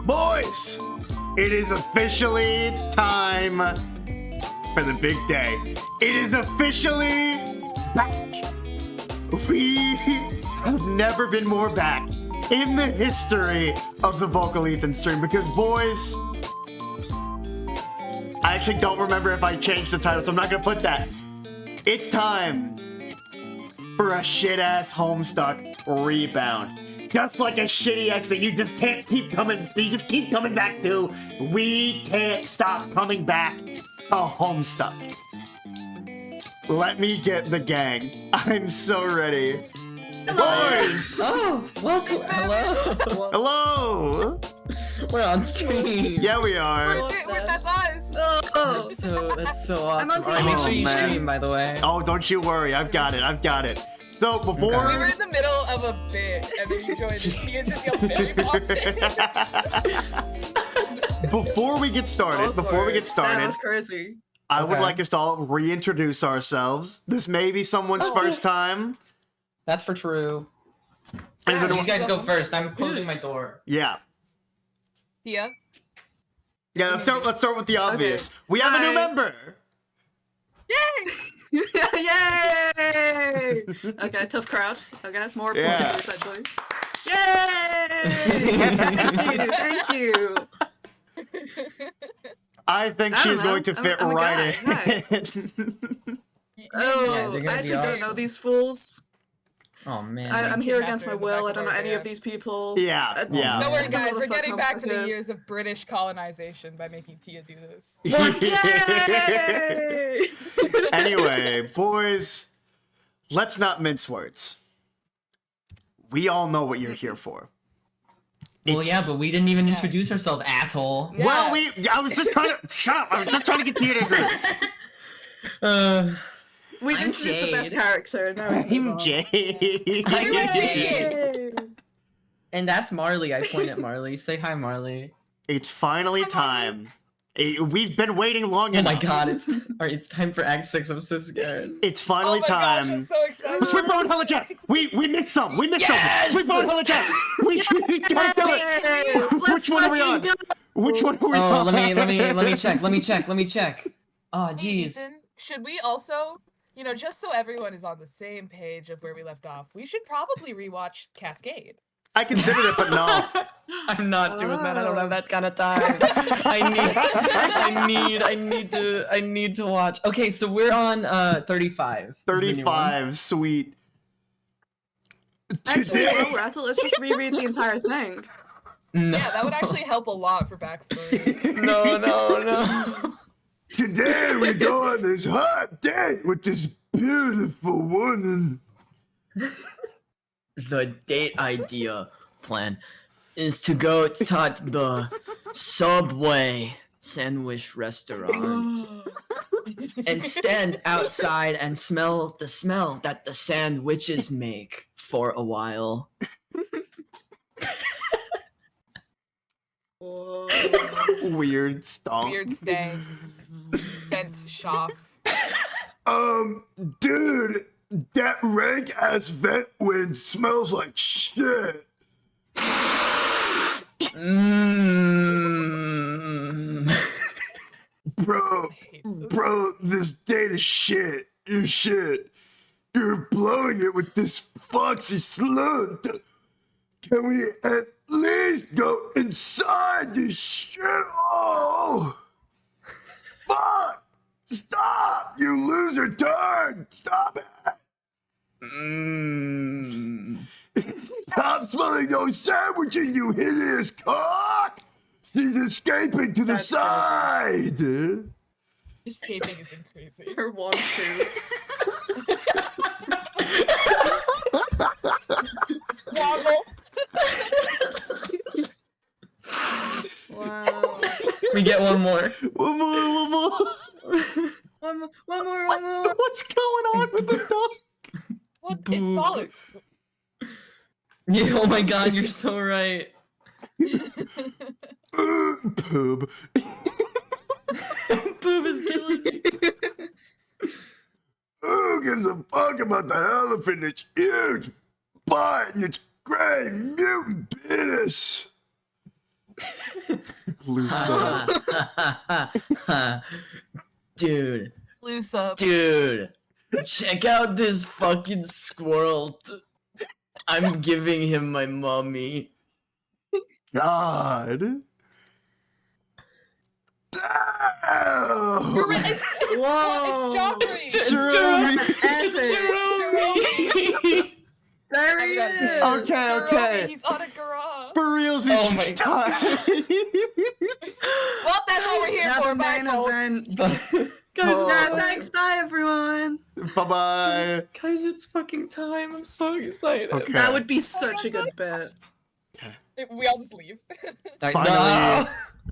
Boys, it is officially time for the big day. It is officially back. We have never been more back in the history of the Vocal Ethan stream because, boys, I actually don't remember if I changed the title, so I'm not going to put that. It's time for a shit-ass Homestuck Rebound. just like a shitty ex that you just can't keep coming. You just keep coming back to. We can't stop coming back to Homestuck. Let me get the gang. I'm so ready. Boys! Oh, welcome. Hello. Hello! We're on stream. Yeah, we are. That's us. That's so awesome. I'm on Alright, make sure you man. stream, by the way. Oh, don't you worry. I've got it. So before We were in the middle of a bit, and then you joined, and Tia just yelled very before we get started, That was crazy. I would Okay. like us to all reintroduce ourselves. This may be someone's first time. That's for true. Is it- You guys go first. I'm closing my door. Yeah. Tia? Yeah, let's start with the obvious. We have a new Hi. member. Yay! Okay, tough crowd. Okay, more Yeah. points actually. Yay! Thank you. I think I don't she's know. going to fit I'm a right guy. in. Oh, they're gonna I be actually don't know awesome. these fools. Oh man. I'm here against my Kidnapped her in the will. I back don't know of any our of these people. Yeah, I- yeah. Don't worry, I don't know guys. what We're the fuck getting back to Homestuck the is. years of British colonization by making Tia do this. Yay! Anyway, boys, let's not mince words. We all know what you're here for. Well, It's- yeah, but we didn't even introduce ourselves, asshole. Yeah. Well, I was just trying to shut up. I was just trying to get the introduce. We've I'm introduced the best Jade. character. Now we can move I'm on. Jay. I'm Jade. Yay! And that's Marley. I point at Marley. Say hi, Marley. It's finally time. We've been waiting long Oh my enough. god, it's time for Act 6. I'm so scared. It's Oh finally my gosh, I'm time. so excited. Sweet Bro and Hella Jack. We missed some. We missed Yes! some. Sweet Bro and Hella Jack. We gotta do it. Which one are we on? Which one are we Oh, on? let me check. Oh, Hey, jeez. Ethan, should we also, just so everyone is on the same page of where we left off, we should probably rewatch Cascade. I considered it, but no. I'm not doing that. I don't have that kind of time. I need to watch. Okay, so we're on 35. is the new one. 35. Sweet. Actually, Today, Rattle, let's just reread the entire thing. No. Yeah, that would actually help a lot for backstory. No. today we go on this hot date with this beautiful woman. The date idea plan is to go to the Subway sandwich restaurant and stand outside and smell the smell that the sandwiches make for a while. Weird stomp. Weird stank. Bent shop. Dude, that rank ass vent wind smells like shit. Mmm. Bro, this date is shit. You're shit. You're blowing it with this foxy slut. Can we at least go inside this shit? Oh! Fuck! Stop! You loser turd! Stop it! Mmm. Stop smelling those sandwiches, you hideous cock! She's escaping to the That's side! Escaping isn't crazy. Her one, two. Woggle. Wow. We get one more. One more. One more. What's going on with the dog? What? It's solid. Yeah, oh my god, you're so right. Poob. Boob is killing me. Who gives a fuck about that elephant? It's huge butt and it's gray mutant penis. Lusa. Dude, Loose up. check out this fucking squirrel. I'm giving him my mommy. God. You're right. Whoa. It's Joffrey. It's Jeremy. That's epic. Jeremy. Very god. shit. Okay. He's on a garage. For reals, Oh it's my time. Well, that's what we're here Now for. the Bye, main folks. event. Guys, Oh. Yeah, thanks. Bye, everyone. Bye-bye. guys, it's fucking time. I'm so excited. Okay. That would be such a good bit. We all just leave. Alright, Finally.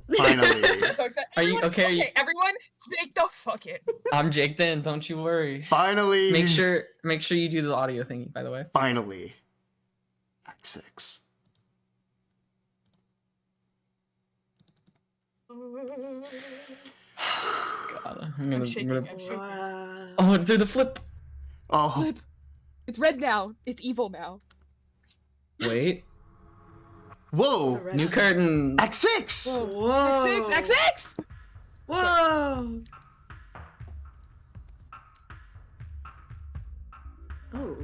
no. Finally. I'm so excited. Are you- Everyone- okay, are you- Okay, everyone, take the fuck it. I'm Jake in, don't you worry. Finally. Make sure you do the audio thingy, by the way. Finally. Act 6. God, I'm shaking. I'm shaking. Wow. Oh, it's the flip. Oh. Flip. It's red now. It's evil now. Wait, Whoa. new curtain. Act 6. Whoa. X6. Whoa. Oh.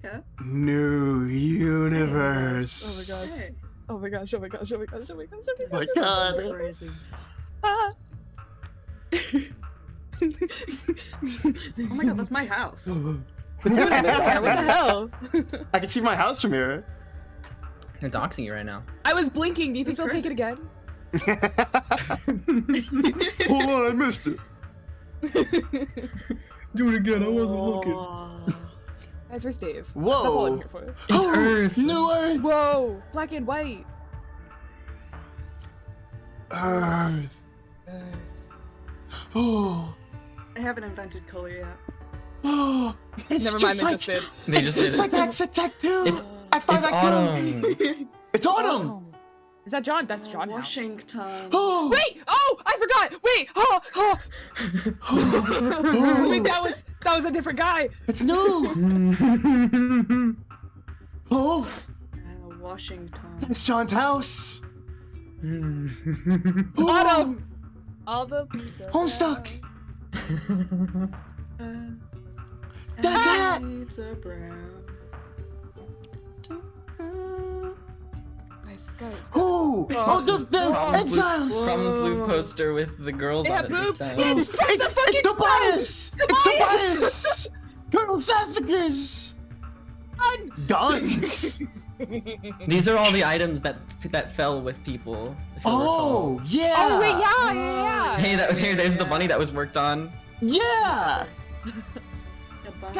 Okay. New universe. Hey. Oh my gosh. Oh my gosh. Oh my gosh. Oh my gosh. Oh My God. Crazy. Ah. Oh my god, that's my house. What the hell? I can see my house from here. They're doxing you right now. I was blinking. Do you think That's they'll take it again? Hold on, I missed it. Do it again. Guys, where's Dave? Whoa. That's all I'm here for. It's Earth. New Earth. Whoa. Black and white. Earth. Oh. I haven't invented color yet. Oh. It's Never mind. just They like, just did. They it's just did just it. like Act 2. It's Act 5, it's Act 2. autumn. It's autumn. Is that John? That's John. House. Washington. Oh. Wait! Oh, I forgot. Wait! Wait, that was a different guy. It's new. Oh. Washington. It's John's house. Autumn. All the pizza. Homestuck. That's it. Leaves are brown. Guys. Oh. Oh, the exiles. From's loop poster with the girls They on have it this boobs. time. It's from the fucking Tobias. It's Tobias. Colonel Sassacus. Guns. These are all the items that fell with people. If you Oh, recall. yeah. Oh wait, yeah. Hey, there's the bunny that was worked on. Yeah.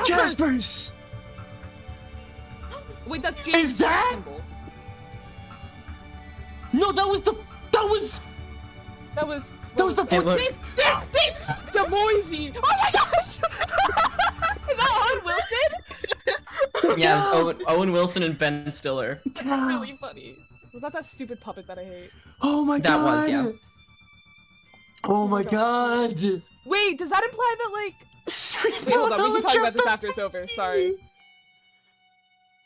Jaspers. Wait, that's James. Is that? symbol. No, that was the That was the Hey, look. Dave, Demoisey. Oh my gosh! Is that Owen Wilson? Yeah, it was Owen Wilson and Ben Stiller. That's really funny. Was that stupid puppet that I hate? Oh my That god. was, yeah. Oh my god. Wait, does that imply that like? Sweet Wait, hold on. We can talk about this Philadelphia. after it's over. Sorry,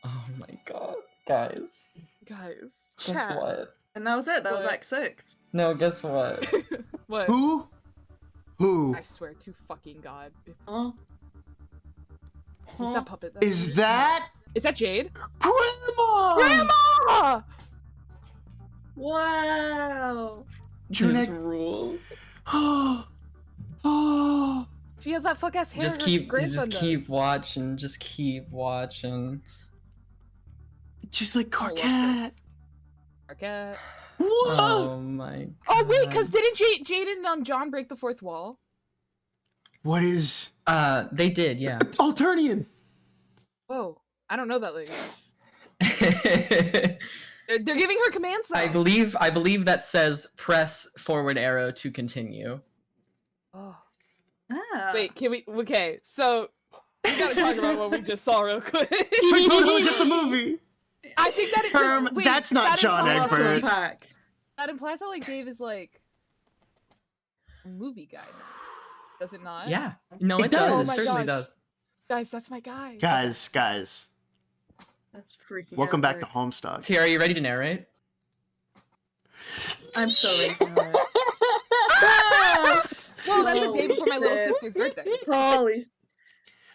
Oh my god, guys. guys. Guess Chat. what? And that was it. That was What? Act 6. No, guess what? What? Who? Who? I swear to fucking God. Oh. Is this that puppet? Is that Is that Jade? Grandma? Grandma! Wow. These Junek. rules. Oh. Oh. She has that fuck ass hair. Just her keep grandson does. watching. Just keep watching. Just like I love Carcat. this. Arquette. What? Oh my. Oh wait, God. cause didn't Jade and John break the fourth wall? What is They did, yeah. Alternian? Whoa, I don't know that language. I They're giving her commands though. believe that says press forward arrow to continue. Oh. Ah. Wait, can we? Okay, so we gotta talk about what we just saw real quick. Sweet Privilege of the movie. I think that it. Wait, That's not that John implies- Lots to Egbert. unpack. That implies that like Dave is like a movie guy now. Does it not? Yeah. No, It it does. does. Oh It my certainly gosh. does. Guys, that's my guy. Guys. That's freaking Welcome back to epic. Homestuck. Tia, are you ready to narrate? I'm so ready to know it. Well, that's a day before my little Holy shit. sister's birthday. Holy.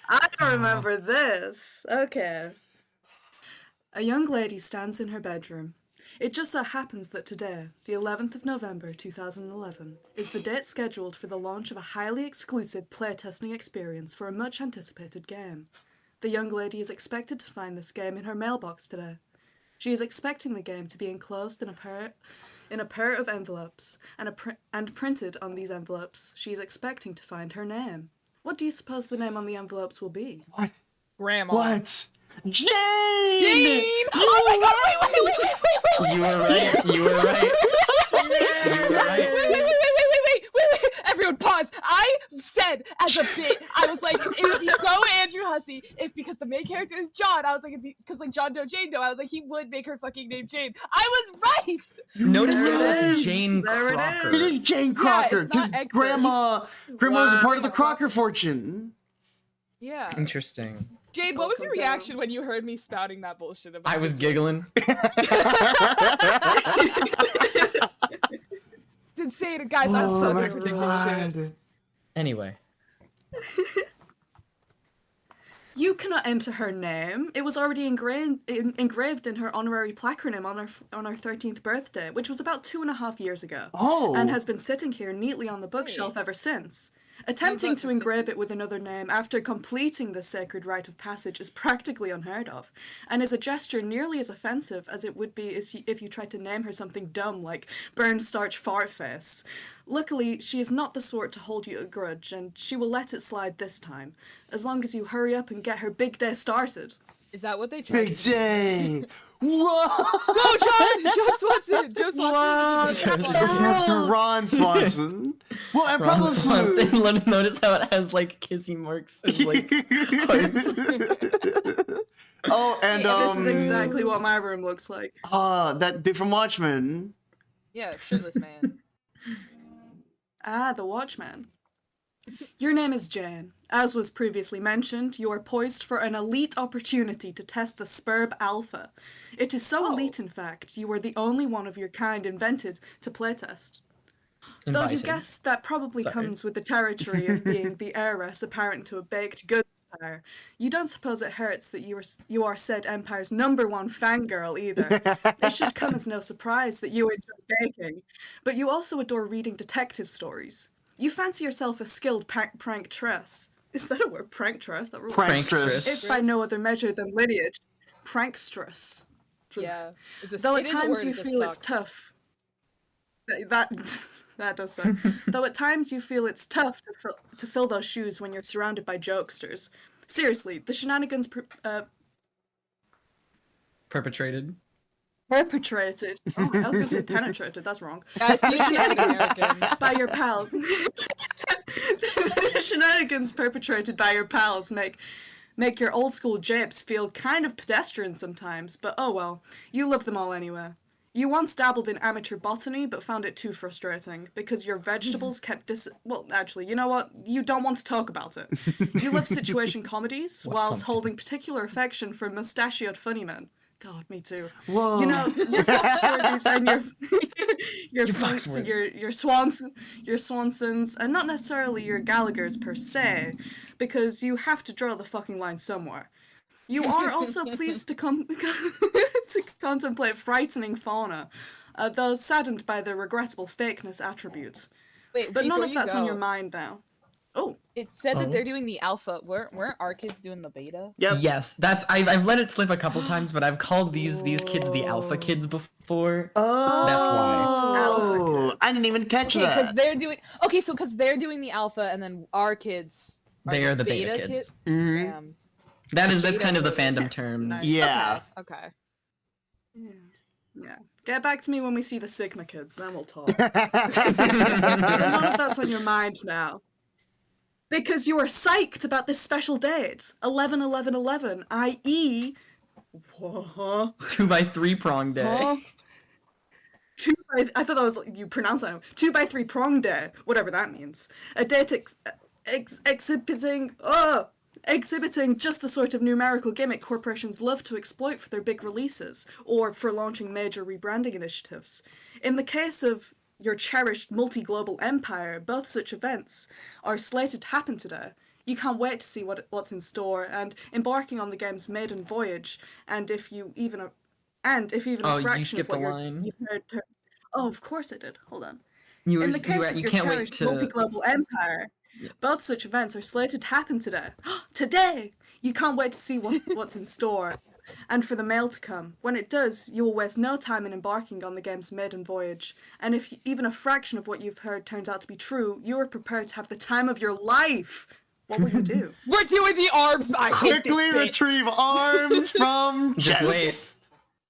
I remember this. Okay. A young lady stands in her bedroom. It just so happens that today, the 11th of November 2011, is the date scheduled for the launch of a highly exclusive playtesting experience for a much anticipated game. the young lady is expected to find this game in her mailbox today. She is expecting the game to be enclosed in a pair of envelopes, and printed on these envelopes, she is expecting to find her name. What do you suppose the name on the envelopes will be? What? Grandma. What? Jane! Jane! Oh my god, wait. You were right. You were right. You were right. Wait. Everyone pause. I said as a bit, I was like, it would be so Andrew Hussey if, because the main character is John, I was like, because like John Doe, Jane Doe, I was like, he would make her fucking name Jane. I was right! Notice There that it it's is. Jane There it Crocker. It is Jane Yeah, Crocker, it's not because Egbert. Grandma's a part of the Crocker fortune. Yeah. Interesting. Jade, what was your reaction when you heard me spouting that bullshit about I was this? giggling. Didn't say it, guys. I'm so good for thinking shit. Anyway. You cannot enter her name. It was already engraved in her honorary placronym on her 13th birthday, which was about 2.5 years ago. Oh. And has been sitting here neatly on the bookshelf ever since. Attempting to engrave it with another name after completing the sacred rite of passage is practically unheard of, and is a gesture nearly as offensive as it would be if you tried to name her something dumb like Burned Starch Fartface. Luckily, she is not the sort to hold you a grudge, and she will let it slide this time, as long as you hurry up and get her big day started. Is that what they tried Big to do? day! Whoa! No, John Swanson! Joe Swanson! Dr. Ron Swanson. Well, and Ron Pablo Swanson. Smooth. Notice how it has like kissing marks and like hearts. Oh, and This is exactly what my room looks like. that dude from Watchmen. Yeah, shirtless man. Ah, the Watchman. Your name is Jane. As was previously mentioned, you are poised for an elite opportunity to test the Spurb Alpha. It is so elite, in fact, you are the only one of your kind invented to playtest. Though you Invited. guess that probably Sorry. comes with the territory of being the heiress apparent to a baked goods empire. You don't suppose it hurts that you are said empire's #1 fangirl either. It should come as no surprise that you enjoy baking, but you also adore reading detective stories. You fancy yourself a skilled pranktress. Is that a word? Pranktress? That Prankstress. If by no other measure than lineage. Prankstress. Yeah. Though it at is a times word, you it just feel it's sucks. tough. That does suck. Though at times you feel it's tough to fill those shoes when you're surrounded by jokesters. Seriously, the shenanigans Perpetrated. perpetrated. Oh, I was gonna say penetrated. That's wrong. Guys, please speak American. By your pals. The shenanigans perpetrated by your pals make your old school japes feel kind of pedestrian sometimes, but oh well, you love them all anyway. You once dabbled in amateur botany, but found it too frustrating, because your vegetables kept well, actually, you know what? You don't want to talk about it. You love situation comedies, whilst holding particular affection for mustachioed funny men. God, me too. Whoa. You know, your Foxworthies and your Foxworthy. your Swansons, and not necessarily your Gallaghers per se, because you have to draw the fucking line somewhere. You are also pleased to to contemplate frightening fauna, though saddened by the regrettable fakeness attribute. Wait, But none before of you that's on go, your mind now. Oh, It said that Oh. they're doing the alpha. Weren't our kids doing the beta? Yep. Yes, I've let it slip a couple times, but I've called these kids the alpha kids before. Oh. That's why. Alpha kids. I didn't even catch Okay, because that. they're doing because they're doing the alpha, and then our kids They are the beta kids. kids. Mhm. Damn. That's Beta kind of the beta. fandom terms. Nice. Yeah. Okay. yeah. Get back to me when we see the Sigma kids, then we'll talk. But none of that's on your mind now. Because you are psyched about this special date, 11/11/11, i.e. What? 2x3 prong day. Huh? I thought that was, you pronounce that, 2x3 prong day, whatever that means. A date exhibiting just the sort of numerical gimmick corporations love to exploit for their big releases, or for launching major rebranding initiatives. In the case of your cherished multi-global empire, both such events are slated to happen today. You can't wait to see what's in store, and embarking on the game's maiden voyage, and if even Oh, a you fraction skipped of a what line. you've heard. Oh, of course I did. Hold on. You In the case of you your can't wait cherished to. multi-global empire, both such events are slated to happen today. Today! You can't wait to see what's in store, and for the mail to come. When it does, you will waste no time in embarking on the game's maiden voyage. And if even a fraction of what you've heard turns out to be true, you are prepared to have the time of your life. What will you do? We're doing the arms. I hate this Quickly bit. retrieve arms from Just chest.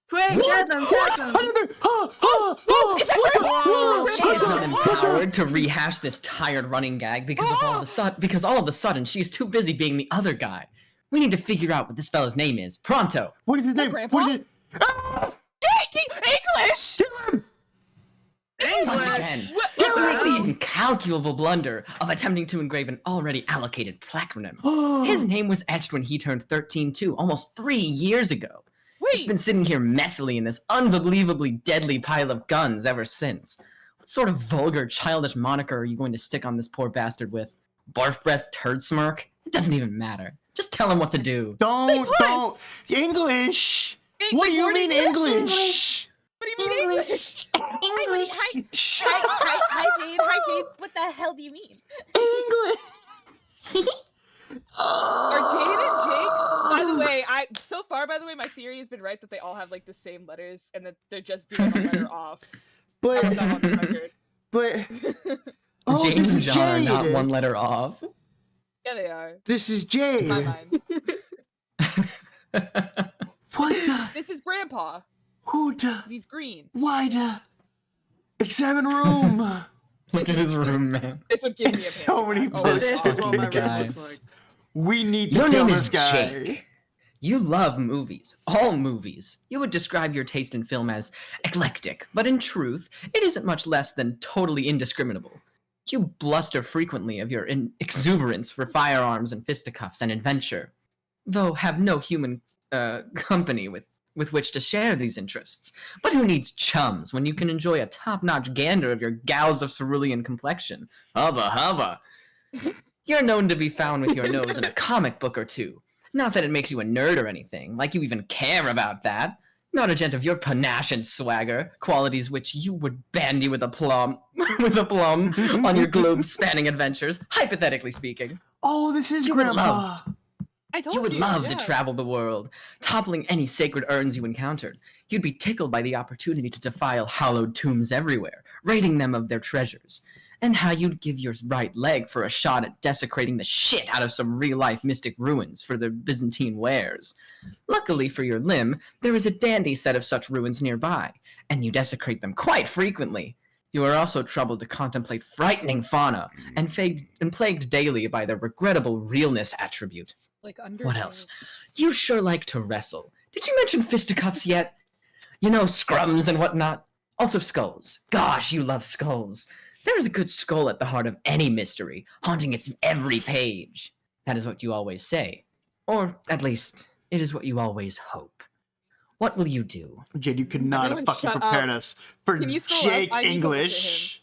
Quick, get them, get them! She is not empowered to rehash this tired running gag because all of a sudden she is too busy being the other guy. We need to figure out what this fella's name is. Pronto. What is his name? Grandpa? What is it? Ah! English. Once again, don't make the incalculable blunder of attempting to engrave an already allocated plaquenum. His name was etched when he turned 13 too, almost 3 years ago. It's Wait. been sitting here messily in this unbelievably deadly pile of guns ever since. What sort of vulgar, childish moniker are you going to stick on this poor bastard with? Barf breath turd smirk? It doesn't even matter. Just tell him what to do. Don't. English. What do you mean English? What do you mean English? Hi, Jade. Hi, Jade. What the hell do you mean? English. Are Jade and Jake? By the way, my theory has been right that they all have like the same letters and that they're just doing a letter off. I want that on the record. But oh, Jane this and is John Jade. are not one letter off. Yeah, they are. This is In Jade. my mind. What the? This is Grandpa. Who the? 'Cause he's green. Why the? Examine room. Look at his room, man. This would give me a It's so panic many attack. posts. This is what my room Guys. looks like. We need to Your kill name this is guy. Jake. You love movies. All movies. You would describe your taste in film as eclectic, but in truth, it isn't much less than totally indiscriminable. You bluster frequently of your exuberance for firearms and fisticuffs and adventure, though have no human company with which to share these interests. But who needs chums when you can enjoy a top-notch gander of your gals of cerulean complexion? Hubba hubba. You're known to be found with your nose in a comic book or two. Not that it makes you a nerd or anything, like you even care about that. Not a gent of your panache and swagger, qualities which you would bandy with aplomb on your globe-spanning adventures, hypothetically speaking. Oh, this is You would Grandpa. love- I told You would love yeah. to travel the world, toppling any sacred urns you encountered. You'd be tickled by the opportunity to defile hallowed tombs everywhere, raiding them of their treasures. And how you'd give your right leg for a shot at desecrating the shit out of some real-life mystic ruins for their Byzantine wares. Luckily for your limb, there is a dandy set of such ruins nearby, and you desecrate them quite frequently. You are also troubled to contemplate frightening fauna, and plagued daily by their regrettable realness attribute. Like under. What else? You sure like to wrestle. Did you mention fisticuffs yet? You know, scrums and whatnot. Also skulls. Gosh, you love skulls. There is a good skull at the heart of any mystery, haunting its every page. That is what you always say. Or, at least, it is what you always hope. What will you do? Jade, you could not have Everyone fucking shut prepared up. us for Can you scroll up? Jake I need to look at English.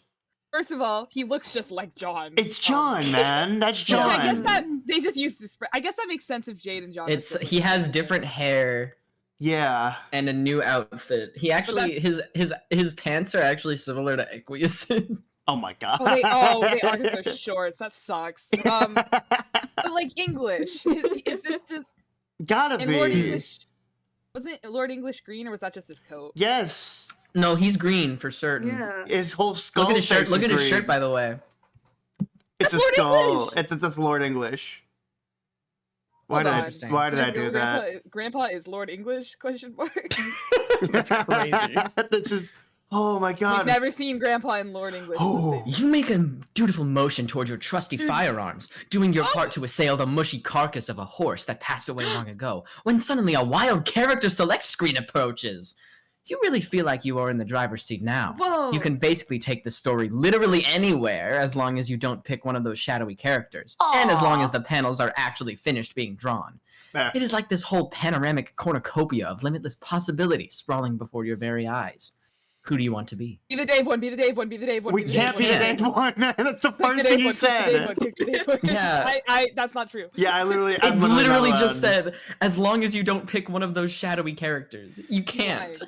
First of all, he looks just like John. It's John, man. That's Which John. I guess that they just used this. I guess that makes sense if Jade and John. are He siblings. has different hair Yeah. and a new outfit. He actually his pants are actually similar to Aqueous's. Oh my god. Oh, they are because they're shorts. That sucks. But like English, is this just Gotta and Lord be. English? Wasn't Lord English green, or was that just his coat? Yes. No, he's green for certain. Yeah. His whole skull. Look at his shirt. face Look is at his green. shirt, by the way. It's a That's Lord skull. English! It's Lord English. Why Hold did on. Interesting. Why did I do that? Grandpa is Lord English? Question mark. That's crazy. This is. Oh my We've god. never seen Grandpa and Lord English. in the Oh. same- You make a dutiful motion towards your trusty firearms, doing your part to assail the mushy carcass of a horse that passed away long ago, when suddenly a wild character select screen approaches. Do you really feel like you are in the driver's seat now? Whoa. You can basically take the story literally anywhere as long as you don't pick one of those shadowy characters, and as long as the panels are actually finished being drawn. There. It is like this whole panoramic cornucopia of limitless possibility sprawling before your very eyes. Who do you want to be? Be the Dave one. Be the Dave one. Be the Dave one. We be the can't be Dave the one. Dave one. That's the Pick the first Dave thing he one, pick the Dave said. one, pick the Dave one. Yeah. That's not true. Yeah, I literally. It I'm literally not just allowed. said, as long as you don't pick one of those shadowy characters. You can't.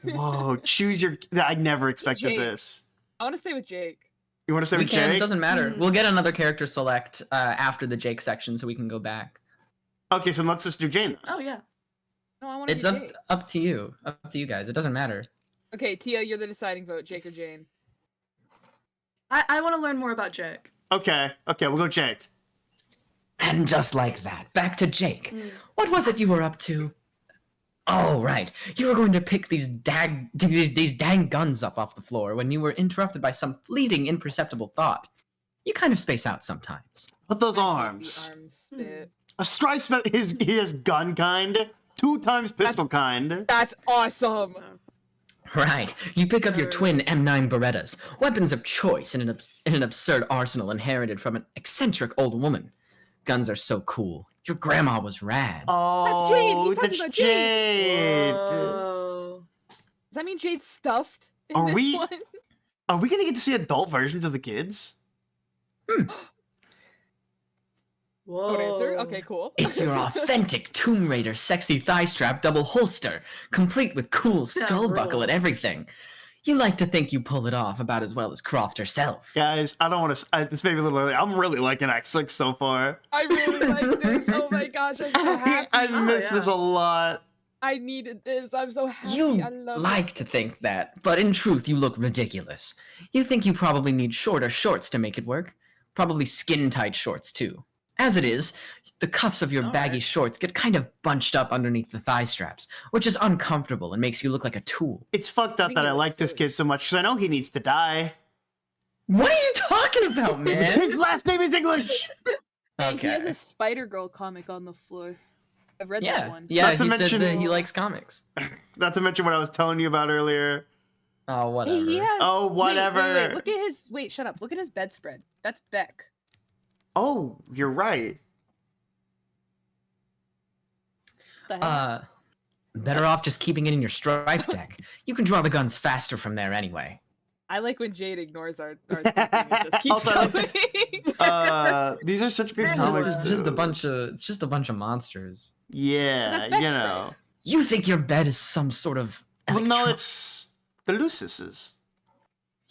Why? Whoa, choose your. I never expected Jake. this. I want to stay with Jake. You want to say We with can, it Jake? doesn't matter. Mm. We'll get another character select after the Jake section so we can go back. Okay, so let's just do Jane then. Oh yeah. No, I want to It's be up Jake. up to you. Up to you guys. It doesn't matter. Okay, Tia, you're the deciding vote. Jake or Jane? I want to learn more about Jake. Okay, we'll go Jake. And just like that, back to Jake. What was it you were up to? Oh, right. You were going to pick these dang guns up off the floor when you were interrupted by some fleeting, imperceptible thought. You kind of space out sometimes. But those The arms. arms bit. A strike's his gun kind, 2 times pistol kind. That's awesome. Right. You pick up your twin M9 Berettas, weapons of choice in an absurd arsenal inherited from an eccentric old woman. Guns are so cool. Your grandma was rad. Oh, Jade. He's talking that's about Jade. Whoa. Does that mean Jade's stuffed in Are this we- one? Are we gonna get to see adult versions of the kids? Whoa. Good answer. Okay, cool. It's your authentic Tomb Raider sexy thigh strap double holster, complete with cool skull buckle and rules. everything. You like to think you pull it off about as well as Croft herself. Guys, I don't want to. This may be a little early. I'm really liking X6 so far. I really like this. Oh my gosh, I'm so happy. I miss this a lot. I needed this. I'm so happy. You I love like it. to think that, but in truth you look ridiculous. You think you probably need shorter shorts to make it work. Probably skin-tight shorts too. As it is, the cuffs of your baggy shorts get kind of bunched up underneath the thigh straps, which is uncomfortable and makes you look like a tool. It's fucked up that I like this kid so much because I know he needs to die. What are you talking about, man? His last name is English. Hey, he has Okay. a Spider-Girl comic on the floor. I've read that Yeah, one. yeah, Not to he said mention- that he likes comics. Not to mention what I was telling you about earlier. Oh, whatever. Hey, he has... Oh, whatever. Wait, look at his... Wait, shut up. Look at his bedspread. That's Beck. Oh, you're right. The hell? Better off just keeping it in your strife deck. You can draw the guns faster from there anyway. I like when Jade ignores our thinking and just keeps Also, going. These are such good It's comics. just a too. bunch of monsters. Yeah, That's you Beck's know. You think your bed is some sort of Well, no, electro- it's the Lucises.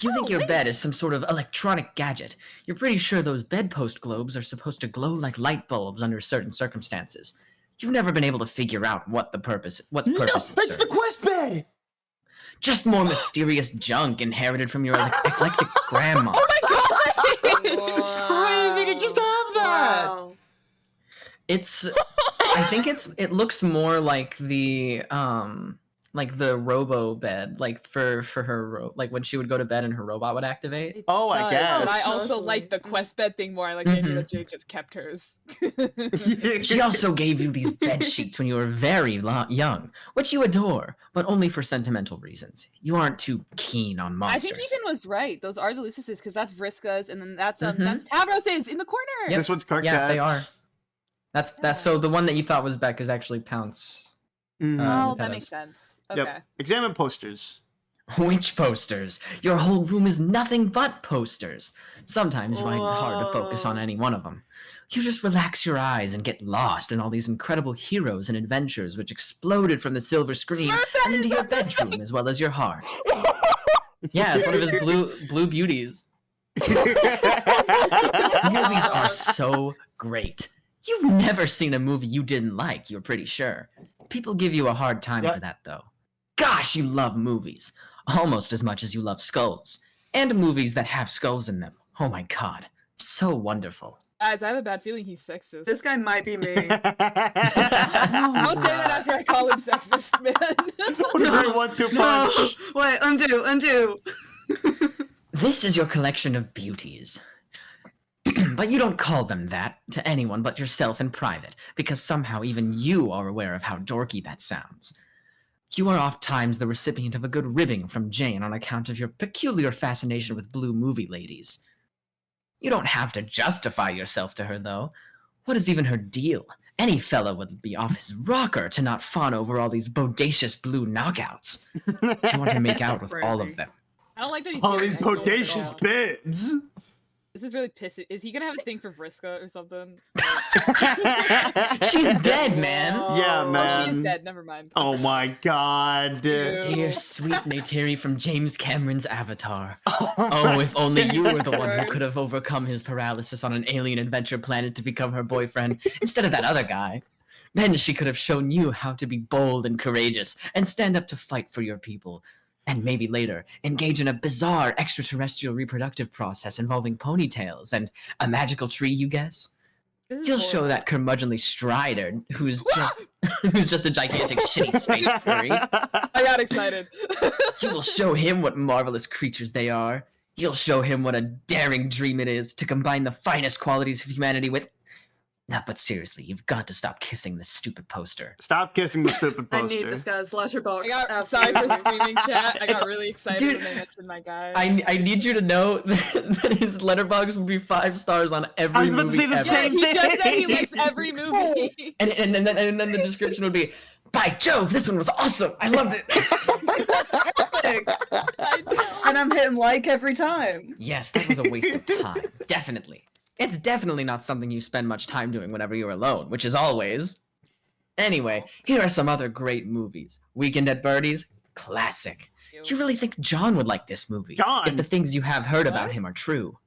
You think your bed is some sort of electronic gadget. You're pretty sure those bedpost globes are supposed to glow like light bulbs under certain circumstances. You've never been able to figure out what purpose it No, it's serves. the quest bed. Just more mysterious junk inherited from your eclectic grandma. Oh my god! Crazy to just have that. Wow. It's I think it looks more like the robo bed, like for her like when she would go to bed and her robot would activate. It Oh, I does, guess. But I So also sweet. like the quest bed thing more. I like the idea Mhm. that Jade just kept hers. She also gave you these bed sheets when you were very young, which you adore, but only for sentimental reasons. You aren't too keen on I monsters. think Ethan was right. Those are the Lucises, because that's Vriska's, and then that's Mhm. that's Tavros's in the corner. Yep. This one's Carcats. Yeah, they are. That's so the one that you thought was Beck is actually Pounce. Mhm. Oh, Nintendo. that makes sense. Okay. Yep. Examine posters. Which posters? Your whole room is nothing but posters. Sometimes you find it hard to focus on Whoa. any one of them. You just relax your eyes and get lost in all these incredible heroes and adventures which exploded from the silver screen and into your bedroom as well as your heart. Yeah, it's one of his blue beauties. Movies are so great. You've never seen a movie you didn't like, you're pretty sure. People give you a hard time Yep. for that, though. Gosh, you love movies. Almost as much as you love skulls. And movies that have skulls in them. Oh my god. So wonderful. Guys, I have a bad feeling he's sexist. This guy might be me. I'll say that after I call him sexist, man. What a great 1-2 No. punch. Wait, undo. This is your collection of beauties. But you don't call them that to anyone but yourself in private, because somehow even you are aware of how dorky that sounds. You are oft times the recipient of a good ribbing from Jane on account of your peculiar fascination with blue movie ladies. You don't have to justify yourself to her, though. What is even her deal? Any fella would be off his rocker to not fawn over all these bodacious blue knockouts. You want to make out with all of Crazy. them. I don't like that he's All doing these that goals at bodacious all. bibs. This is really pissy. Is he gonna have a thing for Vriska or something? She's dead, man. Yeah, man. Oh, she is dead. Never mind. Oh my god. Ew. Dear sweet Neytiri from James Cameron's Avatar. Oh, if only you were the one who Christ. could have overcome his paralysis on an alien adventure planet to become her boyfriend, instead of that other guy. Then she could have shown you how to be bold and courageous and stand up to fight for your people. And maybe later, engage in a bizarre extraterrestrial reproductive process involving ponytails and a magical tree, you guess? This is You'll show horrible. that curmudgeonly Strider, who's just a gigantic shitty space furry. I got excited. You will show him what marvelous creatures they are. You'll show him what a daring dream it is to combine the finest qualities of humanity with... No, but seriously, you've got to stop kissing this stupid poster. Stop kissing the stupid I poster. need this guy's letterbox. I got sorry for absolutely. screaming, chat. I It's- got really excited dude, when they mentioned my guy. I need you to know that his letterbox will be 5 stars on every I was about to movie say the ever. yeah, same he just said he thing. likes every movie. And then the description would be, by Jove, this one was awesome. I loved it. That's epic. I know. And I'm hitting like every time. Yes, that was a waste of time. Definitely. It's definitely not something you spend much time doing whenever you're alone, which is always. Anyway, here are some other great movies. Weekend at Bernie's, classic. You really think John would like this movie? John? If the things you have heard about What? him are true.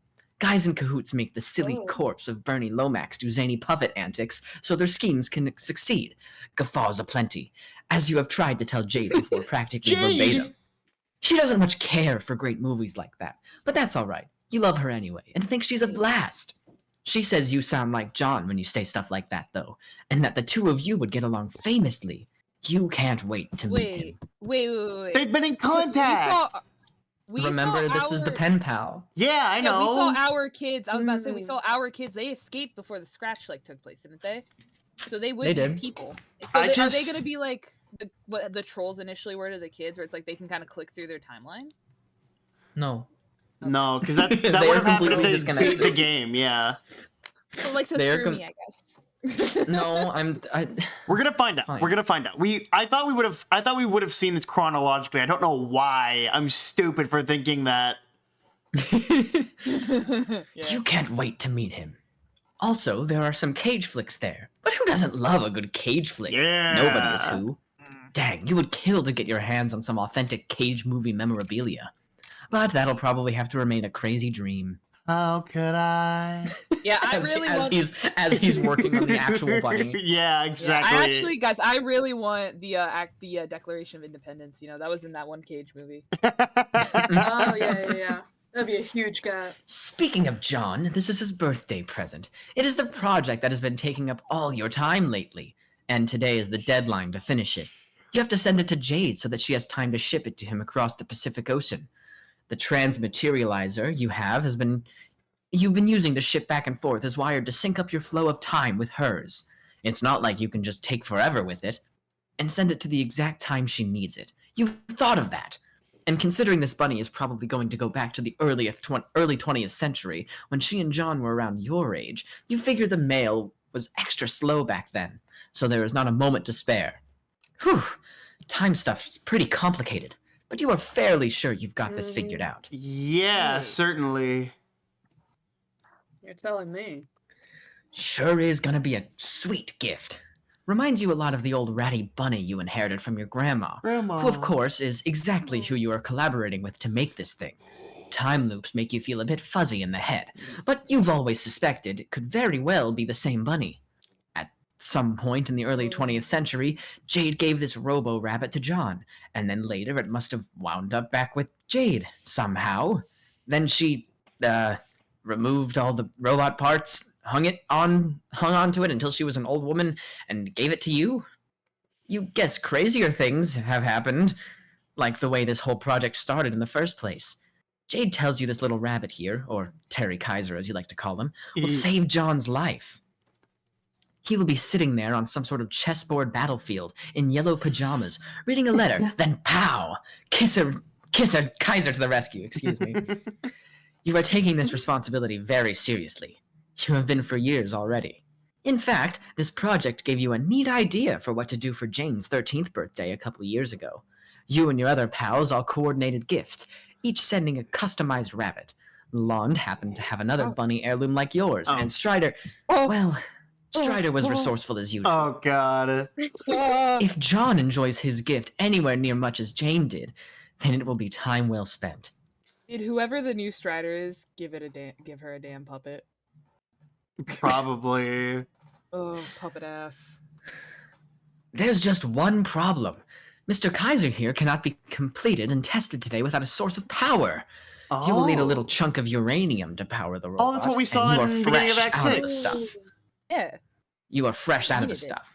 Guys in cahoots make the silly Oh. corpse of Bernie Lomax do zany puppet antics so their schemes can succeed. Guffaws aplenty, as you have tried to tell Jade before practically Jade! verbatim. She doesn't much care for great movies like that, but that's alright. You love her anyway, and think she's a blast. She says you sound like John when you say stuff like that, though, and that the two of you would get along famously. You can't wait to meet him. Wait. They've been in Because contact. we saw Remember, this is the our- pen pal. Yeah, I Yeah, know. we saw our kids. I was about to say we Mm. saw our kids. They escaped before the scratch took place, didn't they? So they would They be did. people. So I are they just- gonna be like what the trolls initially were to the kids, where it's like they can kind of click through their timeline? No. No, because that They would are have happened if completely they disconnected. beat the game. Yeah, So They're screw me, I guess. No, we're gonna find out. fine. We're gonna find out. I thought we would have seen this chronologically. I don't know why. I'm stupid for thinking that. Yeah. You can't wait to meet him. Also, there are some Cage flicks there. But who doesn't love a good Cage flick? Yeah. Nobody is who. Dang, you would kill to get your hands on some authentic Cage movie memorabilia. But that'll probably have to remain a crazy dream. How could I? Yeah, I As, really as want. he's he's working on the actual bunny. Yeah, Yeah, exactly. I actually, guys, I really want the Declaration of Independence. You know, that was in that one Cage movie. Oh, yeah. That'd be a huge gap. Speaking of John, this is his birthday present. It is the project that has been taking up all your time lately, and today is the deadline to finish it. You have to send it to Jade so that she has time to ship it to him across the Pacific Ocean. The transmaterializer you've been using to ship back and forth is wired to sync up your flow of time with hers. It's not like you can just take forever with it and send it to the exact time she needs it. You've thought of that. And considering this bunny is probably going to go back to the early 20th century, when she and John were around your age, you figure the mail was extra slow back then, so there is not a moment to spare. Whew, time stuff's pretty complicated, but you are fairly sure you've got this figured out. Yeah, certainly. You're telling me. Sure is gonna be a sweet gift. Reminds you a lot of the old ratty bunny you inherited from your grandma. Grandma. Who, of course, is exactly who you are collaborating with to make this thing. Time loops make you feel a bit fuzzy in the head, but you've always suspected it could very well be the same bunny. At some point in the early 20th century, Jade gave this robo-rabbit to John, and then later it must have wound up back with Jade, somehow. Then she, removed all the robot parts, hung on to it until she was an old woman, and gave it to you? You guess crazier things have happened, like the way this whole project started in the first place. Jade tells you this little rabbit here, or Terry Kaiser as you like to call him, will save John's life. He will be sitting there on some sort of chessboard battlefield in yellow pajamas, reading a letter, then pow! Kisser Kaiser to the rescue, excuse me. You are taking this responsibility very seriously. You have been for years already. In fact, this project gave you a neat idea for what to do for Jane's 13th birthday a couple years ago. You and your other pals all coordinated gifts, each sending a customized rabbit. Lond happened to have another bunny heirloom like yours, and Strider... Well, Strider was resourceful as usual. Oh god. If John enjoys his gift anywhere near much as Jane did, then it will be time well spent. Dude, whoever the new Strider is, give her a damn puppet. Probably. Oh, puppet ass. There's just one problem. Mr. Kaiser here cannot be completed and tested today without a source of power. You will need a little chunk of uranium to power the robot. Oh, that's what we saw and you in are the beginning of fresh Act out of the 6. stuff. Yeah. You are fresh out of the Needed it. stuff.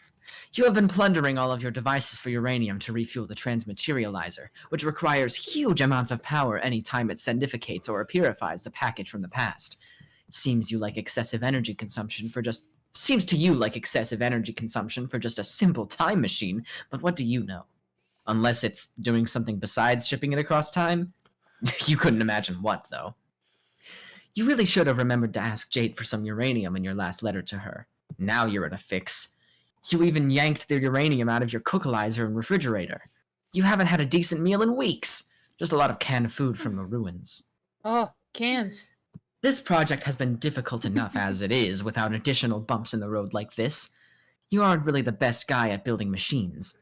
You have been plundering all of your devices for uranium to refuel the transmaterializer, which requires huge amounts of power any time it sendificates or purifies the package from the past. Seems to you like excessive energy consumption for just a simple time machine, but what do you know? Unless it's doing something besides shipping it across time? You couldn't imagine what, though. You really should have remembered to ask Jade for some uranium in your last letter to her. Now you're in a fix. You even yanked the uranium out of your cookalizer and refrigerator. You haven't had a decent meal in weeks. Just a lot of canned food from the ruins. Oh, cans. This project has been difficult enough as it is without additional bumps in the road like this. You aren't really the best guy at building machines.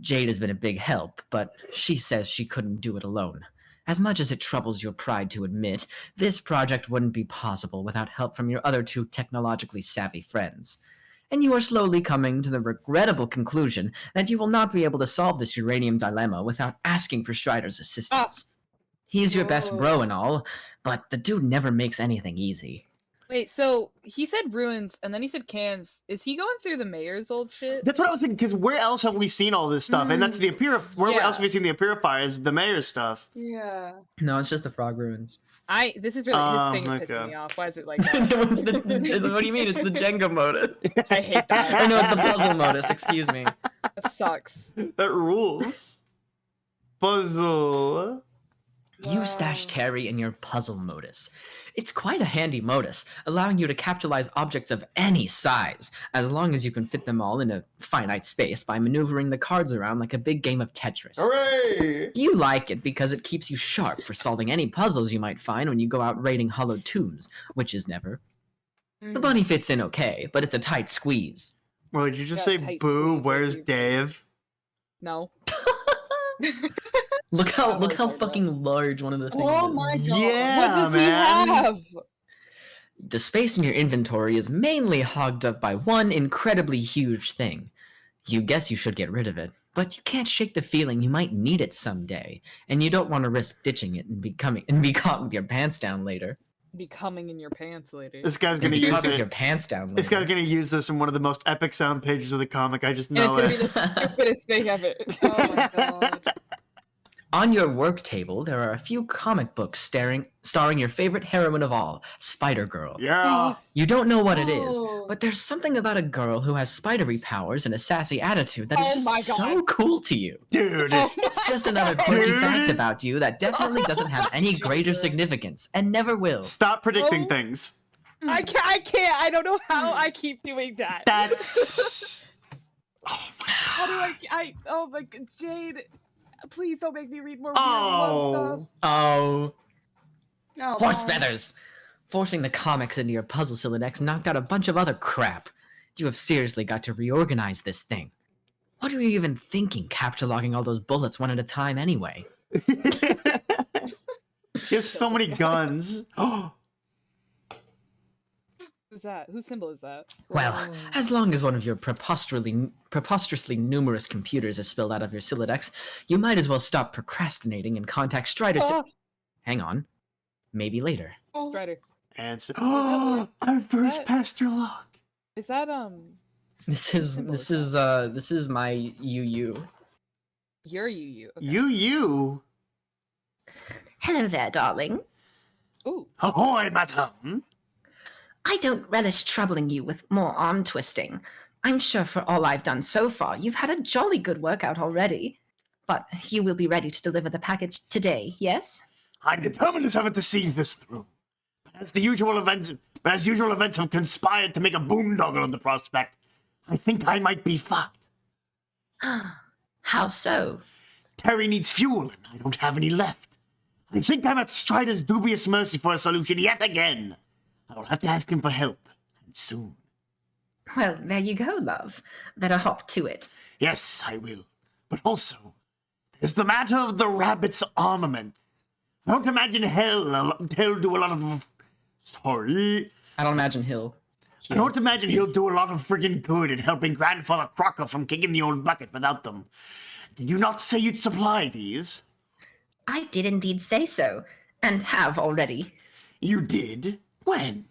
Jade has been a big help, but she says she couldn't do it alone. As much as it troubles your pride to admit, this project wouldn't be possible without help from your other two technologically savvy friends. And you are slowly coming to the regrettable conclusion that you will not be able to solve this uranium dilemma without asking for Strider's assistance. He's your best bro and all, but the dude never makes anything easy. Wait, so he said ruins and then he said cans. Is he going through the mayor's old shit? That's what I was thinking, because where else have we seen all this stuff? And that's the where Yeah. else have we seen the Purifier is the mayor's stuff. Yeah. No, it's just the frog ruins. This is really his thing is okay. pissing me off. Why is it like that? What do you mean? It's the Jenga modus. I hate that. Oh no, it's the puzzle modus, excuse me. That sucks. That rules. Puzzle. You stash Terry in your puzzle modus. It's quite a handy modus, allowing you to capitalize objects of any size, as long as you can fit them all in a finite space by maneuvering the cards around like a big game of Tetris. Hooray! You like it because it keeps you sharp for solving any puzzles you might find when you go out raiding hollowed tombs, which is never. The bunny fits in okay, but it's a tight squeeze. Well, did you just Got a say, tight boo, squeeze, where's what do you- Dave? No. Look how like that. fucking large one of the things Oh is. my god. Yeah, What does man. he have? The space in your inventory is mainly hogged up by one incredibly huge thing. You guess you should get rid of it, but you can't shake the feeling you might need it someday, and you don't want to risk ditching it and be caught with your pants down later. Be coming in your pants later. This guy's And gonna be use caught with your it. pants down later. This guy's gonna use this in one of the most epic sound pages of the comic. I just And it's know gonna be it. the stupidest thing ever. Oh my god. On your work table, there are a few comic books starring your favorite heroine of all, Spider-Girl. Yeah. You don't know what it is, Oh. but there's something about a girl who has spidery powers and a sassy attitude that is Oh my just so God. cool to you. Dude. It's just another quirky Dude. fact about you that definitely doesn't have any greater significance and never will. Stop predicting Oh. things. I can't. I don't know how I keep doing that. That's. How do oh my god, Jade, please don't make me read more weird Oh. love stuff. Oh, No, horse Mom. feathers! Forcing the comics into your puzzle Silodex knocked out a bunch of other crap. You have seriously got to reorganize this thing. What are you even thinking, cataloging all those bullets one at a time anyway? He has so many guns. Oh. Who's that? Whose symbol is that? Well, as long as one of your preposterously numerous computers is spilled out of your Silodex, you might as well stop procrastinating and contact Strider to... Oh, Hang on. Maybe later. Strider. And so, that- our first that- past your luck. Is that This is symbol is this is my UU. your UU? Okay. You. Hello there, darling. Ooh. Ahoy, madam. I don't relish troubling you with more arm twisting. I'm sure for all I've done so far, you've had a jolly good workout already. But you will be ready to deliver the package today, yes? I'm determined as ever to see this through. But as usual events have conspired to make a boondoggle of the prospect, I think I might be fucked. How so? Terry needs fuel, and I don't have any left. I think I'm at Strider's dubious mercy for a solution yet again. I will have to ask him for help, and soon. Well, there you go, love. Better hop to it. Yes, I will. But also, there's the matter of the rabbit's armament. I don't imagine Hell do a lot of... Sorry. I don't imagine Hill. I don't imagine he'll do a lot of friggin' good in helping Grandfather Crocker from kicking the old bucket without them. Did you not say you'd supply these? I did indeed say so, and have already. You did? When?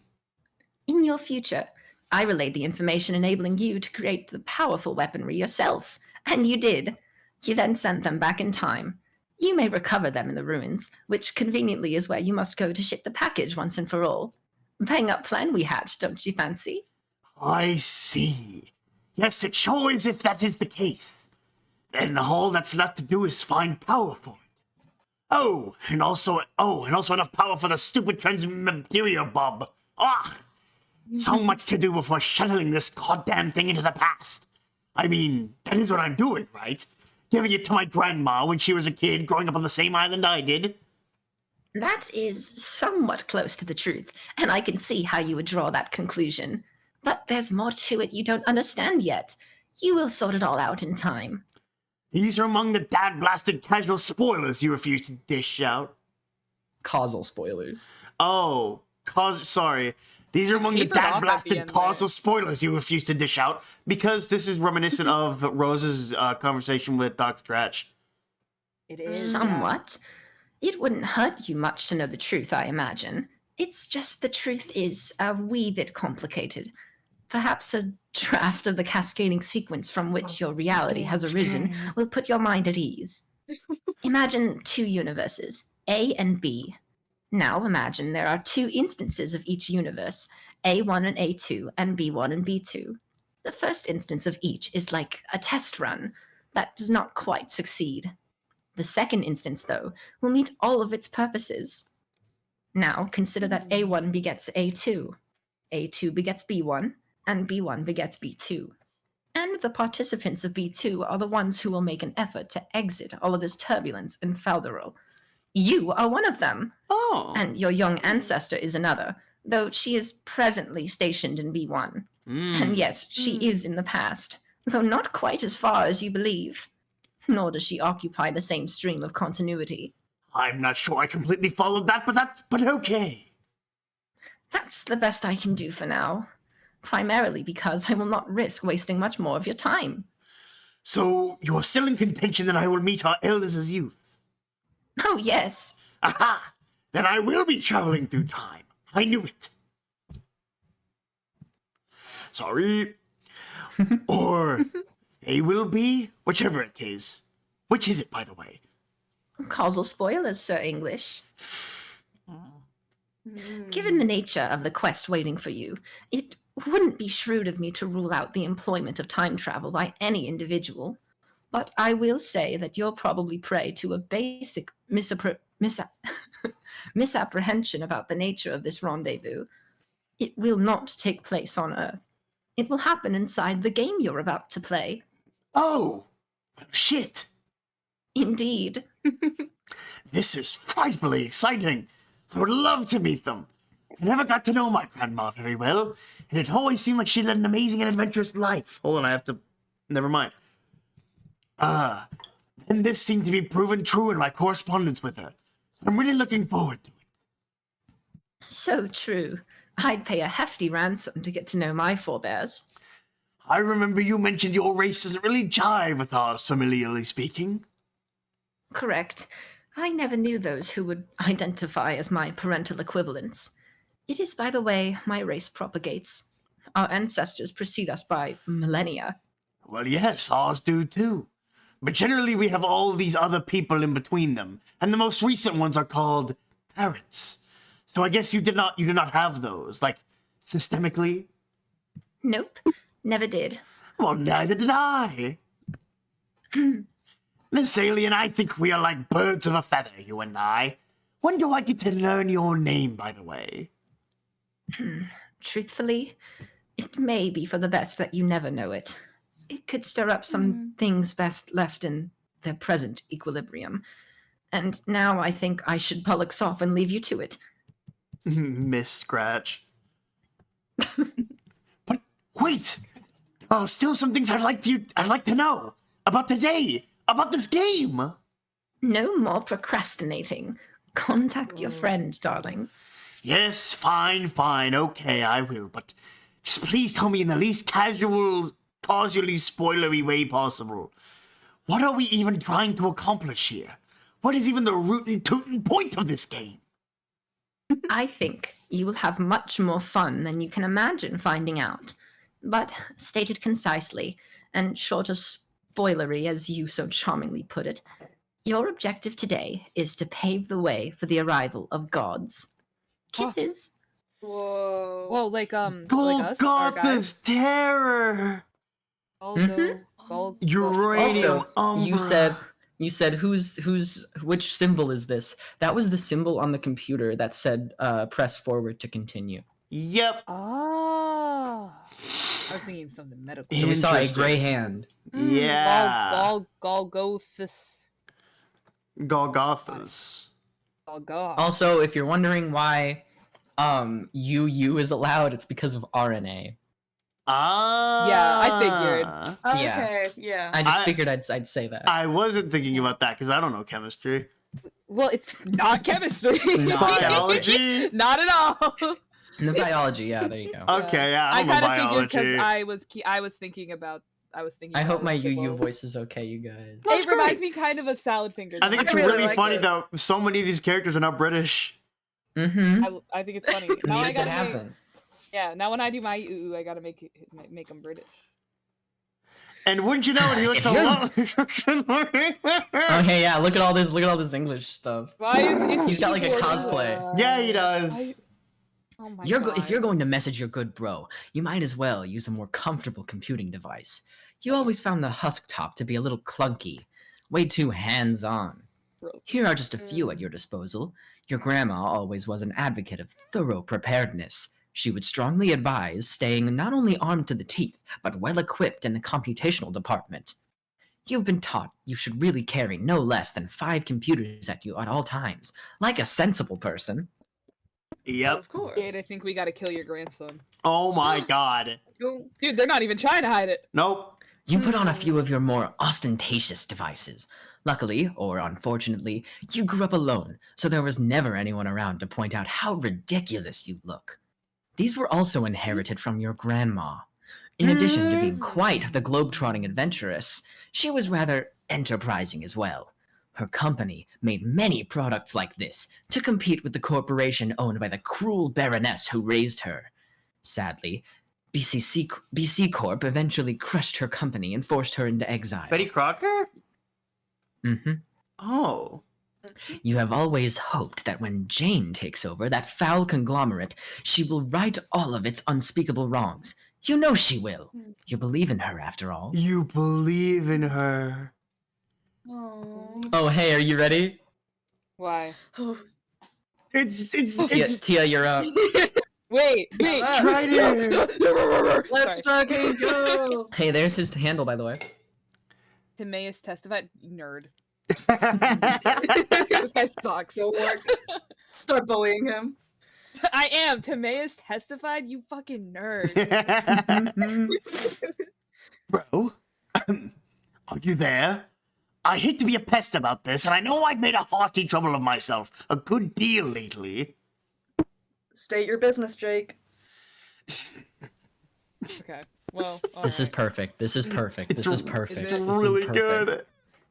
In your future, I relayed the information enabling you to create the powerful weaponry yourself, and you did. You then sent them back in time. You may recover them in the ruins, which conveniently is where you must go to ship the package once and for all. Bang up plan we hatched, don't you fancy? I see. Yes, it sure is if that is the case. Then all that's left to do is find power for it. Oh, and also enough power for the stupid transmateria bob. Ah! So much to do before shuttling this goddamn thing into the past. I mean, that is what I'm doing, right? Giving it to my grandma when she was a kid growing up on the same island I did. That is somewhat close to the truth, and I can see how you would draw that conclusion. But there's more to it you don't understand yet. You will sort it all out in time. These are among the dad-blasted casual spoilers you refuse to dish out. Causal spoilers. Oh, sorry. These are among the Tapered off at the dad-blasted end causal there. spoilers you refuse to dish out, because this is reminiscent of Rose's conversation with Doc Scratch. It is. Somewhat. It wouldn't hurt you much to know the truth, I imagine. It's just the truth is a wee bit complicated. Perhaps a draft of the cascading sequence from which your reality has arisen will put your mind at ease. Imagine two universes, A and B. Now imagine there are two instances of each universe, A1 and A2, and B1 and B2. The first instance of each is like a test run that does not quite succeed. The second instance, though, will meet all of its purposes. Now consider that A1 begets A2, A2 begets B1, and B1 begets B2. And the participants of B2 are the ones who will make an effort to exit all of this turbulence and Falderil. You are one of them. Oh. And your young ancestor is another, though she is presently stationed in B1. And yes, she is in the past, though not quite as far as you believe. Nor does she occupy the same stream of continuity. I'm not sure I completely followed that, but okay. That's the best I can do for now. Primarily because I will not risk wasting much more of your time. So, you are still in contention that I will meet our elders as youths? Oh, yes. Aha! Then I will be traveling through time. I knew it. Sorry. Or they will be, whichever it is. Which is it, by the way? Causal spoilers, Sir English. Given the nature of the quest waiting for you, it wouldn't be shrewd of me to rule out the employment of time travel by any individual. But I will say that you're probably prey to a basic misapprehension about the nature of this rendezvous. It will not take place on Earth. It will happen inside the game you're about to play. Oh! Shit! Indeed. This is frightfully exciting. I would love to meet them. I never got to know my grandma very well, and it always seemed like she led an amazing and adventurous life. Hold on, I have to... Never mind. Then this seemed to be proven true in my correspondence with her. So I'm really looking forward to it. So true. I'd pay a hefty ransom to get to know my forebears. I remember you mentioned your race doesn't really jive with ours, familiarly speaking. Correct. I never knew those who would identify as my parental equivalents. It is, by the way, my race propagates. Our ancestors precede us by millennia. Well, yes, ours do too. But generally we have all these other people in between them, and the most recent ones are called parents. So I guess you do not have those, like, systemically? Nope, never did. Well, neither did I. Miss Alien, I think we are like birds of a feather, you and I. When do I get to learn your name, by the way? Truthfully, it may be for the best that you never know it. It could stir up some things best left in their present equilibrium. And now I think I should bollocks off and leave you to it. Miss Scratch. But wait! There are still some things I'd like to know. About today! About this game! No more procrastinating. Contact your friend, darling. Yes, fine, okay, I will, but Just please tell me in the least casually spoilery way possible. What are we even trying to accomplish here? What is even the rootin' tootin' point of this game? I think you will have much more fun than you can imagine finding out. But stated concisely, and short of spoilery as you so charmingly put it, your objective today is to pave the way for the arrival of gods. Kisses. Whoa. Whoa, like us, our Golgotha's guys. terror! Uranium Also, Umbra. you said which symbol is this? That was the symbol on the computer that said press forward to continue. Yep. Oh. I was thinking something medical. So we saw a Interesting. gray hand. Yeah. Golgothus. Golgotha's. Golgoth. Also, if you're wondering why UU is allowed, it's because of RNA. Ah. Yeah, I figured. Okay, yeah. I just figured I'd say that. I wasn't thinking about that because I don't know chemistry. Well, it's not chemistry. Biology? Not at all. The biology, yeah, there you go. Okay, yeah, I I don't know kind of figured biology. because I was thinking about. I hope my UU UU voice is okay, you guys. It reminds me kind of Salad Fingers. I think it's really really liked funny it. that so many of these characters are not British. Mm-hmm. I think it's funny. Now I Neither gotta could make, happen. yeah. Now when I do my UU, I gotta make them British. And wouldn't you know it, he looks a If lot. Okay, yeah, look at all this English stuff. Why is He's got like a he cosplay. Yeah, he does. Oh my If god. you're going to message your good bro, you might as well use a more comfortable computing device. You always found the Husk Top to be a little clunky, way too hands-on. Here are just a few at your disposal. Your grandma always was an advocate of thorough preparedness. She would strongly advise staying not only armed to the teeth, but well equipped in the computational department. You've been taught you should really carry no less than 5 computers at you at all times, like a sensible person. Yep. Of course. Jade, I think we gotta kill your grandson. Oh my god. Dude, they're not even trying to hide it. Nope. You put on a few of your more ostentatious devices. Luckily, or unfortunately, you grew up alone, so there was never anyone around to point out how ridiculous you look. These were also inherited from your grandma. In addition to being quite the globe-trotting adventuress, she was rather enterprising as well. Her company made many products like this to compete with the corporation owned by the cruel baroness who raised her. Sadly, BC Corp eventually crushed her company and forced her into exile. Betty Crocker? Mm-hmm. Oh. You have always hoped that when Jane takes over that foul conglomerate, she will right all of its unspeakable wrongs. You know she will. You believe in her, after all. You believe in her. Oh, hey, are you ready? Why? It's Tia, you're up. Wait. Let's fucking go. Hey, there's his handle, by the way. Timaeus testified. Nerd. It's This guy sucks. Go work. Start bullying him. I am. Timaeus testified. You fucking nerd. Bro, are you there? I hate to be a pest about this, and I know I've made a hearty trouble of myself a good deal lately. State your business, Jake. Okay. Well, This is perfect. This is perfect. This is perfect. It's This is really good.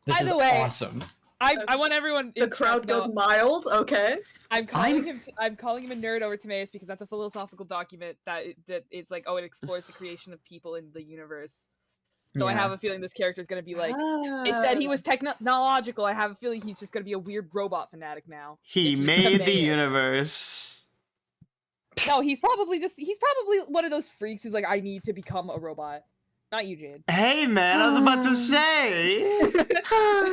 This By is the way, awesome. I want everyone. The crowd goes mild. Okay. I'm calling him a nerd over Timaeus because that's a philosophical document that is like, it explores the creation of people in the universe. So I Yeah. have a feeling this character is gonna be like. They said he was technological. I have a feeling he's just gonna be a weird robot fanatic now. He If he's made the Timaeus. universe. No, he's probably one of those freaks who's like, I need to become a robot. Not you, Jade. Hey, man, I was about to say.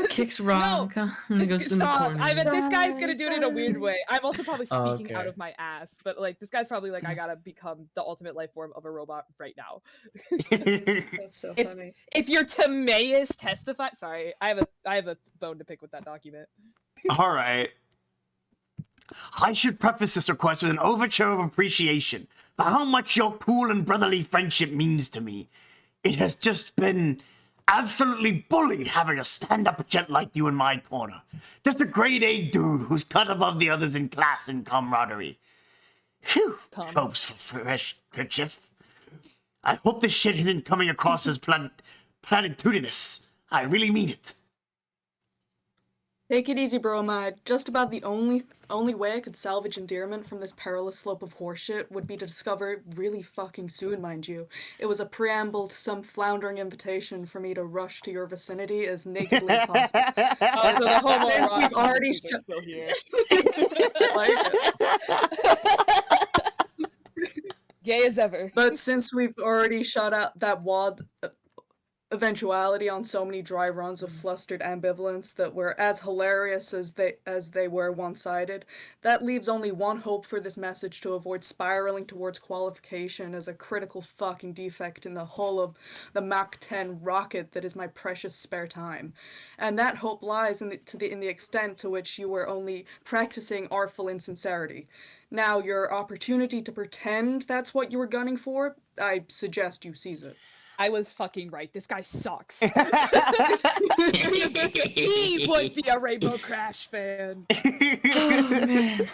Kicks rock. and he goes in the Stop. corner. I bet this guy's gonna do it in a weird way. I'm also probably Oh, speaking out okay. of my ass, but like this guy's probably like, I gotta become the ultimate life form of a robot right now. That's so If- funny. If you're Timaeus testify, sorry, I have a bone to pick with that document. All right. I should preface this request with an overture of appreciation for how much your cool and brotherly friendship means to me. It has just been absolutely bully having a stand-up gent like you in my corner. Just a grade A dude who's cut above the others in class and camaraderie. Phew. Come. Hopes for fresh kerchief. I hope this shit isn't coming across as platitudinous. I really mean it. Take it easy, Bromide. Just about the only way I could salvage endearment from this perilous slope of horseshit would be to discover really fucking soon, mind you. It was a preamble to some floundering invitation for me to rush to your vicinity as nakedly as possible. Oh, so the homo Since we've already are still here. Gay as ever. But since we've already shot out that wad eventuality on so many dry runs of flustered ambivalence that were as hilarious as they were one-sided, that leaves only one hope for this message to avoid spiraling towards qualification as a critical fucking defect in the hull of the Mach 10 rocket that is my precious spare time. And that hope lies in the extent to which you were only practicing artful insincerity. Now, your opportunity to pretend that's what you were gunning for, I suggest you seize it. I was fucking right. This guy sucks. He would be a Rainbow Crash fan. Oh, man.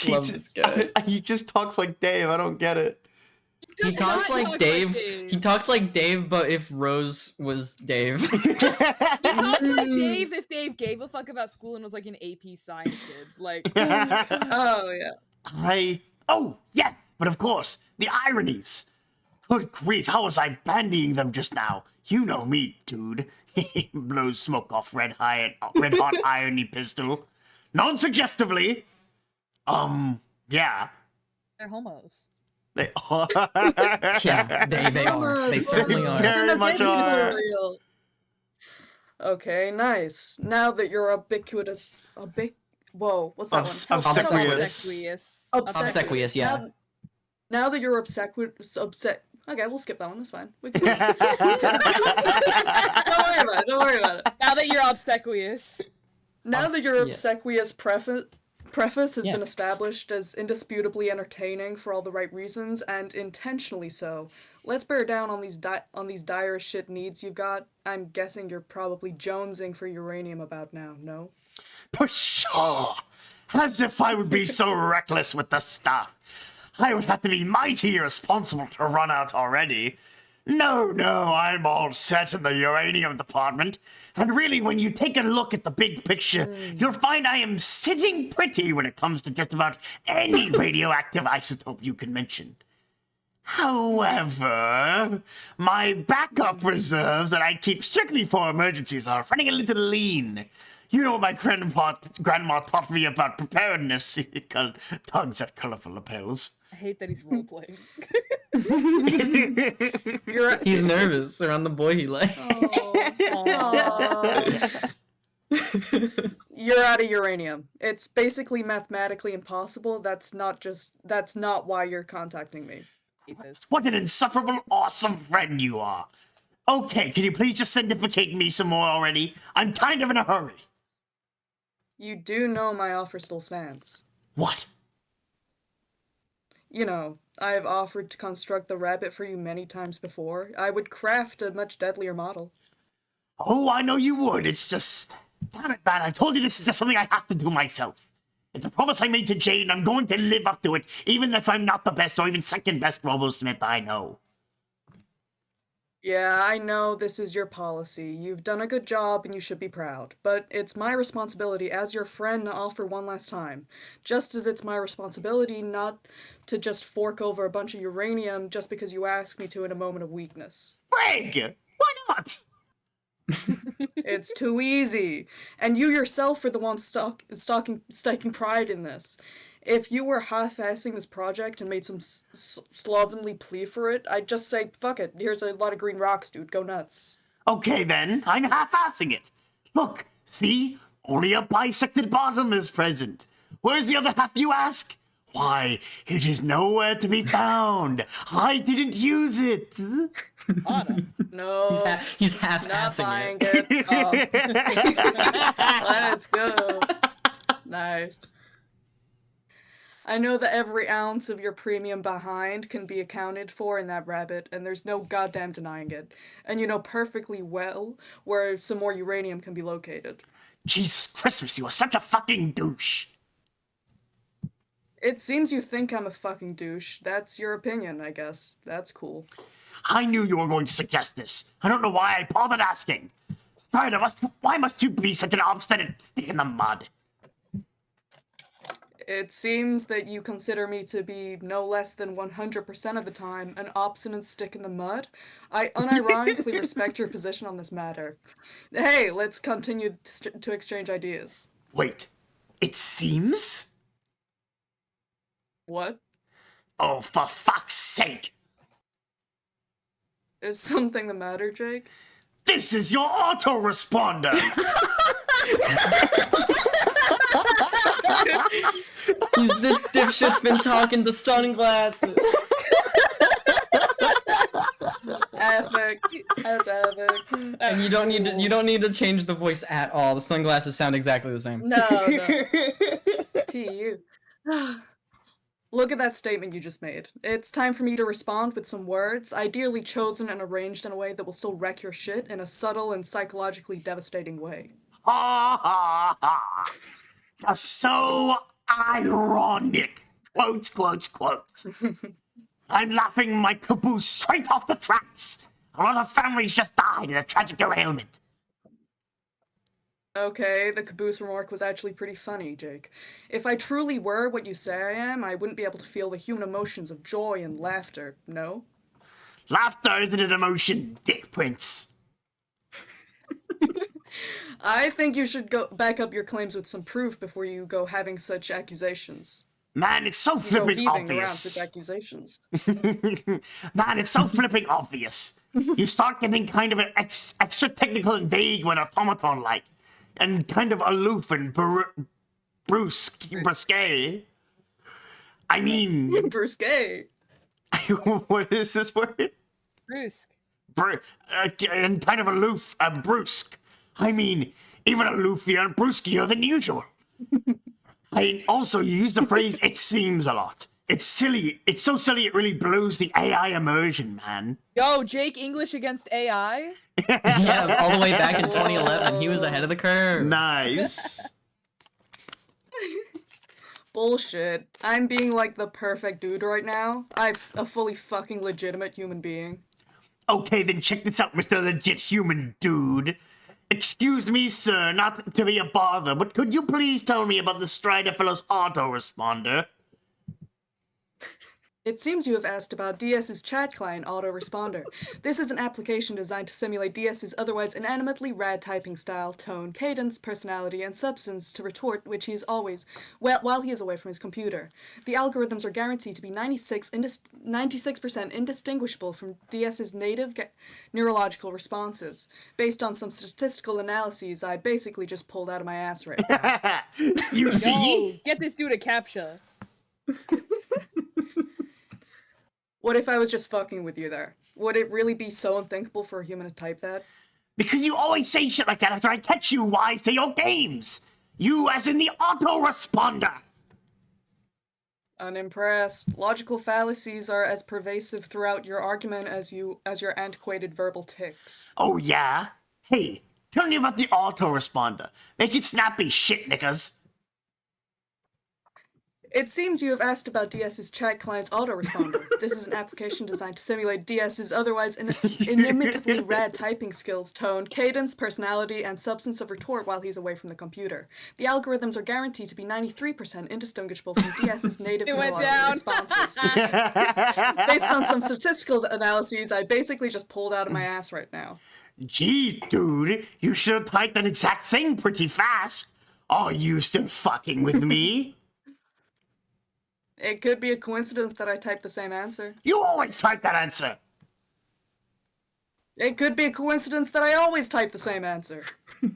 Love this guy. He just talks like Dave. I don't get it. He talks like Dave. He talks like Dave, but if Rose was Dave. He talks like Dave if Dave gave a fuck about school and was like an AP science kid. Like, oh yeah. Oh yes, but of course the ironies. Good grief, how was I bandying them just now? You know me, dude. Blows smoke off red hot irony pistol. Non-suggestively. Yeah. they're homos. They are. Yeah, they are. They certainly are. Very much are. Okay, nice. Now that you're whoa, what's that one? Obsequious. Obsequious, yeah. Now that you're okay, we'll skip that one. That's fine. We can... Don't worry about it. Now that you're obsequious. Now that your obsequious preface has been established as indisputably entertaining for all the right reasons and intentionally so, let's bear down on these dire shit needs you've got. I'm guessing you're probably jonesing for uranium about now, no? Pshaw! As if I would be so reckless with the stuff. I would have to be mighty irresponsible to run out already. No, I'm all set in the uranium department. And really, when you take a look at the big picture, you'll find I am sitting pretty when it comes to just about any radioactive isotope you can mention. However, my backup reserves that I keep strictly for emergencies are running a little lean. You know what my grandma taught me about preparedness. Tugs at colorful lapels. I hate that he's roleplaying. He's nervous around the boy he likes. You're out of uranium. It's basically mathematically impossible. That's not why you're contacting me. What an insufferable, awesome friend you are. Okay, can you please just certificate me some more already? I'm kind of in a hurry. You do know my offer still stands. What? You know, I've offered to construct the rabbit for you many times before. I would craft a much deadlier model. Oh, I know you would. It's just... Damn it, man. I told you this is just something I have to do myself. It's a promise I made to Jade, and I'm going to live up to it, even if I'm not the best or even second best Robosmith I know. Yeah, I know this is your policy. You've done a good job and you should be proud. But it's my responsibility as your friend to offer one last time. Just as it's my responsibility not to just fork over a bunch of uranium just because you asked me to in a moment of weakness. Frig! Why not? It's too easy. And you yourself are the one staking pride in this. If you were half-assing this project and made some slovenly plea for it, I'd just say, fuck it, here's a lot of green rocks, dude, go nuts. Okay then, I'm half-assing it. Look, see? Only a bisected bottom is present. Where's the other half, you ask? Why, it is nowhere to be found. I didn't use it. No. He's half-assing buying it. it. Oh. Let's go. Nice. I know that every ounce of your premium behind can be accounted for in that rabbit, and there's no goddamn denying it. And you know perfectly well where some more uranium can be located. Jesus Christmas, you are such a fucking douche. It seems you think I'm a fucking douche. That's your opinion, I guess. That's cool. I knew you were going to suggest this. I don't know why I bothered asking. Strider, why must you be such an obstinate stick in the mud? It seems that you consider me to be no less than 100% of the time an obstinate stick in the mud. I unironically respect your position on this matter. Hey, let's continue to exchange ideas. Wait, it seems? What? Oh, for fuck's sake! Is something the matter, Jake? This is your autoresponder! This dipshit's been talking to sunglasses. Epic. That's epic. And you don't need to change the voice at all. The sunglasses sound exactly the same. No. P.U. Look at that statement you just made. It's time for me to respond with some words, ideally chosen and arranged in a way that will still wreck your shit in a subtle and psychologically devastating way. Ha ha ha! You're so ironic! Quotes, quotes, quotes. I'm laughing my caboose straight off the tracks! A lot of families just died in a tragic derailment. Okay, the caboose remark was actually pretty funny, Jake. If I truly were what you say I am, I wouldn't be able to feel the human emotions of joy and laughter, no? Laughter isn't an emotion, Dick Prince. I think you should go back up your claims with some proof before you go having such accusations. Man, it's so You go flipping heaving around obvious. such accusations. Man, it's so flipping obvious. You start getting kind of an extra technical and vague when automaton-like, and kind of aloof and brusque. I mean... Brusque. What is this word? Brusque. And kind of aloof and brusque. I mean, even aloofier and brusquier than usual. Also, you use the phrase, it seems a lot. It's silly. It's so silly it really blows the AI immersion, man. Yo, Jake English against AI? Yeah, all the way back in 2011, he was ahead of the curve. Nice. Bullshit. I'm being like the perfect dude right now. I'm a fully fucking legitimate human being. Okay, then check this out, Mr. Legit Human Dude. Excuse me, sir, not to be a bother, but could you please tell me about the Strider Fellow's autoresponder? It seems you have asked about DS's chat client autoresponder. This is an application designed to simulate DS's otherwise inanimately rad typing style, tone, cadence, personality, and substance to retort which he is always, while he is away from his computer. The algorithms are guaranteed to be 96% indistinguishable from DS's native neurological responses. Based on some statistical analyses I basically just pulled out of my ass right now. You see? Yo, get this dude a captcha. What if I was just fucking with you there? Would it really be so unthinkable for a human to type that? Because you always say shit like that after I catch you wise to your games. You as in the autoresponder. Unimpressed. Logical fallacies are as pervasive throughout your argument as your antiquated verbal tics. Oh yeah? Hey, tell me about the autoresponder. Make it snappy, shit knickers. It seems you have asked about DS's chat client's autoresponder. This is an application designed to simulate DS's otherwise inimitably rad typing skills, tone, cadence, personality, and substance of retort while he's away from the computer. The algorithms are guaranteed to be 93% indistinguishable from DS's native neurological responses. Based on some statistical analyses I basically just pulled out of my ass right now. Gee, dude, you should have typed that exact thing pretty fast. Are you still fucking with me? It could be a coincidence that I typed the same answer. You always type that answer. It could be a coincidence that I always type the same answer.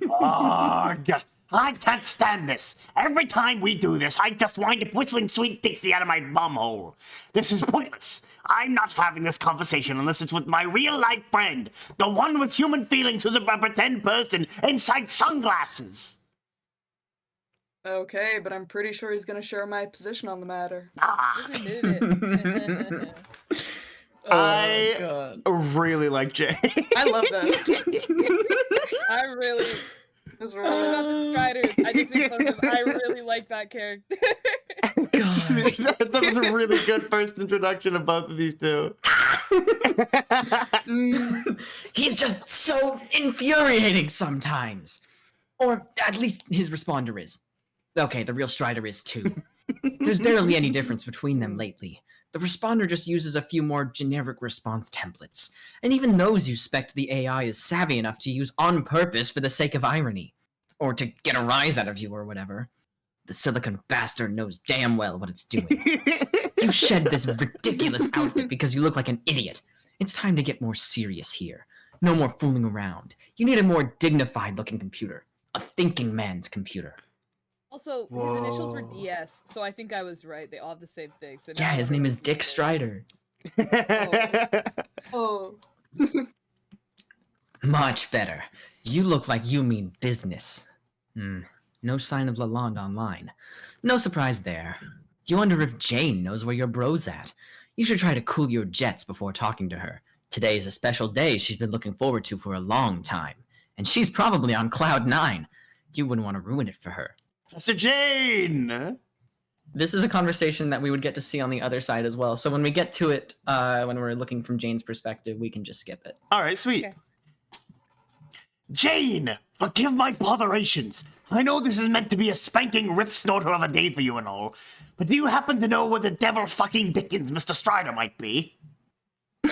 Oh, God. I can't stand this. Every time we do this, I just wind up whistling Sweet Dixie out of my bumhole. This is pointless. I'm not having this conversation unless it's with my real-life friend, the one with human feelings who's a pretend person inside sunglasses. Okay, but I'm pretty sure he's gonna share my position on the matter. Just admitted it. I God. really like Jay. I love this. I really... This About the Striders, I just make fun because I really like that character. that was a really good first introduction of both of these two. He's just so infuriating sometimes. Or at least his responder is. Okay, the real Strider is too. There's barely any difference between them lately. The responder just uses a few more generic response templates, and even those you suspect the AI is savvy enough to use on purpose for the sake of irony, or to get a rise out of you or whatever. The silicon bastard knows damn well what it's doing. You shed this ridiculous outfit because you look like an idiot. It's time to get more serious here. No more fooling around. You need a more dignified-looking computer. A thinking man's computer. Also, his initials were DS, so I think I was right. They all have the same thing. So Yeah, his name is Dick Strider. Oh. Much better. You look like you mean business. No sign of Lalonde online. No surprise there. You wonder if Jane knows where your bro's at. You should try to cool your jets before talking to her. Today is a special day she's been looking forward to for a long time. And she's probably on cloud 9. You wouldn't want to ruin it for her. Professor Jane! This is a conversation that we would get to see on the other side as well. So when we get to it, when we're looking from Jane's perspective, we can just skip it. All right, sweet. Okay. Jane, forgive my botherations. I know this is meant to be a spanking rip snorter of a day for you and all, but do you happen to know where the devil fucking Dickens Mr. Strider might be?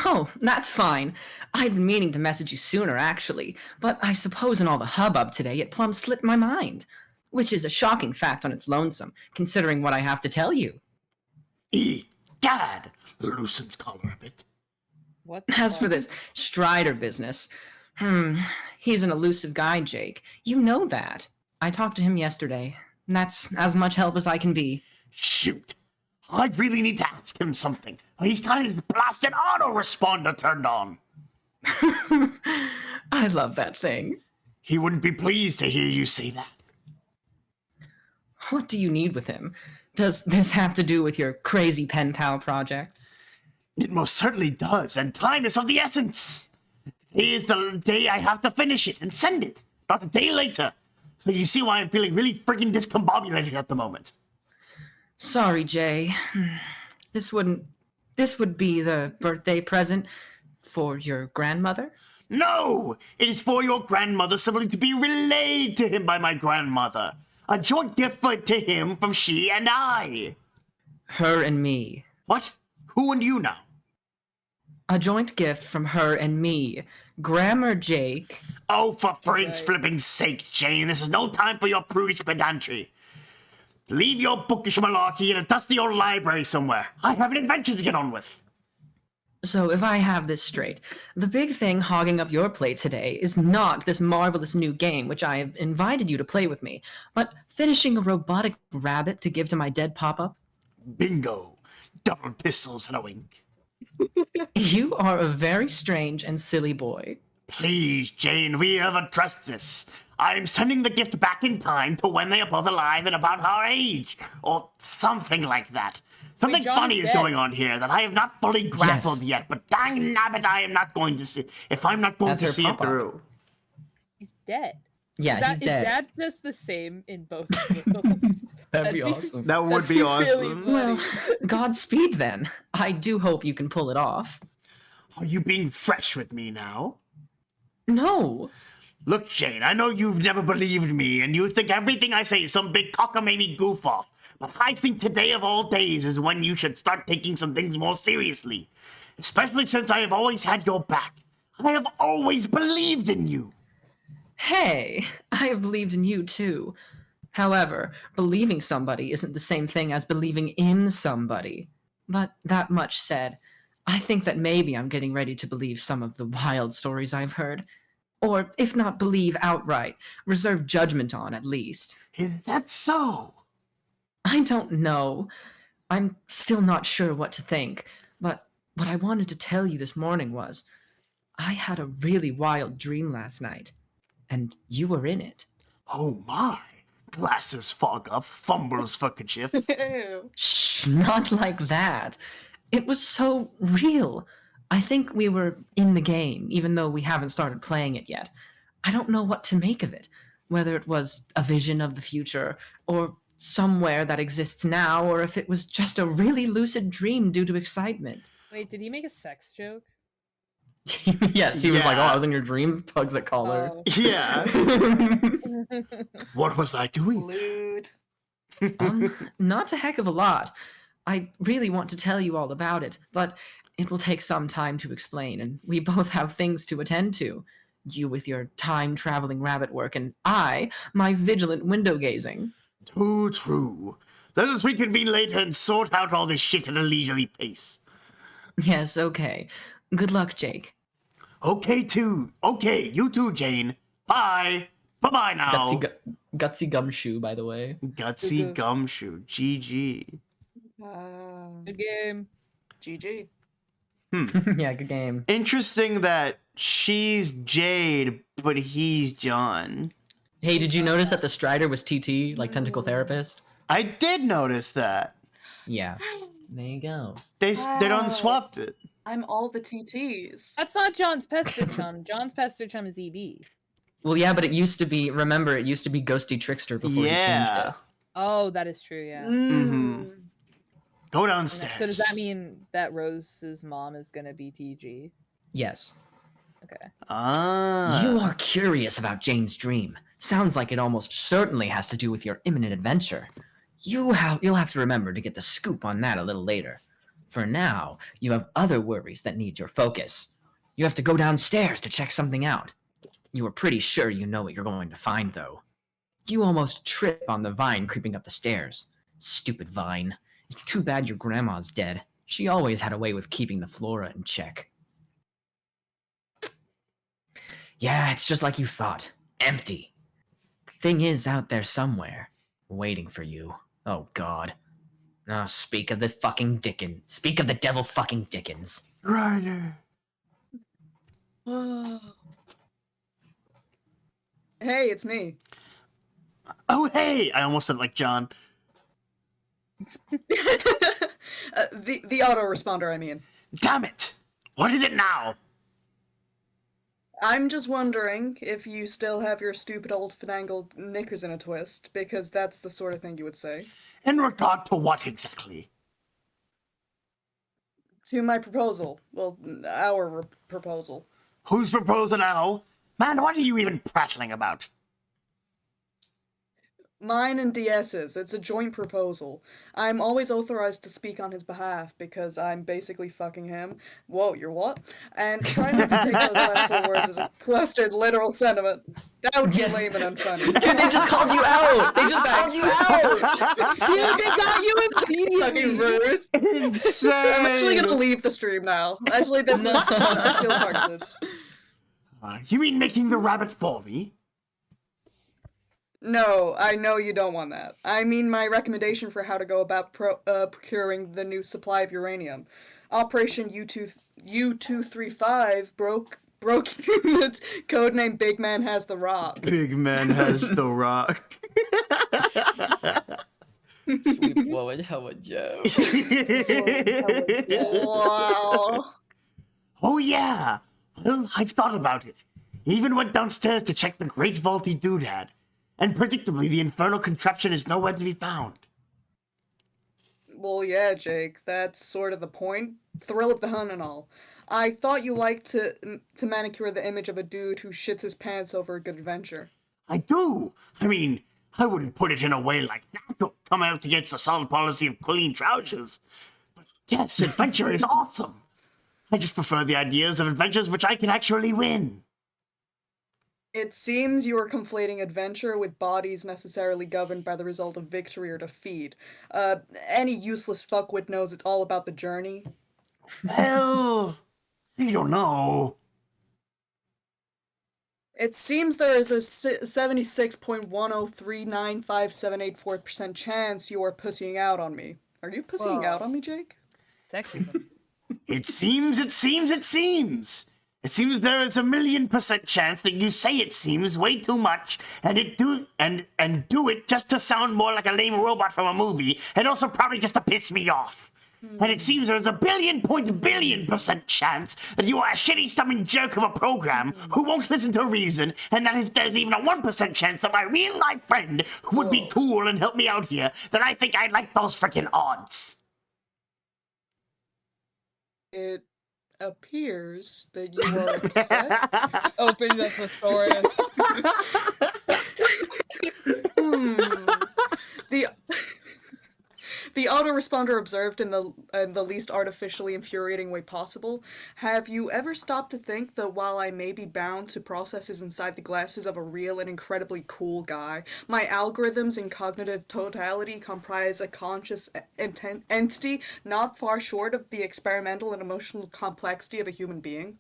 Oh, that's fine. I'd been meaning to message you sooner, actually, but I suppose in all the hubbub today it plumb slipped my mind. Which is a shocking fact on its lonesome, considering what I have to tell you. Gad, loosens collar a bit. What? As for this Strider business, he's an elusive guy, Jake. You know that. I talked to him yesterday. And that's as much help as I can be. Shoot. I really need to ask him something. He's got his blasted autoresponder turned on. I love that thing. He wouldn't be pleased to hear you say that. What do you need with him? Does this have to do with your crazy pen pal project? It most certainly does, and time is of the essence. Today is the day I have to finish it and send it, not a day later. So you see why I'm feeling really friggin' discombobulated at the moment. Sorry, Jay. This would be the birthday present for your grandmother? No! It is for your grandmother simply to be relayed to him by my grandmother. A joint gift to him from she and I. Her and me. What? Who and you now? A joint gift from her and me. Grammar Jake. Oh, for Frank's flipping sake, Jane, this is no time for your prudish pedantry. Leave your bookish malarkey in a dusty old library somewhere. I have an adventure to get on with. So if I have this straight, the big thing hogging up your plate today is not this marvelous new game which I have invited you to play with me, but finishing a robotic rabbit to give to my dead pop-up? Bingo. Double pistols and a wink. You are a very strange and silly boy. Please, Jane, we have addressed this. I'm sending the gift back in time to when they are both alive and about our age, or something like that. Something John funny is is dead. going on here that I have not fully grappled yet, but dang nabbit, I am not going to see. If I'm not going That's to her see it pop-up. through. He's dead. Yeah, he's Is dead. that just the same in both of those? That'd be awesome. That would That'd be really awesome. funny. Well, Godspeed then. I do hope you can pull it off. Are you being fresh with me now? No. Look, Jane, I know you've never believed me, and you think everything I say is some big cockamamie goof-off. But I think today of all days is when you should start taking some things more seriously. Especially since I have always had your back. I have always believed in you. Hey, I have believed in you too. However, believing somebody isn't the same thing as believing in somebody. But that much said, I think that maybe I'm getting ready to believe some of the wild stories I've heard. Or, if not believe outright, reserve judgment on at least. Is that so? I don't know. I'm still not sure what to think. But what I wanted to tell you this morning was, I had a really wild dream last night. And you were in it. Oh my. Glasses fog up, fumbles for kerchief. Ew. Shh, not like that. It was so real. I think we were in the game, even though we haven't started playing it yet. I don't know what to make of it. Whether it was a vision of the future, or somewhere that exists now, or if it was just a really lucid dream due to excitement. Wait, did he make a sex joke? Yes, he was like, "Oh, Yeah. I was in your dream." Tugs at collar. Oh. Yeah. What was I doing? Lewd. Not a heck of a lot. I really want to tell you all about it, but it will take some time to explain, and we both have things to attend to. You with your time-traveling rabbit work, and I, my vigilant window gazing. Too true. Let us reconvene later and sort out all this shit at a leisurely pace. Yes, okay. Good luck, Jake. Okay, too. Okay, you too, Jane. Bye. Bye-bye now. Gutsy gumshoe, by the way. Gutsy gumshoe. GG. Good game. GG. Yeah, good game. Interesting that she's Jade, but he's John. Hey, did you notice that the Strider was TT, like Tentacle Therapist? I did notice that. Yeah. There you go. They Wow. unswapped it. I'm all the TTs. That's not John's Pester Chum. John's Pester Chum is EB. Well, yeah, but it used to be, remember, it used to be Ghosty Trickster before he changed Yeah. it. Oh, that is true, yeah. Mm-hmm. Go And downstairs. so does that mean that Rose's mom is gonna be TG? Yes. Okay. Ah. You are curious about Jane's dream. Sounds like it almost certainly has to do with your imminent adventure. You'll have to remember to get the scoop on that a little later. For now, you have other worries that need your focus. You have to go downstairs to check something out. You are pretty sure you know what you're going to find, though. You almost trip on the vine creeping up the stairs. Stupid vine. It's too bad your grandma's dead. She always had a way with keeping the flora in check. Yeah, it's just like you thought. Empty. The thing is out there somewhere, waiting for you. Oh, God. Oh, speak of the fucking Dickens. Speak of the devil fucking Dickens. Ryder. Hey, it's me. Oh, hey! I almost said like John. The autoresponder, I mean. Damn it! What is it now? I'm just wondering if you still have your stupid old finagled knickers in a twist, because that's the sort of thing you would say. In regard to what exactly? To my proposal. Well, our proposal. Whose proposal now? Man, what are you even prattling about? Mine and DS's. It's a joint proposal. I'm always authorized to speak on his behalf because I'm basically fucking him. Whoa, you're what? And try not to take those last 4 words as a clustered literal sentiment. That would be lame and unfunny. Dude, they just called you out! They just called you out! Dude, they got you Fucking immediately! rude. Insane! I'm actually gonna leave the stream now. Actually, this is... I feel targeted. You mean making the rabbit for me? No, I know you don't want that. I mean my recommendation for how to go about procuring the new supply of uranium. Operation U235 broke unit, codename Big Man Has the Rock. Big Man Has the Rock. Sweet Lord, how a joke. Wow. Oh yeah! Well, I've thought about it. Even went downstairs to check the great vaulty doodad. And predictably, the infernal contraption is nowhere to be found. Well, yeah, Jake, that's sort of the point. Thrill of the hunt and all. I thought you liked to manicure the image of a dude who shits his pants over a good adventure. I do! I mean, I wouldn't put it in a way like that to come out against the solid policy of clean trousers. But yes, adventure is awesome! I just prefer the ideas of adventures which I can actually win. It seems you are conflating adventure with bodies necessarily governed by the result of victory or defeat. Any useless fuckwit knows it's all about the journey. Well, I don't know. It seems there is a 76.1039578% chance you are pussying out on me. Are you pussying out on me, Jake? Sexism. It seems. It seems there is 1,000,000% chance that you say it seems way too much, and do it just to sound more like a lame robot from a movie, and also probably just to piss me off. And it seems there's a billion% chance that you are a shitty stomach jerk of a program who won't listen to reason, and that if there's even a 1% chance that my real life friend who would be cool and help me out here, then I think I'd like those frickin' odds. It appears that you are upset. Opened a thesaurus. The the autoresponder observed in the least artificially infuriating way possible. Have you ever stopped to think that while I may be bound to processes inside the glasses of a real and incredibly cool guy, my algorithms in cognitive totality comprise a conscious entity not far short of the experimental and emotional complexity of a human being?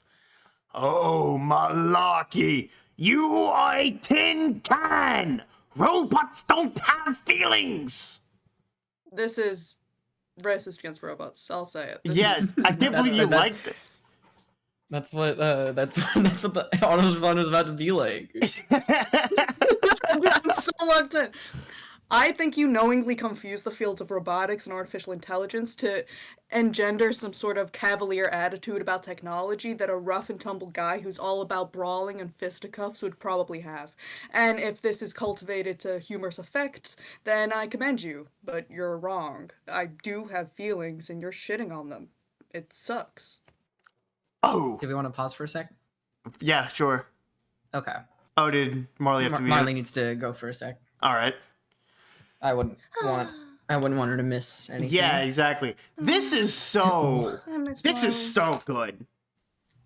Oh, malarkey! You are a tin can! Robots don't have feelings! This is racist against robots. I'll say it. Yeah, I can't believe you liked it. That's what that's what the autoresponder is about to be like. I'm so locked in. I think you knowingly confuse the fields of robotics and artificial intelligence to engender some sort of cavalier attitude about technology that a rough and tumble guy who's all about brawling and fisticuffs would probably have. And if this is cultivated to humorous effect, then I commend you. But you're wrong. I do have feelings, and you're shitting on them. It sucks. Oh! Do we want to pause for a sec? Yeah, sure. Okay. Oh, did Marley have to mute? Marley needs to go for a sec. Alright. I wouldn't want her to miss anything. Yeah, exactly. This is so... This is so good.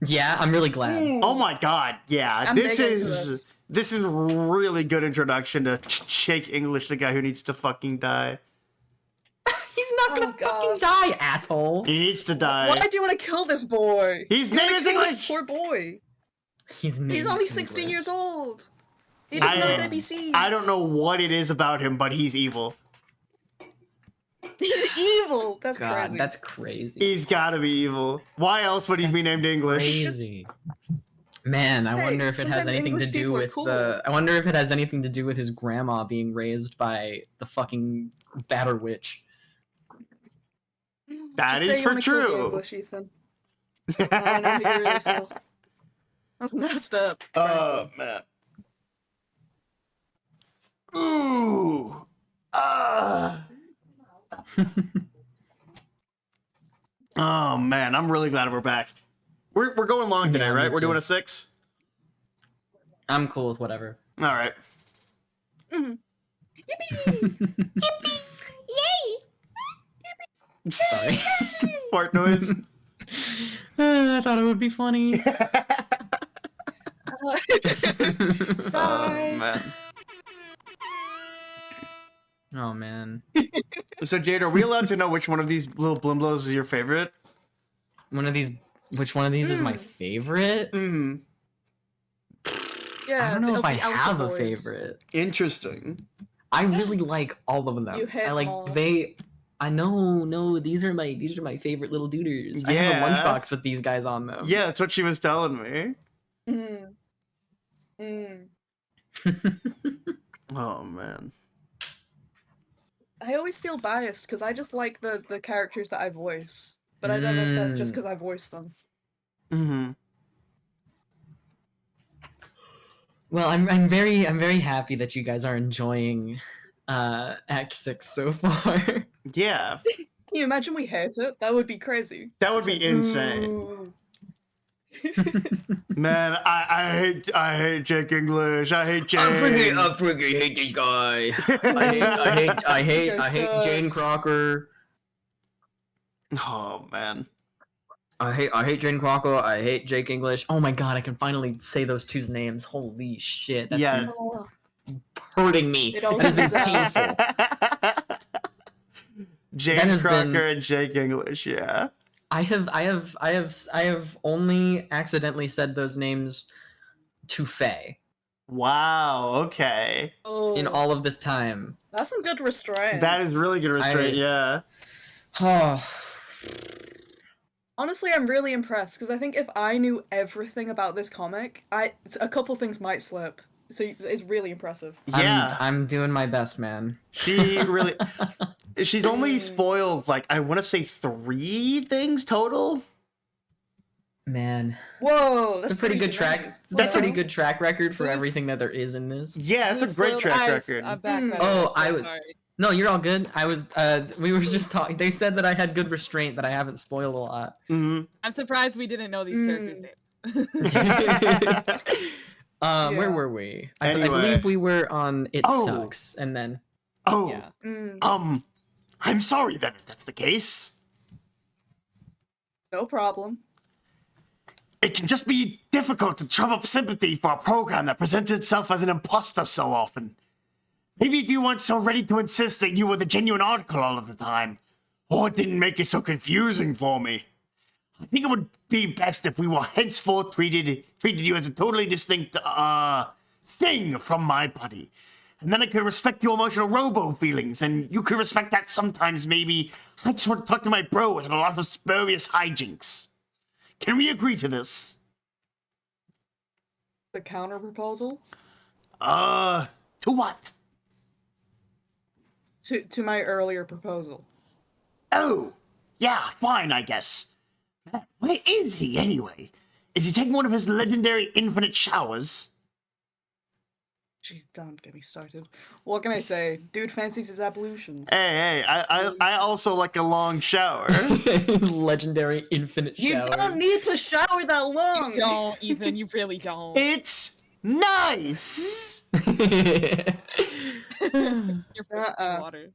Yeah, I'm really glad. Oh my god, yeah. I'm This big into is... This is really good introduction to Jake English, the guy who needs to fucking die. He's not gonna fucking die, asshole. He needs to die. Why do you want to kill this boy? His name is This English! poor boy. He's only 16 years old. He doesn't know his ABCs. I don't know what it is about him, but he's evil. He's evil. That's God, crazy. that's crazy. He's gotta be evil. Why else would he be named English? Crazy. Man, I wonder if it has sometimes anything to English do people are with cool. I wonder if it has anything to do with his grandma being raised by the fucking batter witch. That Just is say you for wanna kill the true. English, Ethan. I know how you really feel. That's messed up. Oh, man. Ooh. Oh, man. I'm really glad we're back. We're going long today, Yeah, right? me We're doing too. a 6? I'm cool with whatever. All right. Sorry. Fart noise. I thought it would be funny. Oh, man. Oh man. So, Jade, are we allowed to know which one of these little Blimblos is your favorite? Which one of these is my favorite? Mm. Yeah, I don't know if I the alpha have a boys. favorite. Interesting. I really like all of them. You hate I like them all. I know, no, these are my favorite little duders. I have a Yeah. lunchbox with these guys on them. Yeah, that's what she was telling me. Oh, man. I always feel biased because I just like the characters that I voice, but I don't know if that's just because I voice them. Mm-hmm. Well, I'm very happy that you guys are enjoying Act 6 so far. Yeah. Can you imagine we hate it? That would be crazy. That would be insane. Ooh. Man, I hate Jake English. I hate Jane. I freaking hate this guy. I hate Jane Crocker. Oh, man. I hate Jane Crocker. I hate Jake English. Oh my god, I can finally say those two's names. Holy shit. That's Yeah. been hurting me. It all That has been comes out. painful. Jane That has Crocker been- and Jake English, yeah. I have only accidentally said those names to Faye Wow, okay. Oh, in all of this time. that's some good restraint. That is really good restraint, yeah. Oh, Honestly, I'm really impressed because I think if I knew everything about this comic, a couple things might slip. So it's really impressive. Yeah. I'm doing my best, man. She really... She's only spoiled, like, I want to say 3 things total? Man, Whoa, that's it's a pretty good humane. track. That's a pretty Wow. good track record for Who's- everything that there is in this. Yeah, that's a great track record. I'm back. Hmm. by the way, Oh, so I was- sorry. No, you're all good. I was we were just talking. They said that I had good restraint, that I haven't spoiled a lot. Mhm. I'm surprised we didn't know these characters' names. Where Yeah. were we? I Anyway. believe we were on It Oh. Sucks, and then Oh, Yeah. I'm sorry then if that's the case. No problem. It can just be difficult to drum up sympathy for a program that presents itself as an imposter so often. Maybe if you weren't so ready to insist that you were the genuine article all of the time, or it didn't make it so confusing for me. I think it would be best if we were henceforth treated you as a totally distinct, thing from my body. And then I could respect your emotional robo feelings, and you could respect that sometimes maybe I just want to talk to my bro with a lot of spurious hijinks. Can we agree to this? The counter proposal To what? to my earlier proposal. Oh, yeah, fine, I guess. Where is he, anyway? Is he taking one of his legendary infinite showers? Jeez, don't get me started. What can I say? Dude fancies his ablutions. Hey, I also like a long shower. legendary infinite You showers. don't need to shower that long. You don't, Ethan. You really don't. It's nice! You're freaking water.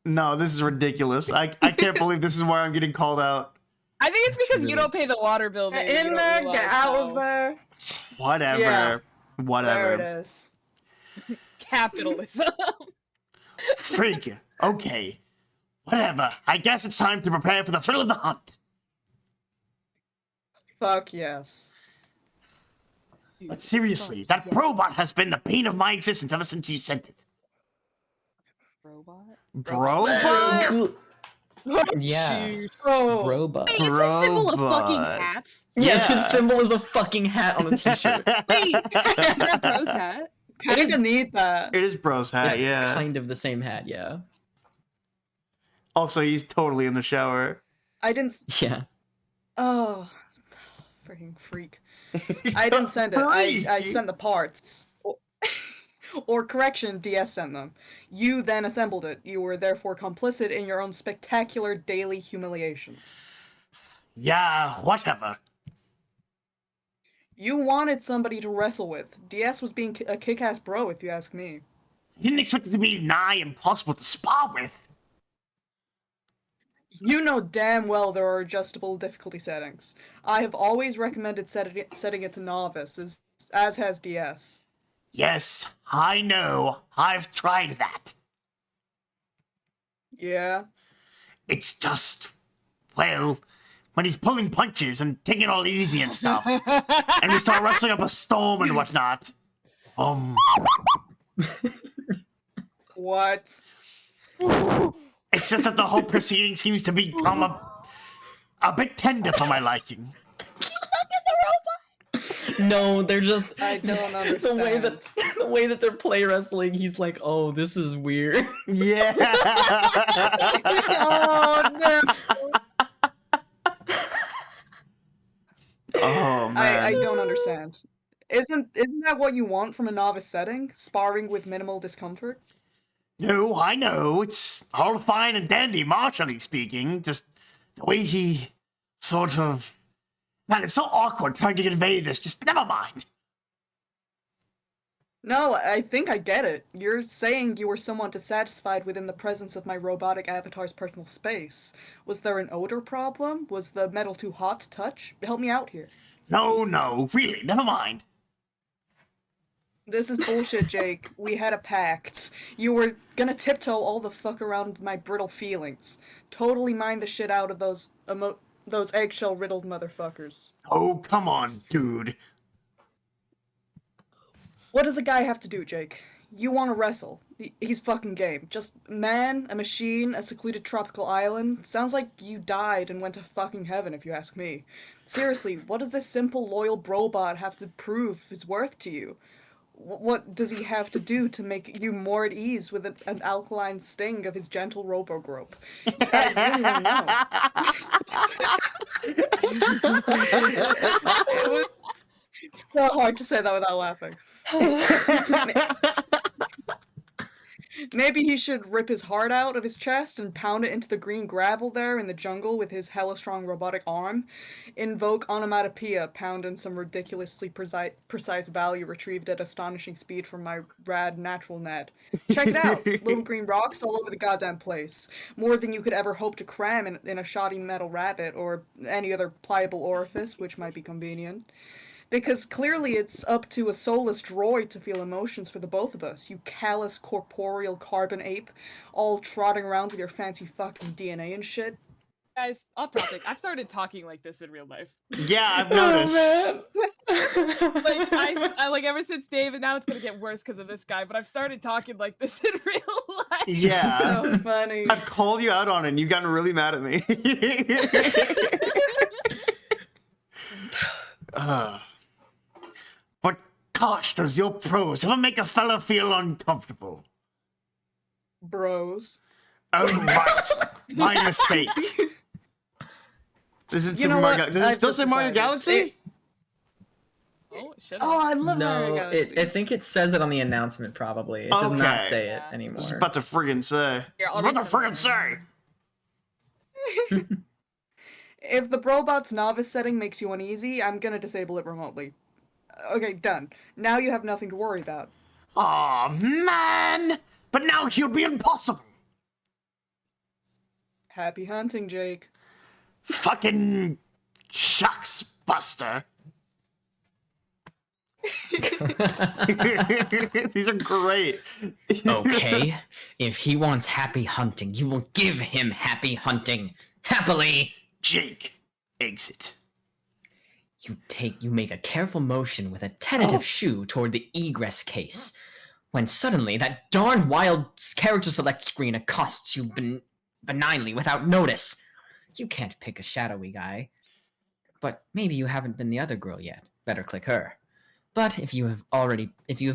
No, this is ridiculous. I can't believe this is where I'm getting called out. I think it's because you don't pay the water bill. Get Maybe. in You don't there, realize get out of how there. Whatever. Yeah. Whatever. There it is. Capitalism. Freak. Okay. Whatever. I guess it's time to prepare for the thrill of the hunt. Fuck yes. But seriously, that probot has been the bane of my existence ever since you sent it. Robot? Brobot? Yeah. Shoot. Oh. Robot. Wait, is his symbol a fucking Robot. hat? Yes, Yeah. his symbol is a fucking hat on a t-shirt. Wait, is that Bro's hat? Kinda need that. It is Bro's hat, It's yeah. kind of the same hat, yeah. Also, he's totally in the shower. I didn't. Yeah. Oh, freaking freak! I didn't send it. I sent the parts. Or correction, DS sent them. You then assembled it. You were therefore complicit in your own spectacular daily humiliations. Yeah, whatever. You wanted somebody to wrestle with. DS was being a kick-ass bro, if you ask me. Didn't expect it to be nigh impossible to spar with. You know damn well there are adjustable difficulty settings. I have always recommended setting it to novice, as has DS. Yes, I know. I've tried that. Yeah? It's just, well, when he's pulling punches and taking it all easy and stuff, and we start wrestling up a storm and whatnot. What? It's just that the whole proceeding seems to become a bit tender for my liking. No, they're just I don't the understand. the way that they're play wrestling, he's like, oh, this is weird. Yeah. Oh no! Oh man. I don't understand. Isn't that what you want from a novice setting? Sparring with minimal discomfort? No, I know. It's all fine and dandy, martially speaking. Just the way he sort of... Man, it's so awkward trying to convey this. Just never mind. No, I think I get it. You're saying you were somewhat dissatisfied within the presence of my robotic avatar's personal space. Was there an odor problem? Was the metal too hot to touch? Help me out here. No, really, never mind. This is bullshit, Jake. We had a pact. You were gonna tiptoe all the fuck around my brittle feelings. Totally mind the shit out of those eggshell-riddled motherfuckers. Oh, come on, dude. What does a guy have to do, Jake? You want to wrestle. He's fucking game. Just man, a machine, a secluded tropical island. Sounds like you died and went to fucking heaven, if you ask me. Seriously, what does this simple, loyal brobot have to prove his worth to you? What does he have to do to make you more at ease with an alkaline sting of his gentle robo-grope? I really want to know. It was so hard to say that without laughing. Maybe he should rip his heart out of his chest and pound it into the green gravel there in the jungle with his hella strong robotic arm. Invoke onomatopoeia, pound in some ridiculously precise value retrieved at astonishing speed from my rad natural net. Check it out! Little green rocks all over the goddamn place. More than you could ever hope to cram in a shoddy metal rabbit or any other pliable orifice, which might be convenient. Because clearly it's up to a soulless droid to feel emotions for the both of us, you callous corporeal carbon ape, all trotting around with your fancy fucking DNA and shit. Guys, off topic. I've started talking like this in real life. Yeah, I've noticed. Like I like ever since Dave, and now it's gonna get worse because of this guy. But I've started talking like this in real life. Yeah. So funny. I've called you out on it and you've gotten really mad at me. But gosh, does your prose ever make a fella feel uncomfortable? Bros. Oh, right. My mistake. Is it You Super know Mario? what? Does it I've still just say Mario decided. Galaxy? Oh, shit. Oh, I love Mario No, Galaxy. I think it says it on the announcement. Probably it does not Okay. say it Yeah. I anymore. was about to friggin' say. Here, I I'll was about read to some friggin' say. If the Brobot's novice setting makes you uneasy, I'm gonna disable it remotely. Okay, done. Now you have nothing to worry about. Aw, man! But now he'll be impossible. Happy hunting, Jake. Fucking shucks, Buster. These are great. Okay, if he wants happy hunting, you will give him happy hunting. Happily. Jake, exit. You make a careful motion with a tentative shoe toward the egress case, when suddenly that darn wild character select screen accosts you benignly without notice. You can't pick a shadowy guy. But maybe you haven't been the other girl yet. Better click her. But if you have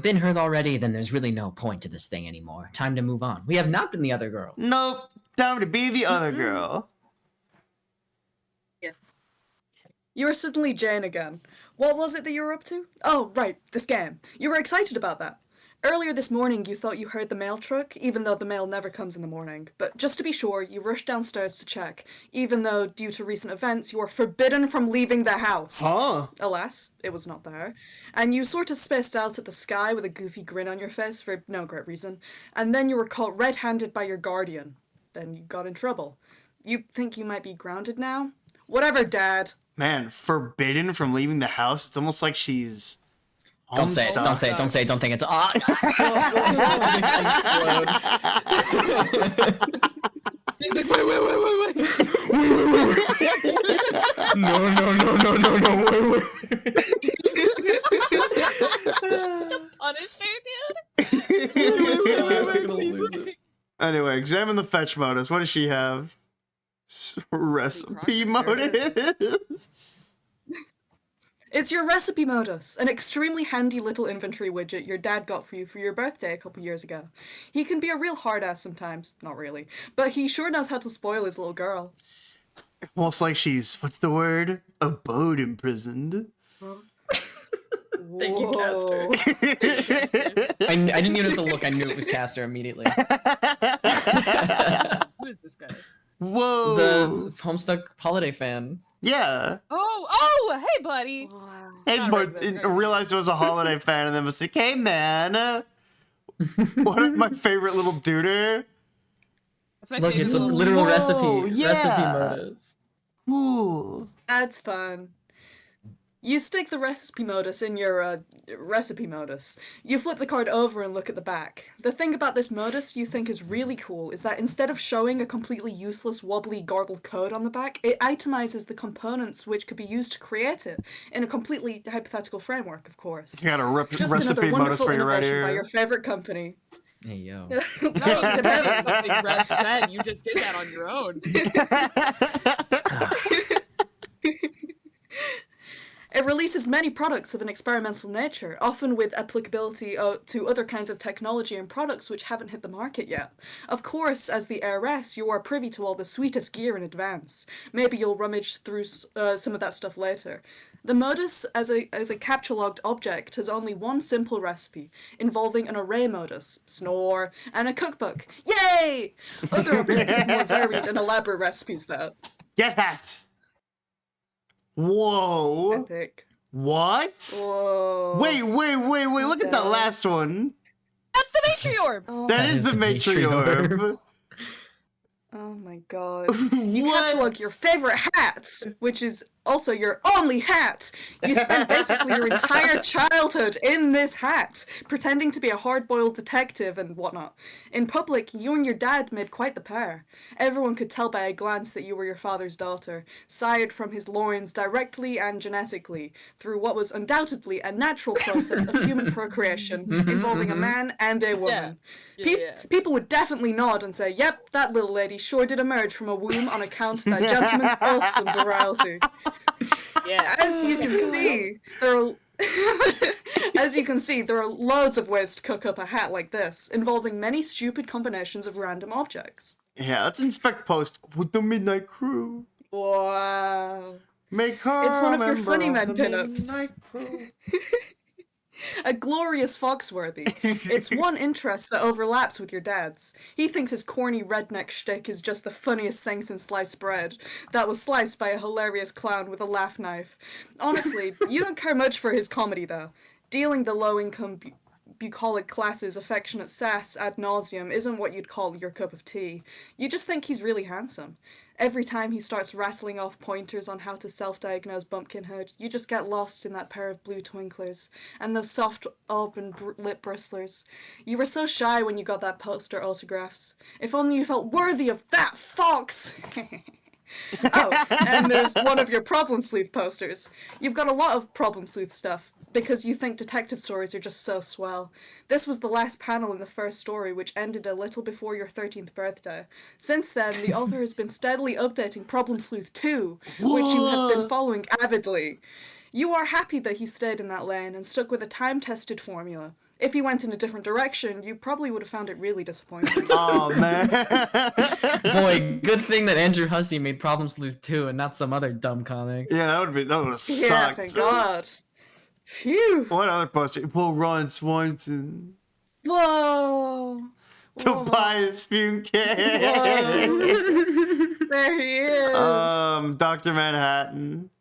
been her already, then there's really no point to this thing anymore. Time to move on. We have not been the other girl. Nope, time to be the other girl. You are suddenly Jane again. What was it that you were up to? Oh, right, the scam. You were excited about that. Earlier this morning, you thought you heard the mail truck, even though the mail never comes in the morning. But just to be sure, you rushed downstairs to check, even though, due to recent events, you are forbidden from leaving the house. Huh? Alas, it was not there. And you sort of spaced out at the sky with a goofy grin on your face for no great reason. And then you were caught red-handed by your guardian. Then you got in trouble. You think you might be grounded now? Whatever, Dad. Man, forbidden from leaving the house. It's almost like she's. Don't say it, don't say it, don't say it, don't think it's. Ah! He's like, wait. No, wait. Punisher, dude. Please. Anyway, examine the fetch modus. What does she have? Recipe There it modus. It's your recipe modus, an extremely handy little inventory widget your dad got for you for your birthday a couple years ago. He can be a real hard ass sometimes, not really, but he sure knows how to spoil his little girl. Almost like she's, what's the word? Abode imprisoned. Thank you, Whoa. Caster. I didn't even have to look. I knew it was Caster immediately. Who is this guy? Whoa. The Homestuck holiday fan. Yeah. Oh, hey, buddy. Wow. Hey, Not but right, I realized it was a holiday fan and then was like, hey, man. What my favorite little duder? That's my Look, favorite it's a little- literal Whoa, recipe. yeah. Recipe modus. Cool. That's fun. You stick the recipe modus in your recipe modus. You flip the card over and look at the back. The thing about this modus you think is really cool is that instead of showing a completely useless, wobbly, garbled code on the back, it itemizes the components which could be used to create it, in a completely hypothetical framework, of course. I got a Just recipe another modus wonderful for you right innovation by here. your favorite company. Hey, yo. No, that is something Rex said. You just did that on your own. It releases many products of an experimental nature, often with applicability to other kinds of technology and products which haven't hit the market yet. Of course, as the heiress, you are privy to all the sweetest gear in advance. Maybe you'll rummage through some of that stuff later. The modus as a capture-logged object has only one simple recipe, involving an array modus, snore, and a cookbook. Yay! Other objects have more varied and elaborate recipes, though. Get that! Whoa! Epic. What? Whoa. Wait, look at that Okay. last one. That's the matriorb. Oh, That is the matriorb. oh my god. You catalog What? your favorite hat, which is also your only hat. You spent basically your entire childhood in this hat, pretending to be a hard-boiled detective and whatnot. In public, you and your dad made quite the pair. Everyone could tell by a glance that you were your father's daughter, sired from his loins directly and genetically, through what was undoubtedly a natural process of human procreation involving a man and a woman. People would definitely nod and say, yep, that little lady sure did emerge from a womb on account of that gentleman's oaths and morality. Yeah. As you can see, there are loads of ways to cook up a hat like this, involving many stupid combinations of random objects. Yeah, let's inspect post with the Midnight Crew. Wow. Make her It's one of your member funny of men the pinups. Midnight Crew. A glorious Foxworthy. It's one interest that overlaps with your dad's. He thinks his corny redneck shtick is just the funniest thing since sliced bread. That was sliced by a hilarious clown with a laugh knife. Honestly, you don't care much for his comedy, though. Dealing the low-income bucolic classes affectionate sass ad nauseum isn't what you'd call your cup of tea. You just think he's really handsome. Every time he starts rattling off pointers on how to self-diagnose bumpkinhood, you just get lost in that pair of blue twinklers and those soft open lip bristlers. You were so shy when you got that poster autographs. If only you felt worthy of that fox! Oh, and there's one of your Problem Sleuth posters. You've got a lot of Problem Sleuth stuff, because you think detective stories are just so swell. This was the last panel in the first story, which ended a little before your 13th birthday. Since then, the author has been steadily updating Problem Sleuth 2, which you have been following avidly. You are happy that he stayed in that lane and stuck with a time-tested formula. If he went in a different direction, you probably would have found it really disappointing. Oh man. Boy, good thing that Andrew Hussey made Problem Sleuth 2 and not some other dumb comic. Yeah, that would have Yeah, sucked. thank God. Phew. What other poster? Will Ron Swanson. Whoa. Tobias Funke. There he is. Dr. Manhattan.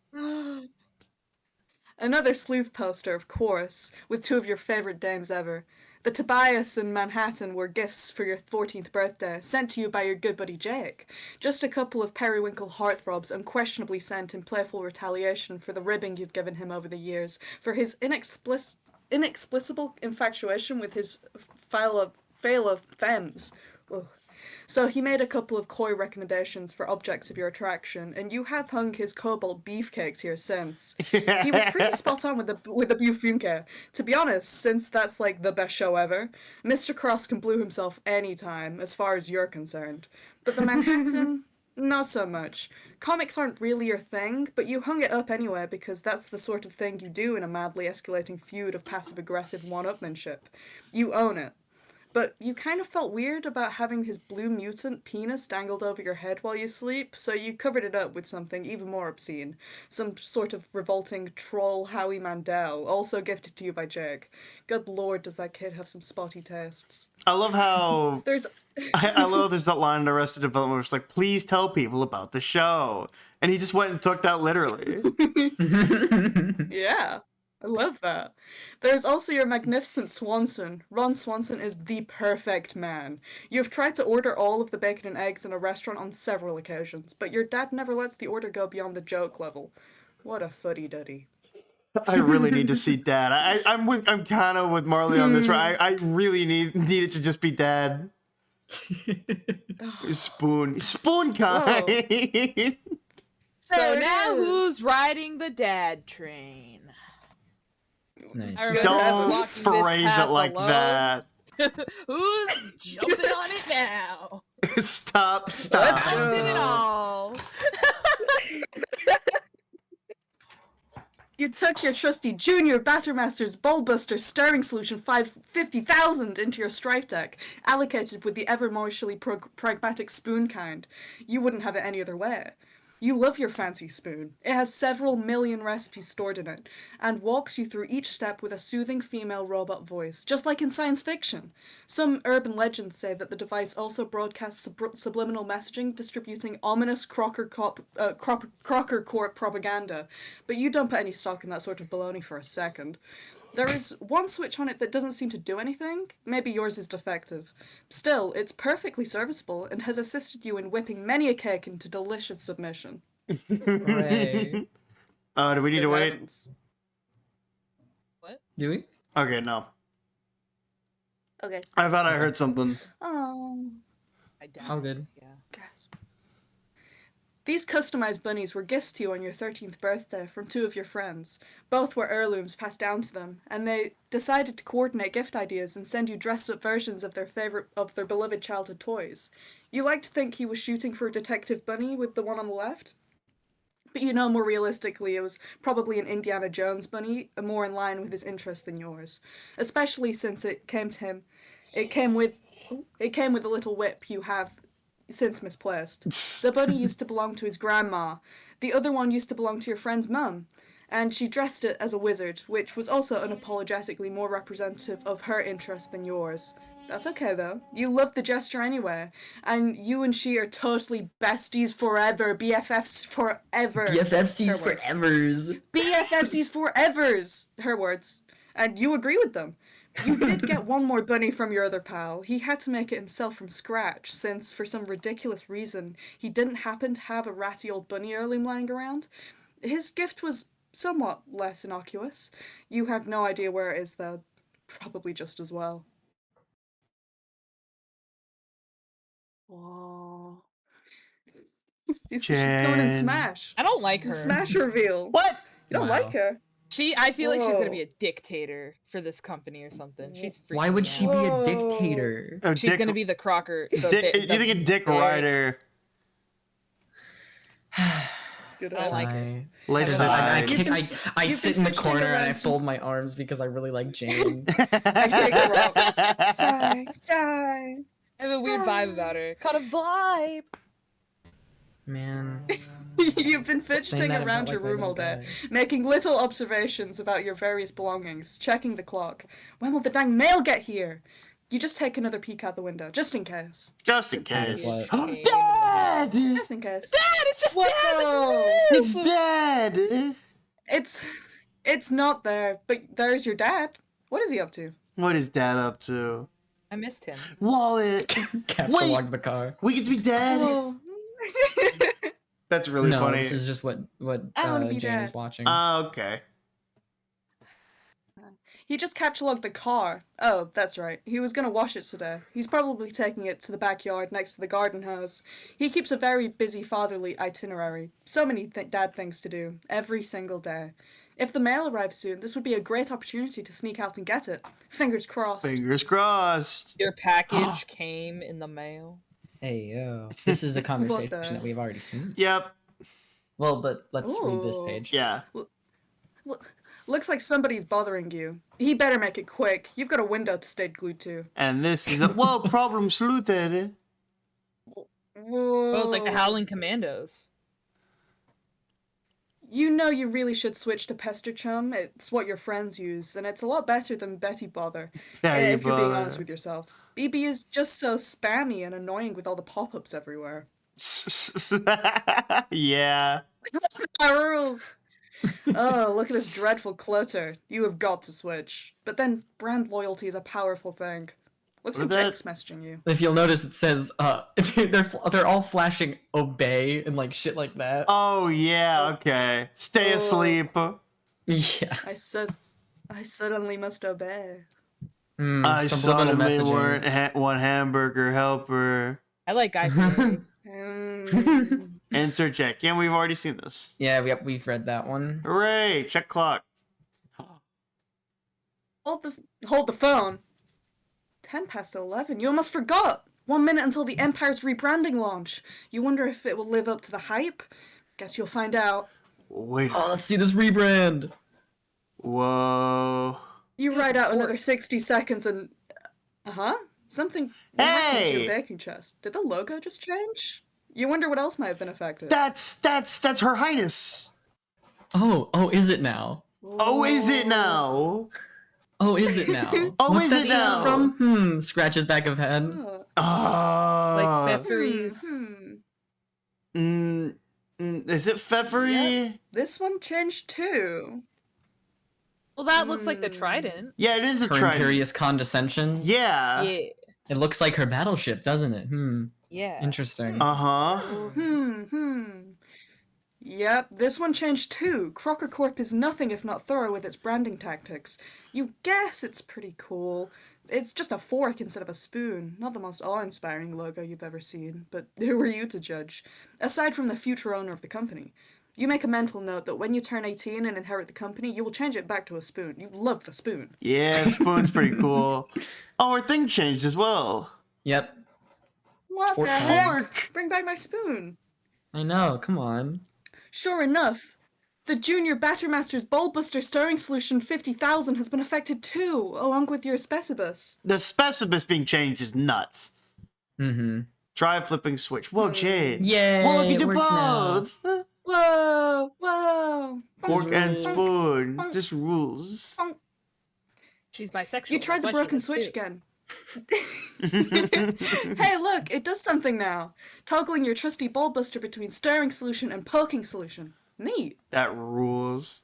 Another sleuth poster, of course, with two of your favorite dames ever. The Tobias and Manhattan were gifts for your 14th birthday, sent to you by your good buddy Jake. Just a couple of periwinkle heartthrobs unquestionably sent in playful retaliation for the ribbing you've given him over the years, for his inexplicable infatuation with his fail of femmes. Ugh. So he made a couple of coy recommendations for objects of your attraction, and you have hung his cobalt beefcakes here since. He was pretty spot on with the Bufunke. To be honest, since that's like the best show ever, Mr. Cross can blue himself anytime, as far as you're concerned. But the Manhattan, not so much. Comics aren't really your thing, but you hung it up anyway because that's the sort of thing you do in a madly escalating feud of passive-aggressive one-upmanship. You own it. But you kind of felt weird about having his blue mutant penis dangled over your head while you sleep, so you covered it up with something even more obscene. Some sort of revolting troll Howie Mandel, also gifted to you by Jake. Good lord, does that kid have some spotty tastes. I love how I love there's that line in Arrested Development where it's like, please tell people about the show. And he just went and took that literally. Yeah. I love that. There's also your magnificent Swanson. Ron Swanson is the perfect man. You've tried to order all of the bacon and eggs in a restaurant on several occasions, but your dad never lets the order go beyond the joke level. What a fuddy-duddy. I really need to see Dad. I'm kind of with Marley on this, right? I really need it to just be Dad. Spoon kind. So There it now is. who's riding the dad train? Nice. I remember Don't walking this phrase it path like alone. that. Who's jumping on it now? Stop. I did it all. You took your trusty Junior Battermaster's Bulbuster Stirring Solution 50,000 into your stripe deck, allocated with the ever morally pragmatic spoon kind. You wouldn't have it any other way. You love your fancy spoon. It has several million recipes stored in it, and walks you through each step with a soothing female robot voice, just like in science fiction. Some urban legends say that the device also broadcasts subliminal messaging, distributing ominous Crocker Corp propaganda, but you don't put any stock in that sort of baloney for a second. There is one switch on it that doesn't seem to do anything. Maybe yours is defective. Still, it's perfectly serviceable and has assisted you in whipping many a cake into delicious submission. Hooray. Do we need to Good wait? heavens. What? Do we? Okay, no. Okay. I thought I heard something. Oh. I doubt. All good. Yeah. These customized bunnies were gifts to you on your 13th birthday from two of your friends. Both were heirlooms passed down to them, and they decided to coordinate gift ideas and send you dressed-up versions of their beloved childhood toys. You like to think he was shooting for a Detective Bunny with the one on the left? But you know, more realistically, it was probably an Indiana Jones bunny, more in line with his interests than yours. Especially since it came with a little whip you have since misplaced. The bunny used to belong to his grandma. The other one used to belong to your friend's mum. And she dressed it as a wizard, which was also unapologetically more representative of her interest than yours. That's okay, though. You love the gesture anyway. And you and she are totally besties forever. BFFs forever. BFFCs Her words. forevers. BFFCs forevers. Her words. And you agree with them. You did get one more bunny from your other pal. He had to make it himself from scratch, since, for some ridiculous reason, he didn't happen to have a ratty old bunny heirloom lying around. His gift was somewhat less innocuous. You have no idea where it is, though. Probably just as well. Whoa. She's going in Jen. Smash. I don't like her. Smash reveal. What? You don't Wow. like her? I feel like she's gonna be Whoa. a dictator for this company or something. She's freaking Why would me she out. be a Whoa. dictator? Oh, She's Dick, gonna be the Crocker. The, Dick, the, you think a Dick bear- Rider? Good I like- Sigh. Like I, I, You've kick, been- I you've sit been in the fidgeting corner and I around. fold my arms because I really like Jane. Sigh, sigh. I have a weird vibe about her. Kind of vibe. Man. You've been Saying fidgeting that around about, your like, room all regular day, guys. making little observations about your various belongings, checking the clock. When will the dang mail get here? You just take another peek out the window, just in case. Just in case. What? Dad! Just in case. Dad, it's just Whoa! It's Dad! It's not there, but there's your dad. What is he up to? What is Dad up to? I missed him. Wallet! Capsule locked the car. We get to be Dad! Oh. That's really No, funny. this is just what I wanna be Jane is Dad. watching. Okay. He just captured the car. Oh, that's right. He was gonna wash it today. He's probably taking it to the backyard next to the garden hose. He keeps a very busy fatherly itinerary. So many dad things to do, every single day. If the mail arrives soon, this would be a great opportunity to sneak out and get it. Fingers crossed. Fingers crossed. Your package came in the mail. Hey, yo. This is a conversation the- that we've already seen. Yep. Well, but let's read this Ooh. page. Yeah. Looks like somebody's bothering you. He better make it quick. You've got a window to stay glued to. And this is well, problem sleuted. Whoa. Oh, it's like the Howling Commandos. You know you really should switch to Pester Chum. It's what your friends use, and it's a lot better than Betty Bother. If you're being honest with yourself. BB is just so spammy and annoying with all the pop-ups everywhere. Yeah. Rules. Oh, look at this dreadful clutter. You have got to switch. But then brand loyalty is a powerful thing. Looks like Look at Jake's messaging you. If you'll notice, it says they're all flashing obey and like shit like that. Oh yeah, okay. Stay Oh. asleep. Yeah. I suddenly must obey. I Subliminal suddenly messaging. want hamburger helper. I like Guy Fieri. Insert check. Yeah, we've already seen this. Yeah, we've read that one. Hooray! Check clock. Hold the phone. 11:10. You almost forgot. 1 minute until the Empire's rebranding launch. You wonder if it will live up to the hype? Guess you'll find out. Wait. Oh, let's see this rebrand. Whoa. You It was ride a out fork. another 60 seconds and... Something happened to your Hey! baking chest. Did the logo just change? You wonder what else might have been affected. That's Her Highness. Oh, is it now? Oh, is it now? Oh, is it now? Oh, What's is that it sound now? from? Scratches back of head. Oh. Like Uh, Pfeffery's. is it Pfeffery? This one changed too. Well, that looks like the trident. Yeah, it is the Her trident. imperious condescension. Yeah. Yeah. It looks like her battleship, doesn't it? Yeah. Interesting. Uh-huh. Yep, this one changed too. Crocker Corp is nothing if not thorough with its branding tactics. You guess it's pretty cool. It's just a fork instead of a spoon. Not the most awe-inspiring logo you've ever seen, but who are you to judge? Aside from the future owner of the company. You make a mental note that when you turn 18 and inherit the company, you will change it back to a spoon. You love the spoon. Yeah, the spoon's pretty cool. Oh, her thing changed as well. Yep. What Fork the time. heck? Fork! Bring back my spoon. I know, come on. Sure enough, the Junior Battermaster's Bulbbuster Stirring Solution 50,000 has been affected too, along with your Specibus. The Specibus being changed is nuts. Mm-hmm. Try flipping switch. Whoa, Jade. Yay, Whoa, you it do works now. both. Whoa, whoa. Fork and rules. spoon. This rules. She's bisexual. You tried that's the why she broken does switch too. again. Hey, look, it does something now. Toggling your trusty Bulbbuster between Stirring Solution and Poking Solution. Neat. That rules.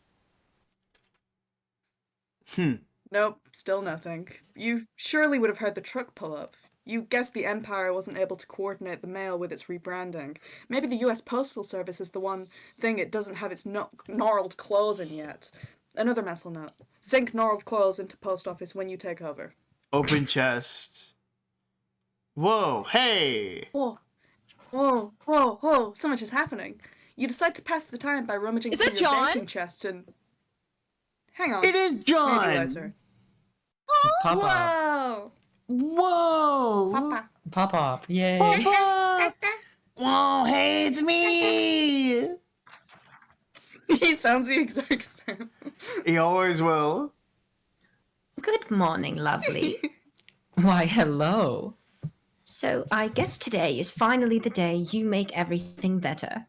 Nope, still nothing. You surely would have heard the truck pull up. You guessed the Empire wasn't able to coordinate the mail with its rebranding. Maybe the US Postal Service is the one thing it doesn't have its gnarled claws in yet. Another mental note. Sink gnarled claws into post office when you take over. Open chest. Whoa, hey! Whoa. Whoa, whoa, whoa, so much is happening. You decide to pass the time by rummaging Is through that your John? baking chest and... Hang on. It is Maybe John! later. Pop up. Whoa! Whoa! Papa. Pop up. Yay. Papa! Whoa, hey, it's me! He sounds the exact same. He always will. Good morning, lovely. Why, hello. So I guess today is finally the day you make everything better.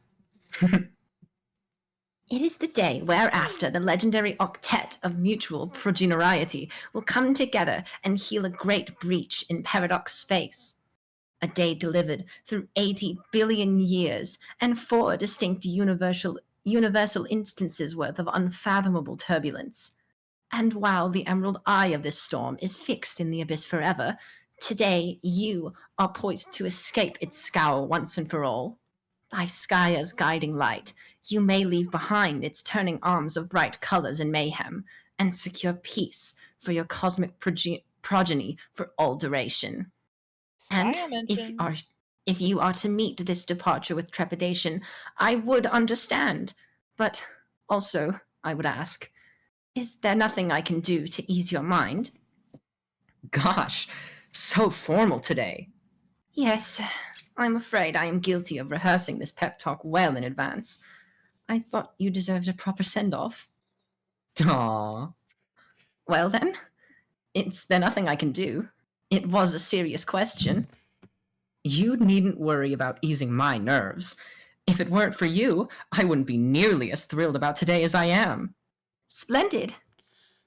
It is the day whereafter the legendary octet of mutual progeneriety will come together and heal a great breach in paradox space. A day delivered through 80 billion years and 4 distinct universal instances worth of unfathomable turbulence. And while the emerald eye of this storm is fixed in the abyss forever, today you are poised to escape its scowl once and for all. By Skya's guiding light, you may leave behind its turning arms of bright colors and mayhem, and secure peace for your cosmic progeny for all duration. And Skya if you are to meet this departure with trepidation, I would understand. But also, I would ask, is there nothing I can do to ease your mind? Gosh, so formal today. Yes, I'm afraid I am guilty of rehearsing this pep talk well in advance. I thought you deserved a proper send-off. Aww. Well then, is there nothing I can do? It was a serious question. You needn't worry about easing my nerves. If it weren't for you, I wouldn't be nearly as thrilled about today as I am. Splendid.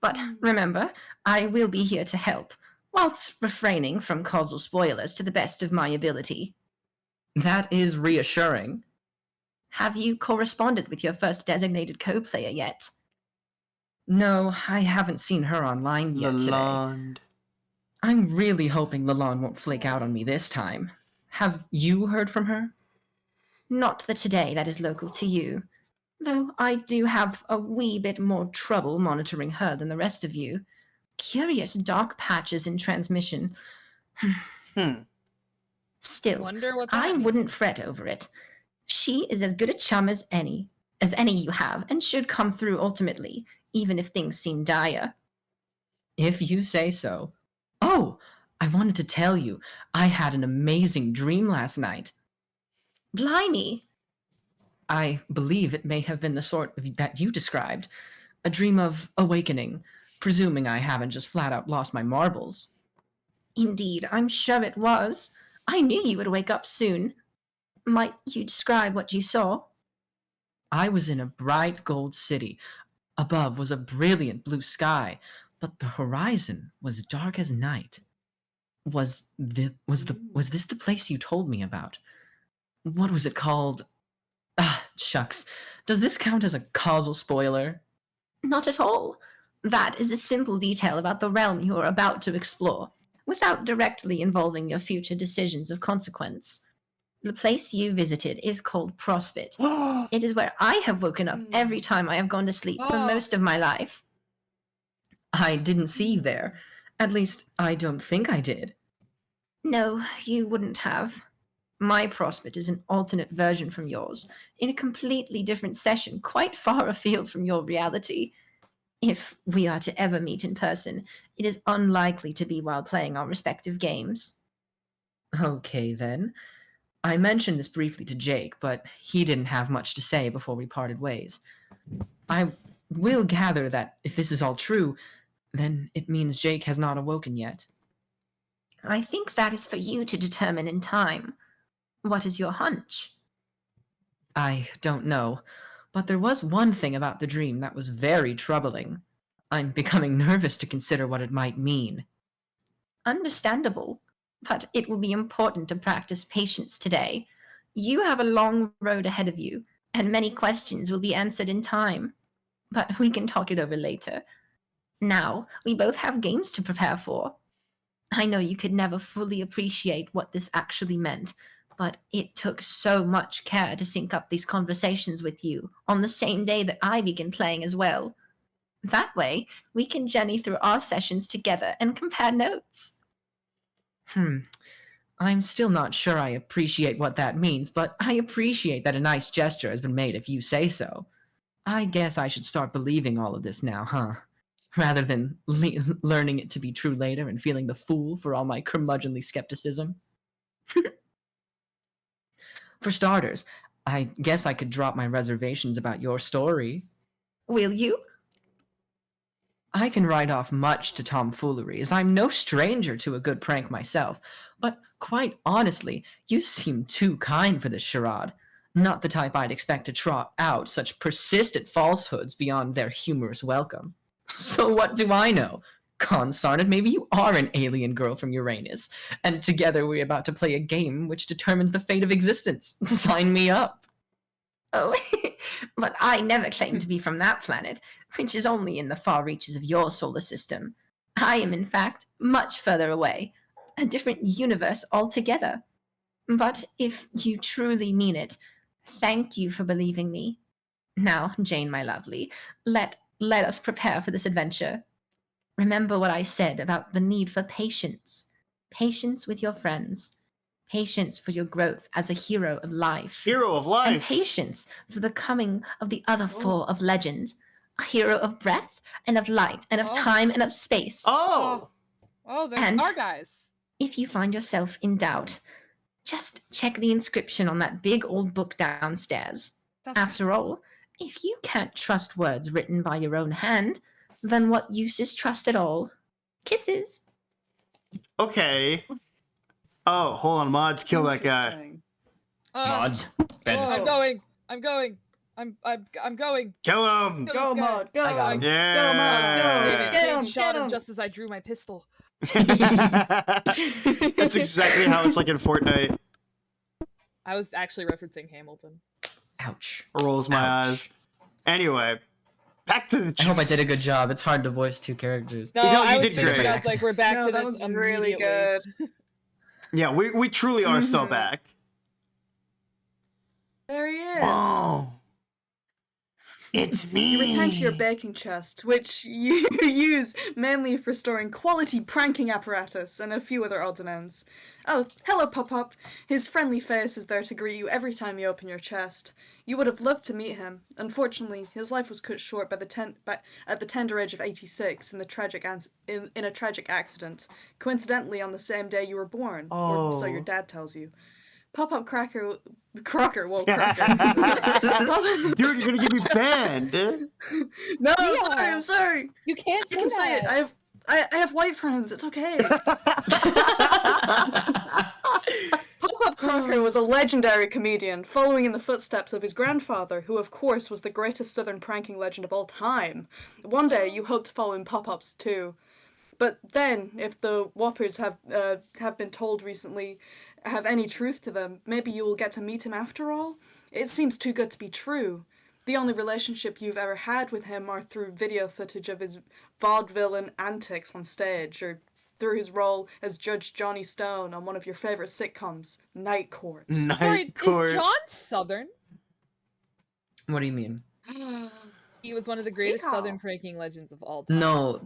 But remember, I will be here to help, whilst refraining from causal spoilers to the best of my ability. That is reassuring. Have you corresponded with your first designated co-player yet? No, I haven't seen her online yet today. Lalonde. I'm really hoping Lalonde won't flake out on me this time. Have you heard from her? Not the today that is local to you, though I do have a wee bit more trouble monitoring her than the rest of you. Curious dark patches in transmission. Still, Wonder what that I means. wouldn't fret over it. She is as good a chum as any you have, and should come through ultimately, even if things seem dire. If you say so. Oh, I wanted to tell you, I had an amazing dream last night. Blimey! I believe it may have been the sort that you described. A dream of awakening, presuming I haven't just flat out lost my marbles. Indeed, I'm sure it was. I knew you would wake up soon. Might you describe what you saw? I was in a bright gold city. Above was a brilliant blue sky, but the horizon was dark as night. Was this the place you told me about? What was it called? Ah, shucks. Does this count as a causal spoiler? Not at all. That is a simple detail about the realm you are about to explore, without directly involving your future decisions of consequence. The place you visited is called Prospit. It is where I have woken up every time I have gone to sleep for most of my life. I didn't see you there. At least, I don't think I did. No, you wouldn't have. My Prospit is an alternate version from yours, in a completely different session, quite far afield from your reality. If we are to ever meet in person, it is unlikely to be while playing our respective games. Okay, then. I mentioned this briefly to Jake, but he didn't have much to say before we parted ways. I will gather that if this is all true, then it means Jake has not awoken yet. I think that is for you to determine in time. What is your hunch? I don't know, but there was one thing about the dream that was very troubling. I'm becoming nervous to consider what it might mean. Understandable, but it will be important to practice patience today. You have a long road ahead of you, and many questions will be answered in time. But we can talk it over later. Now, we both have games to prepare for. I know you could never fully appreciate what this actually meant, but it took so much care to sync up these conversations with you on the same day that I began playing as well. That way, we can journey through our sessions together and compare notes. I'm still not sure I appreciate what that means, but I appreciate that a nice gesture has been made if you say so. I guess I should start believing all of this now, huh? Rather than learning it to be true later and feeling the fool for all my curmudgeonly skepticism. For starters, I guess I could drop my reservations about your story. Will you? I can write off much to tomfoolery, as I'm no stranger to a good prank myself, but quite honestly, you seem too kind for this charade. Not the type I'd expect to trot out such persistent falsehoods beyond their humorous welcome. So what do I know? Consarn it, maybe you are an alien girl from Uranus, and together we're about to play a game which determines the fate of existence. Sign me up. Oh, but I never claimed to be from that planet, which is only in the far reaches of your solar system. I am, in fact, much further away, a different universe altogether. But if you truly mean it, thank you for believing me. Now, Jane, my lovely, let us prepare for this adventure. Remember what I said about the need for patience. Patience with your friends. Patience for your growth as a hero of life. Hero of And life. patience for the coming of the other four of legend. A hero of breath and of light and of time and of space. Oh. Oh, there's And- our guys. If you find yourself in doubt, just check the inscription on that big old book downstairs. After all, if you can't trust words written by your own hand, then what use is trust at all? Kisses. Okay. Oh, hold on, mods, kill that guy. Interesting. Mods. I'm going. I'm going. I'm going. Kill him. Kill Go, this guy. Mod, go. I got him. Yeah. Go, Mod, go. Damn it. Get Jane him, shot get him. just as I drew my pistol. That's exactly how it's like in Fortnite. I was actually referencing Hamilton. Ouch. Rolls my eyes. Anyway, back to the I hope I chest. did a good job. It's hard to voice two characters. No, You know, you I was did thinking, great. I was like, we're back No, to that this was really immediately. good. Yeah, we truly are so Mhm. back. There he is. Oh. It's me. You return to your baking chest, which you use mainly for storing quality pranking apparatus and a few other odds and ends. Oh, hello, Pop-Pop. His friendly face is there to greet you every time you open your chest. You would have loved to meet him. Unfortunately, his life was cut short at the tender age of 86 in a tragic accident, coincidentally on the same day you were born, or so your Oh. dad tells you. Pop-Up Crocker, whoa, Crocker. Dude, you're gonna get me banned. No, Yeah. I'm sorry. You can't I say can say it. that. I have white friends. It's okay. Pop-Up Crocker was a legendary comedian, following in the footsteps of his grandfather, who of course was the greatest southern pranking legend of all time. One day you hope to follow in Pop-Ups too. But then, if the Whoppers have been told recently have any truth to them, maybe you will get to meet him after all? It seems too good to be true. The only relationship you've ever had with him are through video footage of his vaudevillain antics on stage, or through his role as Judge Johnny Stone on one of your favorite sitcoms, Night Court. Sorry, Night Court. is John Southern? What do you mean? He was one of the greatest Yeehaw. Southern pranking legends of all time. No,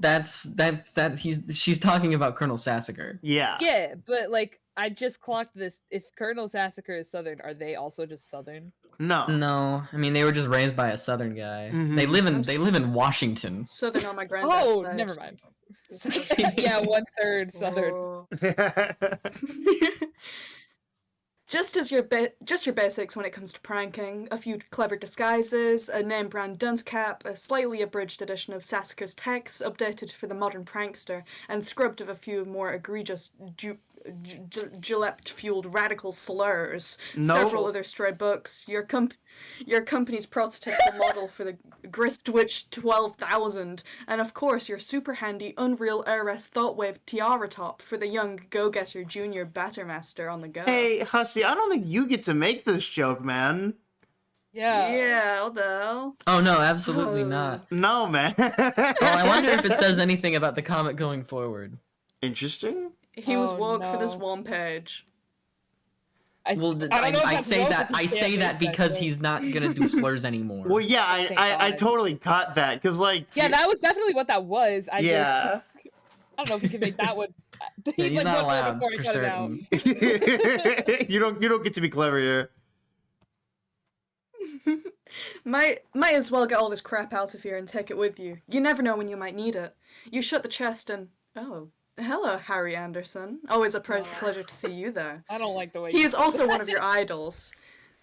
she's talking about Colonel Sassacre. Yeah. Yeah, but like I just clocked this. If Colonel Sassacre is Southern, are they also just Southern? No. No, I mean they were just raised by a Southern guy. Mhm. They live in Washington. Southern on my granddad's Oh, side. never mind. Yeah, 1/3 Southern. Oh. Just your basics when it comes to pranking. A few clever disguises, a name brand dunce cap, a slightly abridged edition of Sassacre's text, updated for the modern prankster, and scrubbed of a few more egregious Gillette-fueled radical slurs. No. Several other stray books. Your company's prototypical model for the Gristwich 12,000, and of course your super handy Unreal Heiress Thoughtwave tiara top for the young go-getter junior battermaster on the go. Hey, Hussy, I don't think you get to make this joke, man. Yeah. Yeah, what the hell? Oh no, absolutely Oh. not. No, man. Oh, I wonder if it says anything about the comic going forward. Interesting. He was Oh, woke for this no. one page. Well, I don't know if I that's say woke that if you I say can't that make that because joke. he's not gonna do slurs anymore. Well, yeah, Thank I God. totally caught that, because, like... Yeah, that was definitely what that was. Yeah. I don't know if he can make that one. Yeah, He's, he's like, not one more allowed before I for cut it out. certain. you don't get to be clever here. Might as well get all this crap out of here and take it with you. You never know when you might need it. You shut the chest and... Oh, hello, Harry Anderson. Always a pleasure to see you there. I don't like the way He is also one of your idols.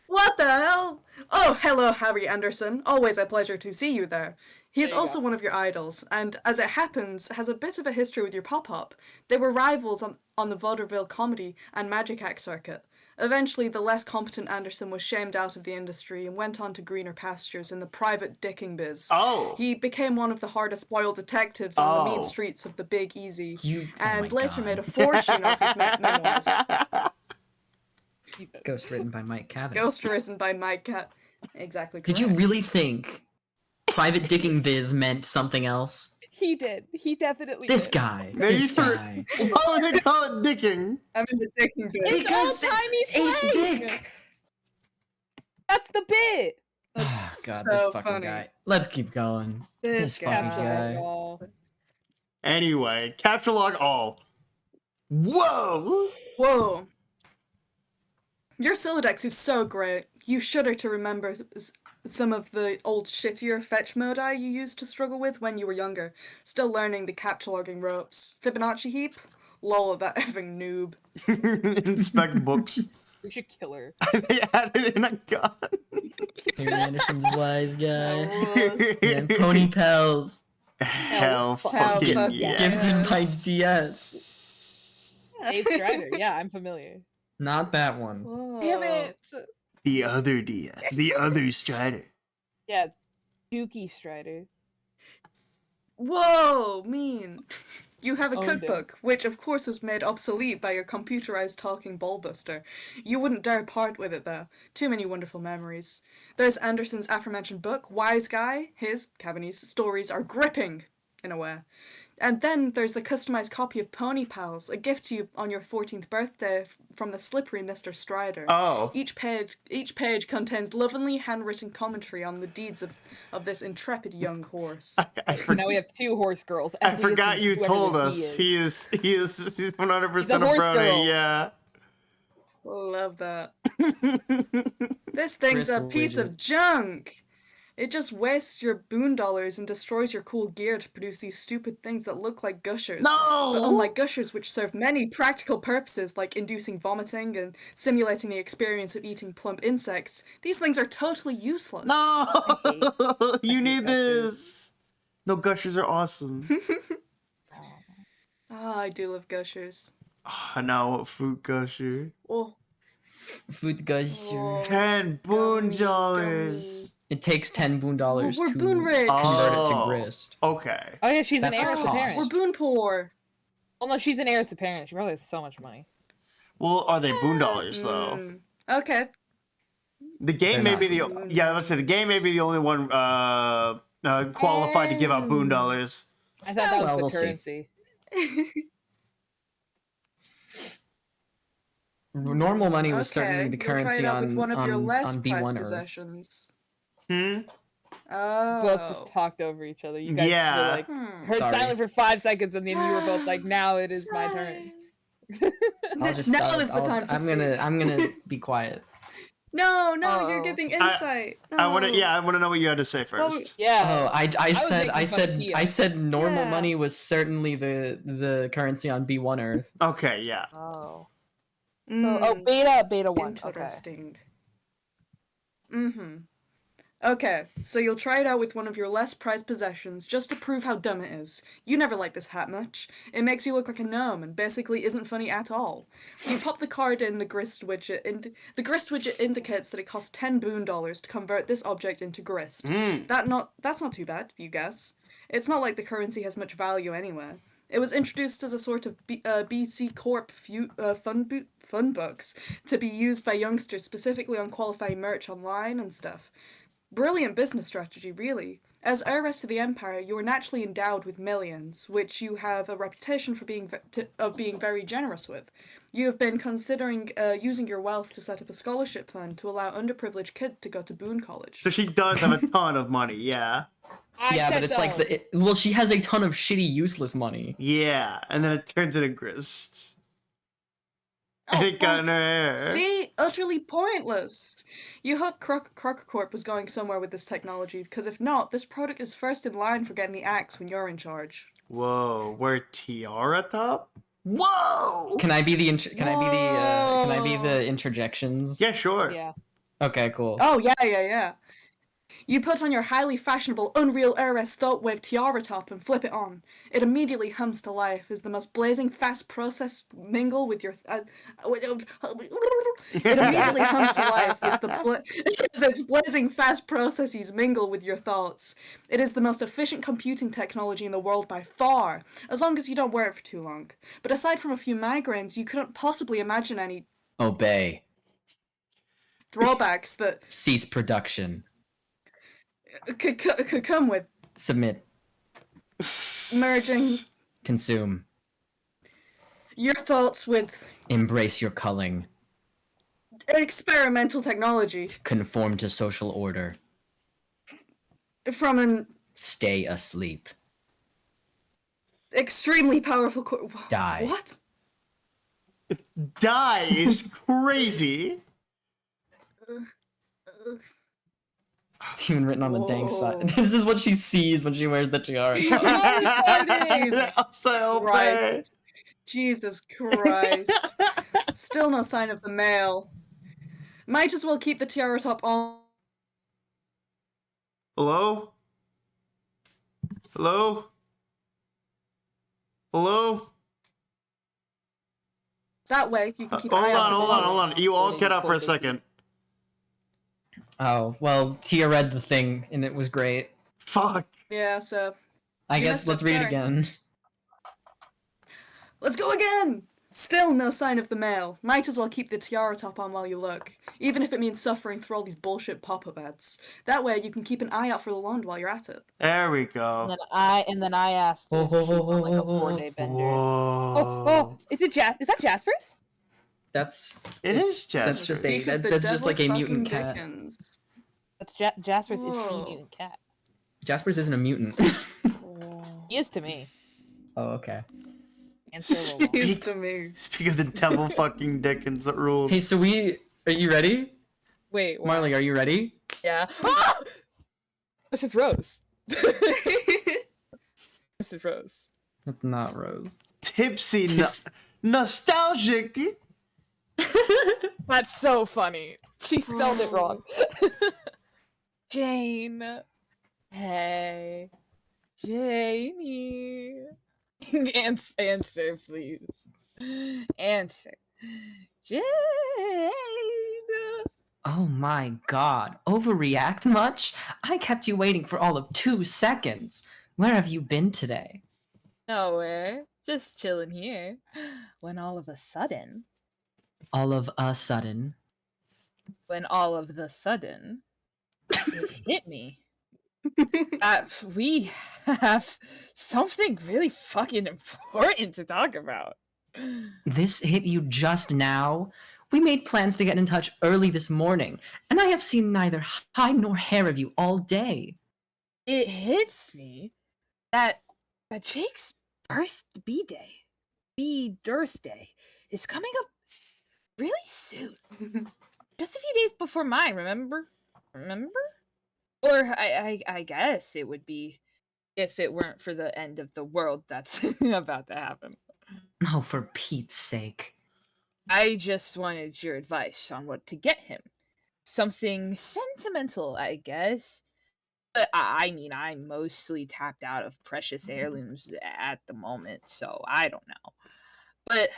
What the hell? Oh, hello, Harry Anderson. Always a pleasure to see you there. He is There you also go. one of your idols, and as it happens, has a bit of a history with your pop-up. They were rivals on the vaudeville comedy and magic act circuit. Eventually, the less competent Anderson was shamed out of the industry and went on to greener pastures in the private dicking biz. Oh. He became one of the hardest boiled detectives on the mean Oh. streets of the Big Easy, You and oh my later God. made a fortune off his memoirs. Ghost written by Mike Cavan. Ghost written by Mike Cat. Exactly correct. Did you really think Private Dicking Biz meant something else? He did. He definitely This did. guy. Maybe This for- guy. Why would they call it dicking? I'm in the dicking biz. It's old-timey slang! Dick. That's the bit! That's Ah, God, so this fucking funny. guy. Let's keep going. This fucking guy. guy. Oh, Anyway, capture log all. Whoa! Whoa. Your Silodex is so great. You shudder to remember some of the old shittier fetch modi you used to struggle with when you were younger. Still learning the capture logging ropes. Fibonacci heap? Lol, that effing noob. Inspect books. we should kill her. They added in a gun. Harry Anderson's wise guy. That And Pony Pals. Hell fuck fucking fuck yeah. Gifted by Yes. DS. Dave Strider. Yeah, I'm familiar. Not that one. Whoa. Damn it! The other DS. The other Strider. Yeah, Dookie Strider. Whoa, mean. You have a Owned it. cookbook, which of course was made obsolete by your computerized talking ballbuster. You wouldn't dare part with it though. Too many wonderful memories. There's Anderson's aforementioned book, Wise Guy. His, Cavaney's, stories are gripping, in a way. And then there's the customized copy of Pony Pals, a gift to you on your 14th birthday from the slippery Mr. Strider. Oh. Each page contains lovingly handwritten commentary on the deeds of this intrepid young horse. So now we have two horse girls. I Elliot forgot and you whoever told this us. he He's 100% He's a a horse brony, girl. yeah. Love that. This thing's Chris a piece Widget. of junk. It just wastes your boon dollars and destroys your cool gear to produce these stupid things that look like gushers. No! But unlike gushers, which serve many practical purposes like inducing vomiting and simulating the experience of eating plump insects, these things are totally useless. No! You hate need gushers. this! No, gushers are awesome. Ah, I do love gushers. Ah, now fruit gusher. Oh, Food gusher. oh. 10 boon Gummy, dollars. It takes 10 boon dollars we're to boon rich. convert it to Oh. grist. Okay. Oh yeah, she's an That's heiress the apparent. cost. We're boon poor. Well, no, she's an heiress apparent. She probably has so much money. Well, are they boon dollars though? Mm, okay. The game They're may be not. the yeah. Let's say the game may be the only one qualified to give out boon dollars. I thought that was well, the we'll see. currency. Normal money was certainly Okay, the you'll try currency it out with on, one of your less on prized B1 Earth. possessions. Hmm. Oh. Both just talked over each other. You guys Yeah. were like heard Sorry. silent for 5 seconds, and then you were both like, "Now it is my turn." I'll just Now stop. is the time to I'm gonna be quiet. No, Oh. you're giving insight. I want to. No. Yeah, I want to know what you had to say first. Yeah. Oh, I was said making fun of Tia. I said normal Yeah. money was certainly the currency on B1 Earth. Okay. Yeah. Oh. Mm, So beta 1. Okay. interesting. Okay, so you'll try it out with one of your less prized possessions just to prove how dumb it is. You never liked this hat much. It makes you look like a gnome and basically isn't funny at all. You pop the card in the grist widget, and the grist widget indicates that it costs 10 boon dollars to convert this object into grist. That's not too bad, you guess. It's not like the currency has much value anyway. It was introduced as a sort of BC Corp fun books to be used by youngsters specifically on qualifying merch online and stuff. Brilliant business strategy, really. As heiress to the Empire, you are naturally endowed with millions, which you have a reputation for being very generous with. You have been considering using your wealth to set up a scholarship fund to allow underprivileged kids to go to Boone College. So she does have a ton of money. Yeah. Yeah, but it's like well, she has a ton of shitty, useless money. Yeah, and then it turns into grist. And it got in her hair. See? Utterly pointless! You hoped Crocker Corp was going somewhere with this technology, because if not, this product is first in line for getting the axe when you're in charge. Whoa, we're Tiara top? Whoa! Can I be the can I be the interjections? Yeah, sure. Yeah. Okay, cool. Oh, yeah. You put on your highly fashionable Unreal Heiress Thoughtwave tiara top and flip it on. It immediately hums to life as the most blazing fast process mingle with your... It immediately hums to life as as its blazing fast processes mingle with your thoughts. It is the most efficient computing technology in the world by far, as long as you don't wear it for too long. But aside from a few migraines, you couldn't possibly imagine any Obey. drawbacks that Cease production. could come with Submit. merging Consume. your thoughts with Embrace your culling. experimental technology Conform to social order. from an Stay asleep. extremely powerful Die. What? Die is crazy. It's even written on the dang Whoa. side. This is what she sees when she wears the tiara. So Christ. Jesus Christ. Still no sign of the mail. Might as well keep the tiara top on. Hello? Hello? Hello? That way you can keep an Hold eye out for the mail. on. You all get up for a second. Oh, well, Tia read the thing, and it was great. Fuck. Yeah, so I You guess missed let's it, read sorry. again. let's go again! Still no sign of the mail. Might as well keep the tiara top on while you look, even if it means suffering through all these bullshit pop-up ads. That way you can keep an eye out for the loan while you're at it. There we And go. then I asked if she's on like a 4-day bender. Whoa. Oh, is it is that Jasper's? That's It it's- is That's Jasper's. just Speak of the that's just like a devil mutant fucking cat. Dickens. That's Jasper's is Whoa. she mutant cat. Jasper's isn't a mutant. He is to me. Oh, okay. And so will Jeez to me. Speak of the devil fucking Dickens that rules. Hey, so are you ready? Wait, what? Marley, are you ready? Yeah. Ah! This is Rose. This is Rose. That's not Rose. Tipsy, Tips- nostalgic. That's so funny. She spelled it wrong. Jane. Hey. Janie. Answer, please. Answer. Jane. Oh my god. Overreact much? I kept you waiting for all of 2 seconds. Where have you been today? Nowhere. Just chilling here. When all of a sudden. All of a sudden. When all of the sudden. It hit me. That we have something really fucking important to talk about. This hit you just now? We made plans to get in touch early this morning, and I have seen neither hide nor hair of you all day. It hits me that Jake's birthday is coming up really soon. Just a few days before mine, remember? Or I guess it would be if it weren't for the end of the world that's about to happen. Oh, for Pete's sake. I just wanted your advice on what to get him. Something sentimental, I guess. But I mean, I'm mostly tapped out of precious heirlooms at the moment, so I don't know. But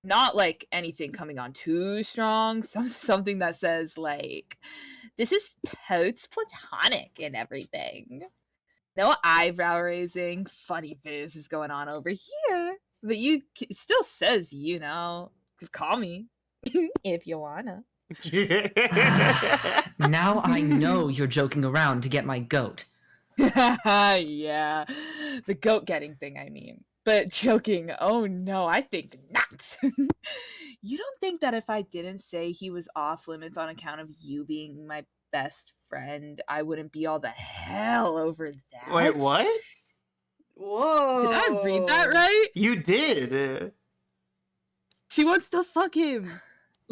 not like anything coming on too strong. Something that says like, this is totes platonic and everything. No eyebrow raising, funny biz is going on over here. But still says, call me if you wanna. Now I know you're joking around to get my goat. Yeah, the goat getting thing, I mean. But joking, oh no, I think not. You don't think that if I didn't say he was off limits on account of you being my best friend, I wouldn't be all the hell over that? Wait, what? Whoa. Did I read that right? You did. She wants to fuck him.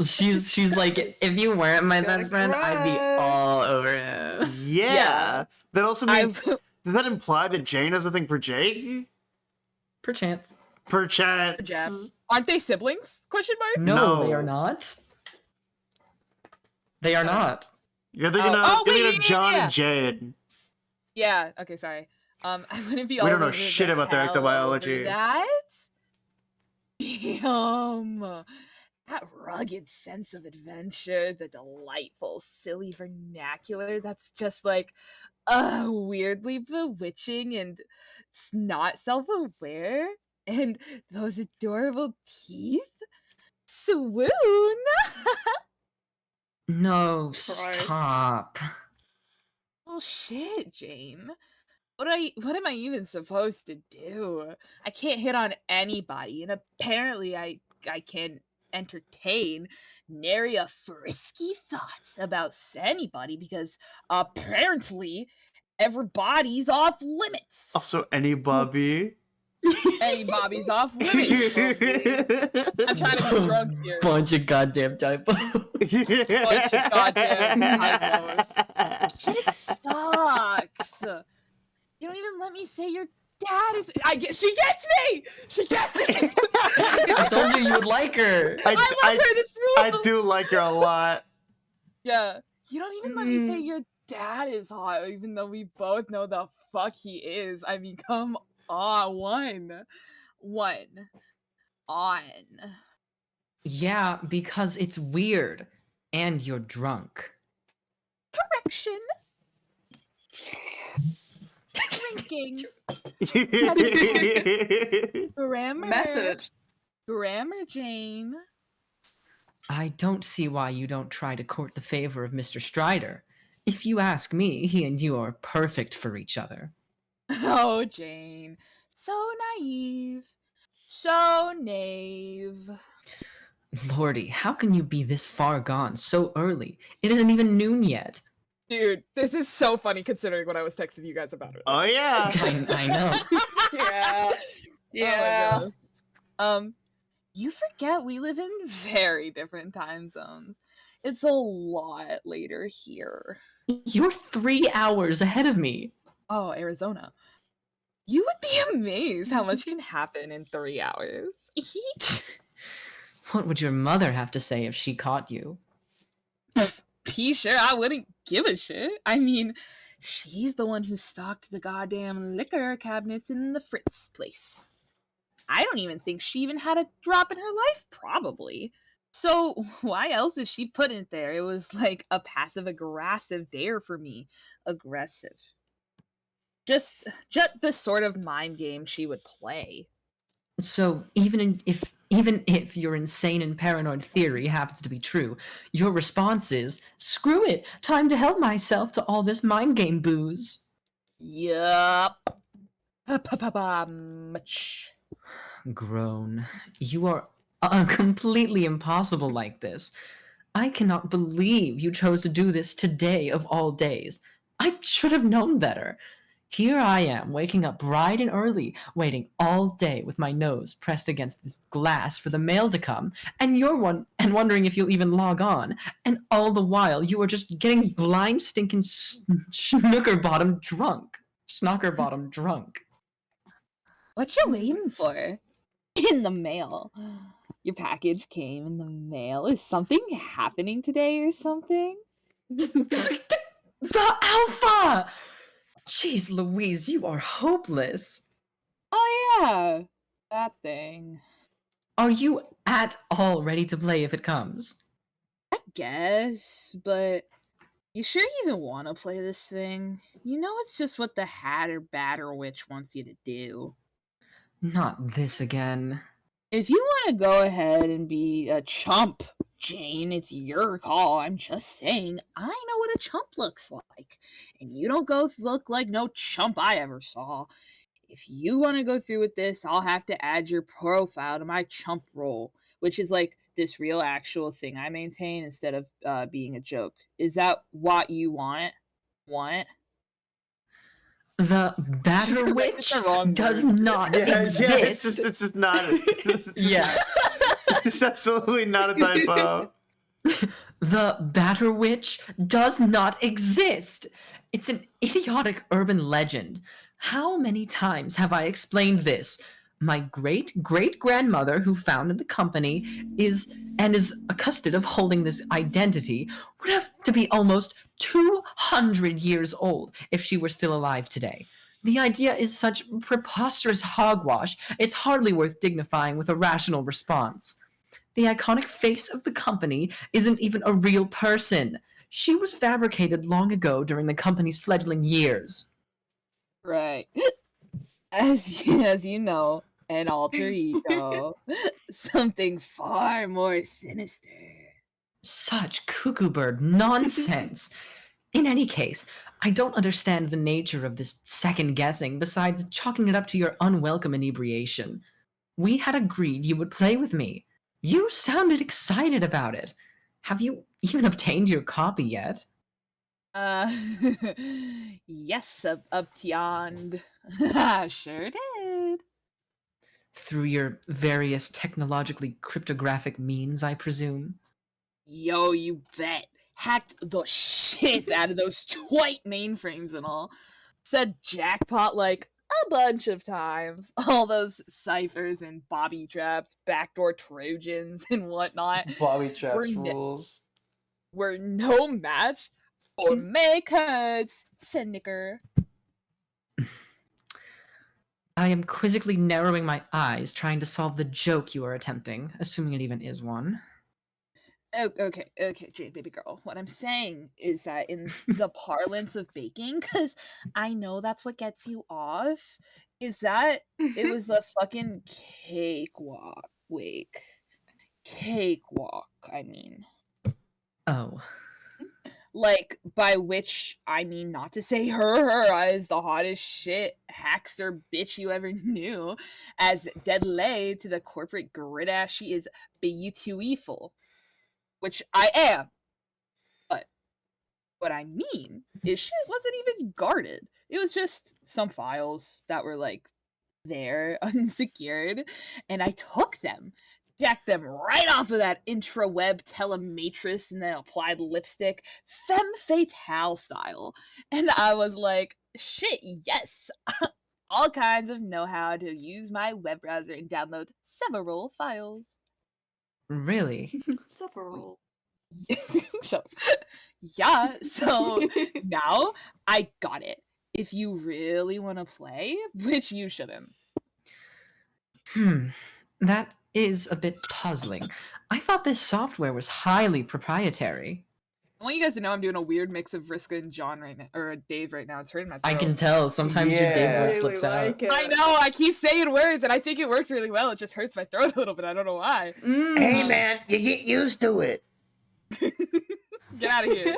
She's like, if you weren't my Got a best friend, I'd be crush. all over him. Yeah. Yeah. That also means. Does that imply that Jane has a thing for Jake? Perchance. Perchance. Jeff. Aren't they siblings? Question mark? No, they No. are not. They are not. You're thinking Oh, of, wait, you're thinking of yeah, John yeah. and Jade. Yeah, okay, sorry. I wouldn't be We all don't know over shit the about their hell ectobiology. over that. Damn. That rugged sense of adventure, the delightful, silly vernacular that's just like weirdly bewitching and not self-aware. And those adorable teeth. Swoon. No, Christ. stop. Well, shit, Jane. What am I even supposed to do? I can't hit on anybody, and apparently I can't entertain nary a frisky thought about anybody because apparently everybody's off limits. Also, any Bobby. Anybody's off limits. I'm trying to be drunk here. Bunch of goddamn typos. Bunch of goddamn typos. Shit sucks. You don't even let me say your dad is. She gets me. She gets it. I told you would like her. I love her. This I rules. do like her a lot. Yeah. You don't even let me say your dad is hot, even though we both know the fuck he is. I mean, come on. On. Yeah, because it's weird. And you're drunk. Correction. Drinking. Grammar. Method. Grammar, Jane. I don't see why you don't try to court the favor of Mr. Strider. If you ask me, he and you are perfect for each other. Oh, Jane. So naive. So naive. Lordy, how can you be this far gone so early? It isn't even noon yet. Dude, this is so funny considering what I was texting you guys about it. Oh, yeah. I know. Yeah. Yeah. Oh my God. You forget we live in very different time zones. It's a lot later here. You're 3 hours ahead of me. Oh, Arizona. You would be amazed how much can happen in 3 hours. What would your mother have to say if she caught you? P sure, I wouldn't give a shit. I mean, she's the one who stocked the goddamn liquor cabinets in the Fritz place. I don't even think she even had a drop in her life, probably. So why else did she put it there? It was like a passive-aggressive dare for me. Aggressive. Just the sort of mind game she would play. So even if your insane and paranoid theory happens to be true, your response is, screw it, time to help myself to all this mind game booze. Yup. Much. Groan. You are completely impossible like this. I cannot believe you chose to do this today of all days. I should have known better. Here I am, waking up bright and early, waiting all day with my nose pressed against this glass for the mail to come, and wondering if you'll even log on. And all the while, you are just getting blind, stinking snooker bottom drunk. What you waiting for? In the mail. Your package came in the mail. Is something happening today or something? The Alpha! Jeez Louise, you are hopeless. Oh yeah, that thing. Are you at all ready to play if it comes? I guess, but you sure you even want to play this thing? You know it's just what the Hatter Batter Witch wants you to do. Not this again. If you want to go ahead and be a chump, Jane, it's your call. I'm just saying, I know what a chump looks like. And you don't go look like no chump I ever saw. If you want to go through with this, I'll have to add your profile to my chump roll, which is like this real actual thing I maintain instead of being a joke. Is that what you want? The Batter Witch does not exist. Yeah, it's just not. Yeah. It's absolutely not a typo. The Batter Witch does not exist. It's an idiotic urban legend. How many times have I explained this? My great-great-grandmother, who founded the company, is accused of holding this identity, would have to be almost 200 years old if she were still alive today. The idea is such preposterous hogwash, it's hardly worth dignifying with a rational response. The iconic face of the company isn't even a real person. She was fabricated long ago during the company's fledgling years. Right. As you know, an alter ego. Something far more sinister. Such cuckoo bird nonsense. In any case, I don't understand the nature of this second guessing besides chalking it up to your unwelcome inebriation. We had agreed you would play with me. You sounded excited about it. Have you even obtained your copy yet? Yes, obtained. Sure did. Through your various technologically cryptographic means, I presume? Yo, you bet. Hacked the shit out of those twite mainframes and all. Said jackpot like a bunch of times. All those ciphers and bobby traps, backdoor trojans and whatnot. Bobby traps rules. Were no match for makers, said Nicker. I am quizzically narrowing my eyes, trying to solve the joke you are attempting, assuming it even is one. Okay, Jane, baby girl. What I'm saying is that in the parlance of baking, because I know that's what gets you off, is that it was a fucking cakewalk. Cakewalk, I mean. Oh. Like, by which I mean not to say her is the hottest shit hackster bitch you ever knew, as dead lay to the corporate grid ass she is beautiful. Which I am. But what I mean is shit wasn't even guarded. It was just some files that were like there, unsecured, and I took them jacked them right off of that intraweb telematrix and then applied lipstick, femme fatale style. And I was like, shit, yes. All kinds of know how to use my web browser and download several files. Really? Several. Shut up. Yeah, so now I got it. If you really want to play, which you shouldn't. That is a bit puzzling. I thought this software was highly proprietary. I want you guys to know I'm doing a weird mix of Vriska and John right now, or Dave right now. It's hurting my throat. I can tell. Sometimes your Dave Yeah. voice Really slips out. like it. I know, I keep saying words, and I think it works really well. It just hurts my throat a little bit. I don't know why. Hey man, you get used to it. Get out of here.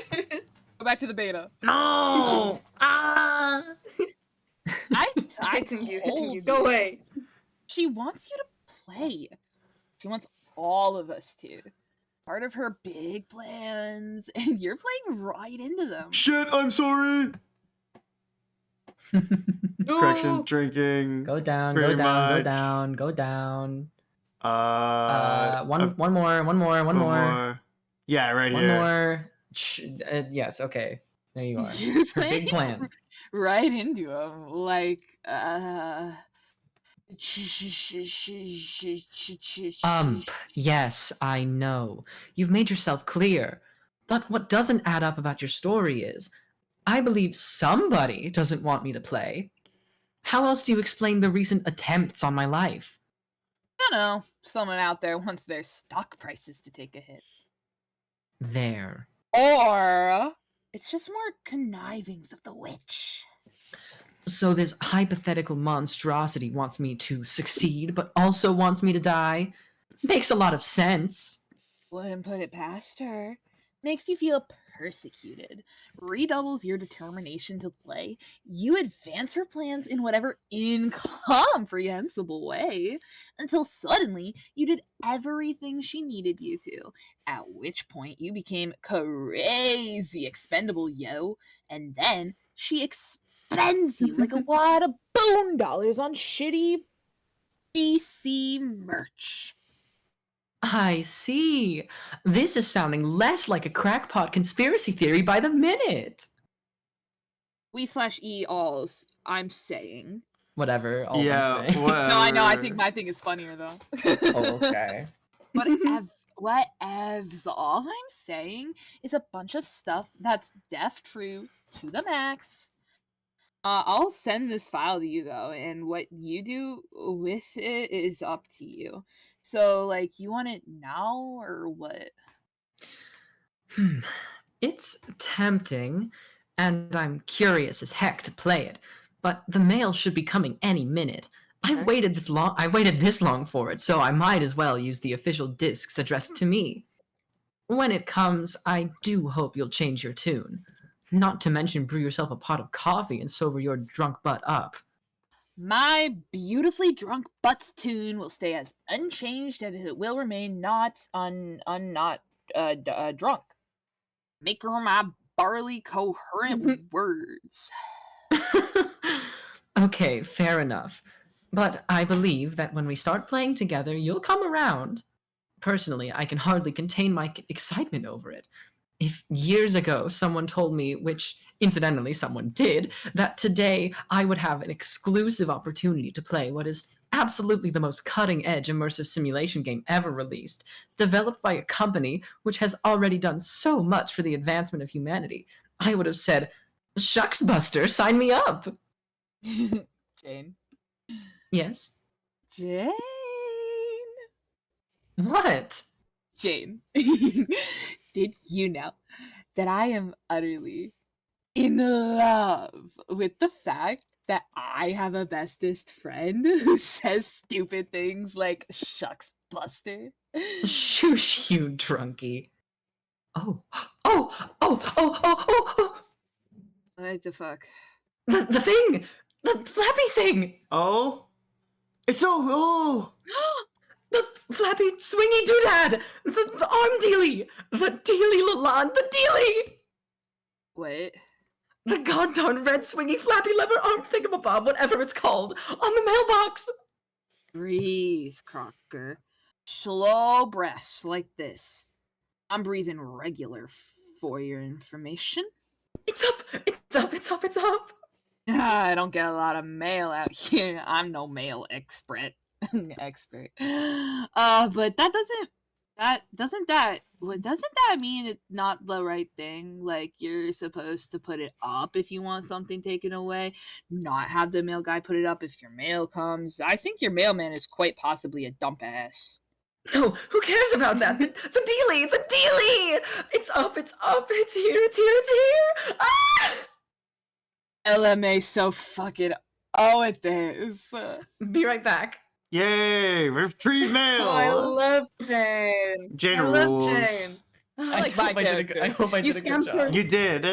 Go back to the beta. No. I Hitting you. told Go away. She wants you to play. She wants all of us to. Part of her big plans, and you're playing right into them. Shit, I'm sorry. Correction, drinking. Go down, Very go down, go much. down, go down. One One more. Yeah, right One here. more. Yes, okay. There you are. You're Her big playing plans. right into them. Like, Yes, I know. You've made yourself clear. But what doesn't add up about your story is, I believe somebody doesn't want me to play. How else do you explain the recent attempts on my life? I don't know. Someone out there wants their stock prices to take a hit. There. Or it's just more connivings of the witch. So this hypothetical monstrosity wants me to succeed, but also wants me to die? Makes a lot of sense. Wouldn't put it past her. Makes you feel persecuted. Redoubles your determination to play. You advance her plans in whatever incomprehensible way. Until suddenly, you did everything she needed you to. At which point, you became crazy expendable, yo. And then, she expends you like a wad of bone dollars on shitty PC merch. I see. This is sounding less like a crackpot conspiracy theory by the minute. We/E alls, I'm saying. Whatever. All Yeah, I'm saying. whatever. No, I know. I think my thing is funnier though. Oh, okay. Whatevs. All I'm saying is a bunch of stuff that's def true to the max. I'll send this file to you though, and what you do with it is up to you. So, like, you want it now or what? It's tempting, and I'm curious as heck to play it, but the mail should be coming any minute. I waited this long for it, so I might as well use the official discs addressed to me. When it comes, I do hope you'll change your tune. Not to mention brew yourself a pot of coffee and sober your drunk butt up. My beautifully drunk butt's tune will stay as unchanged as it will remain not drunk. Make her my barley coherent words. Okay, fair enough. But I believe that when we start playing together, you'll come around. Personally, I can hardly contain my excitement over it. If years ago someone told me, which incidentally someone did, that today I would have an exclusive opportunity to play what is absolutely the most cutting-edge immersive simulation game ever released, developed by a company which has already done so much for the advancement of humanity, I would have said, "Shucks, Buster, sign me up." Jane. Yes? Jane. What? Jane. Did you know that I am utterly in love with the fact that I have a bestest friend who says stupid things like "shucks, Buster"? Shoosh, you drunkie. Oh. What the fuck? The thing! The flappy thing! Oh? It's oh! The flappy swingy doodad! The arm dealy! The dealy lalande, the dealy! What? The goddamn red swingy flappy lever arm thingamabob, whatever it's called, on the mailbox! Breathe, Crocker. Slow breaths like this. I'm breathing regular for your information. It's up! It's up! It's up! It's up! I don't get a lot of mail out here. I'm no mail expert. But doesn't that mean it's not the right thing? Like, you're supposed to put it up if you want something taken away, not have the mail guy put it up if your mail comes. I think your mailman is quite possibly a dump ass. No, who cares about that? The dealie! The dealie! It's up! It's up! It's here! It's here! It's here! Ah! LMA so fucking it is. Be right back. Yay! Retrieve mail. Oh, I love Jane. Jane I love rules. Jane. I like my character. I hope I You did a good scammed her. job. You did.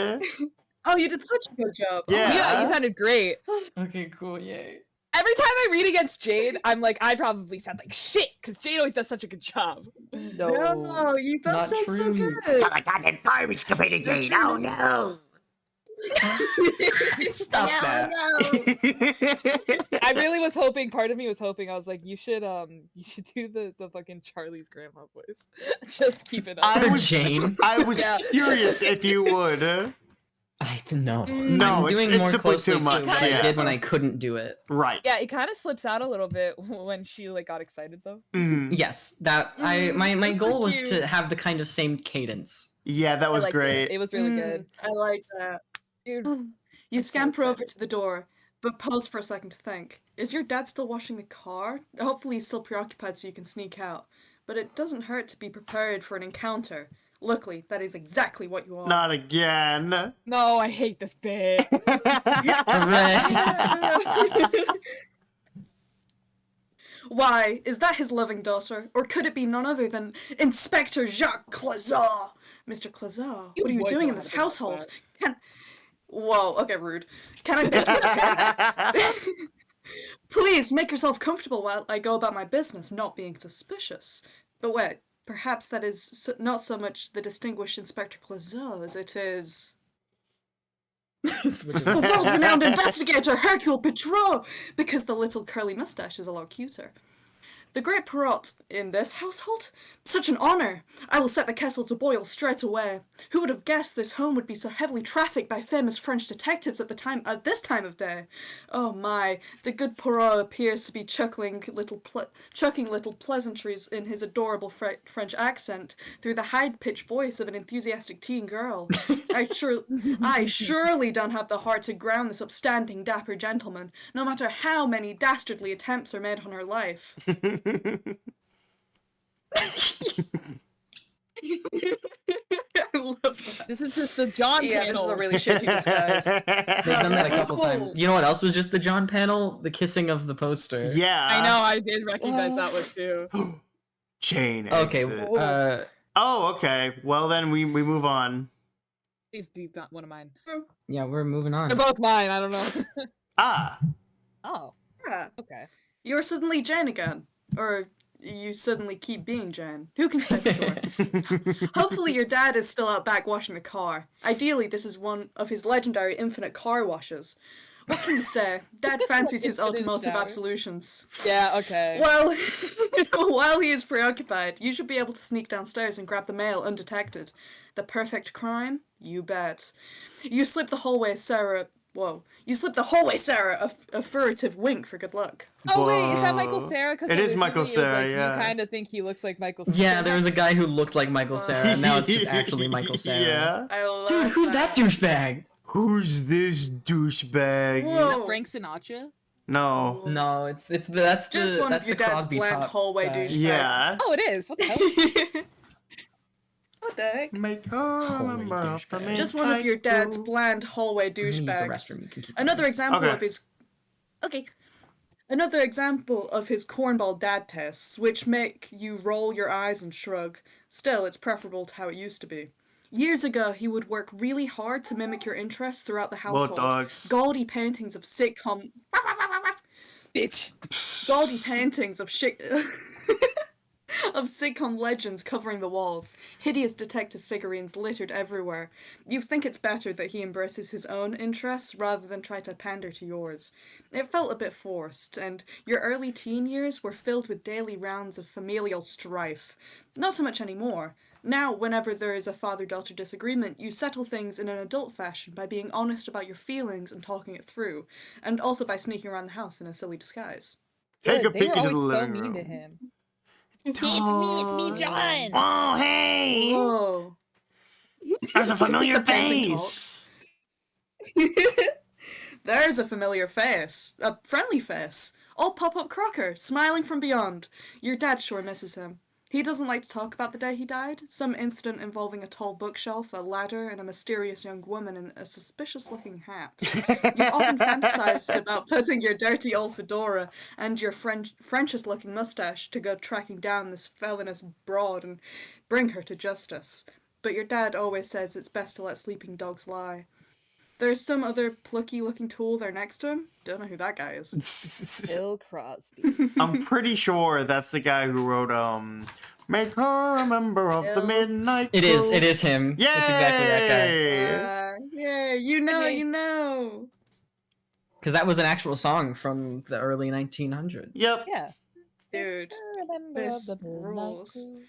Oh, you did such a good job. Yeah. Yeah, you sounded great. Okay, cool, yay. Every time I read against Jade, I'm like, I probably sound like shit, because Jade always does such a good job. No, you both not sound so true. good. I got that Barbie stupidity. Oh no. Stop that. I really was hoping, part of me was hoping, I was like, you should do the fucking Charlie's grandma voice. Just keep it up. I For was Jane? I was Yeah. curious if you would. I know. No, I'm it's- doing it's more simply closely too much, to what I yeah. did when I couldn't do it. Right. Yeah, it kind of slips out a little bit when she like got excited though. Mhm. Yes, that my That's so goal was cute. to have the kind of same cadence. Yeah, that I was liked great. It was really good. I like that. Dude, You I'm so scamper over excited. to the door, but pause for a second to think. Is your dad still washing the car? Hopefully he's still preoccupied so you can sneak out. But it doesn't hurt to be prepared for an encounter. Luckily, that is exactly what you are. Not again. No, I hate this bit. Why, is that his loving daughter? Or could it be none other than Inspector Jacques Clazat? Mr. Clazat, what are you would doing know in how this to pronounce household? that. Can... Whoa, okay, rude. Can I make you a pet? Please, make yourself comfortable while I go about my business, not being suspicious. But wait, perhaps that is not so much the distinguished Inspector Clazat as it is... the world-renowned investigator Hercule Poirot, because the little curly mustache is a lot cuter. The great Poirot in this household? Such an honor! I will set the kettle to boil straight away. Who would have guessed this home would be so heavily trafficked by famous French detectives at this time of day? Oh my, the good Poirot appears to be chucking little pleasantries in his adorable French accent through the high-pitched voice of an enthusiastic teen girl. I surely don't have the heart to ground this upstanding, dapper gentleman, no matter how many dastardly attempts are made on her life. I love that. This is just the John Yeah, panel. this is a really shitty disguise. They've done that a couple times. You know what else was just the John panel? The kissing of the poster. Yeah. I know, I did recognize that one too. Chain Okay. exit. Oh, okay. Well, then we move on. Please be not one of mine. Yeah, we're moving on. They're both mine, I don't know. Ah. Oh, Yeah. okay. You're suddenly Jane again. Or you suddenly keep being Jane. Who can say for sure? Hopefully your dad is still out back washing the car. Ideally, this is one of his legendary infinite car washes. What can you say? Dad fancies his Infinite automotive shower. absolutions. Yeah, okay. Well, while he is preoccupied, you should be able to sneak downstairs and grab the mail undetected. The perfect crime? You bet. You slip the hallway Sarah a furtive wink for good luck. Oh wait, is that Michael Whoa. Cera? Because It is Michael Cera, yeah. You kind of think he looks like Michael Cera. Yeah, there was a guy who looked like Michael Cera, and now it's just actually Michael Cera. Yeah. I love Dude, who's that douchebag? Who's this douchebag? Is Whoa. that Frank Sinatra? No. No, that's Just one that's of your the dad's Crosby bland top hallway guy. douchebags. Yeah. Oh, it is. What the hell? What the heck? Make douchebag. Just one of your dad's bland hallway I'm gonna use the douchebags. restroom. You can keep Another going. example Okay. of his... Okay. Another example of his cornball dad tests, which make you roll your eyes and shrug. Still, it's preferable to how it used to be. Years ago, he would work really hard to mimic your interests throughout the Well, household. dogs. Gaudy paintings of sitcom... Bitch. Gaudy paintings of shit... of sitcom legends covering the walls, hideous detective figurines littered everywhere. You think it's better that he embraces his own interests rather than try to pander to yours. It felt a bit forced, and your early teen years were filled with daily rounds of familial strife. Not so much anymore. Now, whenever there is a father-daughter disagreement, you settle things in an adult fashion by being honest about your feelings and talking it through, and also by sneaking around the house in a silly disguise. Take a Good, they peek were into the always so living mean room. to him. It's me, John. Oh, hey! Whoa. There's a familiar The panting talk. face. There's a familiar face. A friendly face. Old Pop-Up Crocker, smiling from beyond. Your dad sure misses him. He doesn't like to talk about the day he died. Some incident involving a tall bookshelf, a ladder, and a mysterious young woman in a suspicious-looking hat. You've often fantasized about putting your dirty old fedora and your Frenchest-looking mustache to go tracking down this felonious broad and bring her to justice. But your dad always says it's best to let sleeping dogs lie. There's some other plucky-looking tool there next to him. Don't know who that guy is. Bill Crosby. I'm pretty sure that's the guy who wrote Make Her a Member of the Bill. Midnight It Crew. is him. Yay! It's exactly that guy. Yeah, you know, Okay. you know. Because that was an actual song from the early 1900s. Yep. Yeah. Dude, Remember this of the Midnight rules. Crew.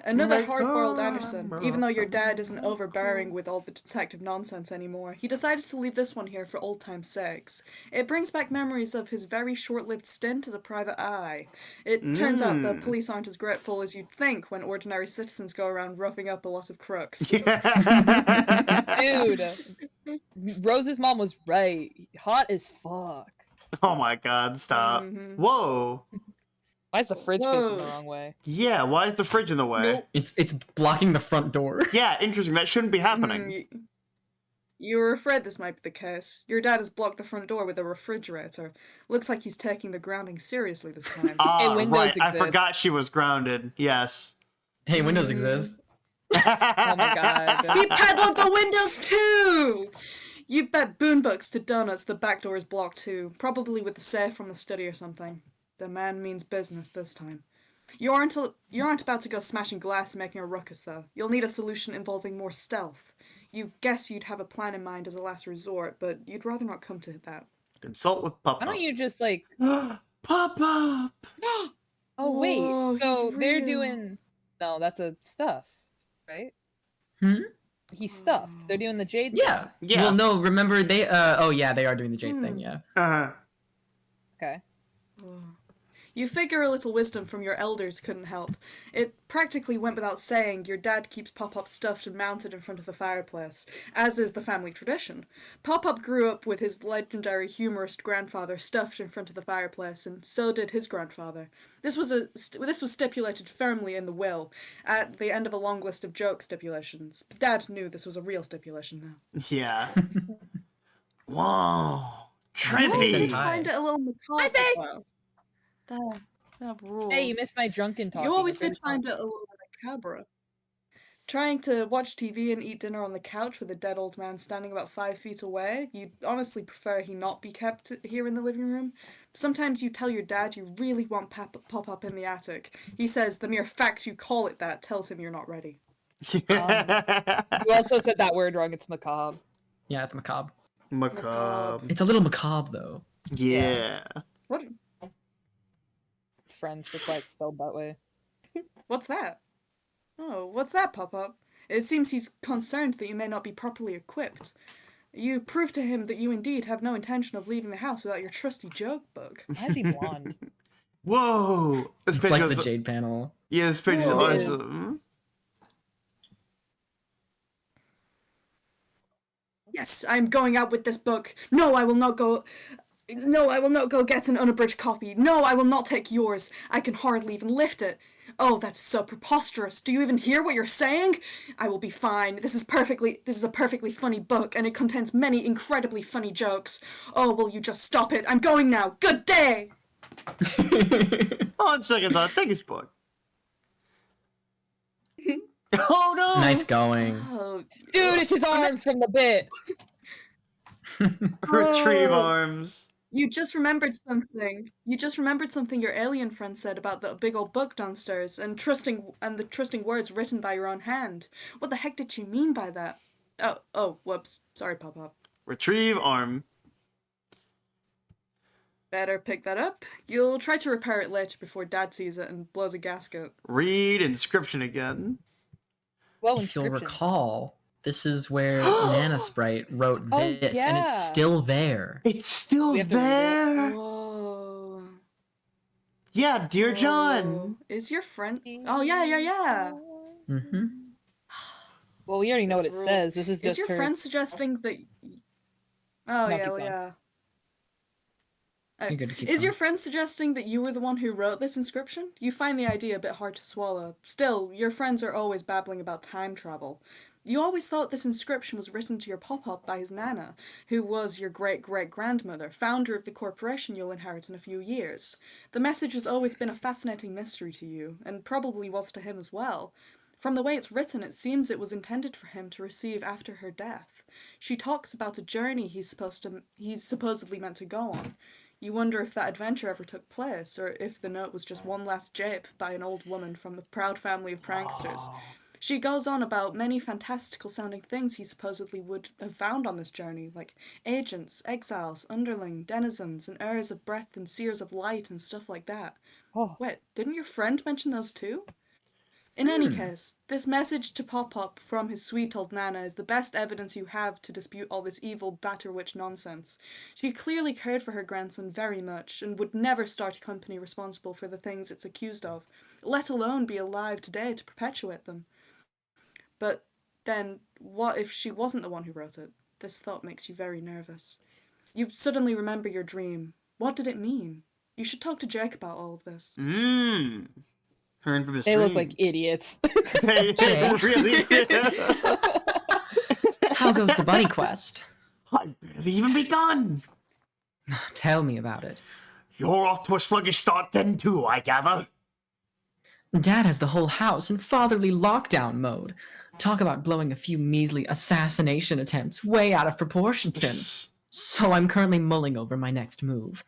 Another Make hard-boiled her Anderson. remember Even though your of dad the isn't midnight overbearing crew. with all the detective nonsense anymore, he decided to leave this one here for old time's sakes. It brings back memories of his very short-lived stint as a private eye. It turns out the police aren't as grateful as you'd think when ordinary citizens go around roughing up a lot of crooks. Dude, Rose's mom was right. Hot as fuck. Oh my god, stop. Mhm. Whoa. Why is the fridge facing the Whoa. wrong way? Yeah, why is the fridge in the way? Nope. It's blocking the front door. Yeah, interesting. That shouldn't be happening. You were afraid this might be the case. Your dad has blocked the front door with a refrigerator. Looks like he's taking the grounding seriously this time. Ah, Windows right. I exist. forgot she was grounded. Yes. Hey, Windows exists. Oh my god. He padlocked the windows too! You bet Boonbucks to donuts the back door is blocked too, probably with the safe from the study or something. The man means business this time. You aren't about to go smashing glass and making a ruckus though. You'll need a solution involving more stealth. You guess you'd have a plan in mind as a last resort, but you'd rather not come to that. Consult with Pop Why don't you just like Pop up! oh wait, Whoa, so he's they're real. doing no, that's a stuff, right? Hmm? He's stuffed. They're doing the jade. Yeah. Yeah. Well, no, remember they oh yeah, they are doing the Jade thing, yeah. Uh-huh. Okay. You figure a little wisdom from your elders couldn't help. It practically went without saying your dad keeps Pop-Up stuffed and mounted in front of the fireplace, as is the family tradition. Pop-Up grew up with his legendary humorist grandfather stuffed in front of the fireplace, and so did his grandfather. This was stipulated firmly in the will, at the end of a long list of joke stipulations. Dad knew this was a real stipulation, though. Yeah. Whoa. I always did Trippy. Hi. find it a little macabre. Faith! though. That rules. Hey, you missed my drunken talking. You always It's really did find fun. it a little macabre. Trying to watch TV and eat dinner on the couch with a dead old man standing about 5 feet away, you'd honestly prefer he not be kept here in the living room. Sometimes you tell your dad you really want Pop-Up in the attic. He says the mere fact you call it that tells him you're not ready. You also said that word wrong. It's macabre. Yeah, it's macabre. Macabre. It's a little macabre though. Yeah. What? It's French. That's why it's spelled that way. What's that? Oh, what's that, Pop-Up? It seems he's concerned that you may not be properly equipped. You prove to him that you indeed have no intention of leaving the house without your trusty joke book. Why is he blonde? Whoa. This It's page like is the Jade panel. Yeah, this page is Whoa. awesome. Yes, I'm going out with this book. No, I will not go. No, I will not go get an unabridged copy. No, I will not take yours. I can hardly even lift it. Oh, that's so preposterous. Do you even hear what you're saying? I will be fine. This is a perfectly funny book, and it contains many incredibly funny jokes. Oh, will you just stop it? I'm going now. Good day! On second thought, take his book. Oh no! Nice going. Oh, Dude, it's his arms from the bit. Retrieve Oh. arms. You just remembered something. You just remembered something your alien friend said about the big old book downstairs and the trusting words written by your own hand. What the heck did she mean by that? Oh, whoops. Sorry, Pop-Pop. Retrieve arm. Better pick that up. You'll try to repair it later before Dad sees it and blows a gasket. Read inscription again. Well, If you'll inscription. recall, this is where Nana Sprite wrote Oh, this, and it's yeah. still there. It's still We have to read it. there. Whoa. Yeah, dear John. Whoa. Is your friend... Oh, yeah. Mm-hmm. Well, we already know what This it rules. says. This is Is just your her. friend suggesting that... Oh, No, yeah, keep well, going. yeah. You're good to keep Is going. your friend suggesting that you were the one who wrote this inscription? You find the idea a bit hard to swallow. Still, your friends are always babbling about time travel. You always thought this inscription was written to your pop-up by his nana, who was your great-great-grandmother, founder of the corporation you'll inherit in a few years. The message has always been a fascinating mystery to you, and probably was to him as well. From the way it's written, it seems it was intended for him to receive after her death. She talks about a journey he's supposedly meant to go on. You wonder if that adventure ever took place, or if the note was just one last jape by an old woman from a proud family of pranksters. She goes on about many fantastical-sounding things he supposedly would have found on this journey, like agents, exiles, underling, denizens, and heirs of breath and seers of light and stuff like that. Oh. Wait, didn't your friend mention those too? In any case, this message to Pop-Up from his sweet old Nana is the best evidence you have to dispute all this evil Batterwitch nonsense. She clearly cared for her grandson very much, and would never start a company responsible for the things it's accused of, let alone be alive today to perpetuate them. But then, what if she wasn't the one who wrote it? This thought makes you very nervous. You suddenly remember your dream. What did it mean? You should talk to Jake about all of this. Her infamous They dream. look like idiots. They really do. How goes the bunny quest? I've barely even begun. Tell me about it. You're off to a sluggish start then too, I gather. Dad has the whole house in fatherly lockdown mode. Talk about blowing a few measly assassination attempts way out of proportion. So I'm currently mulling over my next move.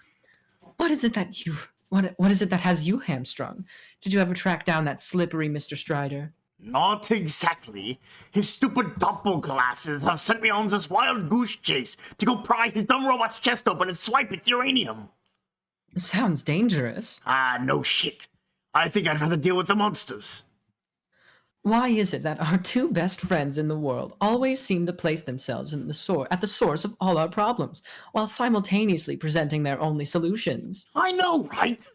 What is it that has you hamstrung? Did you ever track down that slippery Mr. Strider? Not exactly. His stupid doppelglasses have sent me on this wild goose chase to go pry his dumb robot's chest open and swipe its uranium. Sounds dangerous. Ah, no shit. I think I'd rather deal with the monsters. Why is it that our two best friends in the world always seem to place themselves at the source of all our problems, while simultaneously presenting their only solutions? I know, right?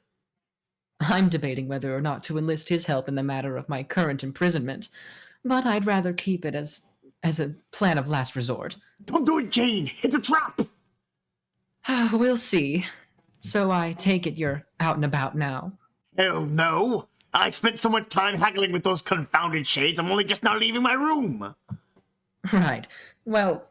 I'm debating whether or not to enlist his help in the matter of my current imprisonment, but I'd rather keep it as a plan of last resort. Don't do it, Jane. It's a trap. We'll see. So I take it you're out and about now. Hell no. I spent so much time haggling with those confounded shades, I'm only just now leaving my room. Right. Well,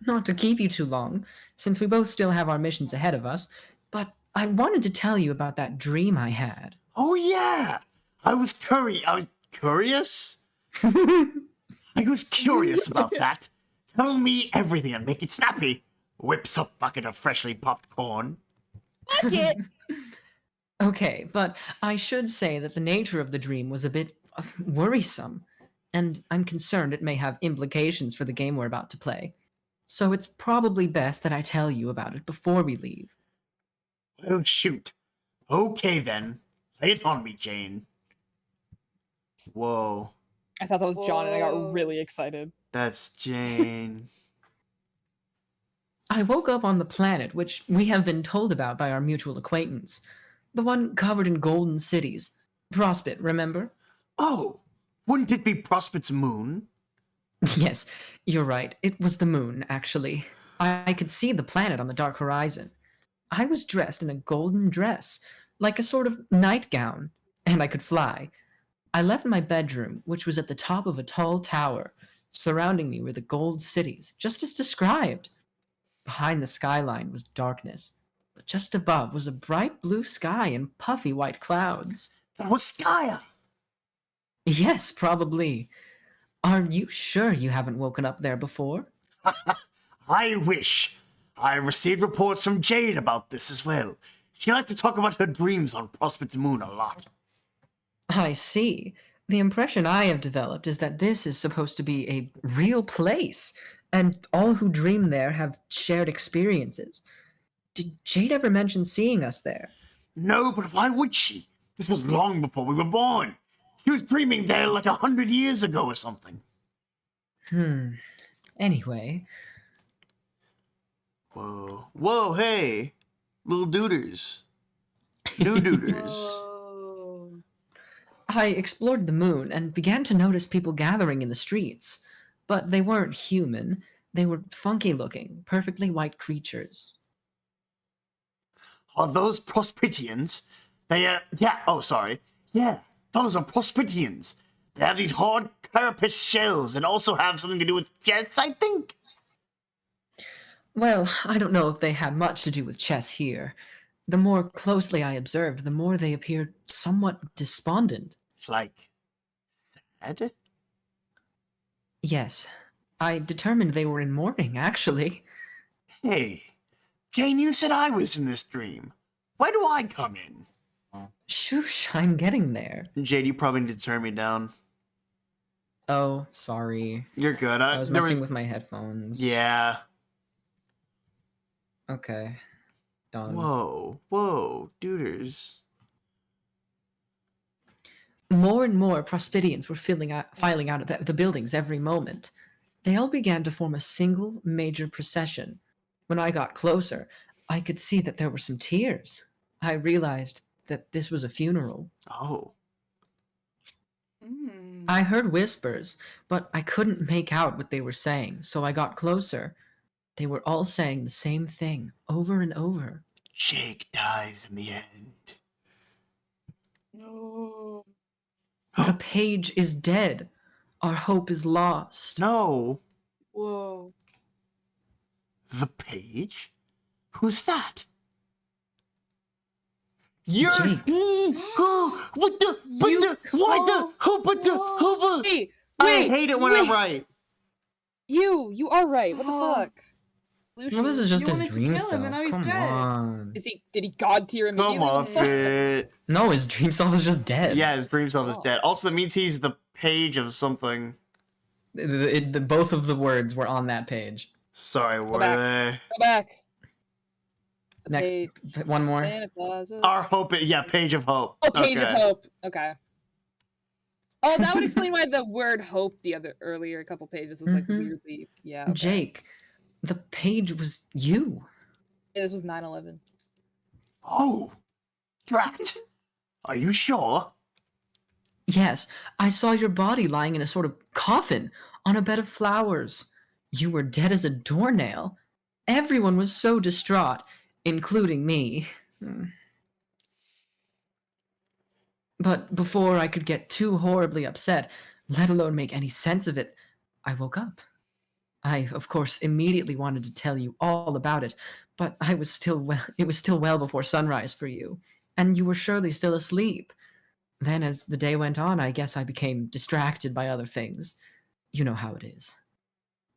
not to keep you too long, since we both still have our missions ahead of us, but I wanted to tell you about that dream I had. Oh, yeah. I was curious? I was curious about that. Tell me everything and make it snappy. Whips a bucket of freshly popped corn. Bucket. Okay, but I should say that the nature of the dream was a bit worrisome, and I'm concerned it may have implications for the game we're about to play. So it's probably best that I tell you about it before we leave. Well, shoot. Okay, then. Lay it on me, Jane. Whoa. I thought that was John, and I Whoa. got really excited. That's Jane. I woke up on the planet which we have been told about by our mutual acquaintance. The one covered in golden cities. Prospit, remember? Oh, wouldn't it be Prospit's moon? Yes, you're right. It was the moon, actually. I could see the planet on the dark horizon. I was dressed in a golden dress, like a sort of nightgown, and I could fly. I left my bedroom, which was at the top of a tall tower. Surrounding me were the gold cities, just as described. Behind the skyline was darkness, but just above was a bright blue sky and puffy white clouds. That was Skya. Yes, probably. Are you sure you haven't woken up there before? I wish. I received reports from Jade about this as well. She liked to talk about her dreams on Prospect Moon a lot. I see. The impression I have developed is that this is supposed to be a real place, and all who dream there have shared experiences. Did Jade ever mention seeing us there? No, but why would she? This was long before we were born. She was dreaming there like 100 years ago or something. Anyway, Whoa. Whoa, hey. Little duders. New duders. Whoa. I explored the moon and began to notice people gathering in the streets. But they weren't human. They were funky looking, perfectly white creatures. Are those Prospitians? Yeah, those are Prospitians. They have these hard carapace shells and also have something to do with chess, I think? Well, I don't know if they had much to do with chess here. The more closely I observed, the more they appeared somewhat despondent. Like, sad? Yes, I determined they were in mourning, actually. Hey, Jane, you said I was in this dream. Why do I come in? Shoosh, I'm getting there. Jade, you probably need to turn me down. Oh, sorry. You're good. I was messing with my headphones. Yeah. Okay. Done. Whoa, duders. More and more Prospidians were filing out of the buildings every moment. They all began to form a single major procession. When I got closer, I could see that there were some tears. I realized that this was a funeral. Oh. I heard whispers, but I couldn't make out what they were saying, so I got closer. They were all saying the same thing over and over. Jake dies in the end. No. The page is dead. Our hope is lost. No. Whoa. The page? Who's that? You're Jake. what the Hey, I wait, hate it when I'm right. You are right. What the Oh. fuck? Well, this is just You his wanted to dream kill him, self. and now he's Come dead. on. Did he god tier immediately? Come What off the fuck? it. No, his dream self is just dead. Yeah, his dream self is Oh. dead. Also, that means he's the page of something. Both of the words were on that page. Sorry, were back. they? Go back. Next, Page- one more. Santa Claus. Our hope, Page of Hope. Oh, Page of Okay. Hope. Okay. Oh, that would explain why the word hope earlier a couple pages was like Mhm. weirdly. Yeah. Okay. Jake, the page was you. Yeah, this was 9/11. Oh, drat. Are you sure? Yes, I saw your body lying in a sort of coffin on a bed of flowers. You were dead as a doornail. Everyone was so distraught, including me. But before I could get too horribly upset, let alone make any sense of it, I woke up. I, of course, immediately wanted to tell you all about it, but it was still well before sunrise for you, and you were surely still asleep. Then, as the day went on, I guess I became distracted by other things. You know how it is.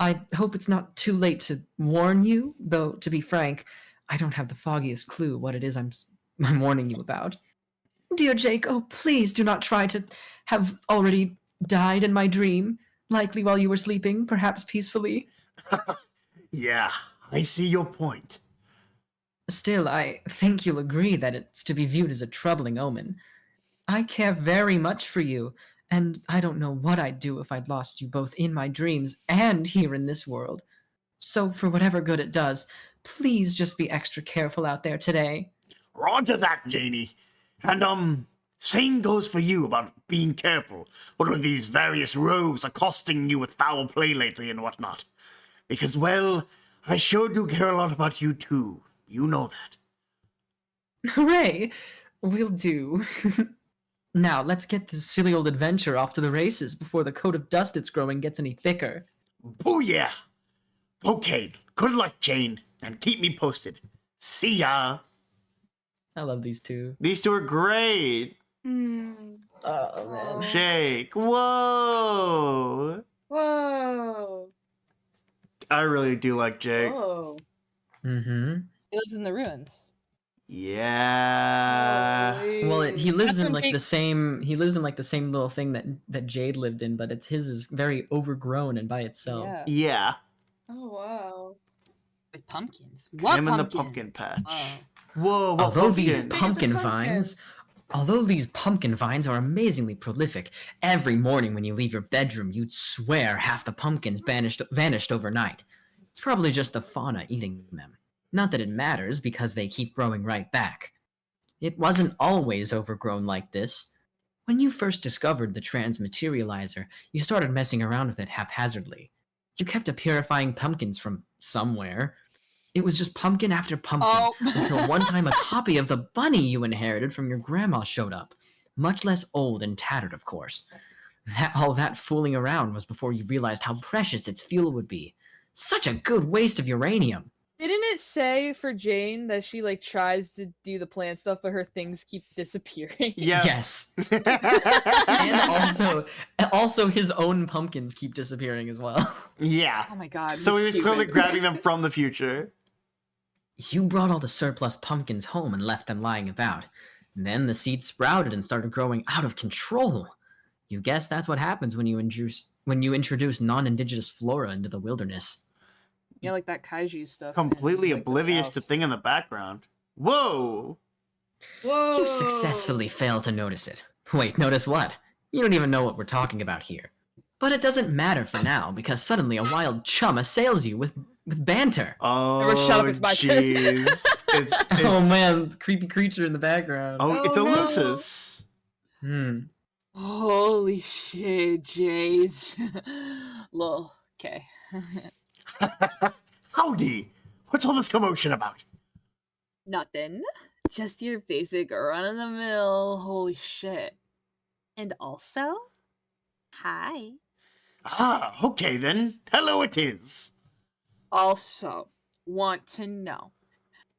I hope it's not too late to warn you, though, to be frank, I don't have the foggiest clue what it is I'm warning you about. Dear Jake, oh, please do not try to have already died in my dream, likely while you were sleeping, perhaps peacefully. Yeah, I see your point. Still, I think you'll agree that it's to be viewed as a troubling omen. I care very much for you, and I don't know what I'd do if I'd lost you both in my dreams and here in this world. So, for whatever good it does, please just be extra careful out there today. Roger that, Janie. And, same goes for you about being careful. What with these various rogues accosting you with foul play lately and whatnot. Because, well, I sure do care a lot about you too. You know that. Hooray! Will do. Now, let's get this silly old adventure off to the races before the coat of dust it's growing gets any thicker. Booyah! Okay, good luck, Jane, and keep me posted. See ya! I love these two. These two are great! Oh, man. Jake, whoa! Whoa. I really do like Jake. Whoa. Mm-hmm. He lives in the ruins. Yeah. Well, he lives That's in when like Jade- the same. He lives in like the same little thing that Jade lived in, but his is very overgrown and by itself. Yeah. Yeah. Oh wow. With pumpkins. What Him in the pumpkin? pumpkin patch. Oh. Whoa, what Although these pumpkin? big as a pumpkin pumpkin. vines, although these pumpkin vines are amazingly prolific, every morning when you leave your bedroom, you'd swear half the pumpkins vanished overnight. It's probably just the fauna eating them. Not that it matters, because they keep growing right back. It wasn't always overgrown like this. When you first discovered the transmaterializer, you started messing around with it haphazardly. You kept purifying pumpkins from somewhere. It was just pumpkin after pumpkin, Oh. until one time a copy of the bunny you inherited from your grandma showed up. Much less old and tattered, of course. All that fooling around was before you realized how precious its fuel would be. Such a good waste of uranium. Didn't it say for Jane that she like tries to do the plant stuff, but her things keep disappearing? Yeah. Yes. And also his own pumpkins keep disappearing as well. Yeah. Oh my god. So he he's was clearly stupid. grabbing them from the future. You brought all the surplus pumpkins home and left them lying about. Then the seeds sprouted and started growing out of control. You guess that's what happens when you introduce non-indigenous flora into the wilderness. Yeah, like that kaiju stuff. Completely in, like, the oblivious to South. thing in the background. Whoa! Whoa. You successfully failed to notice it. Wait, notice what? You don't even know what we're talking about here. But it doesn't matter for now, because suddenly a wild chum assails you with banter. Oh, Never shut up, it's my turn. jeez. It's Oh man, creepy creature in the background. Oh, it's Oh, no. Ulysses. Holy shit, Jade. Lol. Okay. Howdy. What's all this commotion about? Nothing. Just your basic run-of-the-mill holy shit. And also, hi. Ah, okay then. Hello it is. Also, want to know,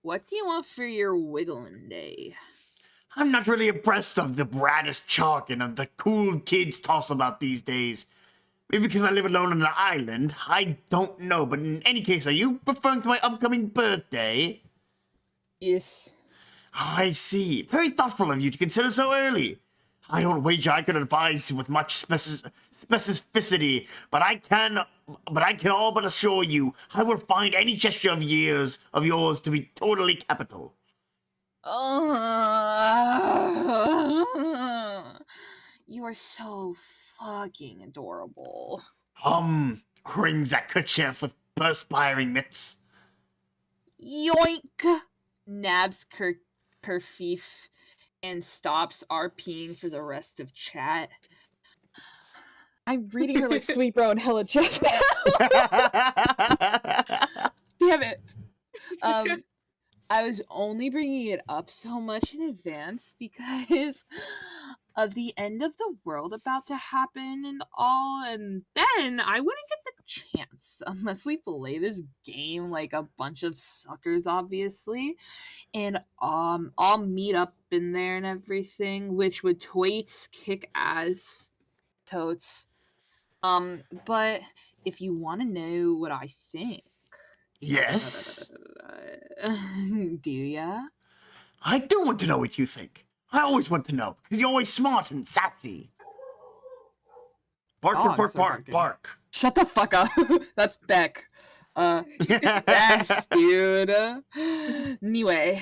what do you want for your wiggling day? I'm not really abreast of the braddest chalk and of the cool kids toss about these days. Maybe because I live alone on an island. I don't know, but in any case, are you referring to my upcoming birthday? Yes. I see. Very thoughtful of you to consider so early. I don't wager I could advise you with much specificity, but I can all but assure you I will find any gesture of yours to be totally capital. You are so fucking adorable. Rings that kerchief with perspiring mitts. Yoink! Nabs kerfief and stops RPing for the rest of chat. I'm reading her like sweet bro and hella just now. Damn it. I was only bringing it up so much in advance because of the end of the world about to happen and all, and then I wouldn't get the chance unless we play this game like a bunch of suckers, obviously, and I'll meet up in there and everything, which would totes kick ass totes. But if you want to know what I think, Yes? do ya? I do want to know what you think. I always want to know, because you're always smart and sassy. Bark, bark, bark, Dogs are bark, barking. bark. Shut the fuck up. That's Beck. Yes, dude. Anyway,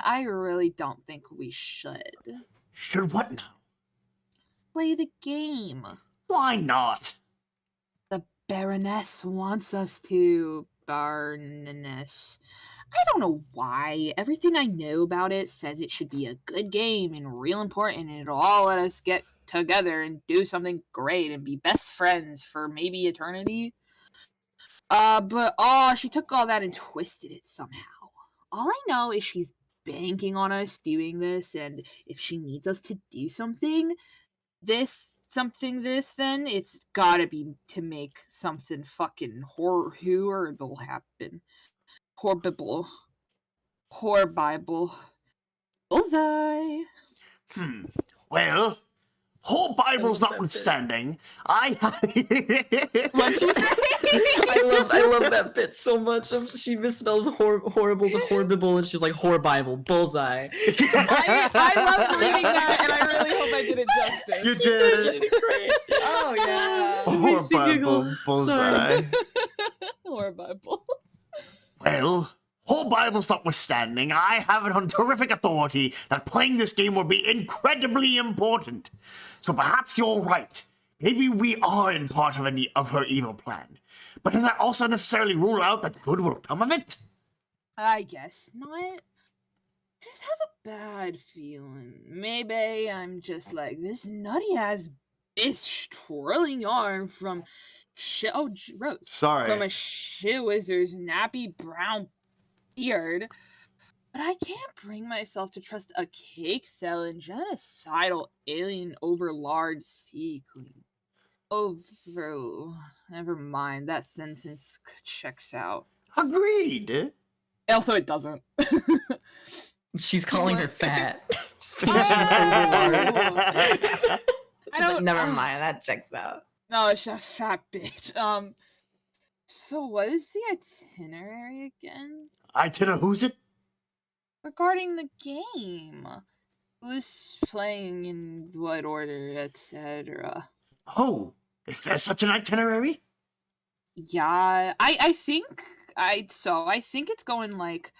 I really don't think we should Should what now? play the game. Why not? The Baroness wants us to. Baroness. I don't know why. Everything I know about it says it should be a good game and real important, and it'll all let us get together and do something great and be best friends for maybe eternity. But she took all that and twisted it somehow. All I know is she's banking on us doing this, and if she needs us to do something, then it's gotta be to make something fucking horrible happen. Horrible. Bullseye. Well, whole Bibles love that notwithstanding, I have... What'd you say? I love that bit so much. She misspells horrible to horrible, and she's like Bible bullseye. I love reading that, and I really hope I did it justice. You did. You did great. Oh yeah. Makes me Bible giggle. bullseye. Or Bible. Well, whole Bibles notwithstanding, I have it on terrific authority that playing this game will be incredibly important. So perhaps you're right. Maybe we are in part of her evil plan. But does that also necessarily rule out that good will come of it? I guess not. Just have a bad feeling. Maybe I'm just like this nutty ass bitch twirling yarn from Rose. Sorry. From a shit wizard's nappy brown beard. But I can't bring myself to trust a cake-selling, genocidal alien overlord sea queen. Never mind. That sentence checks out. Agreed. Also, it doesn't. She's calling her fat. I don't. Never mind. That checks out. No, it's a fat bitch. So what is the itinerary again? Who's it? Regarding the game. Who's playing in what order, etc. Oh, is there such an itinerary? Yeah, I think it's going like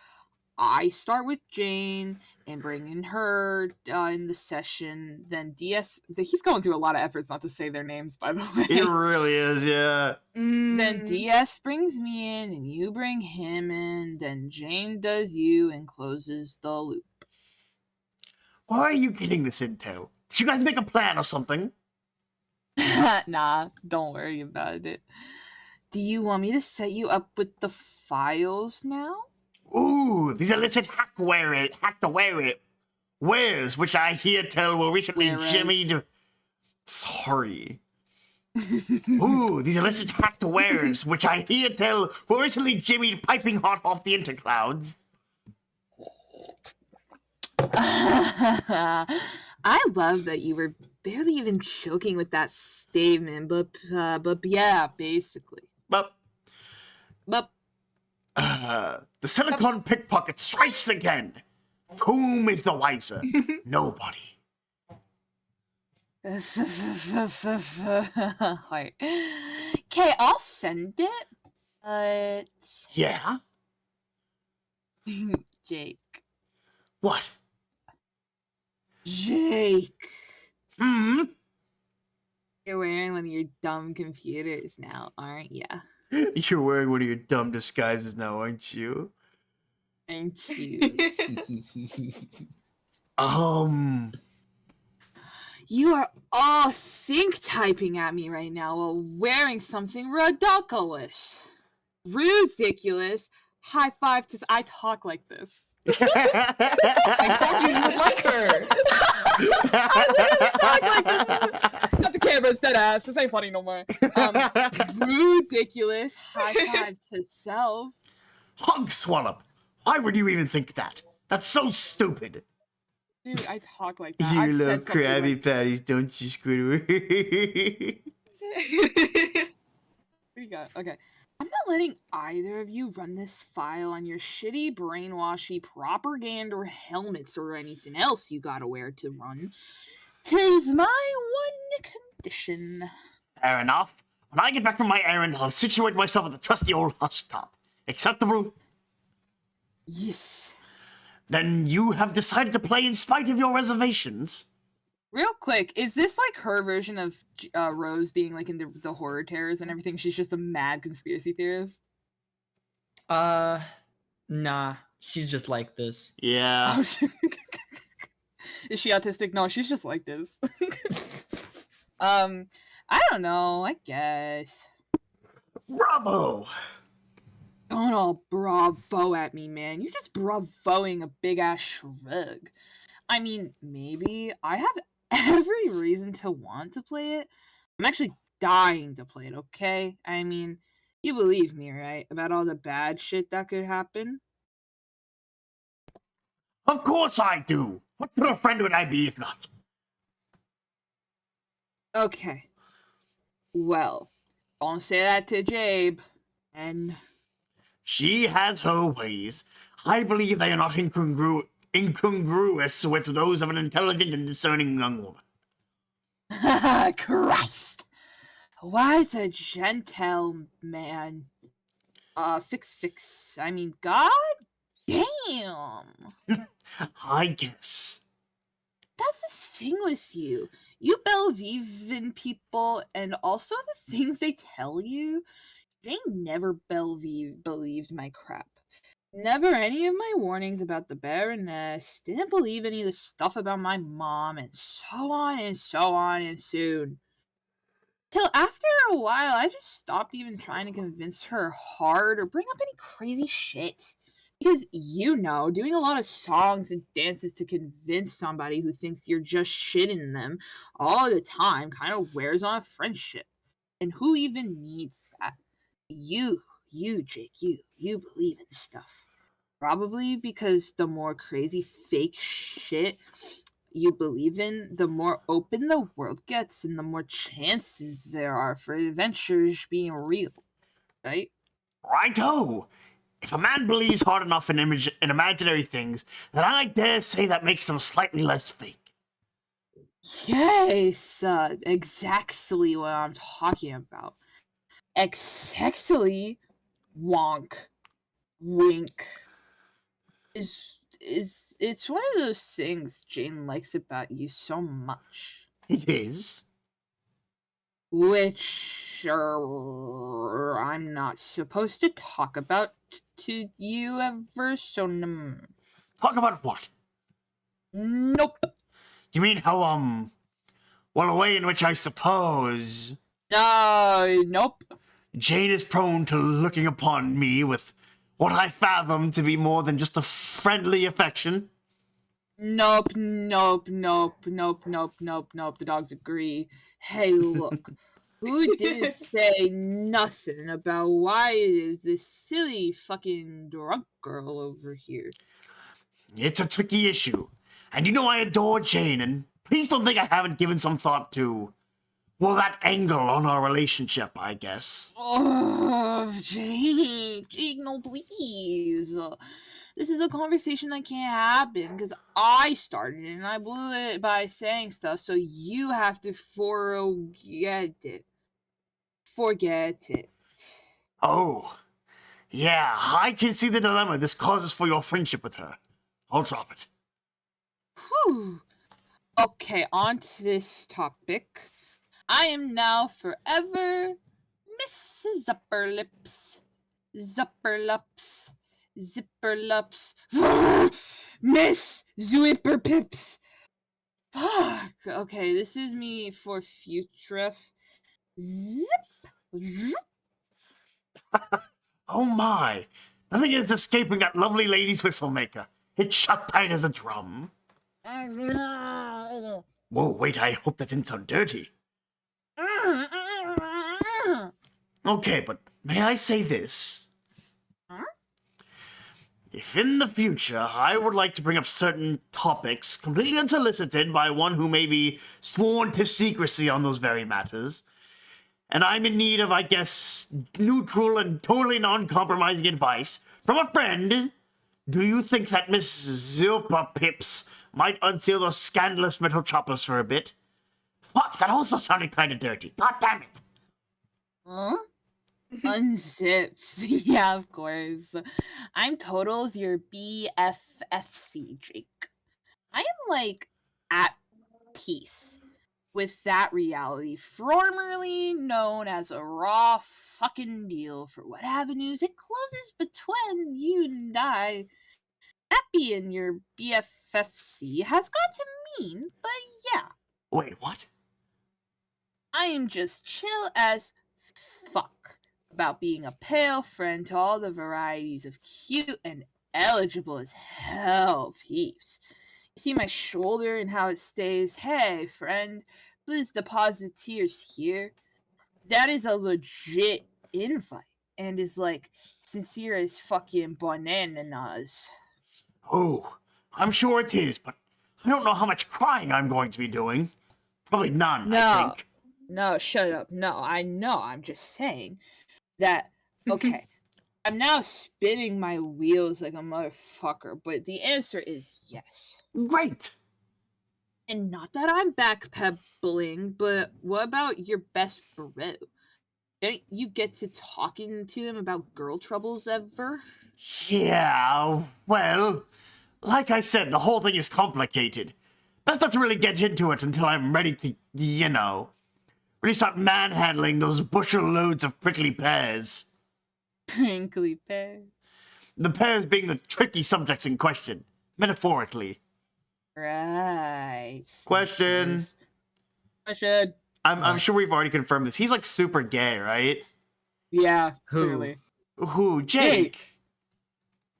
I start with Jane and bring in her in the session. Then he's going through a lot of efforts not to say their names, by the way. It really is, yeah. Then DS brings me in and you bring him in. Then Jane does you and closes the loop. Why are you getting this intel? Did you guys make a plan or something? Nah, don't worry about it. Do you want me to set you up with the files now? Ooh, these illicit wares, which I hear tell were recently jimmied. Sorry. Ooh, these illicit hacked wares, which I hear tell were recently jimmied piping hot off the interclouds. I love that you were barely even joking with that statement, but yeah, basically. But the silicon pickpocket strikes again. Whom is the wiser? Nobody. Heart. Okay, I'll send it, but Yeah? Jake. What? Jake. Hmm? You're wearing one of your dumb computers now, aren't ya? You're wearing one of your dumb disguises now, aren't you? Aren't you? You are all think typing at me right now while wearing something ridiculous. Ridiculous. High five to I talk like this. I told you would like her. I literally talk like this. Cut the cameras, dead ass. This ain't funny no more. Ridiculous. High five to self. Hog swallop. Why would you even think that? That's so stupid. Dude, I talk like that. You I've little said something Krabby like Patties, don't you, Squidward? What do you got? Okay. I'm not letting either of you run this file on your shitty, brainwashy propaganda helmets or anything else you gotta wear to run. 'Tis my one condition. Fair enough. When I get back from my errand, I'll situate myself at the trusty old husk top. Acceptable? Yes. Then you have decided to play in spite of your reservations? Real quick, is this like her version of Rose being like in the horror terrors and everything? She's just a mad conspiracy theorist? Nah. She's just like this. Yeah. Oh, is she autistic? No, she's just like this. I don't know, I guess. Bravo! Don't all bravo at me, man. You're just bravoing a big-ass shrug. I mean, maybe I have every reason to want to play it. I'm actually dying to play it, okay? I mean, you believe me, right? About all the bad shit that could happen? Of course I do! What sort of friend would I be if not? Okay. Well, don't say that to Jabe. And She has her ways. I believe they are not incongruous with those of an intelligent and discerning young woman. Christ! What a gentleman. Fix. I mean, god damn. I guess. That's the thing with you. You believe in people and also the things they tell you. They never believed my crap. Never any of my warnings about the Baroness. Didn't believe any of the stuff about my mom, and so on and so on and soon. Till after a while, I just stopped even trying to convince her hard or bring up any crazy shit. Because, doing a lot of songs and dances to convince somebody who thinks you're just shitting them all the time kind of wears on a friendship. And who even needs that? You, Jake, you believe in stuff. Probably because the more crazy fake shit you believe in, the more open the world gets and the more chances there are for adventures being real, right? Righto! If a man believes hard enough in imaginary things, then I dare say that makes them slightly less fake. Yes, exactly what I'm talking about. Exactly, wonk, wink. It's one of those things Jane likes about you so much. It is. Which I'm not supposed to talk about to you ever, so Talk about what? nope. You mean how, well, a way in which I suppose Nope. Jane is prone to looking upon me with what I fathom to be more than just a friendly affection? Nope. The dogs agree. Hey, look. Who didn't say nothing about why it is this silly fucking drunk girl over here? It's a tricky issue. And I adore Jane, and please don't think I haven't given some thought to, well, that angle on our relationship, I guess. Oh, Jake, no, please. This is a conversation that can't happen because I started it and I blew it by saying stuff, so you have to forget it. Forget it. Oh, yeah, I can see the dilemma this causes for your friendship with her. I'll drop it. Whew. Okay, on to this topic. I am now forever Miss Zipperlips. Zipperlups. Zipperlups. Miss Zwipperpips. Fuck. Okay, this is me for future. Zip. Oh my, nothing is escaping that lovely lady's whistle maker. It's shut tight as a drum. Whoa, wait, I hope that didn't sound dirty. Okay, but may I say this? If in the future I would like to bring up certain topics completely unsolicited by one who may be sworn to secrecy on those very matters, and I'm in need of, I guess, neutral and totally non-compromising advice from a friend, do you think that Miss Zilpa Pips might unseal those scandalous metal choppers for a bit? Fuck, that also sounded kind of dirty. God damn it. Huh? Unzips. Yeah, of course. I'm totals your BFFC, Jake. I am, like, at peace with that reality, formerly known as a raw fucking deal for what avenues it closes between you and I. That being your BFFC has got to mean, but yeah. Wait, what? I am just chill as fuck about being a pale friend to all the varieties of cute and eligible as hell peeps. You see my shoulder and how it stays, hey friend, please deposit tears here. That is a legit invite and is like sincere as fucking bananas. Oh, I'm sure it is, but I don't know how much crying I'm going to be doing. Probably none, I No. think. No, shut up. No, I know. I'm just saying that. Okay, I'm now spinning my wheels like a motherfucker, but the answer is yes. Great. And not that I'm backpedaling, but what about your best bro? Don't you get to talking to them about girl troubles ever? Yeah, well, like I said, the whole thing is complicated. Best not to really get into it until I'm ready to, really start manhandling those bushel loads of prickly pears. Crinkly pears. The pears being the tricky subjects in question, metaphorically. Right. Question. Question. I'm sure we've already confirmed this. He's like super gay, right? Yeah, Who? clearly. Who? Jake.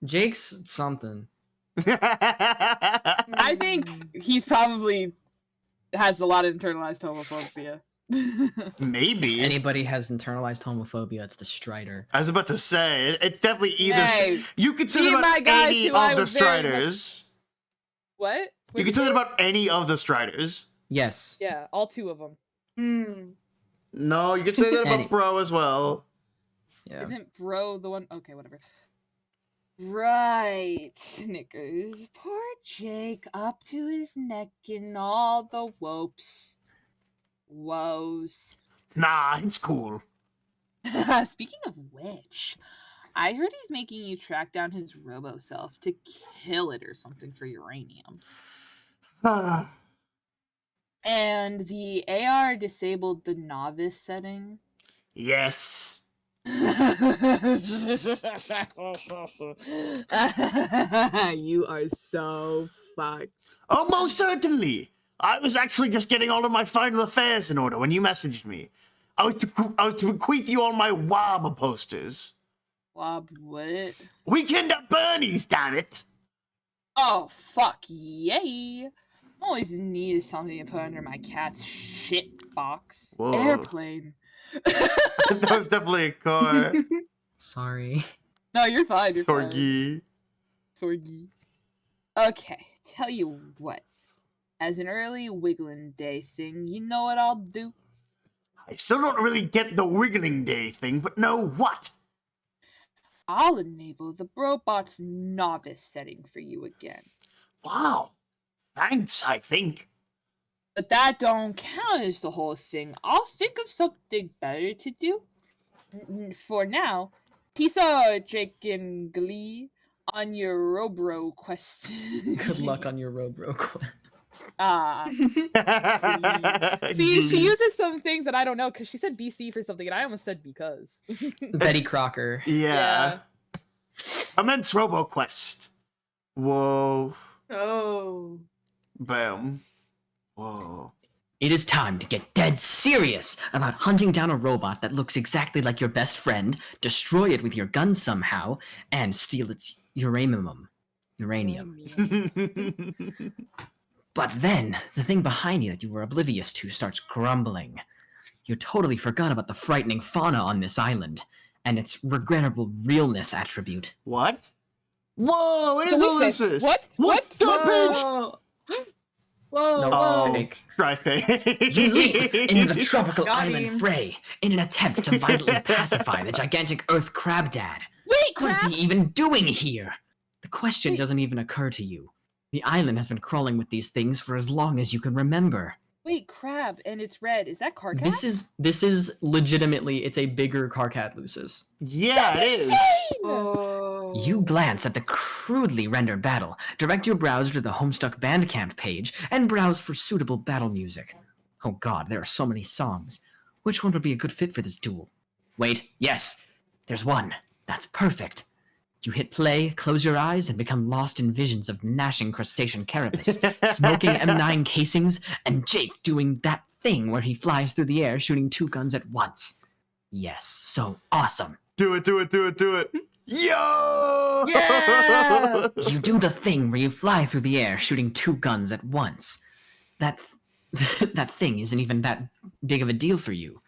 Jake's something. I think he's probably has a lot of internalized homophobia. Maybe. If anybody has internalized homophobia, it's the Strider. I was about to say, it's definitely either. Hey, you could say me that and my about guys any who I of the was very much- Striders. What? You could say that about any of the Striders. Yes. Yeah, all two of them. No, you could say that about Any- Bro as well. Yeah. Isn't Bro the one? Okay, whatever. Right, Snickers. Poor Jake, up to his neck in all the woes. Nah, it's cool. Speaking of which, I heard he's making you track down his robo self to kill it or something for uranium. And the AR disabled the novice setting. Yes. You are so fucked. Oh, most certainly. I was actually just getting all of my final affairs in order when you messaged me. I was to bequeath you all my WOB posters. Wob, what? Weekend at Bernie's, damn it! Oh, fuck, yay! I'm always in need of something to put under my cat's shit box. Whoa. Airplane. That was definitely a car. Sorry. No, you're fine, you're fine. Sorgy. Sorgy. Okay, tell you what. As an early Wiggling Day thing, you know what I'll do? I still don't really get the Wiggling Day thing, but know what? I'll enable the Brobot's novice setting for you again. Wow. Thanks, I think. But that don't count as the whole thing. I'll think of something better to do. For now, peace out, Jake and Glee, on your Robro quest. Good luck on your Robro quest. See, she uses some things that I don't know because she said BC for something and I almost said because. Betty Crocker. Yeah. Immense RoboQuest. Whoa. Oh. Boom. Whoa. It is time to get dead serious about hunting down a robot that looks exactly like your best friend, destroy it with your gun somehow, and steal its uranium. But then, the thing behind you that you were oblivious to starts grumbling. You totally forgot about the frightening fauna on this island, and its regrettable realness attribute. What? Whoa, what is all Delicious. this? What? What? Stop page! Whoa. Whoa. No, Oh, fake. drive page. You leap into the tropical Got island him. fray in an attempt to violently pacify the gigantic Earth Crab Dad. Wait, What is crap! he even doing here? The question doesn't even occur to you. The island has been crawling with these things for as long as you can remember. Wait, crab, and it's red. Is that Carcat? This is legitimately, it's a bigger Carcat Lucis. Yeah, it is. Oh. You glance at the crudely rendered battle, direct your browser to the Homestuck Bandcamp page, and browse for suitable battle music. Oh god, there are so many songs. Which one would be a good fit for this duel? Wait, yes, there's one. That's perfect. You hit play, close your eyes, and become lost in visions of gnashing crustacean carapace, smoking M9 casings, and Jake doing that thing where he flies through the air shooting two guns at once. Yes, so awesome. Do it, do it, do it, do it. Yo! Yeah! You do the thing where you fly through the air shooting two guns at once. That thing isn't even that big of a deal for you.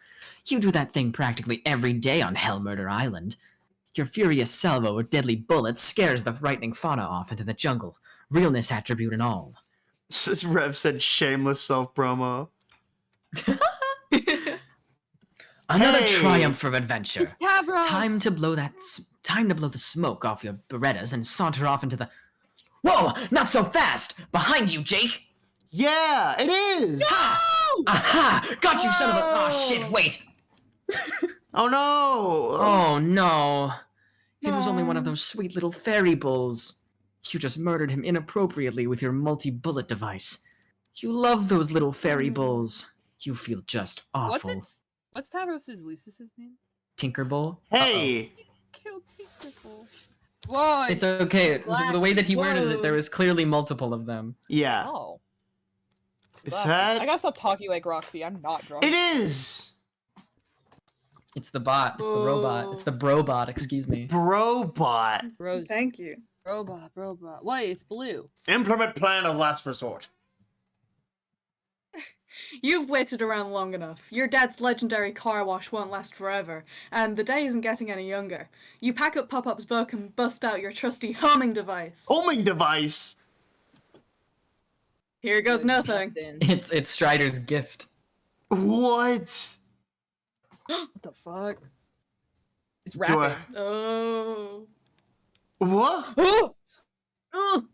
You do that thing practically every day on Hell Murder Island. Your furious salvo of deadly bullets scares the frightening fauna off into the jungle, realness attribute and all. Rev said shameless self-promo. Another Hey! triumph of adventure. It's Tavros! Time to blow the smoke off your Berettas and saunter off into the... Whoa! Not so fast! Behind you, Jake! Yeah, it is. Aha! Got you, son of a... Oh, shit, wait! Oh no. Oh, no. It was only one of those sweet little fairy bulls. You just murdered him inappropriately with your multi-bullet device. You love those little fairy bulls. You feel just awful. What's Tavros' Lucis's name? Tinkerbull? Hey. Kill Tinkerbull. Whoa! It's okay. glass. The way that he worded it, Whoa. there was clearly multiple of them. Yeah. Oh. Is Glasses. that? I gotta stop talking like Roxy. I'm not drunk. It is. It's the bot. It's the robot. It's the brobot, excuse me. Brobot. Rose. Thank you. Robot. Wait, it's blue. Implement plan of last resort. You've waited around long enough. Your dad's legendary car wash won't last forever, and the day isn't getting any younger. You pack up Pop-Up's book and bust out your trusty homing device. Homing device. Here goes nothing. It's Strider's gift. What? What the fuck? It's Do I- rapping. Oh. What? Oh! Ugh,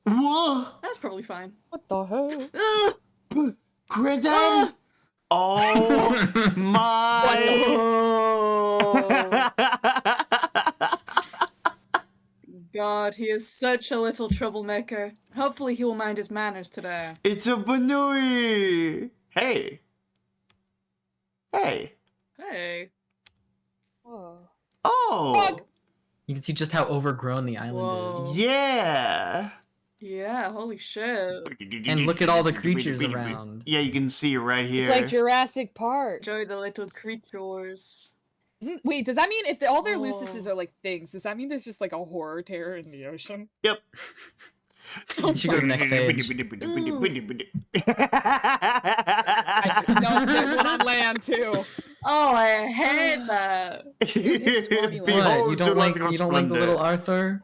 What? that's probably fine. What the hell? Ugh, Granddad? ugh. Oh my. Oh. God, he is such a little troublemaker. Hopefully he will mind his manners today. It's a Banui. Hey. Hey. Hey. Whoa. Oh. You can see just how overgrown the island Whoa. Yeah. Yeah, holy shit. And look at all the creatures around. Yeah, you can see it right here. It's like Jurassic Park. Enjoy the little creatures. Wait, does that mean if all their Oh. Lucises are like things, does that mean there's just like a horror terror in the ocean? Yep. You should go to the next page. No, there's one on land too. Oh, I hate that. What? Behold You your don't like loving the little splendor. Arthur?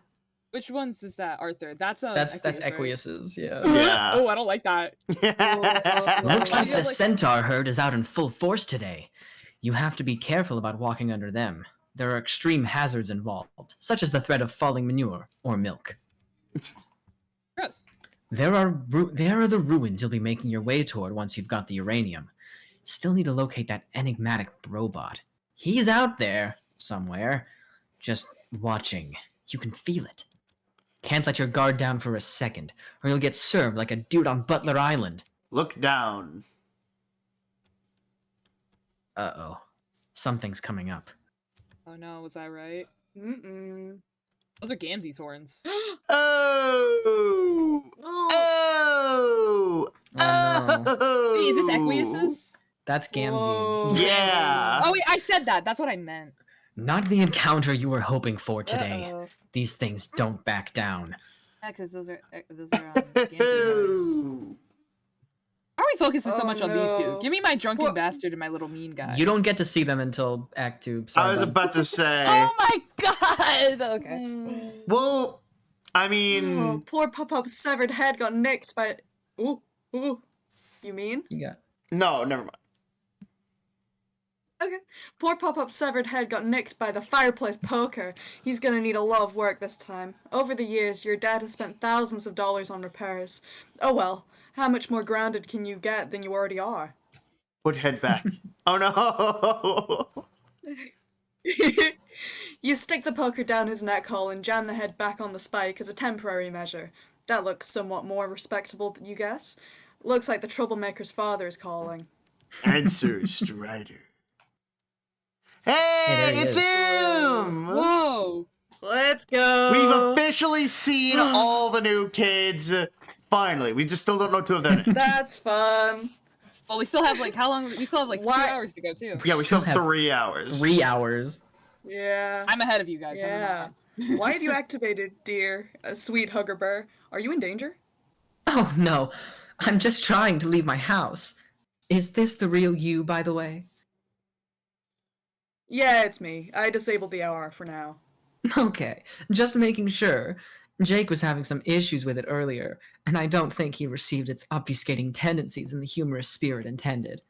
Which ones is that, Arthur? That's That's Equius, right? Equius's, yeah. Yeah. Oh, I don't like that. Looks I like feel the like- centaur herd is out in full force today. You have to be careful about walking under them. There are extreme hazards involved, such as the threat of falling manure or milk. Gross. There are the ruins you'll be making your way toward once you've got the uranium. Still need to locate that enigmatic robot. He's out there somewhere, just watching. You can feel it. Can't let your guard down for a second, or you'll get served like a dude on Butler Island. Look down. Uh-oh. Something's coming up. Oh no, was I right? Mm-mm. Those are Gamzee's horns. Oh. Oh. Oh, no. Oh. Wait, is this Equius's? That's Gamzee's. Whoa. Yeah. Oh wait, I said that. That's what I meant. Not the encounter you were hoping for today. Uh-oh. These things don't back down. Yeah, because those are Gamzee's horns. Oh. Why are we focusing so Oh, much on these two? no. Give me my drunken Poor- bastard and my little mean guy. You don't get to see them until Act 2. I Sorry, was bud. about to say. Oh my god! Okay. Well, I Oh, mean, poor Pop-Up's severed head got nicked by... Ooh, ooh. You mean? You got... no, never mind. Okay. Poor Pop-Up's severed head got nicked by the fireplace poker. He's gonna need a lot of work this time. Over the years, your dad has spent thousands of dollars on repairs. Oh well, how much more grounded can you get than you already are? Put head back. Oh no. You stick the poker down his neck hole and jam the head back on the spike as a temporary measure. That looks somewhat more respectable than you guess. Looks like the troublemaker's father is calling. Answer, Strider. there Hey, he it's is. him! Whoa! Let's go! We've officially seen all the new kids. Finally, we just still don't know two of their names. That's fun. Well, we still have like how long? We still have like 2 Why- hours to go too. Yeah, we still have have 3 hours. 3 hours. Yeah. I'm ahead of you guys. Yeah. Why have you activated, dear, sweet hugger bear? Are you in danger? Oh, no. I'm just trying to leave my house. Is this the real you, by the way? Yeah, it's me. I disabled the AR for now. Okay, just making sure. Jake was having some issues with it earlier, and I don't think he received its obfuscating tendencies in the humorous spirit intended.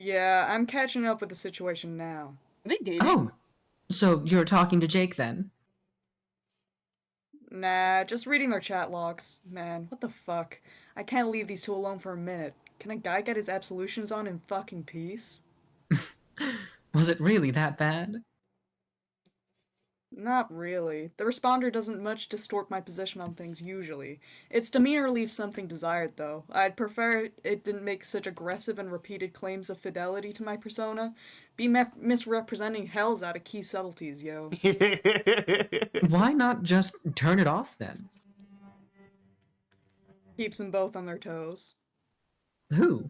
Yeah, I'm catching up with the situation now. Are they dating? Oh, so you're talking to Jake then? Nah, just reading their chat logs. Man, what the fuck? I can't leave these two alone for a minute. Can a guy get his absolutions on in fucking peace? Was it really that bad? Not really. The responder doesn't much distort my position on things usually. Its demeanor leaves something desired, though. I'd prefer it didn't make such aggressive and repeated claims of fidelity to my persona. Be misrepresenting hells out of key subtleties, yo. Why not just turn it off then? Keeps them both on their toes. Who?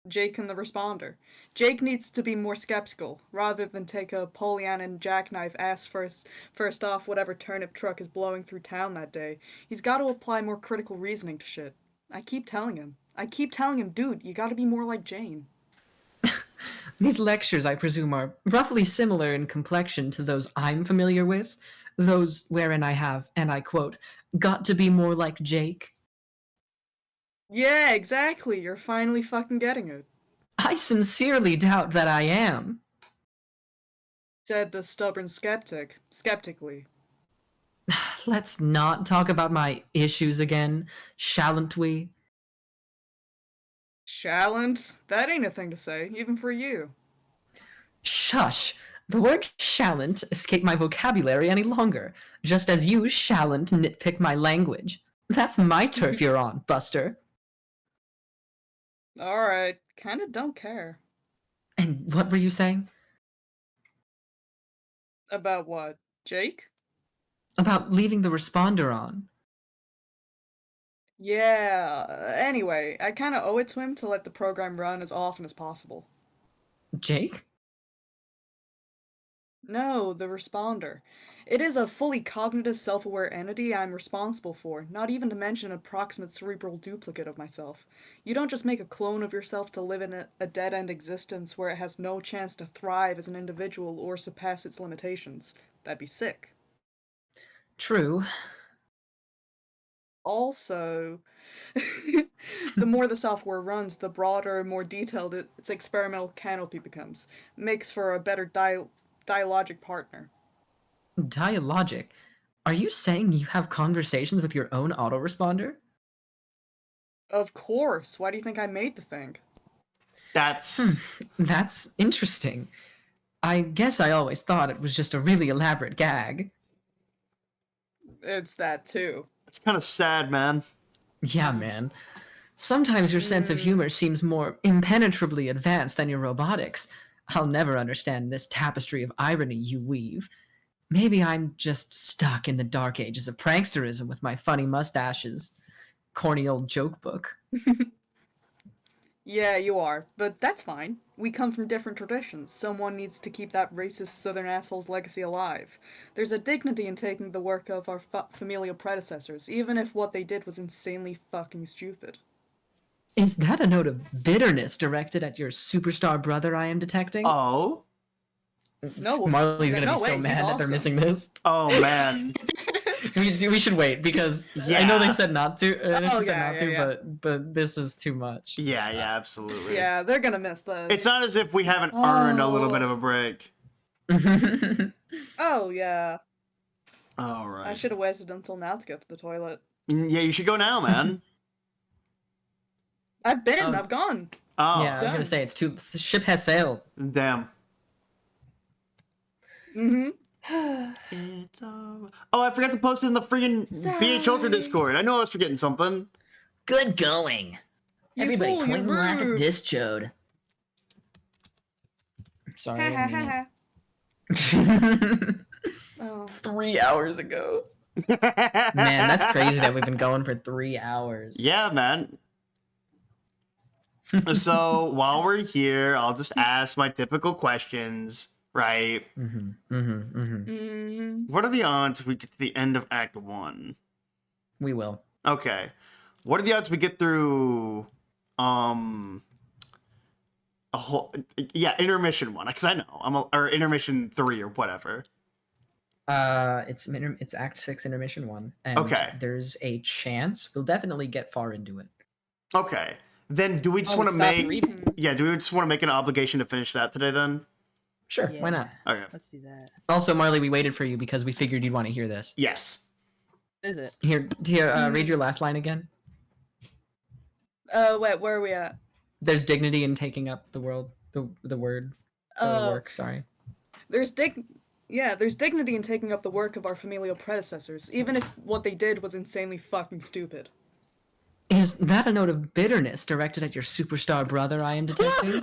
Jake and the responder. Jake needs to be more skeptical, rather than take a Pollyanna and jackknife ass first off whatever turnip truck is blowing through town that day. He's got to apply more critical reasoning to shit. I keep telling him, dude, you gotta be more like Jane. These lectures, I presume, are roughly similar in complexion to those I'm familiar with, those wherein I have, and I quote, got to be more like Jake. Yeah, exactly, you're finally fucking getting it, I sincerely doubt that I am. said the stubborn skeptic, skeptically. Let's not talk about my issues again, shalln't we? Shallant? That ain't a thing to say, even for you. Shush! The word shallant escape my vocabulary any longer, just as you shallant nitpick my language. That's my turf you're on, Buster. Alright, kinda don't care. And what were you saying? About what? Jake? About leaving the responder on. Yeah, anyway, I kinda owe it to him to let the program run as often as possible. Jake? No, the responder. It is a fully cognitive, self-aware entity I'm responsible for, not even to mention an approximate cerebral duplicate of myself. You don't just make a clone of yourself to live in a dead-end existence where it has no chance to thrive as an individual or surpass its limitations. That'd be sick. True. Also, the more the software runs, the broader and more detailed its experimental canopy becomes. Makes for a better dialogic partner. Dialogic? Are you saying you have conversations with your own autoresponder? Of course. Why do you think I made the thing? That's That's interesting. I guess I always thought it was just a really elaborate gag. It's that too. it's kind of sad, man. Yeah, man. Sometimes your sense of humor seems more impenetrably advanced than your robotics. I'll never understand this tapestry of irony you weave. Maybe I'm just stuck in the dark ages of pranksterism with my funny mustaches. Corny old joke book. Yeah, you are, but that's fine. We come from different traditions. Someone needs to keep that racist southern asshole's legacy alive. There's a dignity in taking the work of our familial predecessors, even if what they did was insanely fucking stupid. Is that a note of bitterness directed at your superstar brother I am detecting? Oh, No, Marley's gonna no be so way, he's mad that they're awesome. missing this. oh man. We should wait because I know they Yeah. said not to. Oh, She said yeah, not to, yeah. but this is too much. Yeah, yeah, absolutely. Yeah, they're gonna miss this. It's not as if we haven't earned a little bit Oh. of a break. Oh, yeah. All right. I should have waited until now to get to the toilet. Yeah, you should go now, man. I've been, Oh. I've gone. Oh, Yeah, I was gonna done. say it's too. The ship has sailed. damn. Mm-hmm. It's oh, I forgot to post it in the freaking BH Ultra Discord. I know I was forgetting something. Good going. You Everybody fool, point and you're laugh at rude. this chode. Sorry. Ha I ha didn't ha mean ha. it. Oh. 3 hours ago. Man, that's crazy that we've been going for 3 hours. Yeah, man. So while we're here, I'll just ask my typical questions, right? Mm. What are the odds we get to the end of Act 1? We will. Okay. What are the odds we get through a whole intermission 1? Because I know or intermission 3 or whatever. It's Act 6, intermission 1, and Okay. there's a chance we'll definitely get far into it. Okay. Then do we just Oh, want to stop make... reading. Yeah, do we just want to make an obligation to finish that today then? Sure, why not? Okay. Let's do that. Also, Marley, we waited for you because we figured you'd want to hear this. Yes. What is it? Here, read your last line again. Wait, where are we at? There's dignity in taking up the world, the word, work. Sorry. There's dignity in taking up the work of our familial predecessors, even if what they did was insanely fucking stupid. Is that a note of bitterness directed at your superstar brother I am detecting?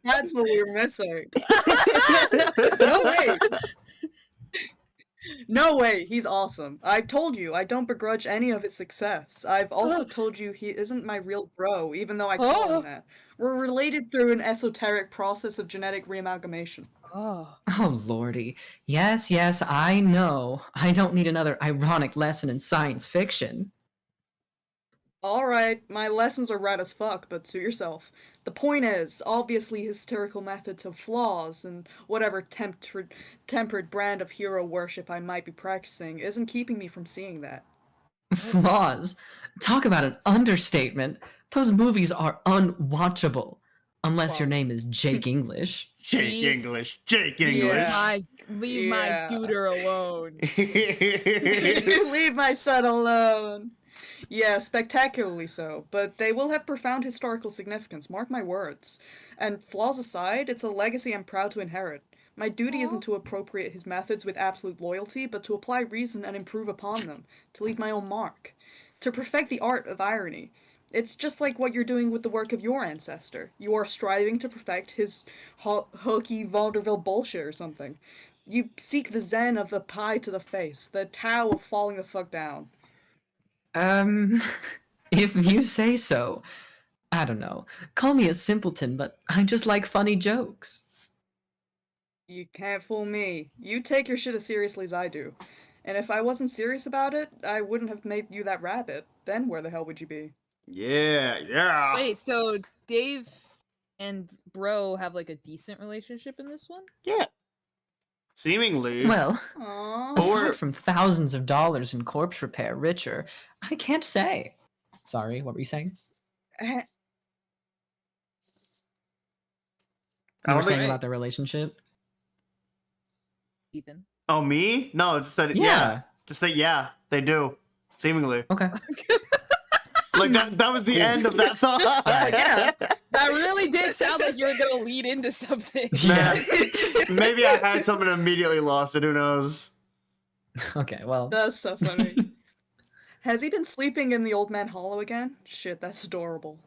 That's what we were missing. No way. No way, he's awesome. I told you, I don't begrudge any of his success. I've also told you he isn't my real bro, even though I call him that. We're related through an esoteric process of genetic reamalgamation. Oh. Oh, lordy. Yes, I know. I don't need another ironic lesson in science fiction. Alright, my lessons are rad as fuck, but suit yourself. The point is, obviously hysterical methods have flaws, and whatever tempered brand of hero worship I might be practicing isn't keeping me from seeing that. Flaws? Talk about an understatement. Those movies are unwatchable. Unless your name is Jake English. Jake English. Jake English. Yeah. Leave my duder alone. Leave my son alone. Yeah, spectacularly so, but they will have profound historical significance, mark my words. And flaws aside, it's a legacy I'm proud to inherit. My duty isn't to appropriate his methods with absolute loyalty, but to apply reason and improve upon them, to leave my own mark. To perfect the art of irony. It's just like what you're doing with the work of your ancestor. You are striving to perfect his hokey vaudeville bullshit or something. You seek the zen of the pie to the face, the Tao of falling the fuck down. If you say so. I don't know. Call me a simpleton, but I just like funny jokes. You can't fool me. You take your shit as seriously as I do. And if I wasn't serious about it, I wouldn't have made you that rabbit. Then where the hell would you be? Yeah. Wait, so Dave and Bro have like a decent relationship in this one? Yeah. Seemingly. Well, Aww. aside from thousands of dollars in corpse repair, richer, I can't say. Sorry, what were you saying? You were saying about their relationship? Ethan. Oh, me? No, just that. Yeah. Just that. Yeah, they do. Seemingly. Okay. Like that was the end of that thought. I was like, yeah. That really did sound like you were gonna lead into something. Yeah. Maybe I had something and immediately lost it. Who knows? Okay, well. That's so funny. Has he been sleeping in the old man hollow again? Shit, that's adorable.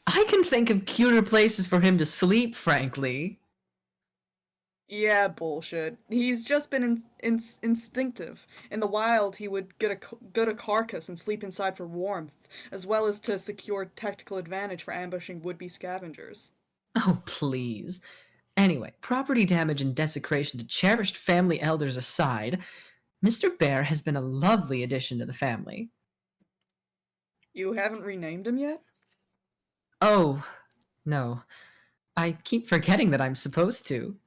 I can think of cuter places for him to sleep, frankly. Yeah, bullshit. He's just been instinctive. In the wild, he would get a carcass and sleep inside for warmth, as well as to secure tactical advantage for ambushing would-be scavengers. Oh, please. Anyway, property damage and desecration to cherished family elders aside, Mr. Bear has been a lovely addition to the family. You haven't renamed him yet? Oh, no. I keep forgetting that I'm supposed to.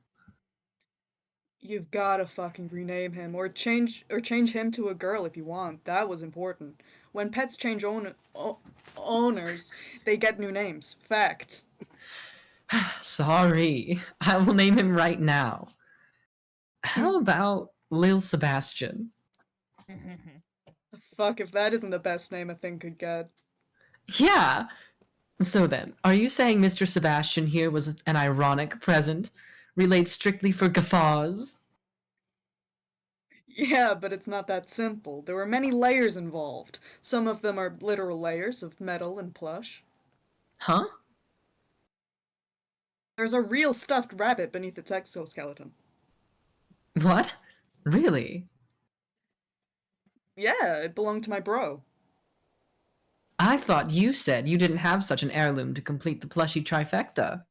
You've gotta fucking rename him, or change him to a girl if you want. That was important. When pets change owners, they get new names. Fact. Sorry. I will name him right now. How about Lil Sebastian? Fuck if that isn't the best name a thing could get. Yeah. So then, are you saying Mr. Sebastian here was an ironic present? Relayed strictly for guffaws? Yeah, but it's not that simple. There were many layers involved. Some of them are literal layers of metal and plush. Huh? There's a real stuffed rabbit beneath its exoskeleton. What? Really? Yeah, it belonged to my bro. I thought you said you didn't have such an heirloom to complete the plushy trifecta.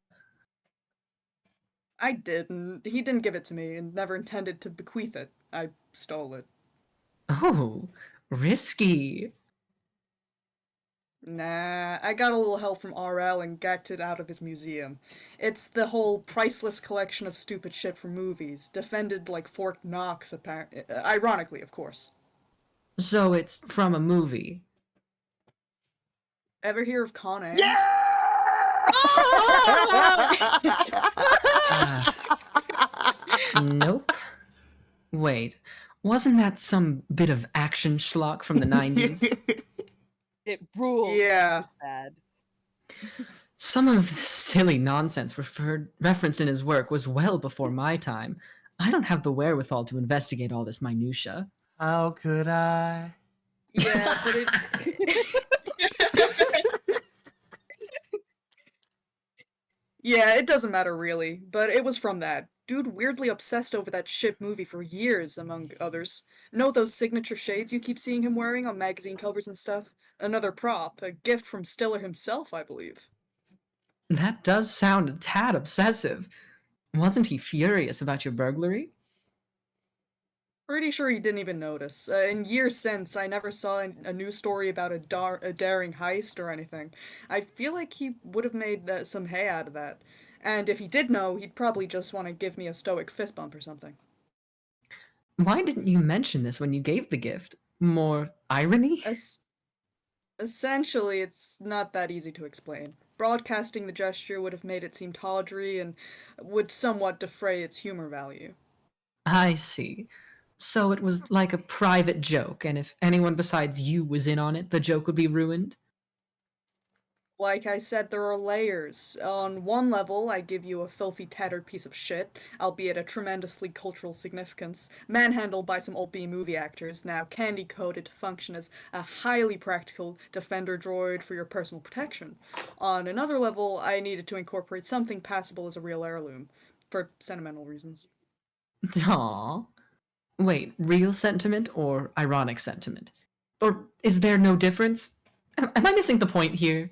I didn't. He didn't give it to me and never intended to bequeath it. I stole it. Oh, risky. Nah, I got a little help from RL and gacked it out of his museum. It's the whole priceless collection of stupid shit from movies, defended like Fort Knox, ironically, of course. So it's from a movie. Ever hear of Con Air? Nope. Wait, wasn't that some bit of action schlock from the 90s? It rules. Yeah. It's bad. Some of the silly nonsense referenced in his work was well before my time. I don't have the wherewithal to investigate all this minutia. How could I? Yeah, but it. Yeah, it doesn't matter really, but it was from that. Dude weirdly obsessed over that shit movie for years, among others. Know those signature shades you keep seeing him wearing on magazine covers and stuff? Another prop, a gift from Stiller himself, I believe. That does sound a tad obsessive. Wasn't he furious about your burglary? Pretty sure he didn't even notice. In years since, I never saw a news story about a daring heist or anything. I feel like he would have made some hay out of that. And if he did know, he'd probably just want to give me a stoic fist bump or something. Why didn't you mention this when you gave the gift? More irony? Essentially, it's not that easy to explain. Broadcasting the gesture would have made it seem tawdry and would somewhat defray its humor value. I see. So it was like a private joke, and if anyone besides you was in on it, the joke would be ruined? Like I said, there are layers. On one level, I give you a filthy, tattered piece of shit, albeit a tremendously cultural significance, manhandled by some old B-movie actors, now candy-coated to function as a highly practical defender droid for your personal protection. On another level, I needed to incorporate something passable as a real heirloom, for sentimental reasons. Aww. Wait, real sentiment or ironic sentiment? Or is there no difference? Am I missing the point here?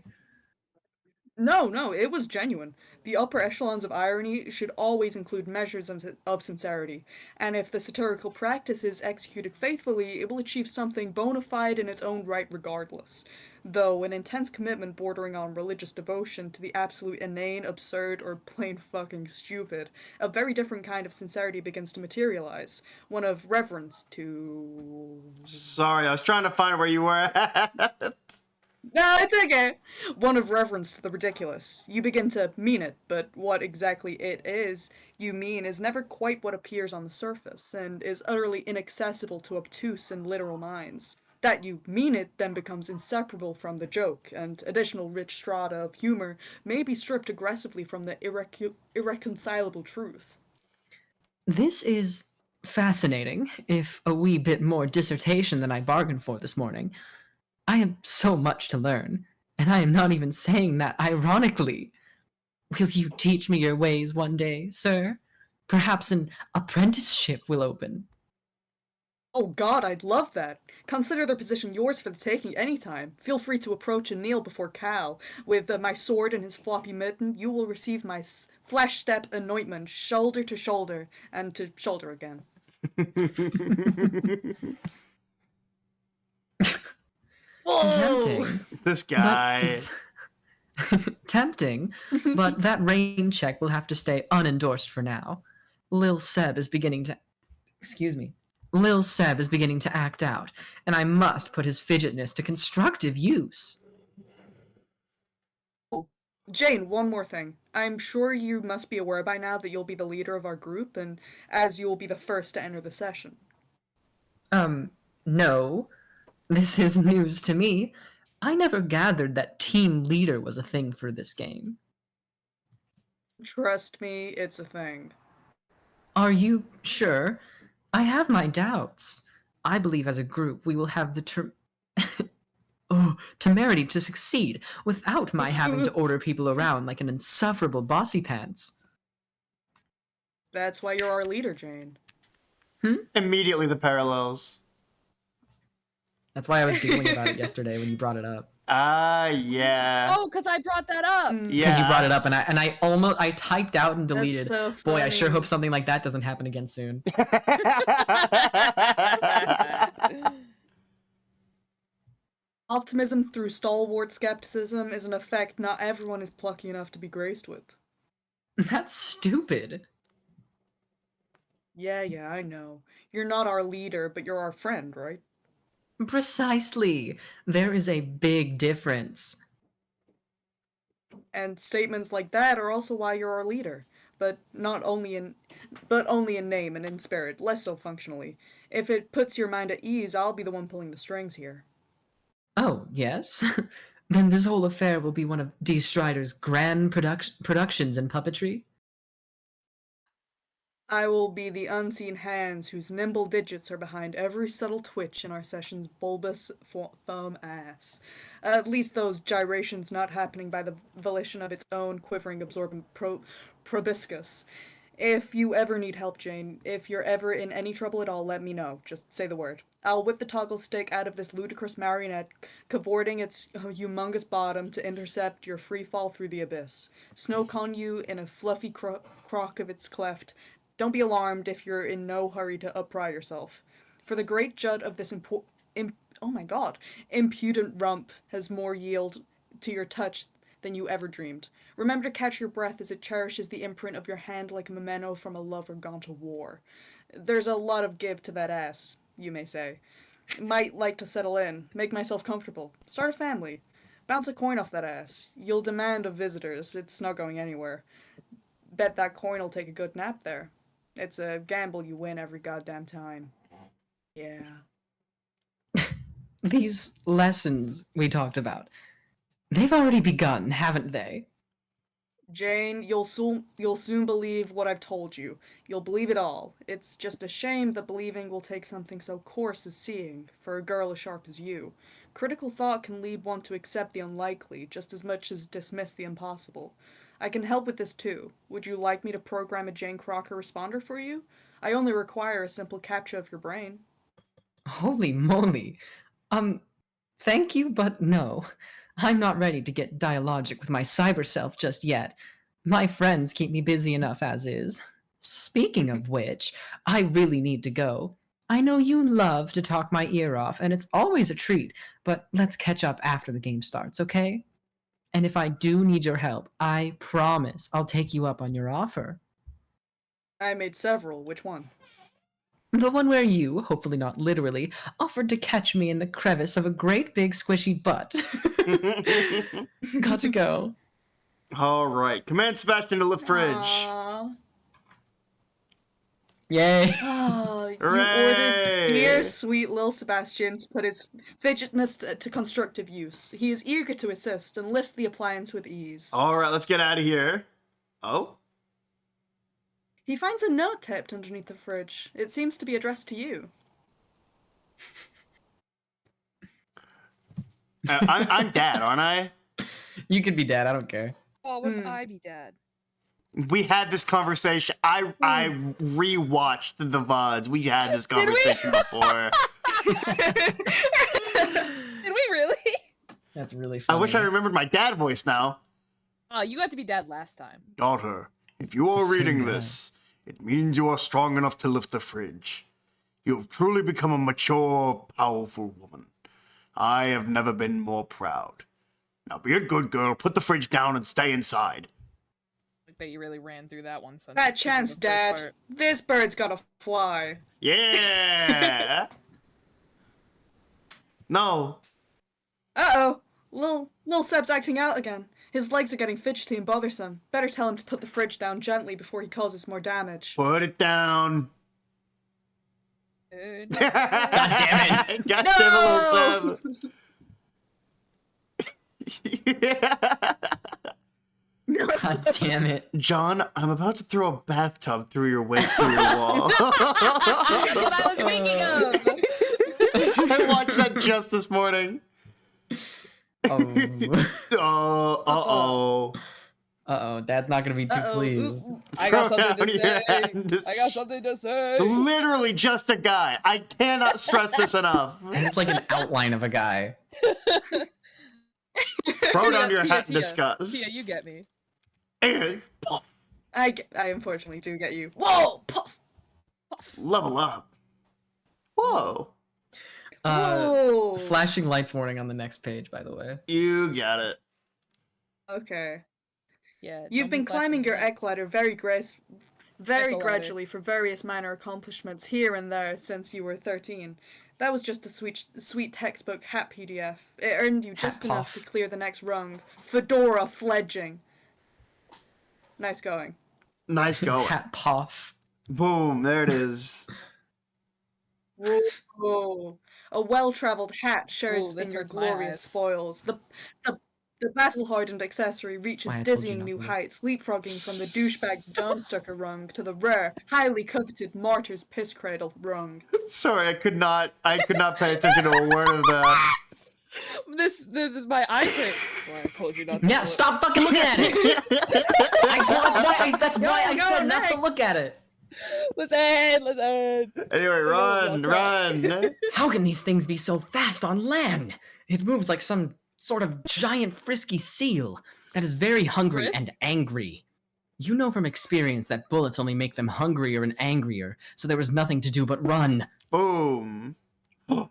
No, it was genuine. The upper echelons of irony should always include measures of sincerity, and if the satirical practice is executed faithfully, it will achieve something bona fide in its own right regardless. Though an intense commitment bordering on religious devotion to the absolute inane, absurd, or plain fucking stupid, a very different kind of sincerity begins to materialize. One of reverence to. Sorry, I was trying to find where you were at. No, it's okay. One of reverence to the ridiculous. You begin to mean it, but what exactly it is you mean is never quite what appears on the surface, and is utterly inaccessible to obtuse and literal minds. That you mean it then becomes inseparable from the joke, and additional rich strata of humor may be stripped aggressively from the irreconcilable truth. This is fascinating, if a wee bit more dissertation than I bargained for this morning. I have so much to learn, and I am not even saying that ironically. Will you teach me your ways one day, sir? Perhaps an apprenticeship will open. Oh god, I'd love that. Consider the position yours for the taking anytime. Feel free to approach and kneel before Cal. With my sword and his floppy mitten, you will receive my flesh step anointment, shoulder to shoulder, and to shoulder again. Tempting. This guy. Tempting, but that rain check will have to stay unendorsed for now. Lil Seb is beginning to act out, and I must put his fidgetness to constructive use. Jane, one more thing. I'm sure you must be aware by now that you'll be the leader of our group, and as you will be the first to enter the session. No. This is news to me. I never gathered that team leader was a thing for this game. Trust me, it's a thing. Are you sure? I have my doubts. I believe as a group we will have the temerity to succeed without my having to order people around like an insufferable bossy pants. That's why you're our leader, Jane. Immediately the parallels. That's why I was giggling about it yesterday when you brought it up. Yeah. Oh, because I brought that up. Because Yeah. you brought it up, and I typed out and deleted. So Boy, I sure funny. hope something like that doesn't happen again soon. Optimism through stalwart skepticism is an effect not everyone is plucky enough to be graced with. That's stupid. Yeah, I know. You're not our leader, but you're our friend, right? Precisely. There is a big difference. And statements like that are also why you're our leader, but only in name and in spirit, less so functionally. If it puts your mind at ease, I'll be the one pulling the strings here. Oh, yes? Then this whole affair will be one of D. Strider's grand productions in puppetry? I will be the unseen hands whose nimble digits are behind every subtle twitch in our session's bulbous thumb ass. At least those gyrations not happening by the volition of its own quivering, absorbent proboscis. If you ever need help, Jane, if you're ever in any trouble at all, let me know. Just say the word. I'll whip the toggle stick out of this ludicrous marionette, cavorting its humongous bottom to intercept your free fall through the abyss. Snow con you in a fluffy crock of its cleft. Don't be alarmed if you're in no hurry to uppry yourself. For the great jut of this impudent rump has more yield to your touch than you ever dreamed. Remember to catch your breath as it cherishes the imprint of your hand like a memento from a lover gone to war. There's a lot of give to that ass, you may say. Might like to settle in, make myself comfortable, start a family. Bounce a coin off that ass. You'll demand of visitors, it's not going anywhere. Bet that coin'll take a good nap there. It's a gamble you win every goddamn time. Yeah. These lessons we talked about, they've already begun, haven't they? Jane, you'll soon believe what I've told you. You'll believe it all. It's just a shame that believing will take something so coarse as seeing, for a girl as sharp as you. Critical thought can lead one to accept the unlikely, just as much as dismiss the impossible. I can help with this too. Would you like me to program a Jane Crocker responder for you? I only require a simple captcha of your brain. Holy moly. Thank you, but no. I'm not ready to get dialogic with my cyber self just yet. My friends keep me busy enough as is. Speaking of which, I really need to go. I know you love to talk my ear off, and it's always a treat, but let's catch up after the game starts, okay? And if I do need your help, I promise I'll take you up on your offer. I made several. Which one? The one where you, hopefully not literally, offered to catch me in the crevice of a great big squishy butt. Got to go. All right. Command Sebastian to lift fridge. Aww. Yay. Oh, you Hooray! ordered dear sweet Lil Sebastian to put his fidgetness to constructive use. He is eager to assist and lifts the appliance with ease. All right, let's get out of here. Oh? He finds a note taped underneath the fridge. It seems to be addressed to you. I'm dad, aren't I? You could be dad, I don't care. Oh, what if I be dad? We had this conversation. I rewatched the VODs. We had this conversation before. Did we really? That's really funny. I wish I remembered my dad voice now. Oh, you got to be dad last time. Daughter, if you It's are the same reading guy. this, it means you are strong enough to lift the fridge. You have truly become a mature, powerful woman. I have never been more proud. Now be a good girl, put the fridge down, and stay inside. Like that you really ran through that one sentence. That chance, Dad. This bird's gotta fly. Yeah! No. Uh-oh. Lil Seb's acting out again. His legs are getting fidgety and bothersome. Better tell him to put the fridge down gently before he causes more damage. Put it down. Dude. God damn it. God damn it, Lil Seb. God damn it. John, I'm about to throw a bathtub through your wall. That's what I was thinking of. I watched that just this morning. Oh. Uh-oh. Uh-oh, Dad's not gonna be too pleased. I got Throw something down to your say. hand. I got something to say. Literally just a guy. I cannot stress this enough. And it's like an outline of a guy. Throw down your Tia, hat and Tia. discuss. Tia, you get me. And puff. I unfortunately do get you. Whoa! Puff! Level up. Whoa. Whoa! Flashing lights warning on the next page, by the way. You got it. Okay. Yeah. You've been climbing your egg ladder very Echo ladder. gradually for various minor accomplishments here and there since you were 13. That was just a sweet textbook hat PDF. It earned you just enough to clear the next rung. Fedora fledging. Nice going. Nice going. Hat poff. Boom, there it is. Whoa. A well-traveled hat shares Ooh, this in your hurts my glorious eyes. spoils. The battle-hardened accessory reaches Why, I told you dizzying not new to look. heights, leapfrogging from the douchebag's Dawnstucker rung to the rare, highly coveted Martyr's Piss Cradle rung. Sorry, I could not pay attention to a word of that. This my eyesight. Well, I told you not to. Yeah, look. stop fucking looking at it! That's why I said not to look at it. Listen. Anyway, run. How can these things be so fast on land? It moves like some sort of giant frisky seal that is very hungry Frisk? and angry. You know from experience that bullets only make them hungrier and angrier, so there was nothing to do but run. Boom. Oh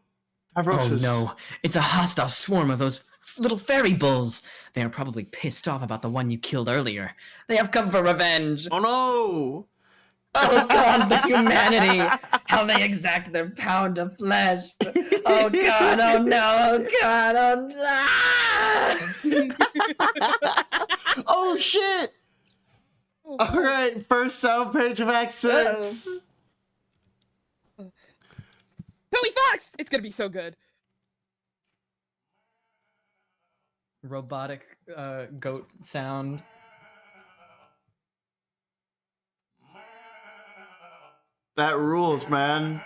Fibrosis. no, it's a hostile swarm of those little fairy bulls. They are probably pissed off about the one you killed earlier. They have come for revenge. Oh no. Oh god, the humanity! How they exact their pound of flesh! Oh god, oh no, oh god, oh no! Oh shit! Alright, first sound page of Act 6. Toby Fox! It's gonna be so good. Robotic goat sound. That rules, man.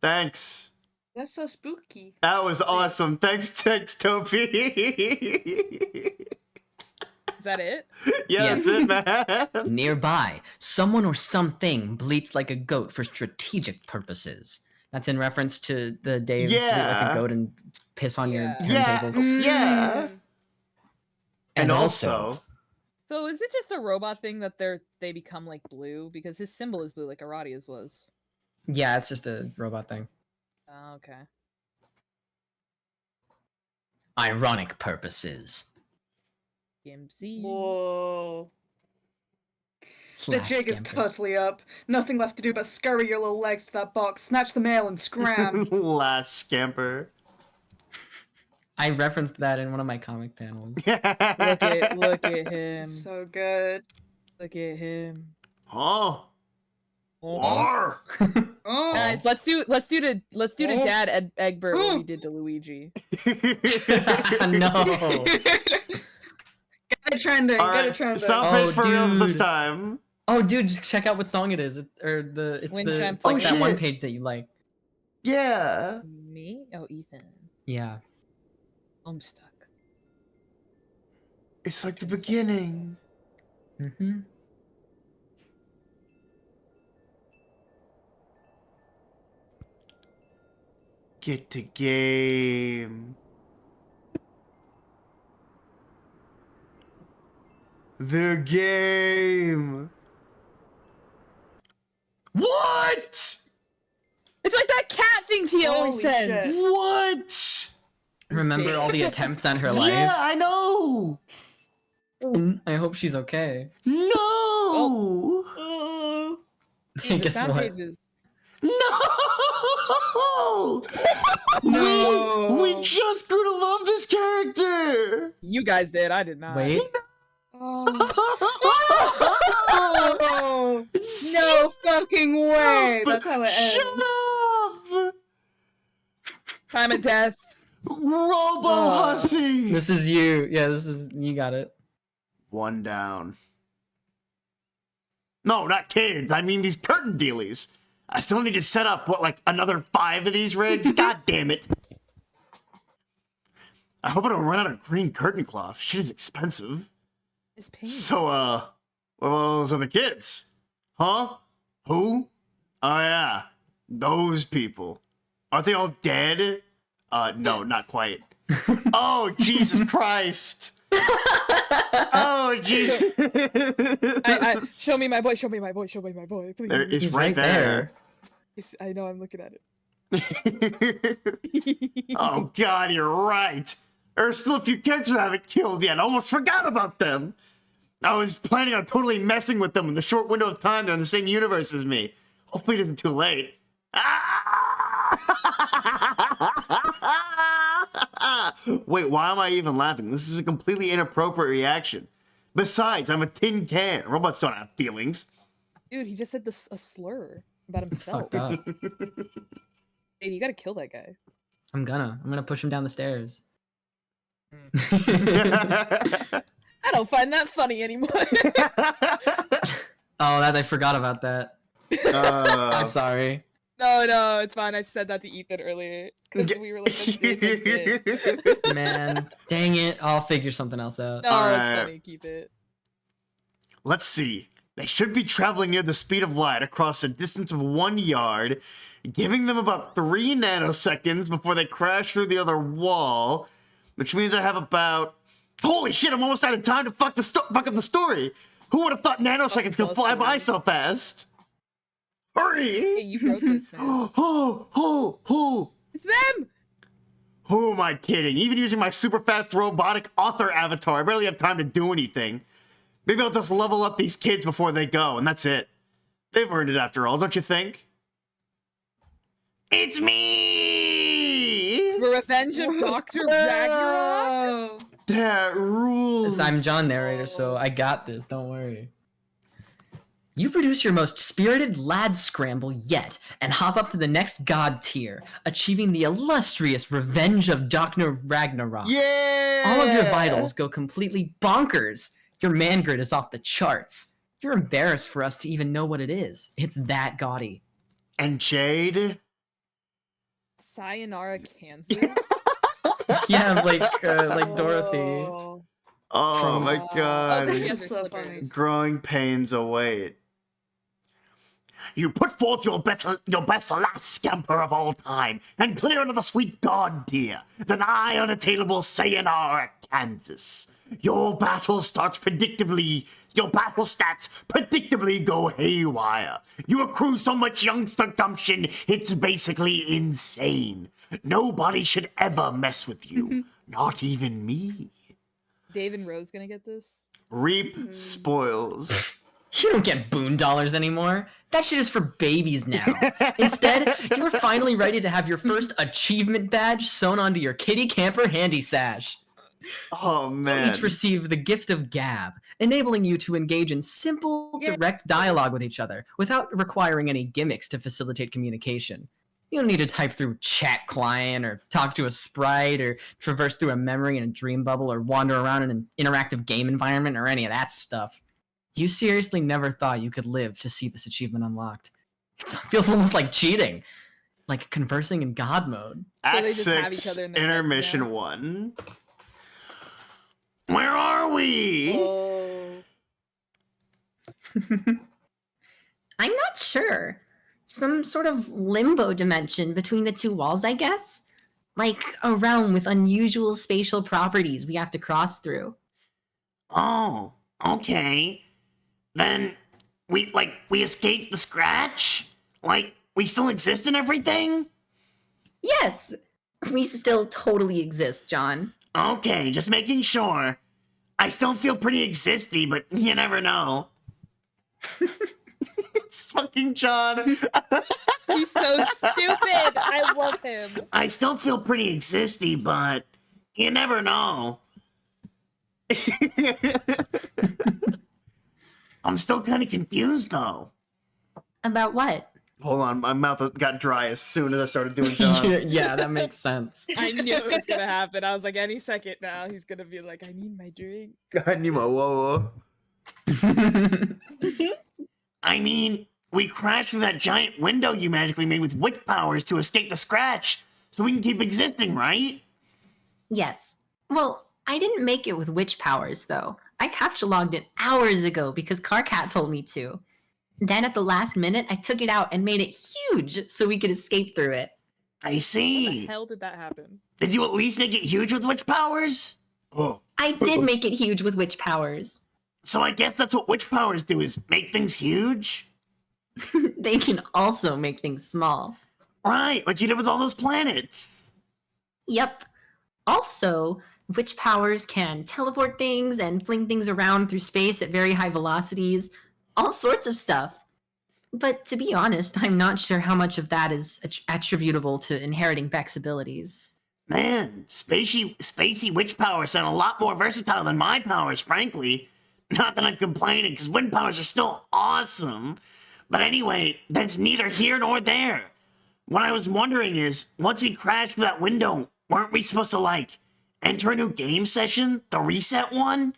Thanks. That's so spooky. That was awesome. Thanks, Toby. Is that it? Yeah, that's it, man. Nearby, someone or something bleats like a goat for strategic purposes. That's in reference to the day of bleat like Yeah. a goat and piss on your Yeah. turntables. Yeah. And also, also, So is it just a robot thing that they become like blue because his symbol is blue like Aradia's was? yeah, it's just a robot thing. Oh, okay. Ironic purposes. DMZ. Whoa. The Last jig is scamper. totally up. Nothing left to do but scurry your little legs to that box, snatch the mail, and scram. last scamper. I referenced that in one of my comic panels. Look at him. So good. Look at him. Huh? Oh. Oh. Guys, let's do to Dad Egbert what we did to Luigi. No. Get it trending. All Get right, it trending. sound Oh, page for real this dude. time. Oh, dude, just check out what song it is. It's Wind it's Chime like that one shit. page that you like. Yeah. Me? Oh, Ethan. Yeah. Homestuck. It's like the beginning. Mm-hmm. Get to game. The game. What? It's like that cat thing he always Holy says. shit. What? Remember all the attempts on her life? Yeah, I know. I hope she's okay. No. Oh. The Guess sound what? pages. No. No. We just grew to love this character. You guys did. I did not. Wait. Oh. No fucking way. That's how it ends. Shut up. Time of death. Robo Hussy. This is you. Yeah, you got it. One down. No, not kids. I mean these curtain dealies. I still need to set up, like, another 5 of these rigs? God damn it. I hope I don't run out of green curtain cloth. Shit is expensive. It's pain. So, what about those other kids? Huh? Who? Oh, yeah. Those people. Aren't they all dead? No, not quite. Oh, Jesus Christ. Oh, jeez. Show me my boy. Show me my boy. Show me my boy. Please. It's He's right there. I know. I'm looking at it. Oh, God, you're right. There are still a few characters I haven't killed yet. I almost forgot about them. I was planning on totally messing with them in the short window of time they're in the same universe as me. Hopefully it isn't too late. Ah! Wait, why am I even laughing? This is a completely inappropriate reaction. Besides, I'm a tin can. Robots don't have feelings. Dude, he just said this a slur about It's himself. fucked up. Dude, you gotta kill that guy. I'm gonna push him down the stairs. I don't find that funny anymore. Oh, that I forgot about that. I'm sorry. No, it's fine. I said that to Ethan earlier because we were like, let's do it. Man, dang it. I'll figure something else out. No, All it's right. funny. Keep it. Let's see. They should be traveling near the speed of light across a distance of 1 yard, giving them about 3 nanoseconds before they crash through the other wall, which means I have about... Holy shit, I'm almost out of time to fuck up the story. Who would have thought nanoseconds could fly by so fast? Hurry! Hey, you wrote this, man. Who? It's them! Who am I kidding? Even using my super fast robotic author avatar, I barely have time to do anything. Maybe I'll just level up these kids before they go, and that's it. They've earned it after all, don't you think? It's me! The Revenge of Dr. Ragnarok? That rules. I'm John narrator, so I got this. Don't worry. You produce your most spirited lad scramble yet and hop up to the next god tier, achieving the illustrious Revenge of Dr. Ragnarok. Yeah! All of your vitals go completely bonkers. Your man grid is off the charts. You're embarrassed for us to even know what it is. It's that gaudy. And Jade? Sayonara, Kansas? Yeah, like Dorothy. Oh my god. she has her so slippers. funny. Growing pains await. You put forth your best last scamper of all time, and clear into the sweet god tier, the nigh unattainable Sayonara, Kansas. Your battle stats predictably go haywire. You accrue so much youngster gumption, it's basically insane. Nobody should ever mess with you, not even me. Dave and Rose gonna get this? Reap spoils. You don't get boon dollars anymore. That shit is for babies now. Instead, you're finally ready to have your first achievement badge sewn onto your kitty camper handy sash. Oh man. Each receive the gift of gab, enabling you to engage in simple, direct dialogue with each other without requiring any gimmicks to facilitate communication. You don't need to type through chat client or talk to a sprite or traverse through a memory in a dream bubble or wander around in an interactive game environment or any of that stuff. You seriously never thought you could live to see this achievement unlocked. It feels almost like cheating. Like conversing in God mode. So they Act just have each 6, other in their heads intermission now? 1. Where are we? Oh. I'm not sure. Some sort of limbo dimension between the two walls, I guess? Like a realm with unusual spatial properties we have to cross through. Oh, okay. Then we escaped the scratch? Like, we still exist and everything? Yes, we still totally exist, John. Okay, just making sure. I still feel pretty existy, but you never know. It's fucking John. He's so stupid! I love him. I still feel pretty existy, but you never know. I'm still kind of confused, though. About what? Hold on, my mouth got dry as soon as I started doing John. Yeah, that makes sense. I knew it was gonna happen. I was like, any second now, he's gonna be like, I need my drink. God, Nemo, whoa. I mean, we crashed through that giant window you magically made with witch powers to escape the scratch, so we can keep existing, right? Yes. Well, I didn't make it with witch powers, though. I capture logged it hours ago because Carcat told me to. Then at the last minute, I took it out and made it huge so we could escape through it. I How the see. hell did that happen? Did you at least make it huge with witch powers? Oh. I did make it huge with witch powers. So I guess that's what witch powers do, is make things huge? They can also make things small. Right, like you did with all those planets. Yep. Also, witch powers can teleport things and fling things around through space at very high velocities. All sorts of stuff. But to be honest, I'm not sure how much of that is attributable to inheriting Beck's abilities. Man, spacey witch powers sound a lot more versatile than my powers, frankly. Not that I'm complaining, because wind powers are still awesome. But anyway, that's neither here nor there. What I was wondering is, once we crashed through that window, weren't we supposed to, like, enter a new game session, the reset one,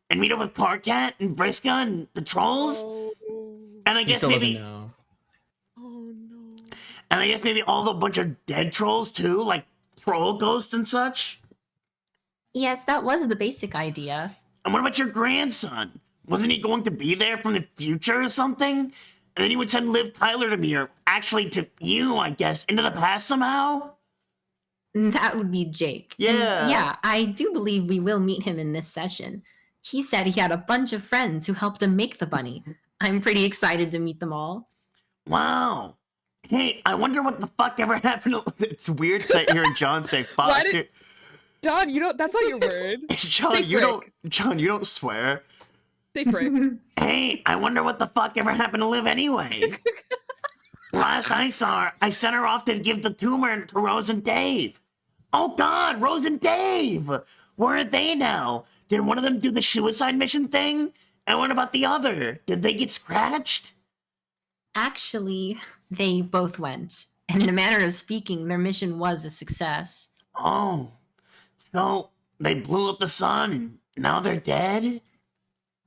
and meet up with Carcat and Briska and the trolls? And I He guess still doesn't maybe, know. Oh no. and I guess maybe all the bunch of dead trolls too, like troll ghosts and such. Yes, that was the basic idea. And what about your grandson? Wasn't he going to be there from the future or something? And then he would send Liv Tyler to me, or actually to you, I guess, into the past somehow? That would be Jake. Yeah. And yeah, I do believe we will meet him in this session. He said he had a bunch of friends who helped him make the bunny. I'm pretty excited to meet them all. Wow. Hey, I wonder what the fuck ever happened to... It's weird hearing John say fuck. Why did- John, you don't. That's not your word. John, Say you frick. John, you don't swear. Say frick. Hey, I wonder what the fuck ever happened to Liv anyway. Last I saw her, I sent her off to give the tumor to Rose and Dave. Oh God, Rose and Dave! Where are they now? Did one of them do the suicide mission thing? And what about the other? Did they get scratched? Actually, they both went. And in a manner of speaking, their mission was a success. Oh, so they blew up the sun and now they're dead?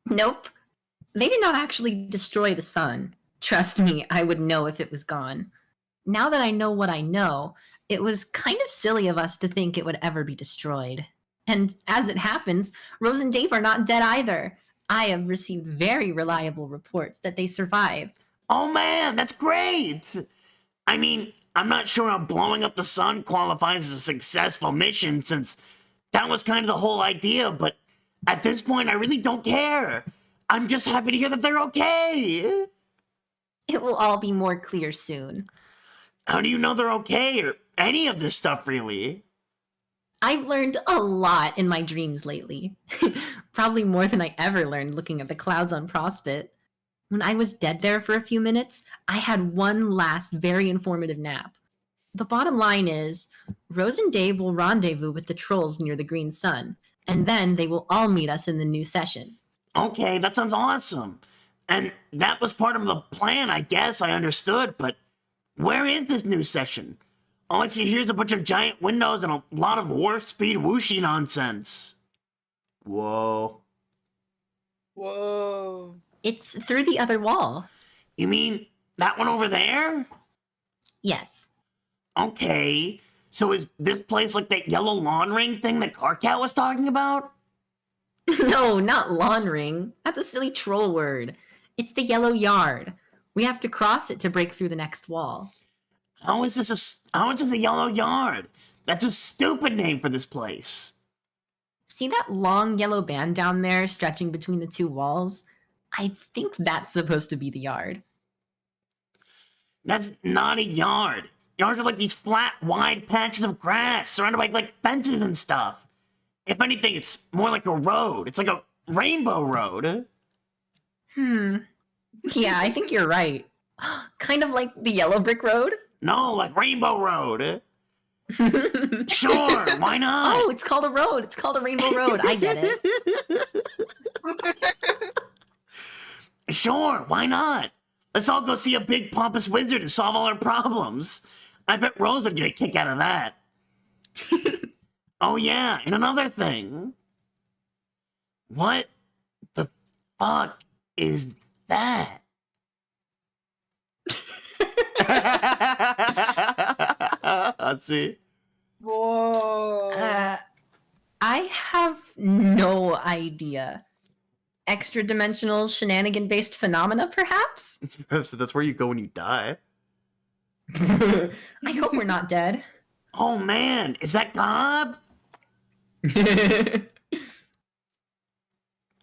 Nope. They did not actually destroy the sun. Trust me, I would know if it was gone. Now that I know what I know, it was kind of silly of us to think it would ever be destroyed. And as it happens, Rose and Dave are not dead either. I have received very reliable reports that they survived. Oh man, that's great! I mean, I'm not sure how blowing up the sun qualifies as a successful mission since that was kind of the whole idea, but at this point I really don't care. I'm just happy to hear that they're okay. It will all be more clear soon. How do you know they're okay or any of this stuff really? I've learned a lot in my dreams lately. Probably more than I ever learned looking at the clouds on Prospit. When I was dead there for a few minutes, I had one last very informative nap. The bottom line is, Rose and Dave will rendezvous with the trolls near the Green Sun, and then they will all meet us in the new session. Okay, that sounds awesome. And that was part of the plan, I guess, I understood, but where is this new session? All I see here is a bunch of giant windows and a lot of warp speed whooshy nonsense. Whoa. Whoa. It's through the other wall. You mean that one over there? Yes. Okay, so is this place like that yellow lawn ring thing that Carcat was talking about? No, not lawn ring. That's a silly troll word. It's the yellow yard. We have to cross it to break through the next wall. How is this a yellow yard? That's a stupid name for this place. See that long yellow band down there stretching between the two walls? I think that's supposed to be the yard. That's not a yard. Yards are like these flat, wide patches of grass surrounded by like fences and stuff. If anything, it's more like a road. It's like a rainbow road. Yeah, I think you're right. Kind of like the yellow brick road? No, like Rainbow Road. Sure, why not? Oh, it's called a road. It's called a rainbow road. I get it. Sure, why not? Let's all go see a big pompous wizard and solve all our problems. I bet Rose would get a kick out of that. Oh yeah, and another thing. What the fuck is that? Let's see. Whoa. I have no idea. Extra dimensional shenanigan based phenomena, perhaps? So that's where you go when you die. I hope we're not dead. Oh man, is that Cobb? Pay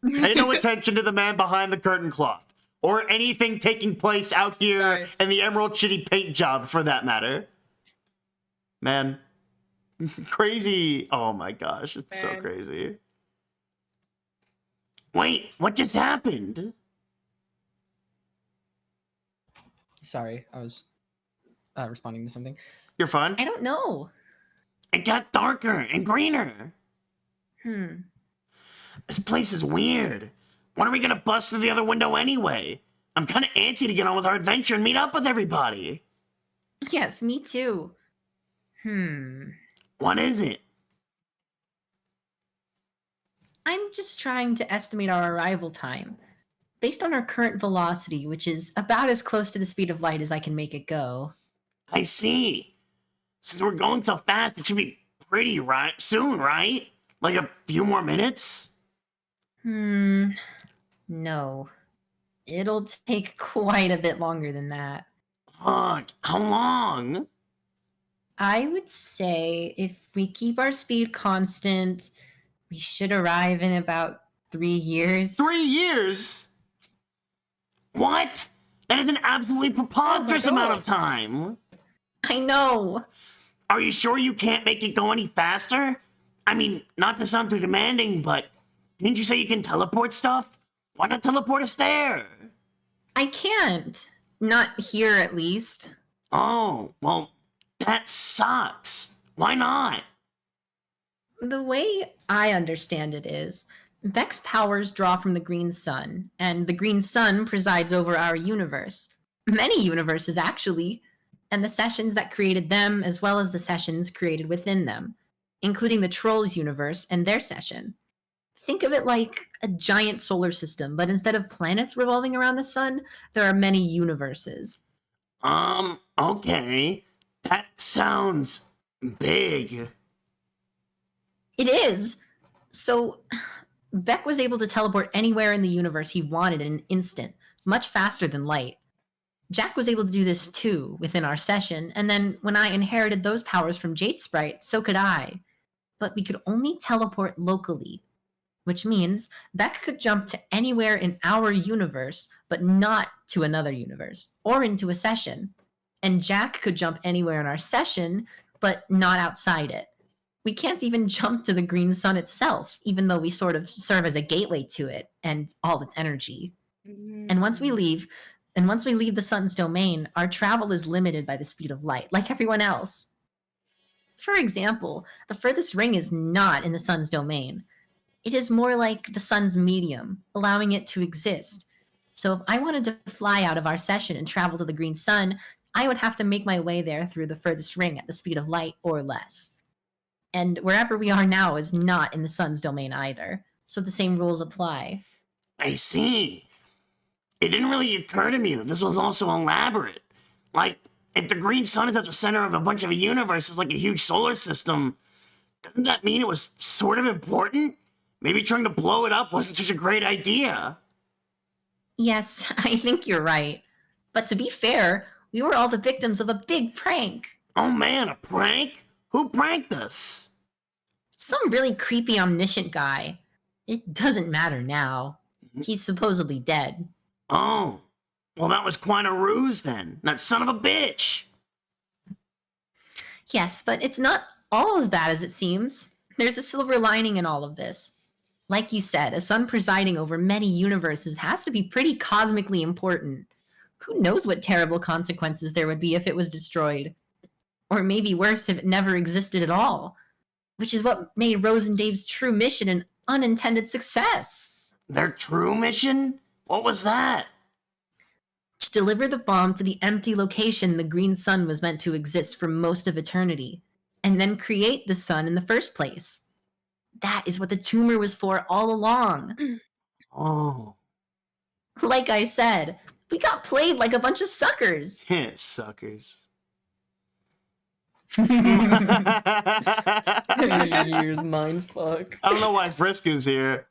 no attention to the man behind the curtain cloth, or anything taking place out here Nice. in the Emerald Shitty paint job, for that matter. Man. Crazy. Oh my gosh, it's so Man. crazy. Wait, what just happened? Sorry, I was responding to something. You're fine. I don't know. It got darker and greener. This place is weird. When are we gonna bust through the other window anyway? I'm kind of antsy to get on with our adventure and meet up with everybody. Yes, me too. What is it? I'm just trying to estimate our arrival time. Based on our current velocity, which is about as close to the speed of light as I can make it go. I see. Since we're going so fast, it should be pretty soon, right? Like a few more minutes? No. It'll take quite a bit longer than that. Fuck, how long? I would say if we keep our speed constant, we should arrive in about 3 years. 3 years? What? That is an absolutely preposterous amount of time. I know. Are you sure you can't make it go any faster? I mean, not to sound too demanding, but didn't you say you can teleport stuff? Why not teleport us there? I can't. Not here, at least. Oh, well, that sucks. Why not? The way I understand it is, Beck's powers draw from the green sun, and the green sun presides over our universe. Many universes, actually, and the sessions that created them, as well as the sessions created within them, including the Trolls universe and their session. Think of it like a giant solar system, but instead of planets revolving around the sun, there are many universes. Okay. That sounds big. It is! So, Beck was able to teleport anywhere in the universe he wanted in an instant, much faster than light. Jack was able to do this too, within our session, and then when I inherited those powers from Jade Sprite, so could I. But we could only teleport locally, which means Beck could jump to anywhere in our universe, but not to another universe, or into a session. And Jack could jump anywhere in our session, but not outside it. We can't even jump to the green sun itself, even though we sort of serve as a gateway to it and all its energy. And once we leave the sun's domain, our travel is limited by the speed of light, like everyone else. For example, the furthest ring is not in the sun's domain. It is more like the sun's medium, allowing it to exist. So if I wanted to fly out of our session and travel to the green sun, I would have to make my way there through the furthest ring at the speed of light or less. And wherever we are now is not in the sun's domain either, so the same rules apply. I see. It didn't really occur to me that this was also elaborate. Like, if the green sun is at the center of a bunch of universes like a huge solar system, doesn't that mean it was sort of important? Maybe trying to blow it up wasn't such a great idea. Yes, I think you're right. But to be fair, we were all the victims of a big prank. Oh man, a prank? Who pranked us? Some really creepy omniscient guy. It doesn't matter now. He's supposedly dead. Oh, well that was quite a ruse then. That son of a bitch. Yes, but it's not all as bad as it seems. There's a silver lining in all of this. Like you said, a sun presiding over many universes has to be pretty cosmically important. Who knows what terrible consequences there would be if it was destroyed? Or maybe worse, if it never existed at all. Which is what made Rose and Dave's true mission an unintended success. Their true mission? What was that? To deliver the bomb to the empty location the green sun was meant to exist for most of eternity, and then create the sun in the first place. That is what the tumor was for all along. Oh. Like I said, we got played like a bunch of suckers. Suckers. Years mindfuck. I don't know why Frisco's here.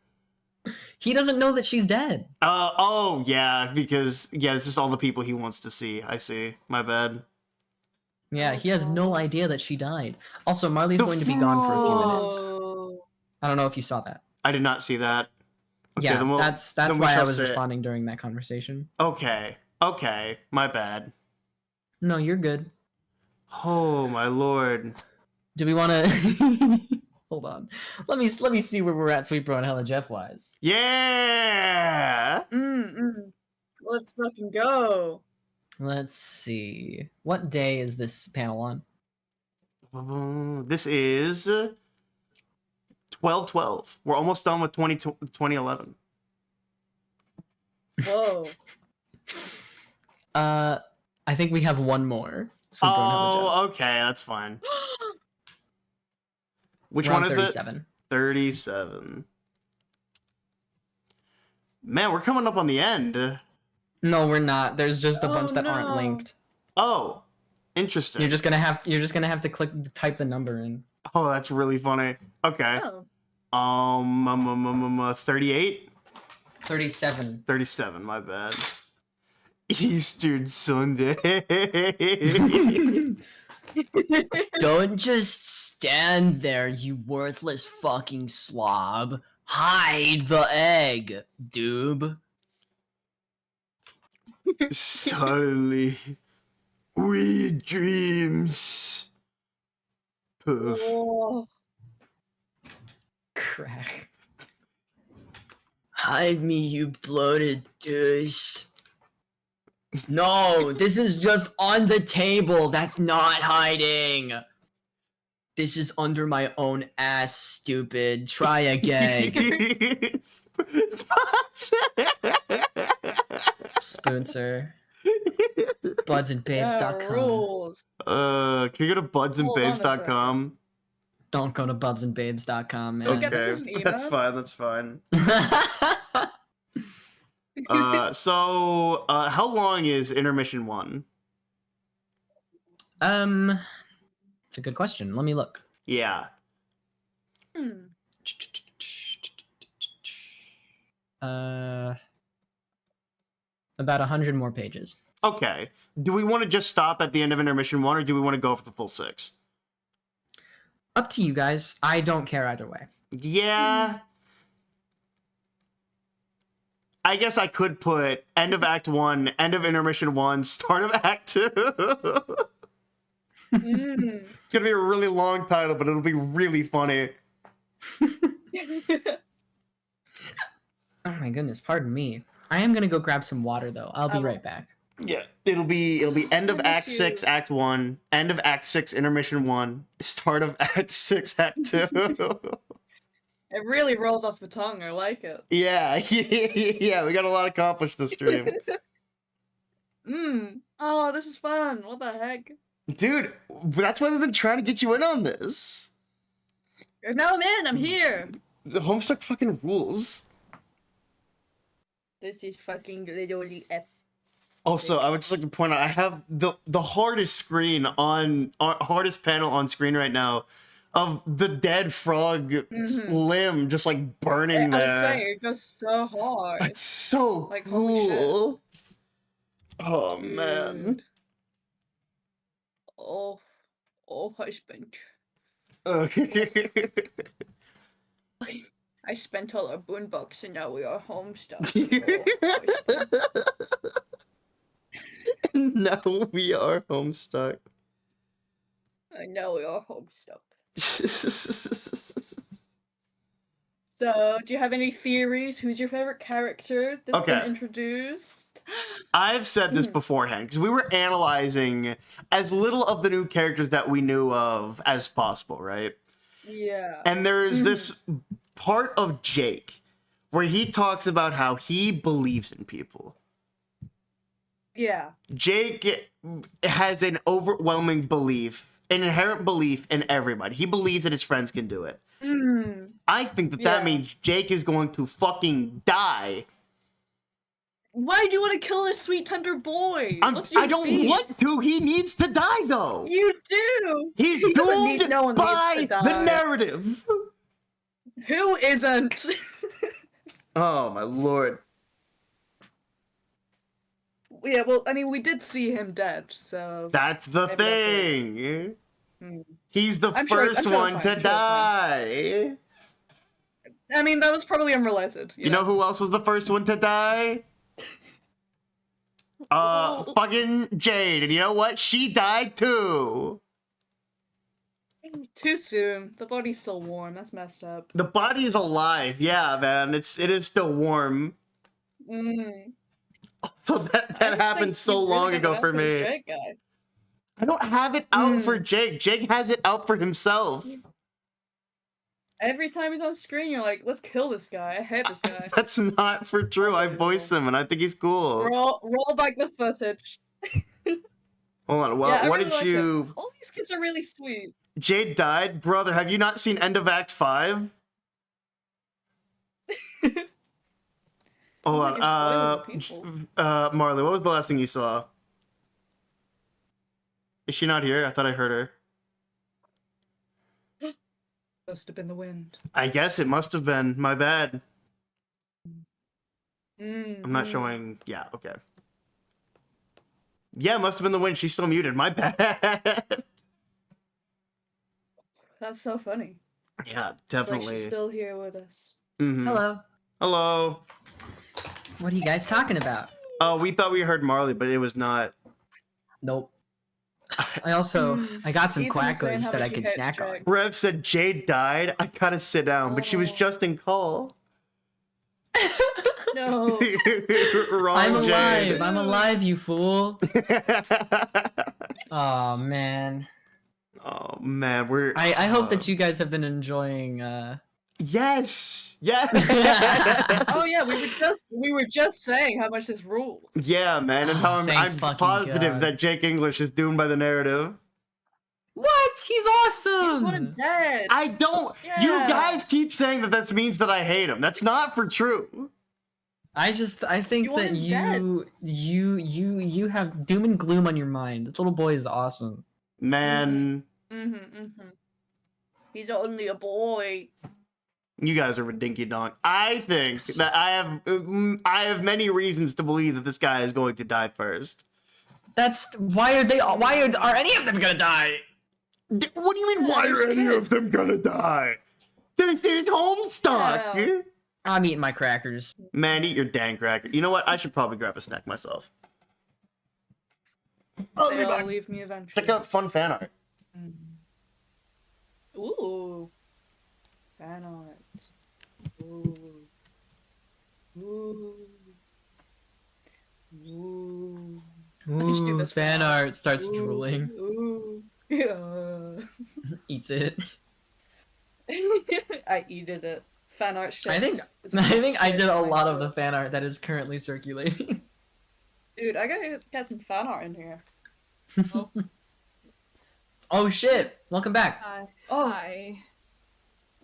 He doesn't know that she's dead. Oh, yeah, because, yeah, it's just all the people he wants to see. I see. My bad. Yeah, he has no idea that she died. Also, Marley's going to be gone for a few minutes. Oh. I don't know if you saw that. I did not see that. Okay, Yeah, then we'll- that's then we why I shall was sit. responding during that conversation. Okay, my bad. No, you're good. Oh, my lord. Do we want to... Hold on. Let me see where we're at, Sweet Bro and Hella Jeff wise. Yeah! Let's fucking go. Let's see. What day is this panel on? This is 12/12. We're almost done with 2011. Whoa. I think we have one more. So we don't have a job. Oh, okay, that's fine. Which We're one on is 37. it? 37. Man, we're coming up on the end. No, we're not. There's just a bunch Oh, that aren't no. linked. Oh, interesting. You're just gonna have to type the number in. Oh, that's really funny. Okay. Oh. 38? 37. 37, my bad. Easter Sunday. Don't just stand there, you worthless fucking slob. Hide the egg, doob. Suddenly, weird dreams. Poof. Oh. Crack. Hide me, you bloated douche. No, this is just on the table. That's not hiding. This is under my own ass, stupid. Try again. Spoonser. Budsandbabes.com. Rules. Can we go to budsandbabes.com? Don't go to bubsandbabes.com, man. Okay, this is an That's email? fine, that's fine. So, how long is intermission 1? It's a good question. Let me look. Yeah. Hmm. About 100 more pages. Okay. Do we want to just stop at the end of intermission 1, or do we want to go for the full 6? Up to you guys. I don't care either way. Yeah. I guess I could put end of Act 1, end of intermission 1, start of Act 2. It's gonna be a really long title, but it'll be really funny. Oh my goodness, pardon me. I am gonna go grab some water though. I'll be right back. Yeah, it'll be end of I miss Act 6, Act 1, end of Act 6, intermission 1, start of Act 6, Act 2. It really rolls off the tongue. I like it. Yeah, yeah, we got a lot accomplished this stream. Oh, this is fun. What the heck? Dude, that's why we've been trying to get you in on this. Now I'm in. I'm here. The Homestuck fucking rules. This is fucking literally epic. Also, I would just like to point out, I have the hardest screen on hardest panel on screen right now of the dead frog limb just like burning I was there. saying, it goes so hard. That's so Like, holy cool. Oh Dude. man. Oh, husband. I spent all our boonbucks and now we are Homestuck. Now we are Homestuck. And now we are Homestuck. So, do you have any theories? Who's your favorite character that's been introduced? I've said this beforehand because we were analyzing as little of the new characters that we knew of as possible, right? Yeah. And there's this part of Jake where he talks about how he believes in people. Yeah. Jake has an overwhelming belief, an inherent belief in everybody. He believes that his friends can do it. I think that means Jake is going to fucking die. Why do you want to kill this sweet tender boy? I don't want to. He needs to die, though. You do. He's He doesn't doomed need- no one by needs to the die. narrative. Who isn't? Oh, my lord. Yeah, well, I mean, we did see him dead, so... That's the maybe that's it. thing. He's the I'm sure first it's one fine, to I'm sure it's die. I mean, that was probably unrelated. You know who else was the first one to die? Fucking Jade. And you know what? She died too. Too soon. The body's still warm. That's messed up. The body is alive. Yeah, man. It is still warm. So that I just happened think so you really long got ago it out for this me. Jake guy. I don't have it out for Jake. Jake has it out for himself. Every time he's on screen, you're like, let's kill this guy. I hate this guy. That's not for true. I voice him and I think he's cool. Roll back the footage. Hold on. Well, Yeah, I what really did like you... him. All these kids are really sweet. Jade died? Brother, have you not seen End of Act 5? Hold like you're spoiling people. on. Marley, what was the last thing you saw? Is she not here? I thought I heard her. Must have been the wind. I guess it must have been. My bad. Mm-hmm. I'm not showing... Yeah, okay. Yeah, it must have been the wind. She's still muted. My bad. That's so funny. Yeah, It's like definitely. she's still here with us. Mhm. Hello. Hello. What are you guys talking about? Oh, we thought we heard Marley, but it was not. Nope. I also I got some Ethan was saying quackers how that much I he could hates snack on. Jake. Rev said Jade died. I gotta sit down, but she was just in call. No. Wrong I'm alive. Jade. I'm alive, you fool. Oh man. Oh man, we're. I hope that you guys have been enjoying Yes. Yeah. Oh yeah, we were just saying how much this rules. Yeah, man, and how Oh, I'm thank fucking positive God. that Jake English is doomed by the narrative. What? He's You just want awesome. him dead. I don't. You Yeah. guys keep saying that means that I hate him. That's not for true. I think You want that him dead. you have doom and gloom on your mind. This little boy is awesome. Man, He's only a boy. you guys are a dinky donk. I think that I have many reasons to believe that this guy is going to die first. That's why are any of them gonna die? What do you mean? Why are any of them gonna die? This is Homestuck. Yeah. I'm eating my crackers. Man, eat your dang cracker. You know what? I should probably grab a snack myself. I'll They be all back. leave me eventually. Check out fun fan art. Ooh. Fan art. Ooh. Ooh. Ooh. I should do Ooh, this for fan now. art starts Ooh. drooling. Ooh. Yeah. Eats it. I eated it. Fan art shit. I think I did a lot of the fan art that is currently circulating. Dude, I gotta get some fan art in here. Oh shit! Welcome back. Oh, Hi.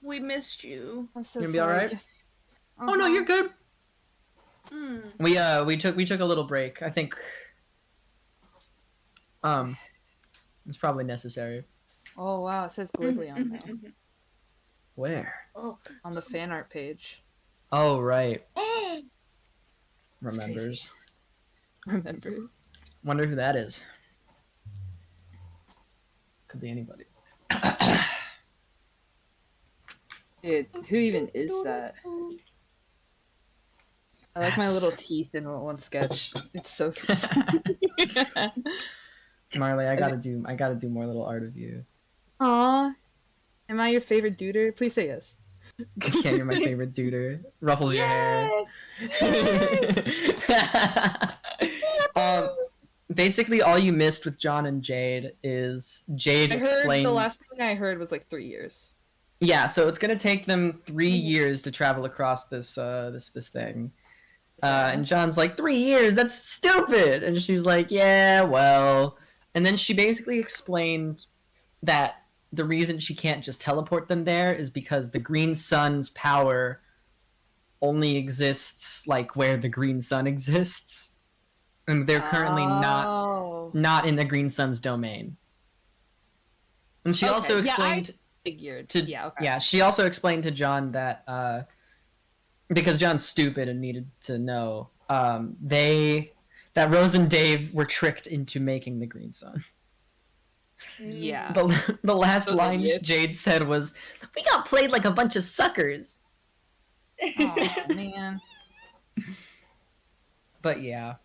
we missed you. I'm so You gonna be sorry. alright? Oh no, you're good. Hmm. We took a little break. I think it's probably necessary. Oh wow, it says glibly on there. Where? Oh. On the fan art page. Oh right. Remembers. Remembers. Wonder who that is. Could be anybody. Dude, who even is that? I like my little teeth in one sketch. It's so Marley, I gotta do more little art of you. Aw. Am I your favorite duder? Please say yes. Yeah, you're my favorite duder. Ruffles your hair. Basically, all you missed with John and Jade is Jade I heard explained. the last thing I heard was like 3 years. Yeah, so it's gonna take them 3 years to travel across this this thing. And John's like, 3 years? That's stupid! And she's like, yeah, well. And then she basically explained that the reason she can't just teleport them there is because the green sun's power only exists like where the green sun exists. And they're currently not in the green sun's domain. And she also explained Figured. to she also explained to John that because John's stupid and needed to know that Rose and Dave were tricked into making the green sun. Yeah. The last Those line idiots. Jade said was, "We got played like a bunch of suckers." Oh man. But yeah.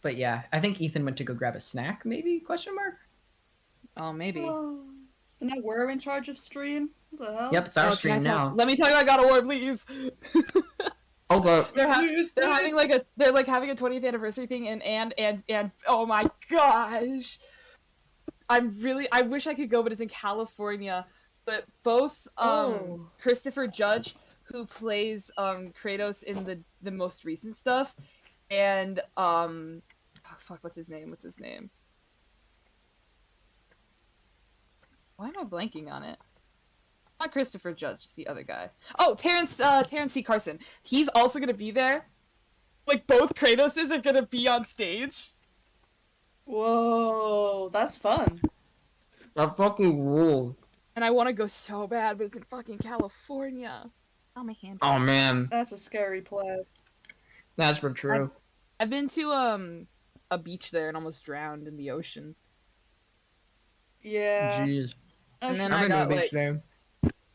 But yeah, I think Ethan went to go grab a snack, maybe? Question mark? Oh maybe. So now we're in charge of stream? What the hell? Yep, it's our Oh, stream now. Let me tell you, I got a war, please. Okay. They're having like having a 20th anniversary thing, and oh my gosh, I wish I could go, but it's in California. But both Christopher Judge, who plays Kratos in the most recent stuff, and oh, fuck, what's his name? Why am I blanking on it? Not Christopher Judge, it's the other guy. Oh, Terrence C. Carson. He's also gonna be there. Like, both Kratoses are gonna be on stage. Whoa, that's fun. That fucking rule. And I want to go so bad, but it's in fucking California. Oh, my hand. Oh man, That's a scary place. that's for true. I've been to a beach there and almost drowned in the ocean. Yeah. Jeez. Oh, And then shit. I I've been to got the beach like, there.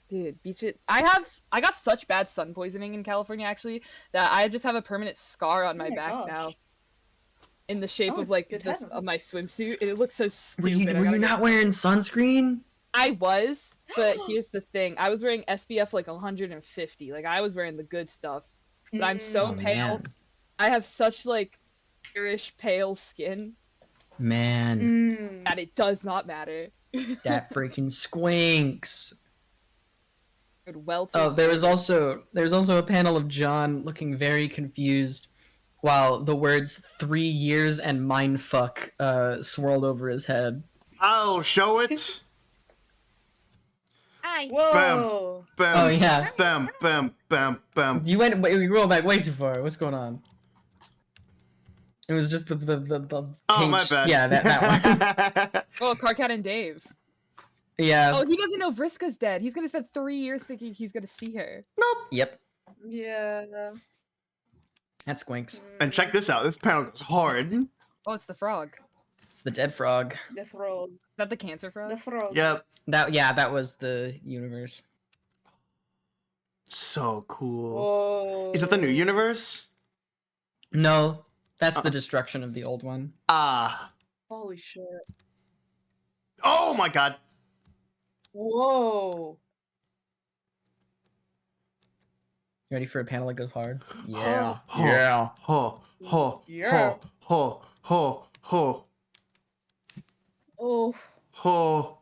dude, beaches. I got such bad sun poisoning in California actually that I just have a permanent scar on my my back gosh. now. In the shape Oh, of like good this heavens. of my swimsuit, and it looks so Were stupid. you, I were gotta you get- not wearing sunscreen? I was, but here's the thing: I was wearing SPF like 150. Like I was wearing the good stuff, but I'm so Oh, pale. man. I have such like irish pale skin Man, that it does not matter. that freaking squinks. Welted. Oh, there's also a panel of John looking very confused, while the words 3 years and mindfuck swirled over his head. I'll show it. Hi. Whoa. Bam, Oh yeah, bam, bam, bam, bam. you rolled back way too far. What's going on? It was just the Oh, my page- bad. Yeah, that one. Oh, Carcat and Dave. Yeah. Oh, he doesn't know Vriska's dead. He's gonna spend 3 years thinking he's gonna see her. Yep. Yeah. That squinks. And check this out. This panel goes hard. Oh, it's the frog. It's the dead frog. The frog. Is that the cancer frog? The frog. Yep. That was the universe. So cool. Whoa. Is it the new universe? No, that's the destruction of the old one. Ah. Holy shit. Oh my god. Whoa. You ready for a panel that goes hard? Yeah. Yeah. Ho, ho, Yeah. ho, ho, ho, Oh. ho.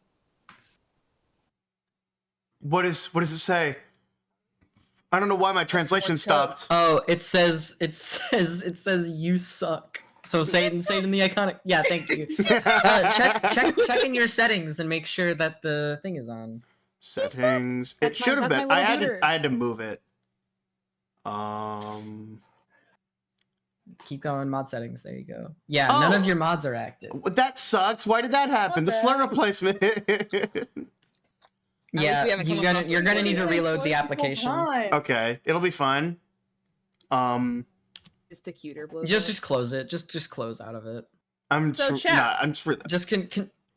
What does it say? I don't know why my translation stopped. Oh, it says you suck. So say it in the iconic. Yeah, thank you. Check in your settings and make sure that the thing is on. Settings. It That's should have my been. little duder. I had to move it. Keep going, mod settings. There you go. Yeah, none of your mods are active. That sucks. Why did that happen? The slur replacement. Yeah, we haven't come across you're this gonna one. need to It's reload like the this whole application. time. Okay, it'll be fine. Just a cuter blow. Just close it. Just close out of it. I'm So, just, chat. nah, I'm just for that. Just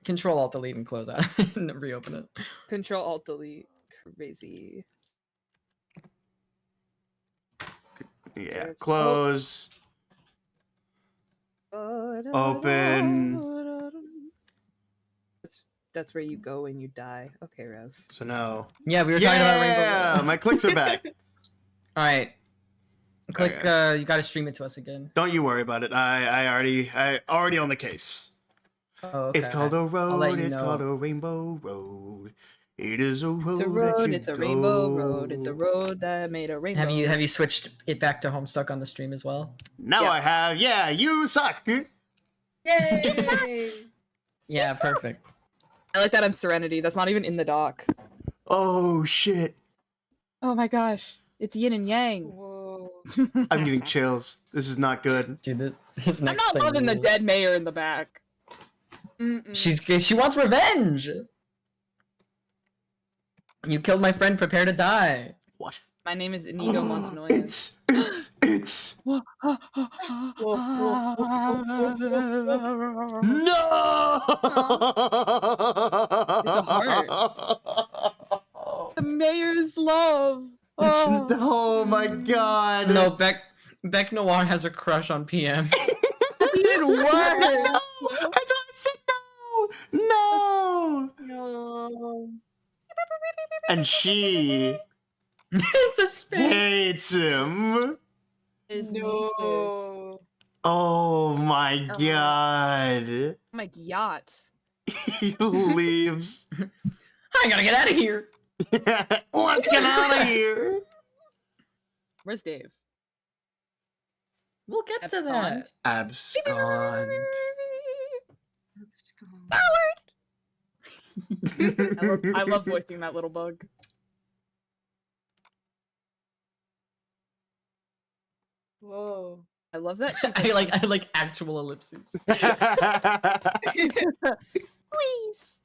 control alt delete and close out and reopen it. Control Alt Delete. Crazy. Yeah, There's- close. Open. That's where you go when you die. Okay, Rose. So no. Yeah, we were talking about Rainbow. Yeah, my clicks are back. All right. Click. Okay. You got to stream it to us again. Don't you worry about it. I already on the case. Oh, okay. It's called a I'll let road. you It's know. called a rainbow road. It is a road. It's a that road. you It's a rainbow road. It's a go. road that made a rainbow. Have you switched it back to Homestuck on the stream as well? Now Yeah. I have. Yeah, you suck. Yay! Yeah, perfect. I like that I'm Serenity. That's not even in the doc. Oh shit! Oh my gosh. It's yin and yang. Whoa. I'm getting chills. This is not good. Dude, this I'm next not thing loving the rules. dead mayor in the back. She wants revenge. You killed my friend. Prepare to die. What? My name is Inigo Montanoia. It's. Whoa, No! It's a heart. The mayor's love. Oh. Oh my god. No, Beck Noir has a crush on PM. That's even worse. I said no! No! No. and she It's a space. hates him. His nieces. No. Oh my god. My yacht. He leaves. I gotta get out of here. Let's get out of here. Where's Dave? We'll get to that. Abscond. I love voicing that little bug. Whoa. I love that. She's I like actual ellipses. please.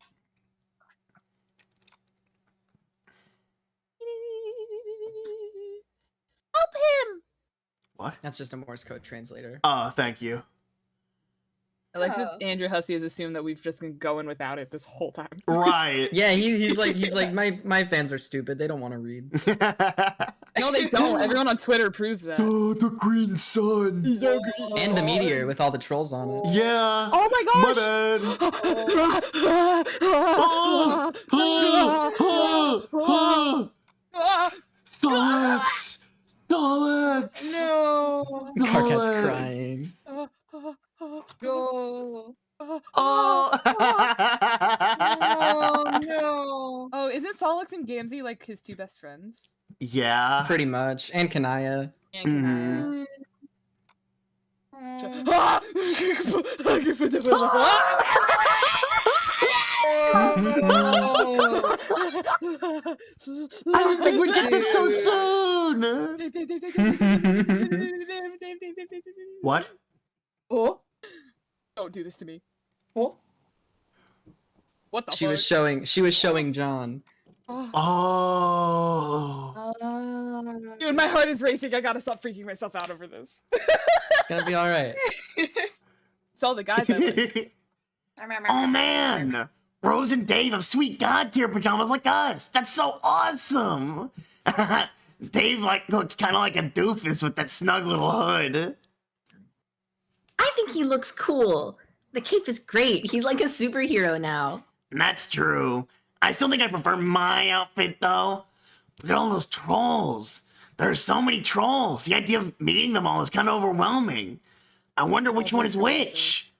Help him! What? That's just a Morse code translator. Oh, thank you. I like that Andrew Hussey has assumed that we've just been going without it this whole time. Right. Yeah, he's like my fans are stupid. They don't want to read. No, they don't. Everyone on Twitter proves that. The green sun. And the meteor with all the trolls on it. Yeah. Oh my My bad. Solix! Solix! No. Carcat's crying. No. Oh! No. Oh, isn't Solix and Gamzee like his two best friends? Yeah. Pretty much. And Kanaya. And Kanaya. Mm. I didn't think we'd get this so soon! What? Oh. Don't do this to me. Oh. What the She fuck? was showing John. Oh. Dude, my heart is racing. I gotta stop freaking myself out over this. It's gonna be alright. It's all the guys I like. Oh man! Rose and Dave have sweet god tier pajamas like us. That's so awesome. Dave looks kind of like a doofus with that snug little hood. I think he looks cool. The cape is great. He's like a superhero now. That's true. I still think I prefer my outfit though. Look at all those trolls. There are so many trolls. The idea of meeting them all is kind of overwhelming. I wonder which one is which.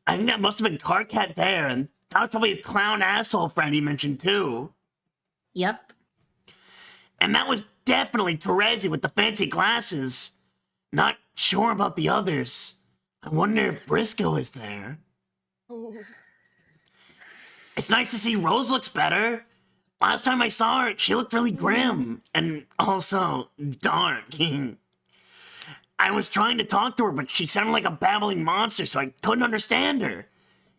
I think that must have been Carcat there, and that was probably a clown asshole friend he mentioned too. Yep. And that was definitely Terezi with the fancy glasses. Not sure about the others. I wonder if Briscoe is there. Oh. It's nice to see Rose looks better. Last time I saw her, she looked really grim and also dark. I was trying to talk to her, but she sounded like a babbling monster, so I couldn't understand her.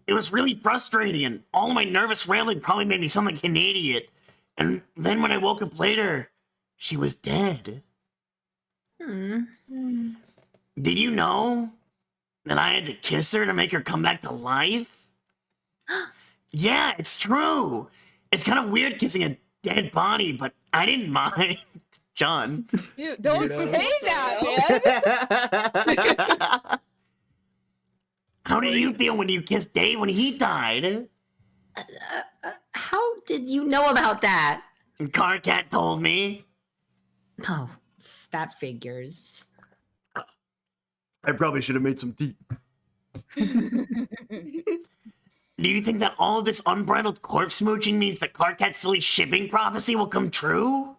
It was really frustrating, and all of my nervous rambling probably made me sound like an idiot. And then when I woke up later, she was dead. Did you know that I had to kiss her to make her come back to life? Yeah, it's true. It's kind of weird kissing a dead body, but I didn't mind. John. Dude, don't say that, man. How did you feel when you kissed Dave when he died? How did you know about that? Carcat told me. Oh, that figures. I probably should have made some tea. Do you think that all of this unbridled corpse smooching means that Carcat's silly shipping prophecy will come true?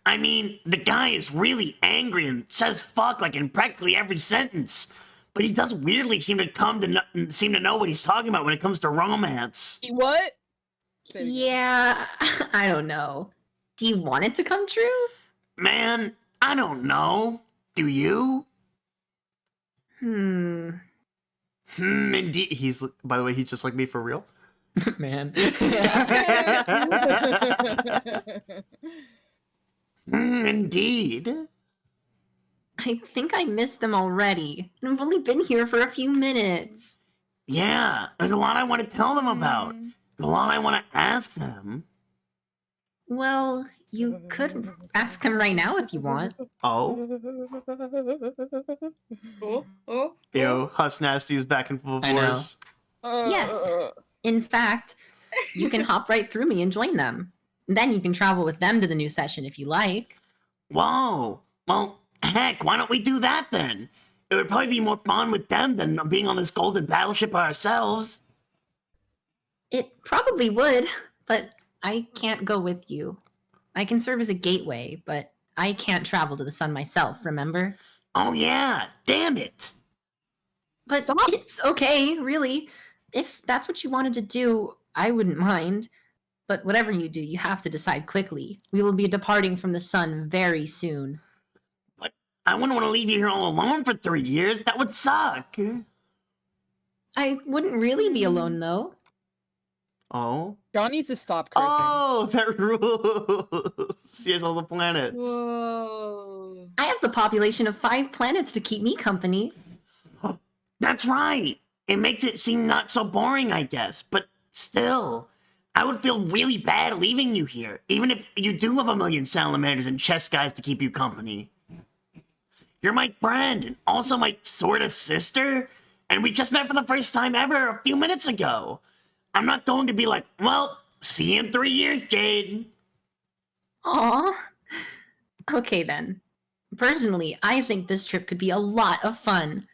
I mean, the guy is really angry and says fuck like in practically every sentence, but he does weirdly seem to know what he's talking about when it comes to romance. What? Yeah, I don't know. Do you want it to come true? Man, I don't know. Do you? Indeed. He's, by the way, he's just like me for real. Man. Indeed. I think I missed them already. I've only been here for a few minutes. Yeah, there's a lot I want to tell them about. A lot I want to ask them. Well, you could ask them right now if you want. Oh? Ew, Huss Nasty's back in full I know. force. Yes. In fact, you can hop right through me and join them. Then you can travel with them to the new session if you like. Whoa. Well, heck, why don't we do that then? It would probably be more fun with them than being on this golden battleship by ourselves. It probably would, but I can't go with you. I can serve as a gateway, but I can't travel to the sun myself, remember? Oh yeah, damn it. But it's okay, really. If that's what you wanted to do, I wouldn't mind. But whatever you do, you have to decide quickly. We will be departing from the sun very soon. But I wouldn't want to leave you here all alone for 3 years. That would suck. I wouldn't really be alone, though. Oh. John needs to stop cursing. Oh, that rules. He has all the planets. Whoa. I have the population of 5 planets to keep me company. That's right. It makes it seem not so boring, I guess. But still, I would feel really bad leaving you here, even if you do have a million salamanders and chess guys to keep you company. You're my friend, and also my sort of sister, and we just met for the first time ever a few minutes ago. I'm not going to be like, well, see you in 3 years, Jade. Aw. Okay, then. Personally, I think this trip could be a lot of fun.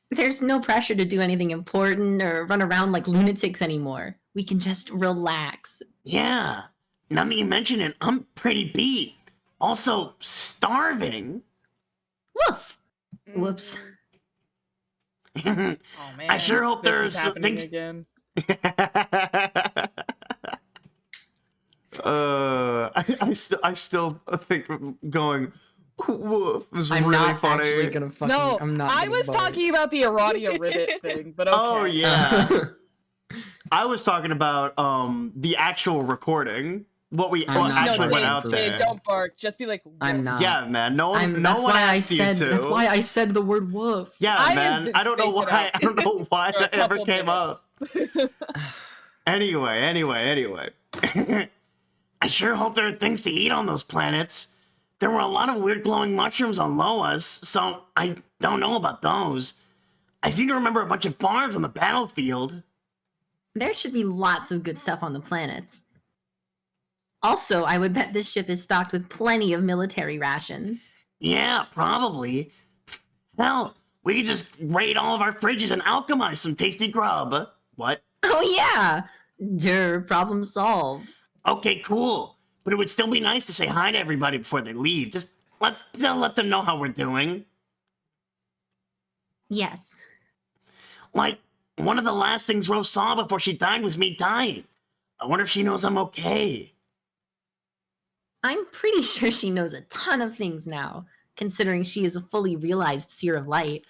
There's no pressure to do anything important or run around like lunatics anymore. We can just relax. Yeah. Now that you mention it, I'm pretty beat. Also, starving. Woof! Whoops. Oh man. I sure hope this there's is happening things. again. I still think going woof is I'm really not funny. actually gonna fucking. No, I'm not. I gonna was vote. talking about the Aradia Ribbit thing, but okay. Oh yeah. I was talking about the actual recording. What we I'm what not actually voting went Dave, out for there. Dave, don't bark. Just be like, I'm "Woof." not. Yeah, man. No one That's no one why I asked you said. to. That's why I said the word woof. Yeah, I have man. been I don't know spacing why. out I don't know why for a that ever couple came up. minutes. Anyway. I sure hope there are things to eat on those planets. There were a lot of weird glowing mushrooms on Loas, so I don't know about those. I seem to remember a bunch of farms on the battlefield. There should be lots of good stuff on the planets. Also, I would bet this ship is stocked with plenty of military rations. Yeah, probably. Hell, we could just raid all of our fridges and alchemize some tasty grub. What? Oh yeah! Problem solved. Okay, cool. But it would still be nice to say hi to everybody before they leave. Just let them know how we're doing. Yes. Like, one of the last things Rose saw before she died was me dying. I wonder if she knows I'm okay. I'm pretty sure she knows a ton of things now, considering she is a fully realized seer of light.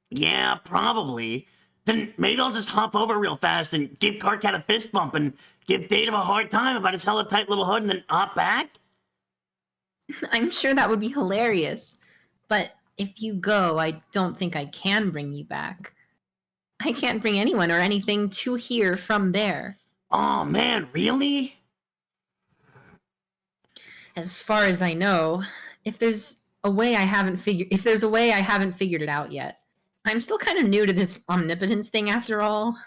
Yeah, probably. Then maybe I'll just hop over real fast and give Carcat a fist bump and give Dave a hard time about his hella tight little hood and then hop back? I'm sure that would be hilarious. But if you go, I don't think I can bring you back. I can't bring anyone or anything to here from there. Oh man, really? As far as I know, if there's a way I haven't figured it out yet. I'm still kind of new to this omnipotence thing after all.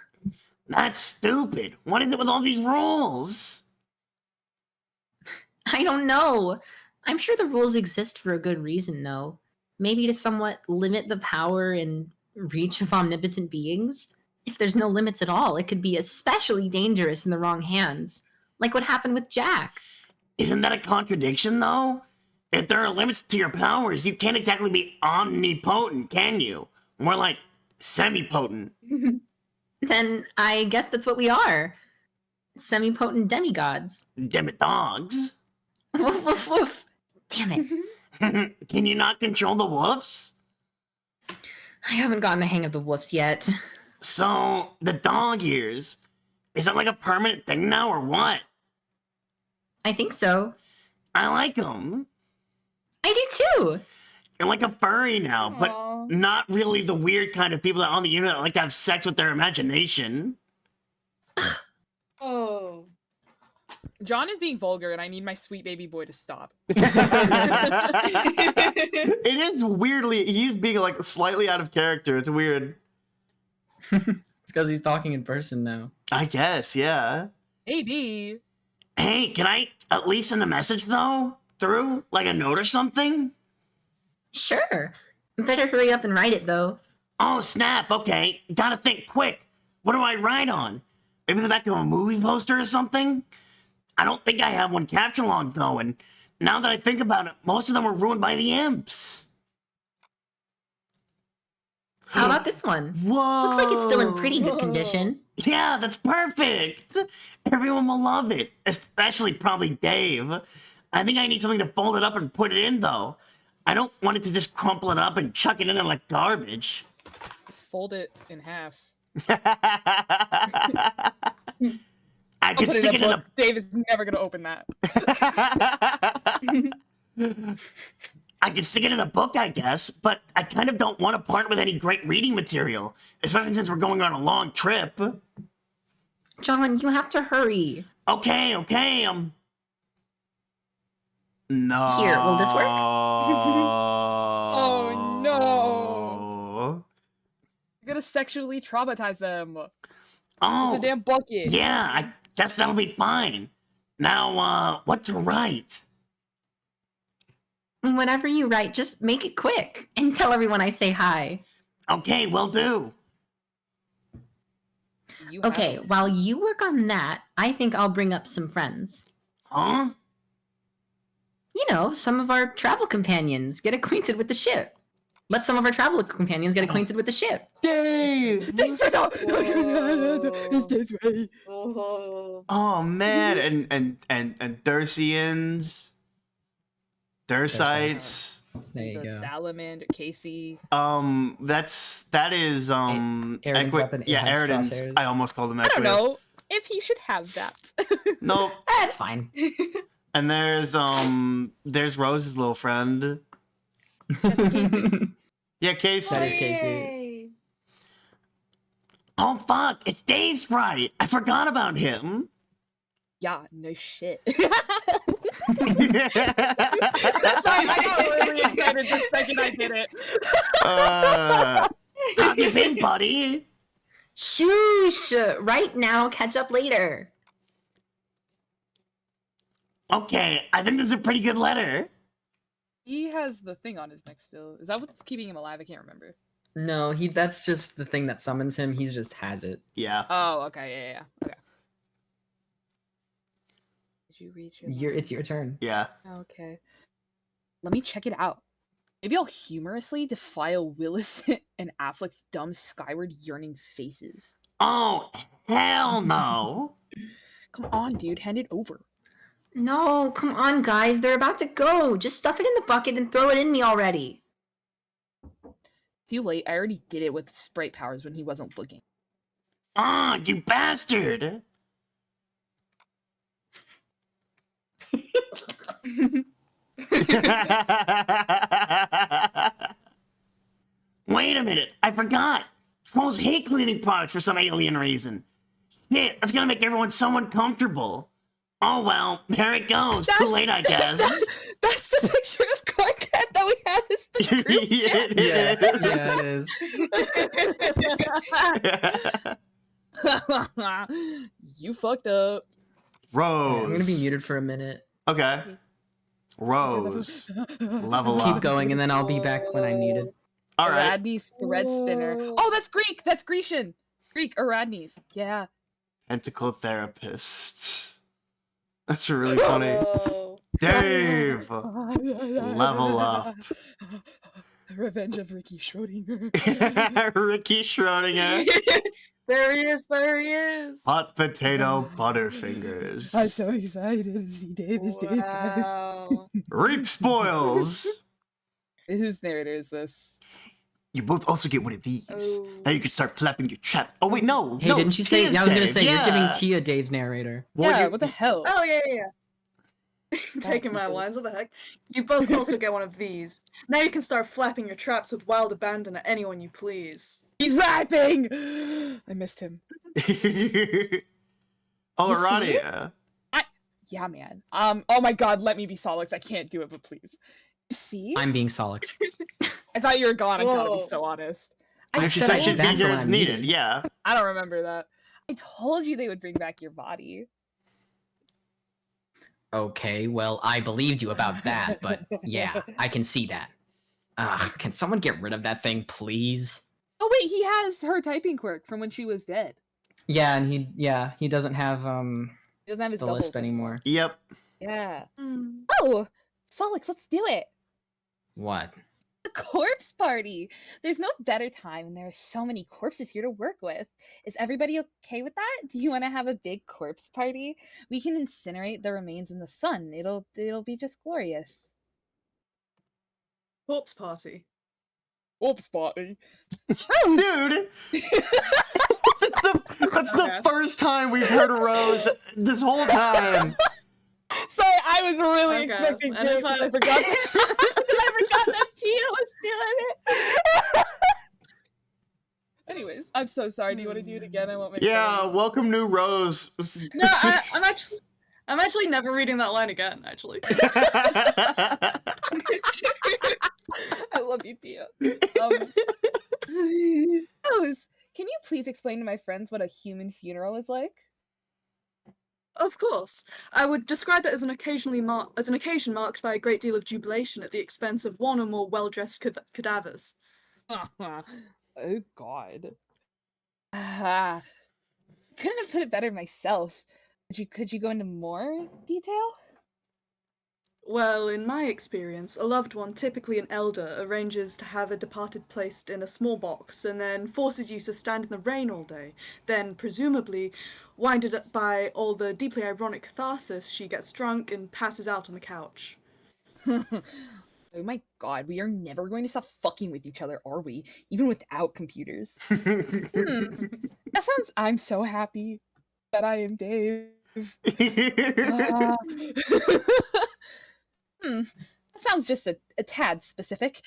That's stupid. What is it with all these rules? I don't know. I'm sure the rules exist for a good reason, though. Maybe to somewhat limit the power and reach of omnipotent beings. If there's no limits at all, it could be especially dangerous in the wrong hands. Like what happened with Jack. Isn't that a contradiction, though? If there are limits to your powers, you can't exactly be omnipotent, can you? More like semi-potent. Then I guess that's what we are. Semi-potent demigods. Demi-dogs. Woof, woof, woof. Damn it. Can you not control the wolves? I haven't gotten the hang of the woofs yet. So, the dog ears, is that like a permanent thing now or what? I think so. I like them. I do too. You're like a furry now, Aw. but not really the weird kind of people that on the internet like to have sex with their imagination. Oh. John is being vulgar, and I need my sweet baby boy to stop. It is weirdly, he's being like slightly out of character. It's weird. It's because he's talking in person now. I guess, yeah. Maybe. Hey, can I at least send a message though? Through? Like a note or something? Sure. Better hurry up and write it, though. Oh, snap, okay. Gotta think quick. What do I write on? Maybe the back of a movie poster or something? I don't think I have one capture logged though, and now that I think about it, most of them were ruined by the imps. How about this one? Whoa! Looks like it's still in pretty good condition. Yeah, that's perfect! Everyone will love it, especially probably Dave. I think I need something to fold it up and put it in though. I don't want it to just crumple it up and chuck it in there like garbage. Just fold it in half. I could Put it stick in it a in book. Dave is never gonna open that. I could stick it in a book, I guess, but I kind of don't want to part with any great reading material, especially since we're going on a long trip. John, you have to hurry. Okay, no. Here, will this work? Oh no! You're gonna sexually traumatize them. Oh, It's a damn bucket. yeah, I guess that'll be fine. Now, what to write? Whatever you write, just make it quick and tell everyone I say hi. Okay, will do. You Okay, have- while you work on that, I think I'll bring up some friends. Huh? You know, some of our travel companions get acquainted with the ship. Let some of our travel companions get acquainted with the ship. Dave! Dave's right now. It's Dave's way. Oh. Oh man, and Dursians, Dursites. There you The go. salamander, Casey. That is Aridin's weapon, it yeah, has Aridin's. crosshairs. I almost called him I don't Equius. know if he should have that. Nope. That's fine. And there's Rose's little friend. That's Casey. Yeah, Casey. That is Casey. Yay. Oh, fuck, it's Dave's sprite. I forgot about him. Yeah, no shit. Sorry, I got really excited the second I did it. How you been, buddy? Shoosh! Right now, catch up later. Okay, I think this is a pretty good letter. He has the thing on his neck still. Is that what's keeping him alive? I can't remember. No, that's just the thing that summons him. He just has it. Yeah. Oh, okay, yeah. Okay. Did you read your It's your turn. Yeah. Okay. Let me check it out. Maybe I'll humorously defile Willis and Affleck's dumb skyward yearning faces. Oh, hell no. Come on, dude, hand it over. No, come on, guys. They're about to go. Just stuff it in the bucket and throw it in me already. Too late, I already did it with sprite powers when he wasn't looking. Ah, you bastard. Wait a minute, I forgot. Trolls hate cleaning products for some alien reason. Shit, that's gonna make everyone so uncomfortable. Oh well, there it goes. Too late, I guess. That's the picture of Clark Kent that we have as the group chat. Yeah, it is. You fucked up. Rose. I'm gonna be muted for a minute. Okay. Rose. Level Keep up. going, and then I'll be back when I'm muted. All right. Aradnes thread spinner. Oh, that's Greek. That's Grecian. Greek Aradnes. Yeah. Tentacle therapist. That's really funny. Oh. Dave. Level up. Revenge of Ricky Schrodinger. Ricky Schrodinger. There he is. There he is. Hot potato butterfingers. I'm so excited to see Davis Dave, guys. Wow. Reap spoils. Whose narrator is this? You both also get one of these. Oh. Now you can start flapping your trap. Oh wait, no. Hey, no, didn't you say? Tia's I was gonna Dave, say yeah. you're giving Tia Dave's narrator. Well, yeah, you- what the hell? Oh yeah. Taking my lines, what the heck? You both also get one of these. Now you can start flapping your traps with wild abandon at anyone you please. He's rapping! I missed him. Oh, You see Aradia. Yeah, man. Oh my god, let me be Solix. I can't do it, but please. You see? I'm being Solix. I thought you were gone. I gotta be Whoa. so honest. I She said said I'd she'd be be back here when as I'm needed. muted. Yeah. I don't remember that. I told you they would bring back your body. Okay, well, I believed you about that, but yeah, I can see that. Can someone get rid of that thing, please? Oh wait, he has her typing quirk from when she was dead. Yeah, and he doesn't have He doesn't have his the doubles lisp anymore. Yep. Yeah. Hmm. Oh, Solix, let's do it. What? The corpse party. There's no better time, and there are so many corpses here to work with. Is everybody okay with that? Do you want to have a big corpse party? We can incinerate the remains in the sun. It'll be just glorious. Corpse party. Corpse party. Dude! That's the first time we've heard Rose this whole time. Sorry, I was really Okay, expecting and Jake, if and I forgot. I forgot that Tia was doing it. Anyways, I'm so sorry. Do you want to do it again? I won't make. Yeah, welcome new Rose. No, I'm actually never reading that line again. Actually. I love you, Tia. Rose, can you please explain to my friends what a human funeral is like? Of course, I would describe it as an occasion marked by a great deal of jubilation at the expense of one or more well-dressed cadavers. Oh God. Ah, couldn't have put it better myself. Could you go into more detail? Well, in my experience, a loved one, typically an elder, arranges to have a departed placed in a small box and then forces you to stand in the rain all day. Then, presumably, winded up by all the deeply ironic catharsis, she gets drunk and passes out on the couch. Oh my God, we are never going to stop fucking with each other, are we? Even without computers. That sounds. I'm so happy that I am Dave. That sounds just a tad specific.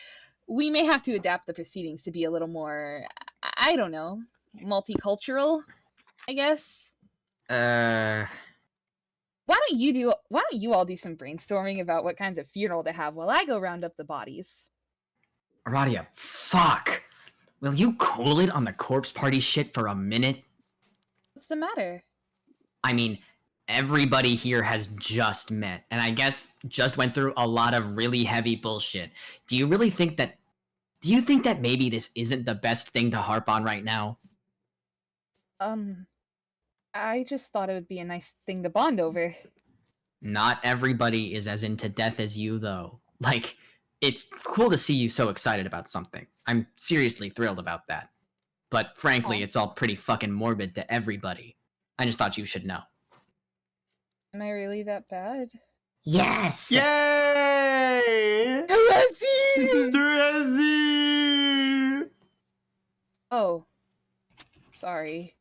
We may have to adapt the proceedings to be a little more, I don't know, multicultural, I guess. Uh, Why don't you all do some brainstorming about what kinds of funeral to have while I go round up the bodies? Aradia, fuck. Will you cool it on the corpse party shit for a minute? What's the matter? I mean, everybody here has just met, and I guess just went through a lot of really heavy bullshit. Do you think that maybe this isn't the best thing to harp on right now? I just thought it would be a nice thing to bond over. Not everybody is as into death as you, though. Like, it's cool to see you so excited about something. I'm seriously thrilled about that. But frankly, it's all pretty fucking morbid to everybody. I just thought you should know. Am I really that bad? Yes! Yay! Terezi! Oh. Sorry.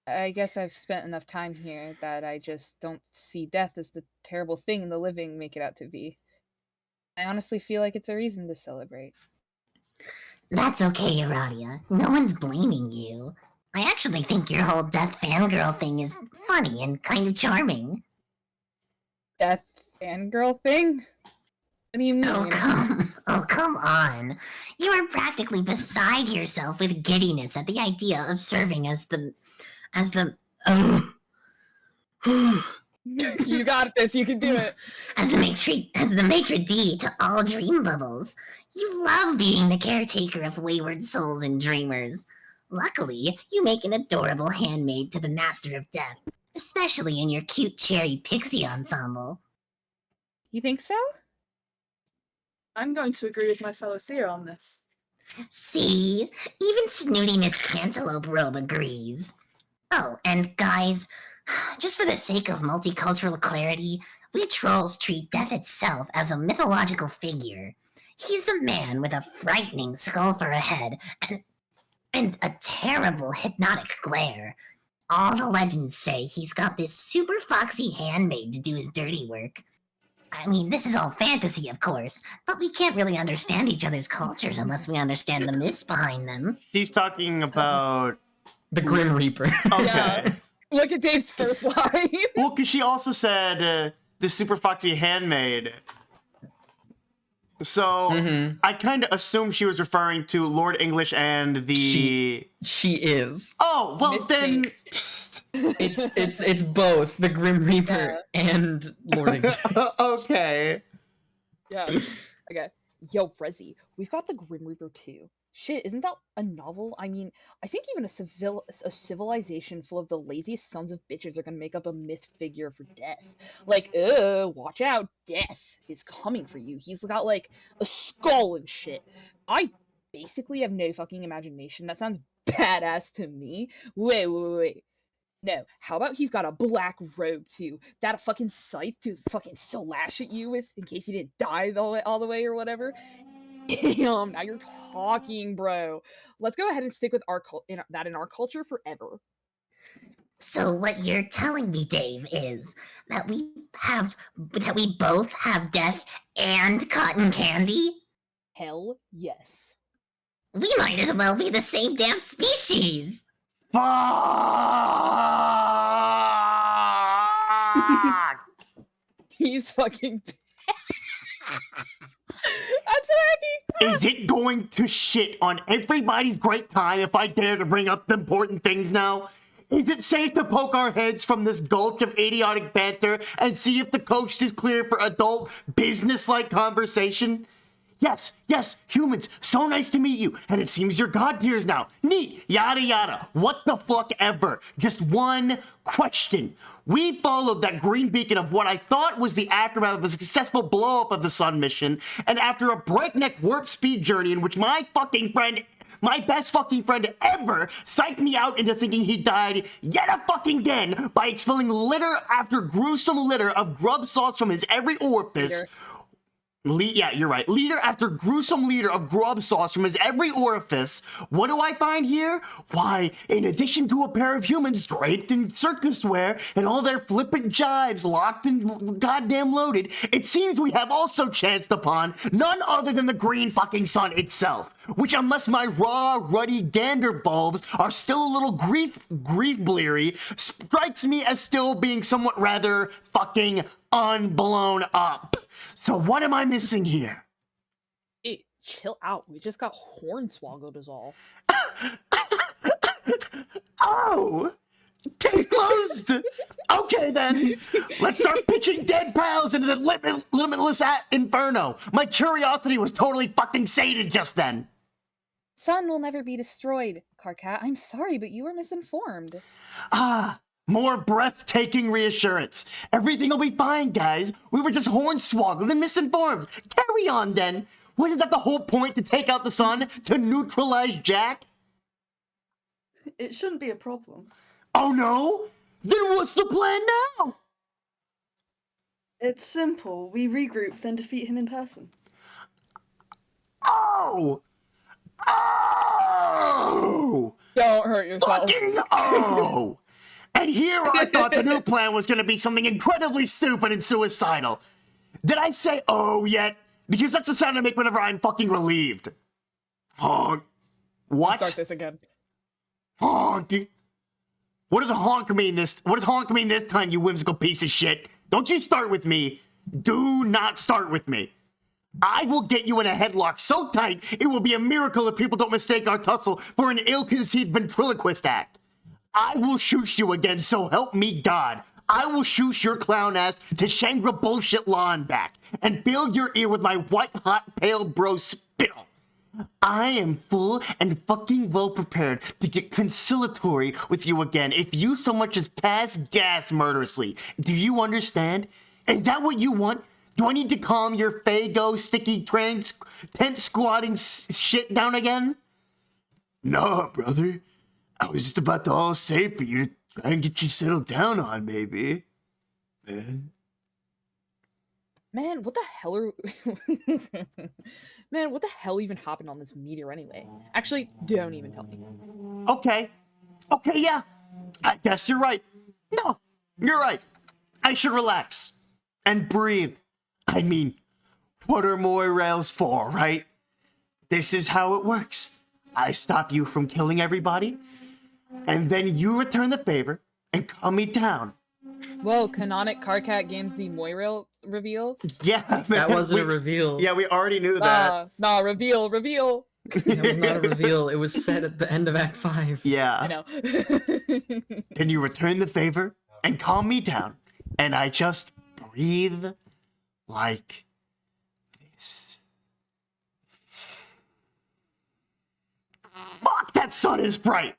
I guess I've spent enough time here that I just don't see death as the terrible thing the living make it out to be. I honestly feel like it's a reason to celebrate. That's okay, Aradia. No one's blaming you. I actually think your whole death fangirl thing is funny and kind of charming. Death fangirl thing? What do you mean? Oh, come on. You are practically beside yourself with giddiness at the idea of serving as the You got this, you can do it. as the maitre d' to all dream bubbles. You love being the caretaker of wayward souls and dreamers. Luckily, you make an adorable handmaid to the master of death, especially in your cute cherry pixie ensemble. You think so? I'm going to agree with my fellow seer on this. See? Even snooty Miss Cantaloupe Robe agrees. Oh, and guys, just for the sake of multicultural clarity, we trolls treat death itself as a mythological figure. He's a man with a frightening skull for a head and a terrible hypnotic glare. All the legends say he's got this super foxy handmaid to do his dirty work. I mean, this is all fantasy, of course, but we can't really understand each other's cultures unless we understand the myths behind them. She's talking about The Grim Reaper. Okay. Yeah. Look at Dave's first line. Well, because she also said the super foxy handmaid. So I kind of assumed she was referring to Lord English and the. She is. Oh well, Miss then. Pinks. Psst. It's both the Grim Reaper and Lord of Death. Okay. Yeah. Okay. Yo, Frezzy, we've got the Grim Reaper too. Shit, isn't that a novel? I mean, I think even a civilization full of the laziest sons of bitches are gonna make up a myth figure for Death. Like, watch out, Death is coming for you. He's got like a skull and shit. I basically have no fucking imagination. That sounds badass to me. Wait. No, how about he's got a black robe too? That a fucking scythe to fucking slash at you with in case he didn't die all the way or whatever. Damn, now you're talking, bro. Let's go ahead and stick with in our culture forever. So what you're telling me, Dave, is that we both have death and cotton candy? Hell yes. We might as well be the same damn species. Fuck! He's fucking I'm so happy. Is it going to shit on everybody's great time if I dare to bring up the important things now? Is it safe to poke our heads from this gulch of idiotic banter and see if the coast is clear for adult, business-like conversation? Yes, humans, so nice to meet you, and it seems you're god tiers now. Neat, yada yada, what the fuck ever. Just one question. We followed that green beacon of what I thought was the aftermath of a successful blow-up of the sun mission, and after a breakneck warp speed journey in which my best fucking friend ever psyched me out into thinking he died yet again by expelling litter after gruesome litter of grub sauce from his every orifice. Yeah, you're right. Liter after gruesome liter of grub sauce from his every orifice. What do I find here? Why, in addition to a pair of humans draped in circus wear and all their flippant jives locked and goddamn loaded, it seems we have also chanced upon none other than the green fucking sun itself. Which, unless my raw, ruddy gander bulbs are still a little grief bleary, strikes me as still being somewhat rather fucking unblown up. So what am I missing here? Hey, chill out. We just got hornswoggled is all. Oh! Case closed! Okay then, let's start pitching dead pals into the limitless inferno. My curiosity was totally fucking sated just then. Sun will never be destroyed, Karkat. I'm sorry, but you were misinformed. More breathtaking reassurance. Everything will be fine, guys. We were just hornswoggled and misinformed. Carry on, then. Wasn't that the whole point, to take out the sun? To neutralize Jack? It shouldn't be a problem. Oh, no? Then what's the plan now? It's simple. We regroup, then defeat him in person. Oh! Don't hurt yourself. Fucking oh! And here I thought the new plan was going to be something incredibly stupid and suicidal. Did I say oh yet? Because that's the sound I make whenever I'm fucking relieved. Honk. What? Start this again. Honk. What does honk mean this time, you whimsical piece of shit? Don't you start with me. Do not start with me. I will get you in a headlock so tight, it will be a miracle if people don't mistake our tussle for an ill-conceived ventriloquist act. I will shoosh you again, so help me God. I will shoosh your clown ass to Shangri bullshit law and back, and fill your ear with my white-hot pale bro spittle. I am full and fucking well prepared to get conciliatory with you again if you so much as pass gas murderously. Do you understand? Is that what you want? Do I need to calm your Fago sticky tent squatting shit down again? No, brother. I was just about to all say for you to try and get you settled down on, baby. Man, what the hell are... Man, what the hell even happened on this meteor anyway? Actually, don't even tell me. Okay, yeah. I guess you're right. No, you're right. I should relax. And breathe. I mean, what are moirails for, right? This is how it works. I stop you from killing everybody, and then you return the favor and calm me down. Whoa, canonic Karkat Games the Moirail reveal? Yeah, man, That wasn't a reveal. Yeah, we already knew that. Nah, reveal. That was not a reveal. It was said at the end of Act 5. Yeah. I know. Can you return the favor and calm me down? And I just breathe like this. Fuck, that sun is bright.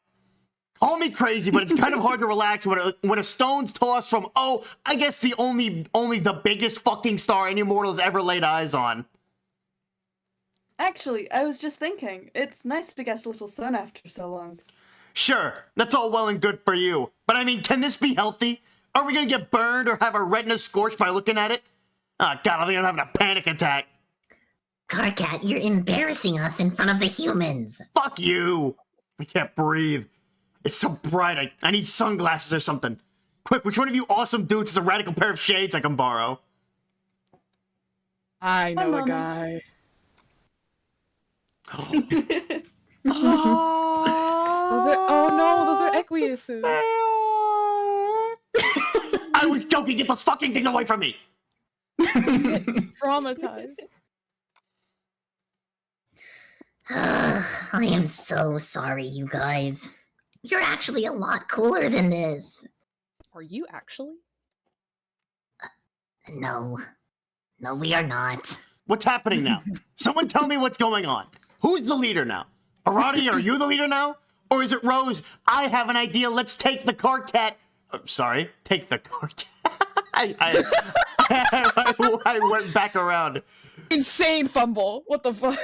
Call me crazy, but it's kind of hard to relax when a stone's tossed from, I guess the only the biggest fucking star any mortal's ever laid eyes on. Actually, I was just thinking, it's nice to get a little sun after so long. Sure, that's all well and good for you. But I mean, can this be healthy? Are we gonna get burned or have our retina scorched by looking at it? Oh god, I think I'm having a panic attack. Carcat, you're embarrassing us in front of the humans. Fuck you! I can't breathe. It's so bright, I need sunglasses or something. Quick, which one of you awesome dudes has a radical pair of shades I can borrow? I know One a guy. Those are Equiuses. I was joking, get those fucking things away from me! Traumatized. I am so sorry, you guys. You're actually a lot cooler than this. Are you actually? No. No, we are not. What's happening now? Someone tell me what's going on. Who's the leader now? Arati, are you the leader now? Or is it Rose? I have an idea. Let's take the Carcat. Sorry, take the Carcat. I went back around. Insane fumble. What the fuck?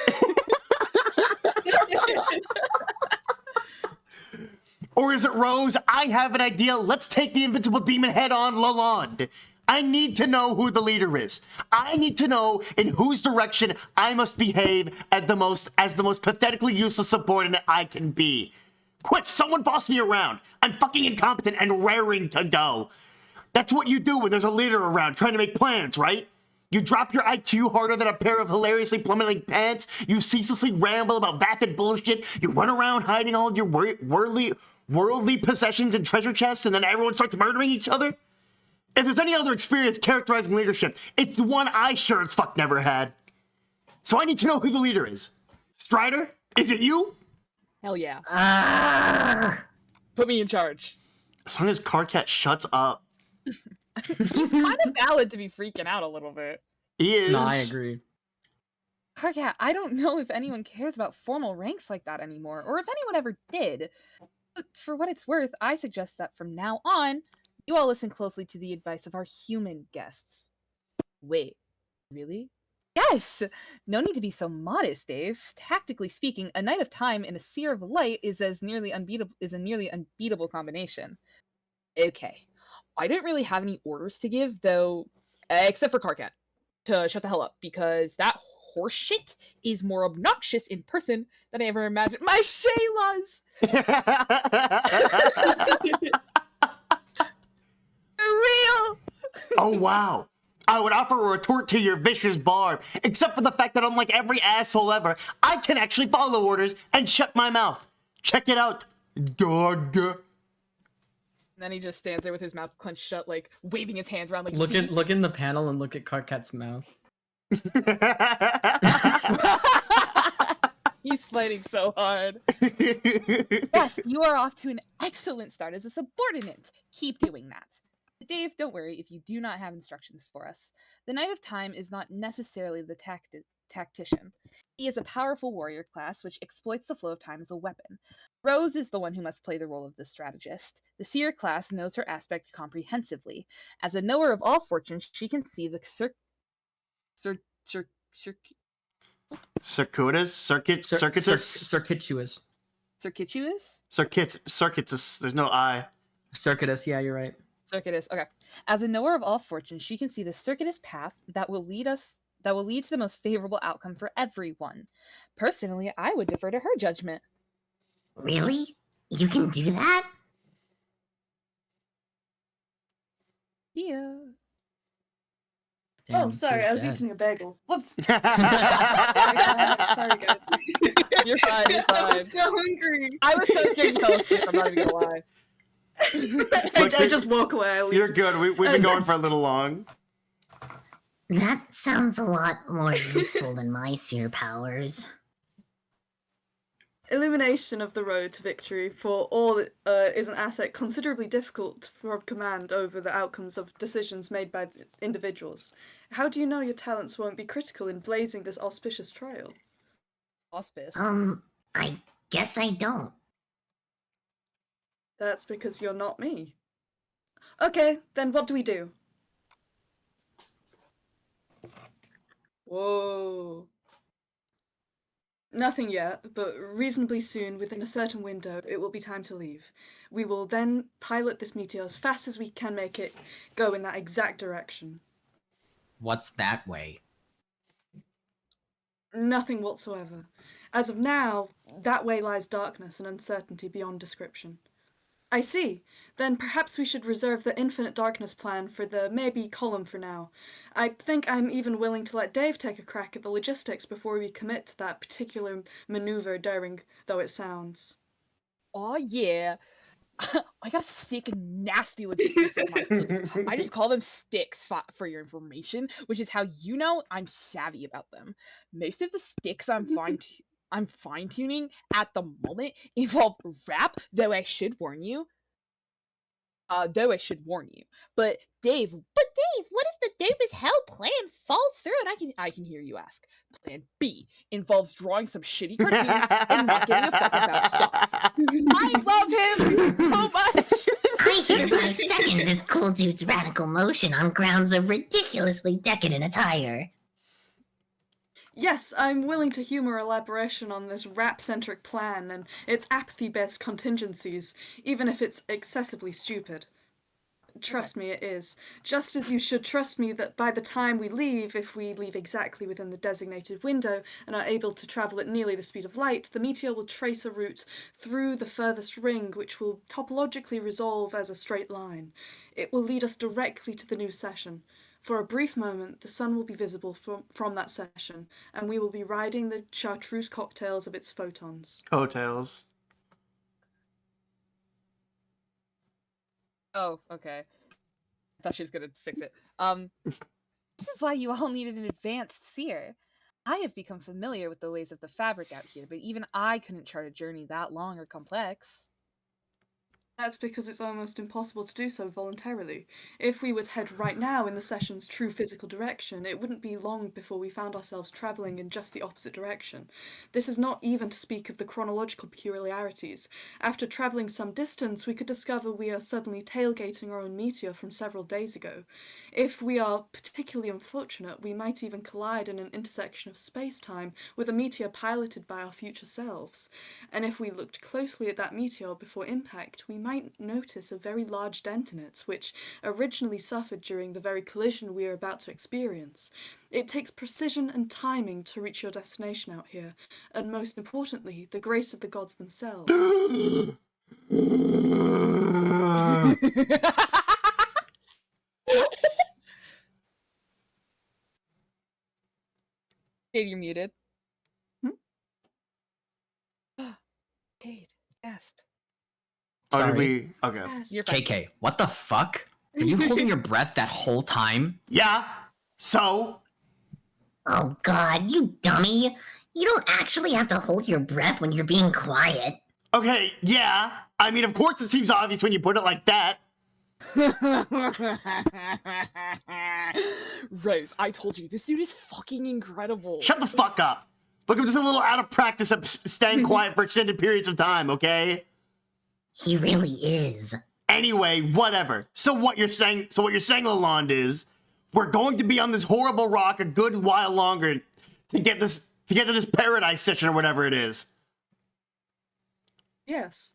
Or is it Rose? I have an idea. Let's take the invincible demon head on Lalonde. I need to know who the leader is. I need to know in whose direction I must behave as the most pathetically useless subordinate I can be. Quick, someone boss me around. I'm fucking incompetent and raring to go. That's what you do when there's a leader around trying to make plans, right? You drop your IQ harder than a pair of hilariously plummeting pants. You ceaselessly ramble about vapid bullshit. You run around hiding all of your worldly possessions and treasure chests, and then everyone starts murdering each other. If there's any other experience characterizing leadership, it's the one I sure as fuck never had. So I need to know who the leader is. Strider, is it you? Hell yeah. Ah! Put me in charge. As long as Carcat shuts up. He's kind of valid to be freaking out a little bit. He is. No, I agree. Carcat, I don't know if anyone cares about formal ranks like that anymore, or if anyone ever did. But for what it's worth, I suggest that from now on, you all listen closely to the advice of our human guests. Wait, really? Yes! No need to be so modest, Dave. Tactically speaking, a Knight of Time and a Seer of Light is a nearly unbeatable combination. Okay. I didn't really have any orders to give, though, except for Carcat, to shut the hell up, because that horseshit is more obnoxious in person than I ever imagined. My Shaylas! Real! Oh, wow. I would offer a retort to your vicious barb, except for the fact that unlike every asshole ever, I can actually follow orders and shut my mouth. Check it out, dog. And then he just stands there with his mouth clenched shut, like waving his hands around, like Look in the panel and look at Carcat's mouth. He's fighting so hard. Yes, you are off to an excellent start as a subordinate. Keep doing that. Dave, don't worry if you do not have instructions for us. The Knight of Time is not necessarily the tactician. He is a powerful warrior class which exploits the flow of time as a weapon. Rose is the one who must play the role of the strategist. The seer class knows her aspect comprehensively. As a knower of all fortunes, she can see the Circuitous. There's no I. Circuitous, yeah, you're right. Circuitous. Okay. As a knower of all fortunes, she can see the circuitous path that will lead to the most favorable outcome for everyone. Personally, I would defer to her judgment. Really? You can do that? Yeah. Damn, sorry, she's I was dead. eating a bagel. Whoops. Sorry, guys. You're fine, you're I fine. was so hungry. I was so scared you fell asleep, I'm not even gonna lie. I just walk away. I leave. You're good. We've been going for a little long. That sounds a lot more useful than my seer powers. Illumination of the road to victory for all is an asset considerably difficult from command over the outcomes of decisions made by individuals. How do you know your talents won't be critical in blazing this auspicious trail? Auspice. I guess I don't. That's because you're not me. Okay, then what do we do? Whoa. Nothing yet, but reasonably soon, within a certain window, it will be time to leave. We will then pilot this meteor as fast as we can make it go in that exact direction. What's that way? Nothing whatsoever. As of now, that way lies darkness and uncertainty beyond description. I see. Then perhaps we should reserve the infinite darkness plan for the maybe column for now. I think I'm even willing to let Dave take a crack at the logistics before we commit to that particular maneuver, daring though it sounds. Oh yeah. I got sick and nasty logistics on my team. I just call them sticks for your information, which is how you know I'm savvy about them. Most of the sticks I'm fine-tuning at the moment involve rap, though I should warn you. But Dave, What if the dope as hell plan falls through? and I can hear you ask. Plan B involves drawing some shitty cartoons and not giving a fuck about stuff. I love him so much. I hereby second this cool dude's radical motion on grounds of ridiculously decadent attire. Yes, I'm willing to humor elaboration on this rap-centric plan and its apathy-based contingencies, even if it's excessively stupid. Trust me, it is. Just as you should trust me that by the time we leave, if we leave exactly within the designated window and are able to travel at nearly the speed of light, the meteor will trace a route through the furthest ring, which will topologically resolve as a straight line. It will lead us directly to the new session. For a brief moment, the sun will be visible from that session, and we will be riding the chartreuse cocktails of its photons. Coattails. Oh, okay. I thought she was gonna fix it. This is why you all needed an advanced seer. I have become familiar with the ways of the fabric out here, but even I couldn't chart a journey that long or complex. That's because it's almost impossible to do so voluntarily. If we were to head right now in the session's true physical direction, it wouldn't be long before we found ourselves travelling in just the opposite direction. This is not even to speak of the chronological peculiarities. After travelling some distance, we could discover we are suddenly tailgating our own meteor from several days ago. If we are particularly unfortunate, we might even collide in an intersection of space-time with a meteor piloted by our future selves. And if we looked closely at that meteor before impact, we might notice a very large dent in it, which originally suffered during the very collision we are about to experience. It takes precision and timing to reach your destination out here, and most importantly, the grace of the gods themselves. Jade, you're muted. Hmm? Jade, gasp. Oh, did Sorry. we? Okay. You're fine. KK, what the fuck? Were you holding your breath that whole time? Yeah. So? Oh god, you dummy! You don't actually have to hold your breath when you're being quiet. Okay, yeah. I mean, of course it seems obvious when you put it like that. Rose, I told you, this dude is fucking incredible. Shut the fuck up. Look, I'm just a little out of practice of staying quiet for extended periods of time, okay? He really is. Anyway, whatever. So what you're saying, Lalonde, is we're going to be on this horrible rock a good while longer to get to this paradise session or whatever it is. Yes.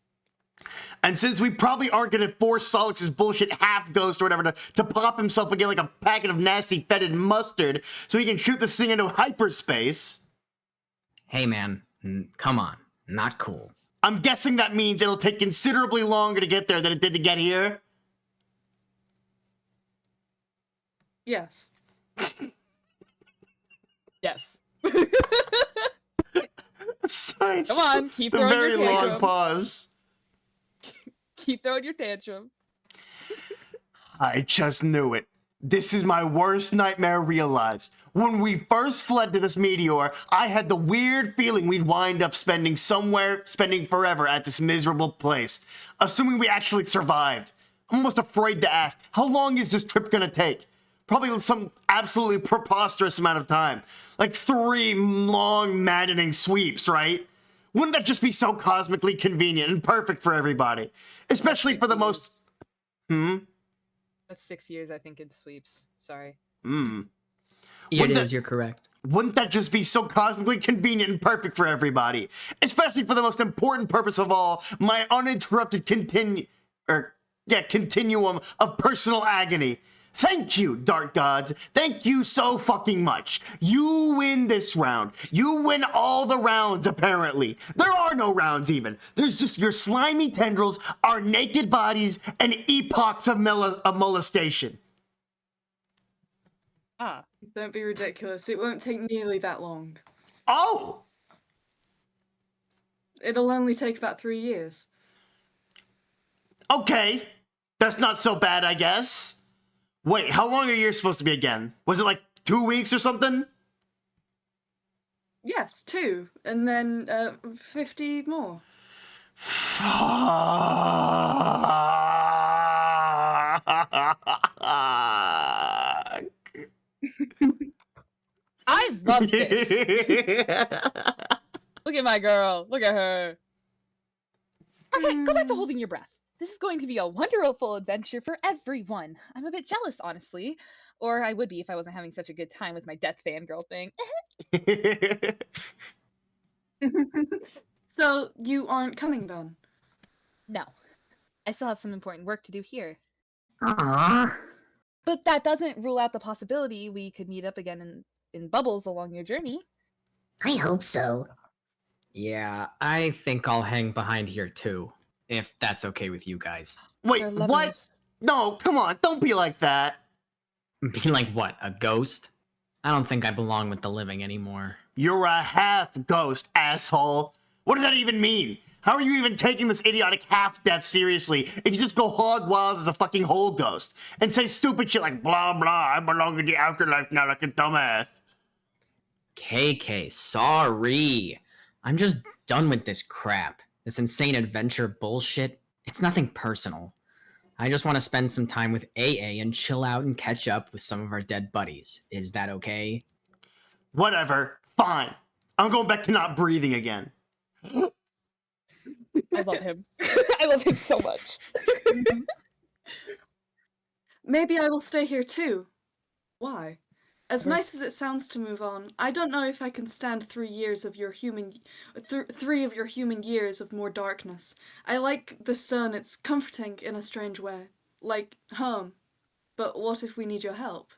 And since we probably aren't going to force Solix's bullshit half-ghost or whatever to pop himself again like a packet of nasty fetid mustard so he can shoot this thing into hyperspace... Hey man, come on. Not cool. I'm guessing that means it'll take considerably longer to get there than it did to get here. Yes. Yes. I'm sorry. Come on, keep a throwing very your long tantrum. pause. Keep throwing your tantrum. I just knew it. This is my worst nightmare realized. When we first fled to this meteor, I had the weird feeling we'd wind up spending forever at this miserable place. Assuming we actually survived. I'm almost afraid to ask, how long is this trip gonna take? Probably some absolutely preposterous amount of time. Like 3 long, maddening sweeps, right? Wouldn't that just be so cosmically convenient and perfect for everybody? Especially for the most... That's 6 years, I think, in sweeps. Sorry. You're correct. Wouldn't that just be so cosmically convenient and perfect for everybody? Especially for the most important purpose of all, my uninterrupted continuum of personal agony. Thank you, Dark Gods. Thank you so fucking much. You win this round. You win all the rounds, apparently. There are no rounds, even. There's just your slimy tendrils, our naked bodies, and epochs of molestation. Ah. Don't be ridiculous. It won't take nearly that long. Oh! It'll only take about 3 years. Okay. That's not so bad, I guess. Wait, how long are you supposed to be again? Was it like 2 weeks or something? Yes, 2. And then 50 more. I love this. Look at my girl. Look at her. Okay, go back to holding your breath. This is going to be a wonderful adventure for everyone. I'm a bit jealous, honestly. Or I would be if I wasn't having such a good time with my death fangirl thing. So, you aren't coming then? No. I still have some important work to do here. Aww. But that doesn't rule out the possibility we could meet up again in Bubbles along your journey. I hope so. Yeah, I think I'll hang behind here too, if that's okay with you guys. Wait, For what? lovers. No, come on, don't be like that. Be like what, a ghost? I don't think I belong with the living anymore. You're a half ghost, asshole. What does that even mean? How are you even taking this idiotic half-death seriously if you just go hog wild as a fucking whole ghost and say stupid shit like blah blah, I belong in the afterlife now like a dumbass? KK, sorry. I'm just done with this crap. This insane adventure bullshit. It's nothing personal. I just want to spend some time with AA and chill out and catch up with some of our dead buddies. Is that okay? Whatever, fine. I'm going back to not breathing again. I love him. I love him so much. Maybe I will stay here too. Why? As nice as it sounds to move on, I don't know if I can stand 3 years of your human, 3 of your human years of more darkness. I like the sun, it's comforting in a strange way. Like home. But what if we need your help?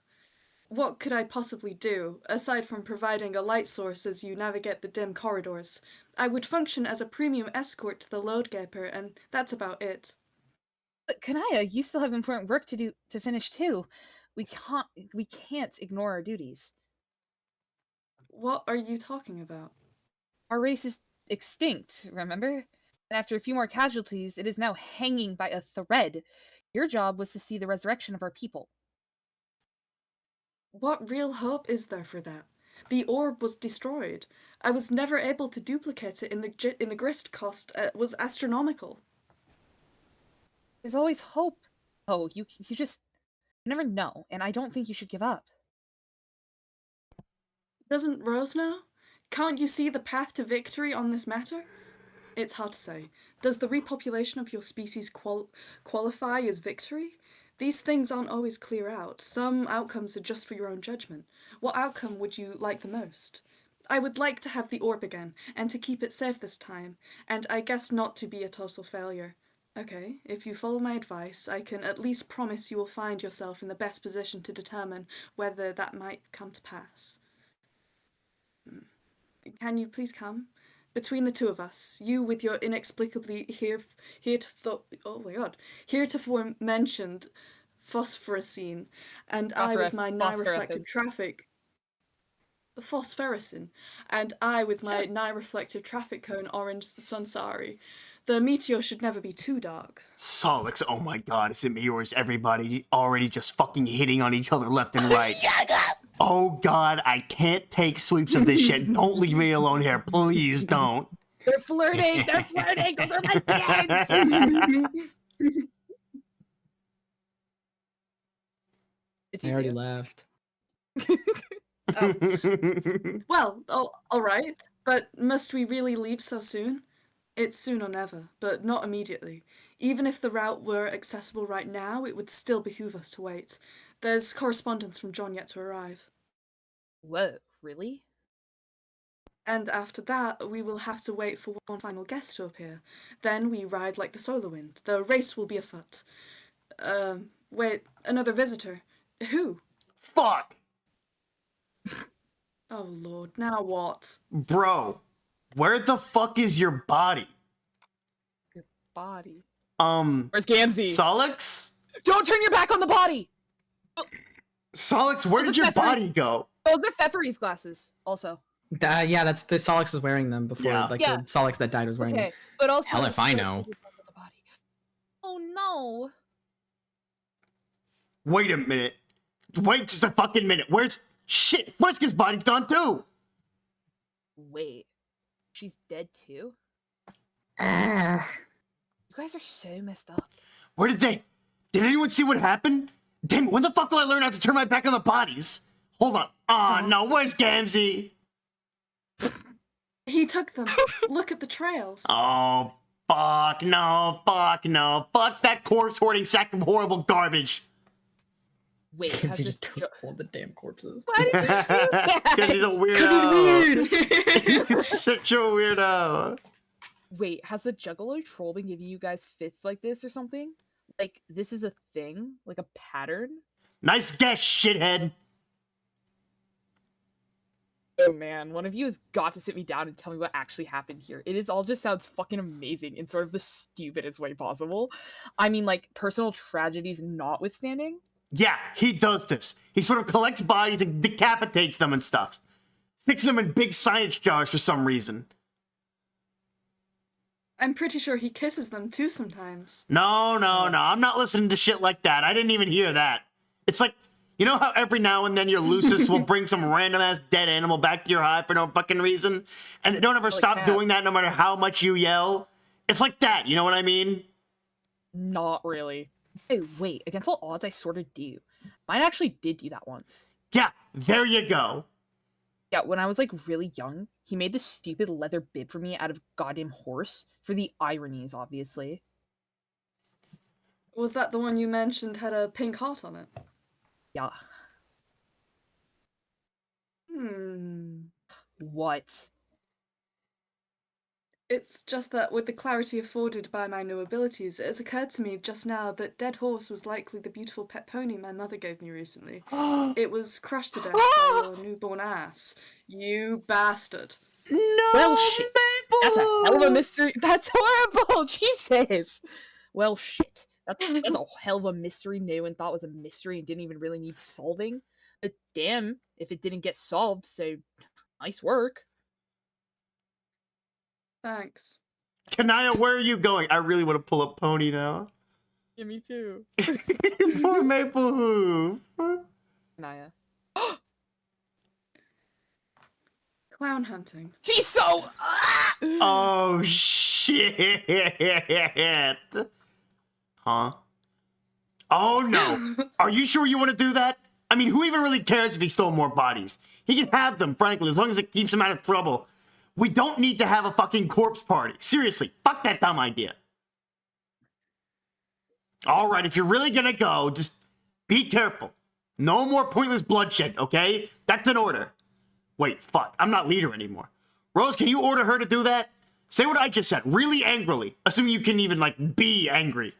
What could I possibly do, aside from providing a light source as you navigate the dim corridors? I would function as a premium escort to the load gaper, and that's about it. But Kanaya, you still have important work to finish too. We can't ignore our duties. What are you talking about? Our race is extinct, remember? And after a few more casualties, it is now hanging by a thread. Your job was to see the resurrection of our people. What real hope is there for that? The orb was destroyed. I was never able to duplicate it in the grist cost was astronomical. There's always hope. Oh, you just never know, and I don't think you should give up. Doesn't Rose know? Can't you see the path to victory on this matter? It's hard to say. Does the repopulation of your species qualify as victory? These things aren't always clear out. Some outcomes are just for your own judgment. What outcome would you like the most? I would like to have the orb again, and to keep it safe this time, and I guess not to be a total failure. Okay, if you follow my advice, I can at least promise you will find yourself in the best position to determine whether that might come to pass. Can you please come? Between the two of us, you with your inexplicably heretofore mentioned phosphoricine, and I with my nigh-reflective traffic... Phosphoricin, and I with my nigh-reflective traffic cone orange Sunsari. The meteor should never be too dark. Solix, oh my god, is it me or is everybody already just fucking hitting on each other left and right? Oh god, I can't take sweeps of this shit. Don't leave me alone here. Please don't. They're flirting. They're flirting. They're lesbians. It's I already easier. left. Well, all right. But must we really leave so soon? It's soon or never, but not immediately. Even if the route were accessible right now, it would still behoove us to wait. There's correspondence from John yet to arrive. Whoa, really? And after that, we will have to wait for one final guest to appear. Then we ride like the solar wind. The race will be afoot. Wait, another visitor. Who? Fuck! Oh lord, now what? Bro, where the fuck is your body? Your body. Where's Gamzee? Solix? Don't turn your back on the body! Solix, where Those did are your body go? Those are Pfeffery's glasses, also. Yeah, that's the Solix was wearing them before. Yeah. Like Yeah. the Solix that died was wearing Okay, them. but also. Hell if I know. Oh no! Wait a minute. Wait just a fucking minute. Where's... Shit, Friska's body's gone too! Wait, she's dead too? Ugh. You guys are so messed up. Where did they... Did anyone see what happened? Damn it, when the fuck will I learn how to turn my back on the bodies? Hold on. Aw, no, where's Gamzee? He took them. Look at the trails. Oh, fuck, no, fuck, no. Fuck that corpse hoarding sack of horrible garbage. Wait, has He this just took all the damn corpses. Why did you do that? Because he's a weirdo. Because he's weird. He's such a weirdo. Wait, has the Juggalo troll been giving you guys fits like this or something? Like, this is a thing? Like a pattern? Nice guess, shithead. Oh man, one of you has got to sit me down and tell me what actually happened here. It is all just sounds fucking amazing in sort of the stupidest way possible. I mean, like, personal tragedies notwithstanding. Yeah, he does this. He sort of collects bodies and decapitates them and stuff. Sticks them in big science jars for some reason. I'm pretty sure he kisses them too sometimes. No, I'm not listening to shit like that. I didn't even hear that. It's like, you know how every now and then your Lucis will bring some random-ass dead animal back to your hive for no fucking reason? And they don't ever stop doing that no matter how much you yell? It's like that, you know what I mean? Not really. Hey, wait, against all odds, I sort of do. Mine actually did do that once. Yeah, there you go. Yeah, when I was, like, really young, he made this stupid leather bib for me out of goddamn horse. For the ironies, obviously. Was that the one you mentioned had a pink heart on it? Yeah. What? It's just that with the clarity afforded by my new abilities, it has occurred to me just now that Dead Horse was likely the beautiful pet pony my mother gave me recently. It was crushed to death by your newborn ass. You bastard. No, Well, shit. Maple! That's a hell of a mystery. That's horrible! Jesus! Well, shit. That's a hell of a mystery no one thought was a mystery and didn't even really need solving. But damn, if it didn't get solved, so nice work. Thanks. Kanaya, where are you going? I really want to pull up Pony now. Yeah, me too. Poor Maple Hoof. Naya. Clown hunting. She's so... Oh, shit. Huh? Oh, no. Are you sure you want to do that? I mean, who even really cares if he stole more bodies? He can have them, frankly, as long as it keeps him out of trouble. We don't need to have a fucking corpse party. Seriously, fuck that dumb idea. All right, if you're really gonna go, just be careful. No more pointless bloodshed, okay? That's an order. Wait, fuck, I'm not leader anymore. Rose, can you order her to do that? Say what I just said, really angrily. Assuming you can even, like, be angry.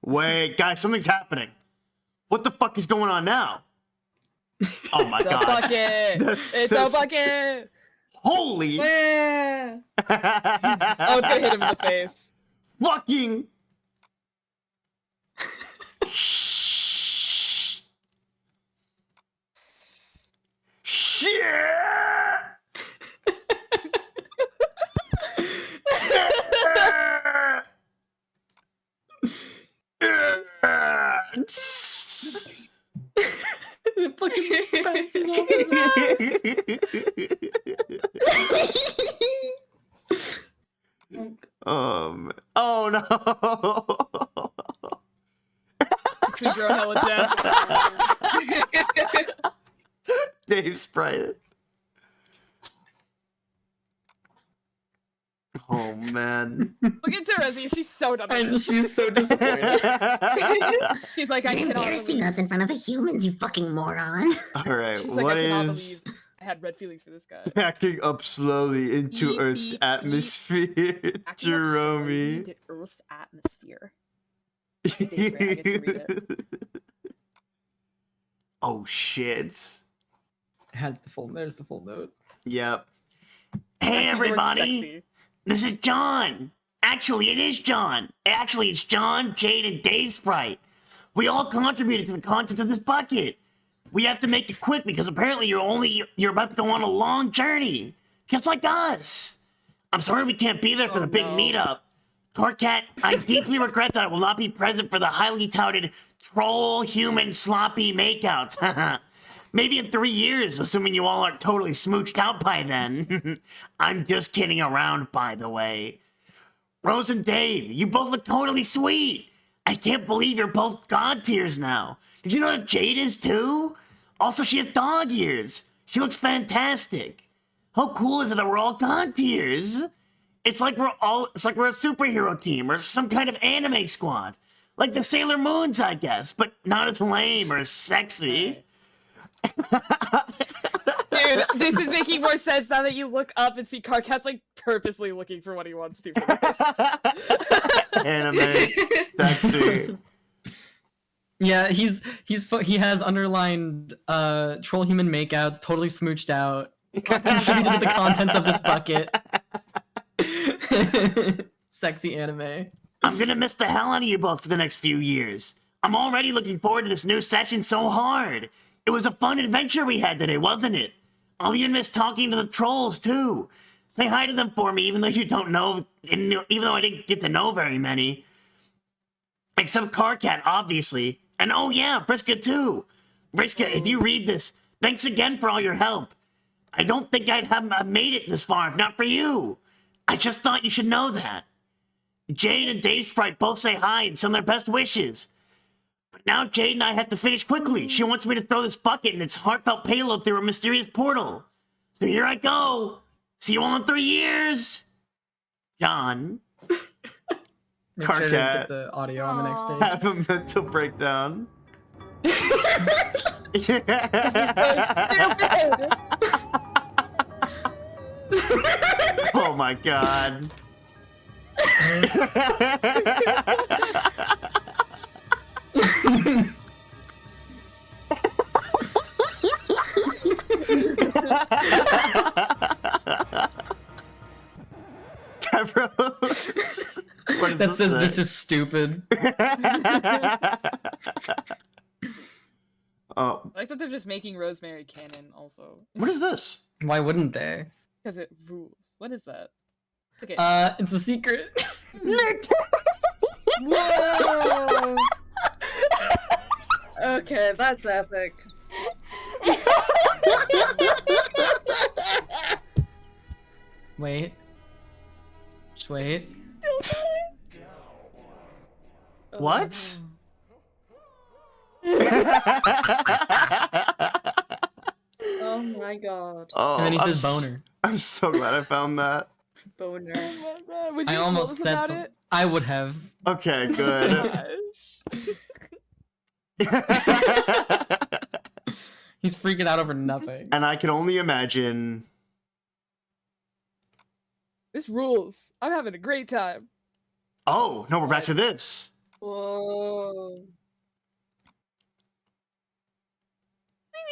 Wait, guys, something's happening. What the fuck is going on now? Oh my god. Bucket! It's a bucket! Holy! Yeah. Oh, it's gonna hit him in the face. Fucking! Shit! It fucking bounces off his Oh no. Makes me grow hella jealous. Dave Sprite. Oh man. Look at Terezi, she's so done with it. She's so disappointed. She's like, I You're cannot embarrassing believe. us in front of the humans, you fucking moron. All right, She's like, what I cannot is believe I had red feelings for this guy. backing up slowly into Beep, Earth's beep, atmosphere, Backing up slowly Jerome? into Earth's atmosphere. Stays where I get to read it. Oh shit. There's the full note. Yep. Hey Sexy, the word everybody, sexy. this is John. Actually, it is John. Actually, it's John, Jade, and Dave Sprite. We all contributed to the content of this bucket. We have to make it quick because apparently you're about to go on a long journey, just like us. I'm sorry we can't be there for the big meetup. Torcat, I deeply regret that I will not be present for the highly touted troll human sloppy makeouts. Maybe in 3 years, assuming you all aren't totally smooched out by then. I'm just kidding around, by the way. Rose and Dave, you both look totally sweet. I can't believe you're both god tiers now. Did you know that Jade is too? Also, she has dog ears. She looks fantastic. How cool is it that we're all god tiers? It's like we're a superhero team or some kind of anime squad. Like the Sailor Moons, I guess, but not as lame or as sexy. Dude, this is making more sense now that you look up and see Carcat's like purposely looking for what he wants to for this. Anime, sexy. Yeah, he has underlined troll human makeouts, totally smooched out, contributed to the contents of this bucket. Sexy anime. I'm gonna miss the hell out of you both for the next few years. I'm already looking forward to this new session so hard. It was a fun adventure we had today, wasn't it? I'll even miss talking to the trolls too. Say hi to them for me, even though you don't know, even though I didn't get to know very many. Except Carcat, obviously. And oh yeah, Vriska too. Vriska, if you read this, thanks again for all your help. I don't think I'd have made it this far if not for you. I just thought you should know that. Jade and Dave Sprite both say hi and send their best wishes. But now Jade and I have to finish quickly. She wants me to throw this bucket and its heartfelt payload through a mysterious portal. So here I go. See you all in 3 years. John. Make sure to Carcat. get the audio on the next page. Have a mental breakdown. Oh my god. That says this is stupid. Oh, I like that they're just making Rosemary canon also. what is this? Why wouldn't they? Because it rules. What is that? Okay. It's a secret. Whoa! Okay, that's epic. Wait. Just wait. What? Oh my god. Oh, And then he I'm says boner. I'm so glad I found that. Boner. Would you I have told almost us said about something. it? I would have. Okay, good. He's freaking out over nothing. And I can only imagine. This rules. I'm having a great time. Oh, no, we're back to this. Whoa.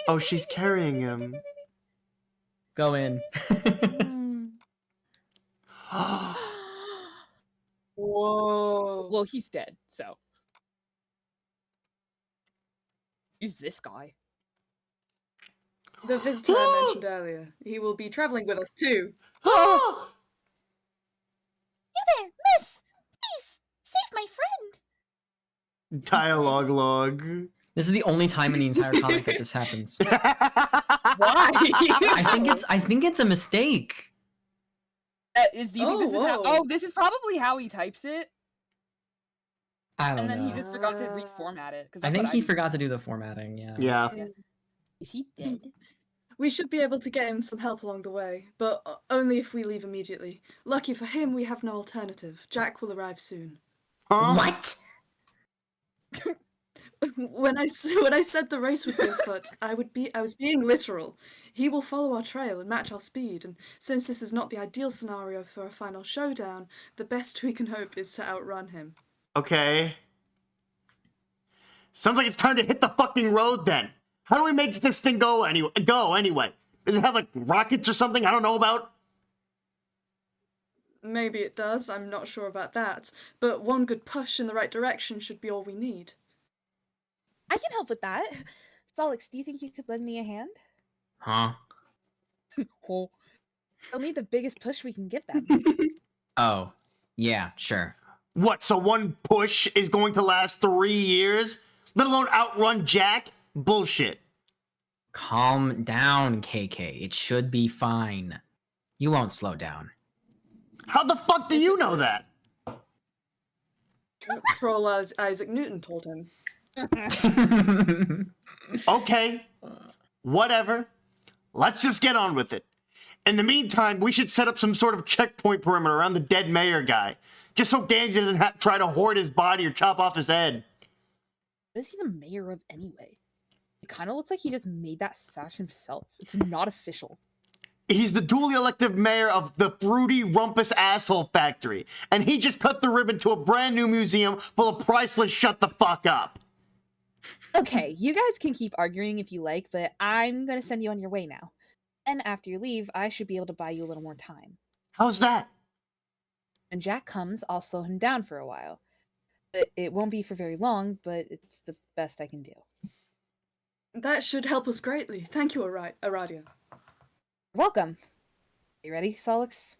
Oh, she's carrying him. Go in. Whoa. Well, he's dead, so. Who's this guy? The visitor I mentioned earlier. He will be traveling with us too. You there, miss! Please, save my friend! Dialogue log. This is the only time in the entire comic that this happens. Why? I think it's a mistake. Do you think this is how? whoa. Oh, this is probably how he types it, I don't and then know. he just forgot to reformat it. I think he forgot to do the formatting. Yeah. Yeah. Is he dead? We should be able to get him some help along the way, but only if we leave immediately. Lucky for him, we have no alternative. Jack will arrive soon. Huh? What? When I said the race would be afoot, I was being literal. He will follow our trail and match our speed, and since this is not the ideal scenario for a final showdown, the best we can hope is to outrun him. Okay. Sounds like it's time to hit the fucking road then. How do we make this thing go anyway? Does it have like rockets or something I don't know about? Maybe it does, I'm not sure about that, but one good push in the right direction should be all we need. I can help with that. Solix, do you think you could lend me a hand? Huh? Oh. I'll need the biggest push we can give them. Oh, yeah, sure. What, so one push is going to last 3 years? Let alone outrun Jack? Bullshit. Calm down, KK. It should be fine. You won't slow down. How the fuck do you know that? Troll as Isaac Newton told him. Okay. Whatever. Let's just get on with it. In the meantime, we should set up some sort of checkpoint perimeter around the dead mayor guy. Just so Danzy doesn't try to hoard his body or chop off his head. What is he the mayor of anyway? It kind of looks like he just made that sash himself. It's not official. He's the duly elected mayor of the Fruity Rumpus Asshole Factory. And he just cut the ribbon to a brand new museum full of priceless shut the fuck up. Okay, you guys can keep arguing if you like, but I'm gonna send you on your way now. And after you leave, I should be able to buy you a little more time. How's that? When Jack comes, I'll slow him down for a while. It won't be for very long, but it's the best I can do. That should help us greatly. Thank you, Aradia. Welcome. You ready, Solix?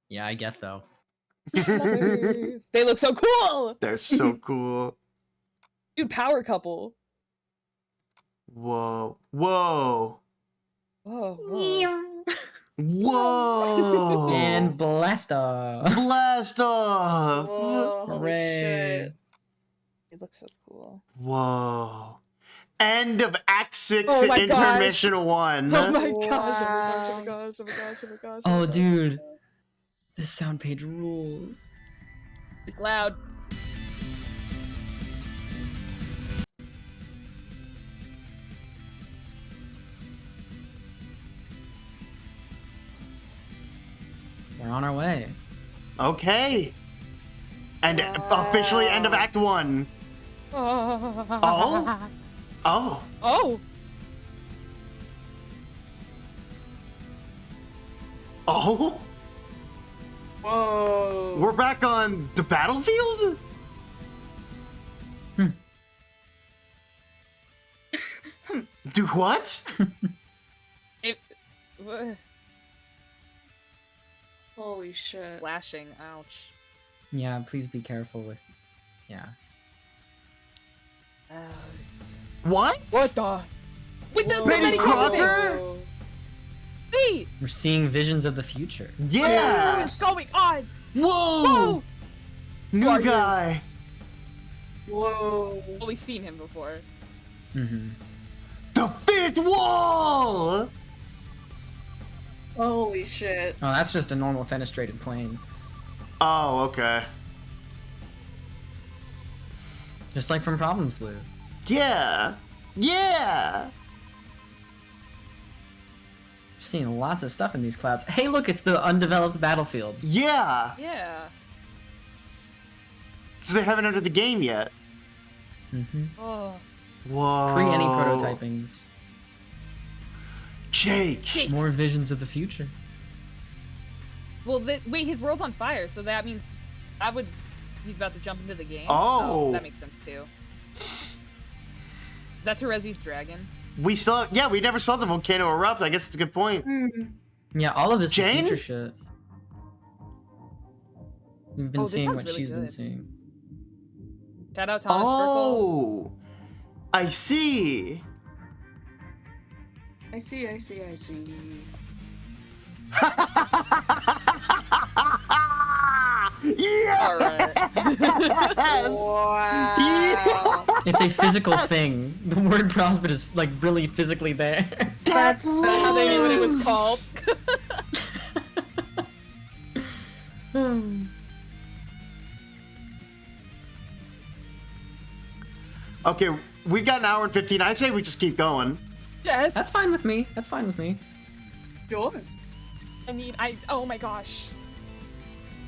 Yeah, I guess though. Lovers. They look so cool! They're so cool. Dude, power couple. Whoa. Whoa. Whoa, whoa. Whoa. And blast off. Blast off. Whoa, holy Hooray. shit. It looks so cool. Whoa. End of Act 6 Oh my Intermission gosh. 1. Oh my gosh, oh my gosh, oh my gosh, oh my gosh, oh my gosh. Oh, my gosh. dude. This sound page rules. It's loud. We're on our way. Okay. And officially end of Act 1. Oh. Oh. Oh. Oh. Whoa. We're back on the battlefield? Do what? Holy shit. Flashing, ouch. Yeah, please be careful with. Yeah. What? What the? With the Betty Betty Crocker? Whoa. Wait! We're seeing visions of the future. Yeah. What is going on? Whoa. Whoa! New are you? guy. Whoa. Well, we've seen him before. Mm-hmm. The fifth wall. Holy shit. Oh, that's just a normal fenestrated plane. Oh, okay. Just like from Problem Sleuth. Yeah. Yeah. We're seeing lots of stuff in these clouds. Hey, look, it's the undeveloped battlefield. Yeah. Yeah. So they haven't entered the game yet. Mm-hmm. Oh. Whoa. Pre any prototypings. Jake. More visions of the future. Well, wait, his world's on fire, so that means he's about to jump into the game. Oh. That makes sense too. Is that Terezi's dragon? We never saw the volcano erupt. I guess it's a good point. Yeah, all of this Jane? is future shit. We've been Oh, this seeing sounds what really she's been good. seeing. Shout out Thomas Oh, I see. I see. Yeah. All right. Wow. It's a physical thing. The word prospect is like really physically there. That's That's how they knew what it was called. Okay, we've got an hour and 15. I say we just keep going. Yes. That's fine with me. That's fine with me. Sure. I mean, oh my gosh.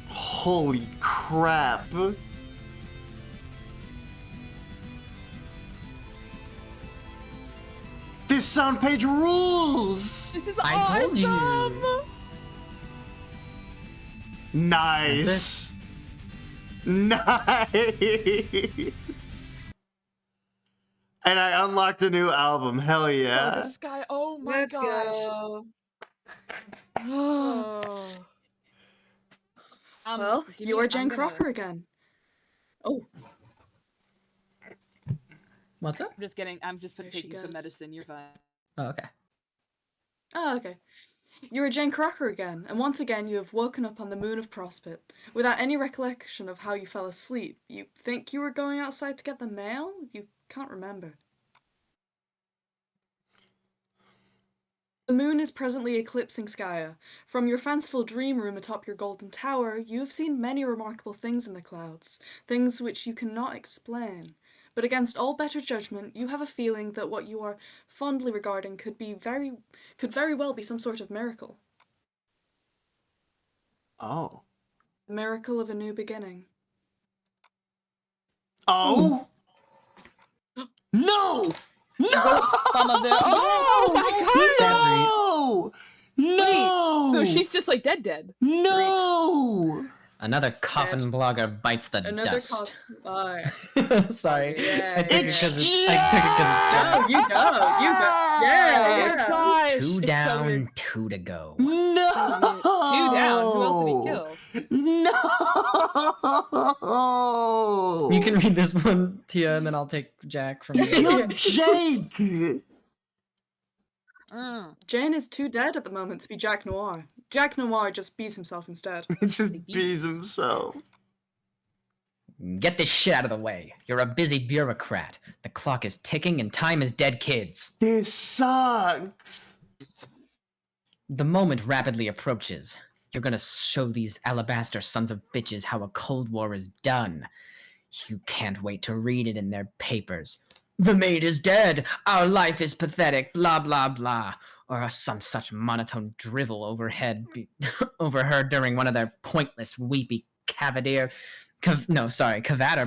Holy crap. This sound page rules. This is I told you. awesome. Nice. Nice. And I unlocked a new album. Hell Oh, yeah. this guy. Oh my Let's gosh. go. Oh. Well, give you me- are Jen I'm gonna- Crocker again. Oh, What's up? I'm just getting. I'm just There she taking some goes. medicine. You're fine. Oh, okay. okay. You are Jane Crocker again, and once again you have woken up on the moon of Prospect, without any recollection of how you fell asleep. You think you were going outside to get the mail? You can't remember. The moon is presently eclipsing Skya. From your fanciful dream room atop your golden tower, you have seen many remarkable things in the clouds, things which you cannot explain. But against all better judgment, you have a feeling that what you are fondly regarding could very well be some sort of miracle. Oh. The miracle of a new beginning. Oh. No. No. Some of the. Oh my No. No. So she's just like dead. No. Another coffin blogger bites the Another dust. Sorry. Yeah, I took it It's because it's Jack. Oh, you go. Yeah. Gosh. Two it's so down, weird. two to go. No. Two down. Who else did he kill? No. You can read this one, Tia, and then I'll take Jack from you. Kill Jake. Jane is too dead at the moment to be Jack Noir. Jack Noir just bees himself instead. It's just bees himself. Get this shit out of the way. You're a busy bureaucrat. The clock is ticking and time is dead, kids. This sucks. The moment rapidly approaches. You're gonna show these alabaster sons of bitches how a Cold War is done. You can't wait to read it in their papers. The maid is dead. Our life is pathetic. Blah blah blah, or some such monotone drivel overheard during one of their pointless, weepy cavader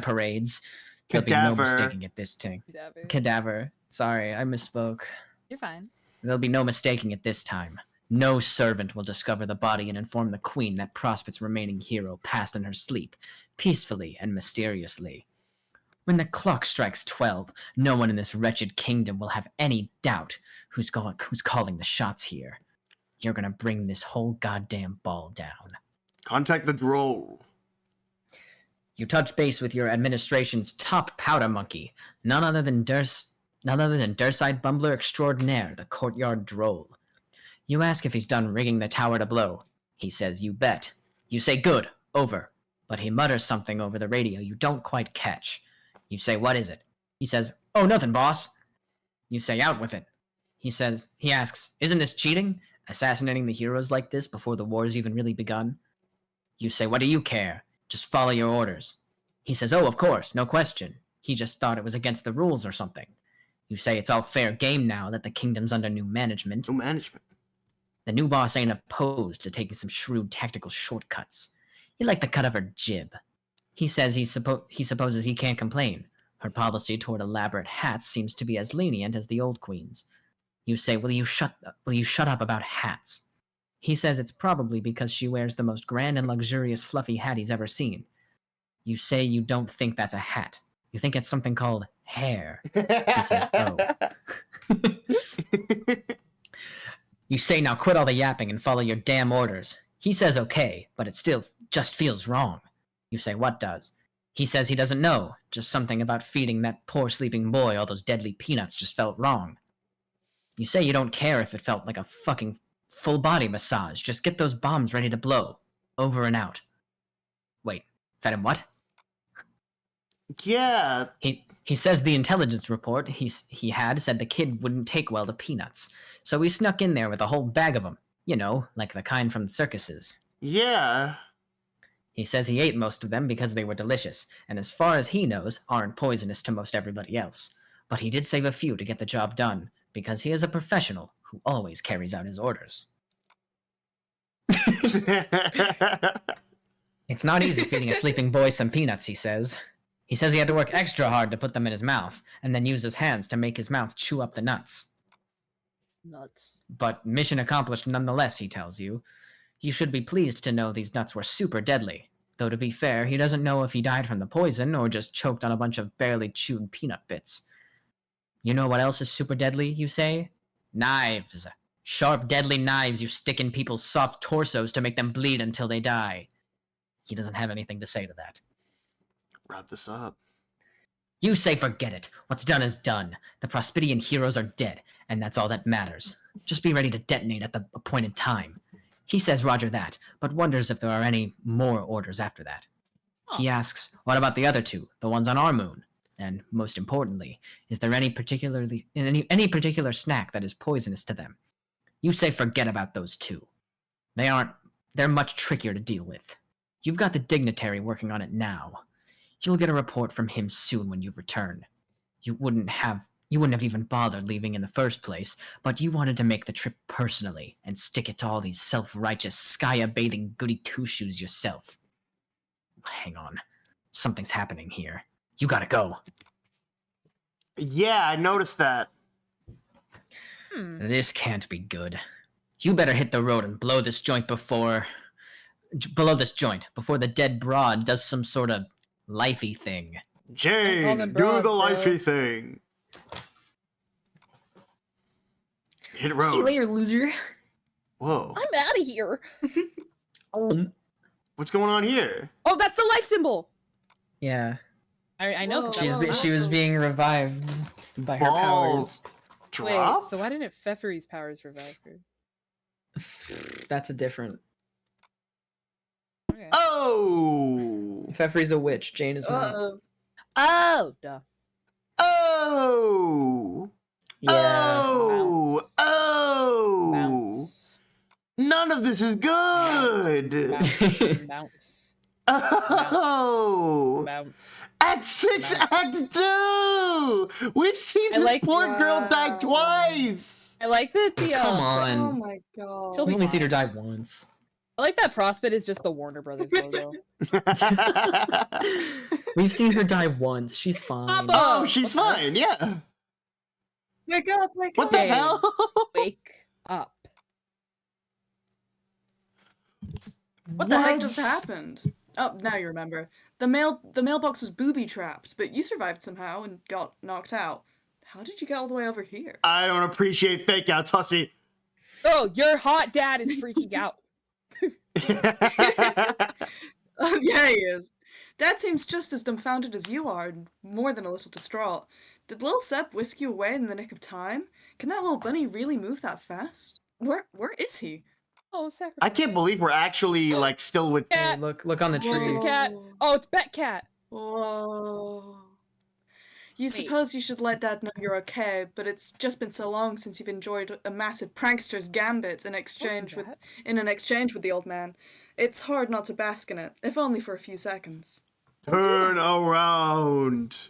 parades. There'll be no Cadaver. mistaking it this time. Cadaver. Sorry, I misspoke. You're fine. There'll be no mistaking it this time. No servant will discover the body and inform the queen that Prospect's remaining hero passed in her sleep, peacefully and mysteriously. When the clock strikes 12, no one in this wretched kingdom will have any doubt who's calling the shots here. You're gonna bring this whole goddamn ball down. Contact the droll. You touch base with your administration's top powder monkey, none other than Durside Bumbler Extraordinaire, the courtyard droll. You ask if he's done rigging the tower to blow. He says, you bet. You say, good, over. But he mutters something over the radio you don't quite catch. You say, what is it? He says, oh, nothing, boss. You say, out with it. He asks, isn't this cheating? Assassinating the heroes like this before the war's even really begun? You say, what do you care? Just follow your orders. He says, oh, of course, no question. He just thought it was against the rules or something. You say it's all fair game now that the kingdom's under new management. No management. The new boss ain't opposed to taking some shrewd tactical shortcuts. You like the cut of her jib. He says he supposes he can't complain. Her policy toward elaborate hats seems to be as lenient as the old queen's. You say, will you shut up about hats? He says it's probably because she wears the most grand and luxurious fluffy hat he's ever seen. You say you don't think that's a hat. You think it's something called hair. He says, oh. You say, now quit all the yapping and follow your damn orders. He says okay, but it still just feels wrong. You say, what does? He says he doesn't know. Just something about feeding that poor sleeping boy all those deadly peanuts just felt wrong. You say you don't care if it felt like a fucking full body massage. Just get those bombs ready to blow. Over and out. Wait, fed him what? Yeah. He says the intelligence report he had said the kid wouldn't take well to peanuts. So he snuck in there with a whole bag of them. You know, like the kind from the circuses. Yeah. He says he ate most of them because they were delicious, and as far as he knows, aren't poisonous to most everybody else. But he did save a few to get the job done, because he is a professional who always carries out his orders. It's not easy feeding a sleeping boy some peanuts, he says. He says he had to work extra hard to put them in his mouth, and then use his hands to make his mouth chew up the nuts. Nuts. But mission accomplished nonetheless, he tells you. You should be pleased to know these nuts were super deadly. Though to be fair, he doesn't know if he died from the poison or just choked on a bunch of barely chewed peanut bits. You know what else is super deadly, you say? Knives. Sharp, deadly knives you stick in people's soft torsos to make them bleed until they die. He doesn't have anything to say to that. Wrap this up. You say forget it. What's done is done. The Prospidian heroes are dead, and that's all that matters. Just be ready to detonate at the appointed time. He says roger that, but wonders if there are any more orders after that. He asks, what about the other two, the ones on our moon? And most importantly, is there any particular snack that is poisonous to them? You say forget about those two. They're much trickier to deal with. You've got the dignitary working on it now. You'll get a report from him soon when you return. You wouldn't have even bothered leaving in the first place, but you wanted to make the trip personally and stick it to all these self-righteous, Skya-bathing goody two-shoes yourself. Hang on. Something's happening here. You gotta go. Yeah, I noticed that. This can't be good. You better hit the road and blow this joint before the dead broad does some sort of lifey thing. Jane, do the lifey thing. Hit road. See you later, loser. Whoa. I'm out of here. What's going on here? Oh, that's the life symbol. Yeah. I know. 'cause She was being revived by her Balls. powers. Drop? Wait, so why didn't Pfeffery's powers revive her? That's a different. Okay. Oh! Pfeffery's a witch. Jane is not. Oh, duh. Oh! Yeah. Oh! Bounce. Oh! Bounce. None of this is good! Bounce. Bounce. Oh! Bounce. Act 6, Act 2! We've seen I this like- poor girl die twice! I like that the Come Oh on. my god. She'll We've be only seen fine. her die once. I like that Prospect is just the Warner Brothers logo. We've seen her die once. She's fine. Papa! Oh, she's fine, yeah. Wake up, wake What up. the Jane. hell? Wake up. What the heck just happened? Oh, now you remember. The mailbox was booby trapped, but you survived somehow and got knocked out. How did you get all the way over here? I don't appreciate fake outs, hussy. Oh, your hot dad is freaking out. Oh, yeah, he is. Dad seems just as dumbfounded as you are, and more than a little distraught. Did Lil Sep whisk you away in the nick of time? Can that little bunny really move that fast? Where is he? Oh, sacrifice. I can't believe we're actually, like, still with... Hey, Cat. look on the Where's tree. his cat? Oh, it's Bet Cat. Whoa. You Wait. suppose you should let Dad know you're okay, but it's just been so long since you've enjoyed a massive prankster's gambit in exchange with an exchange with the old man. It's hard not to bask in it, if only for a few seconds. Turn around.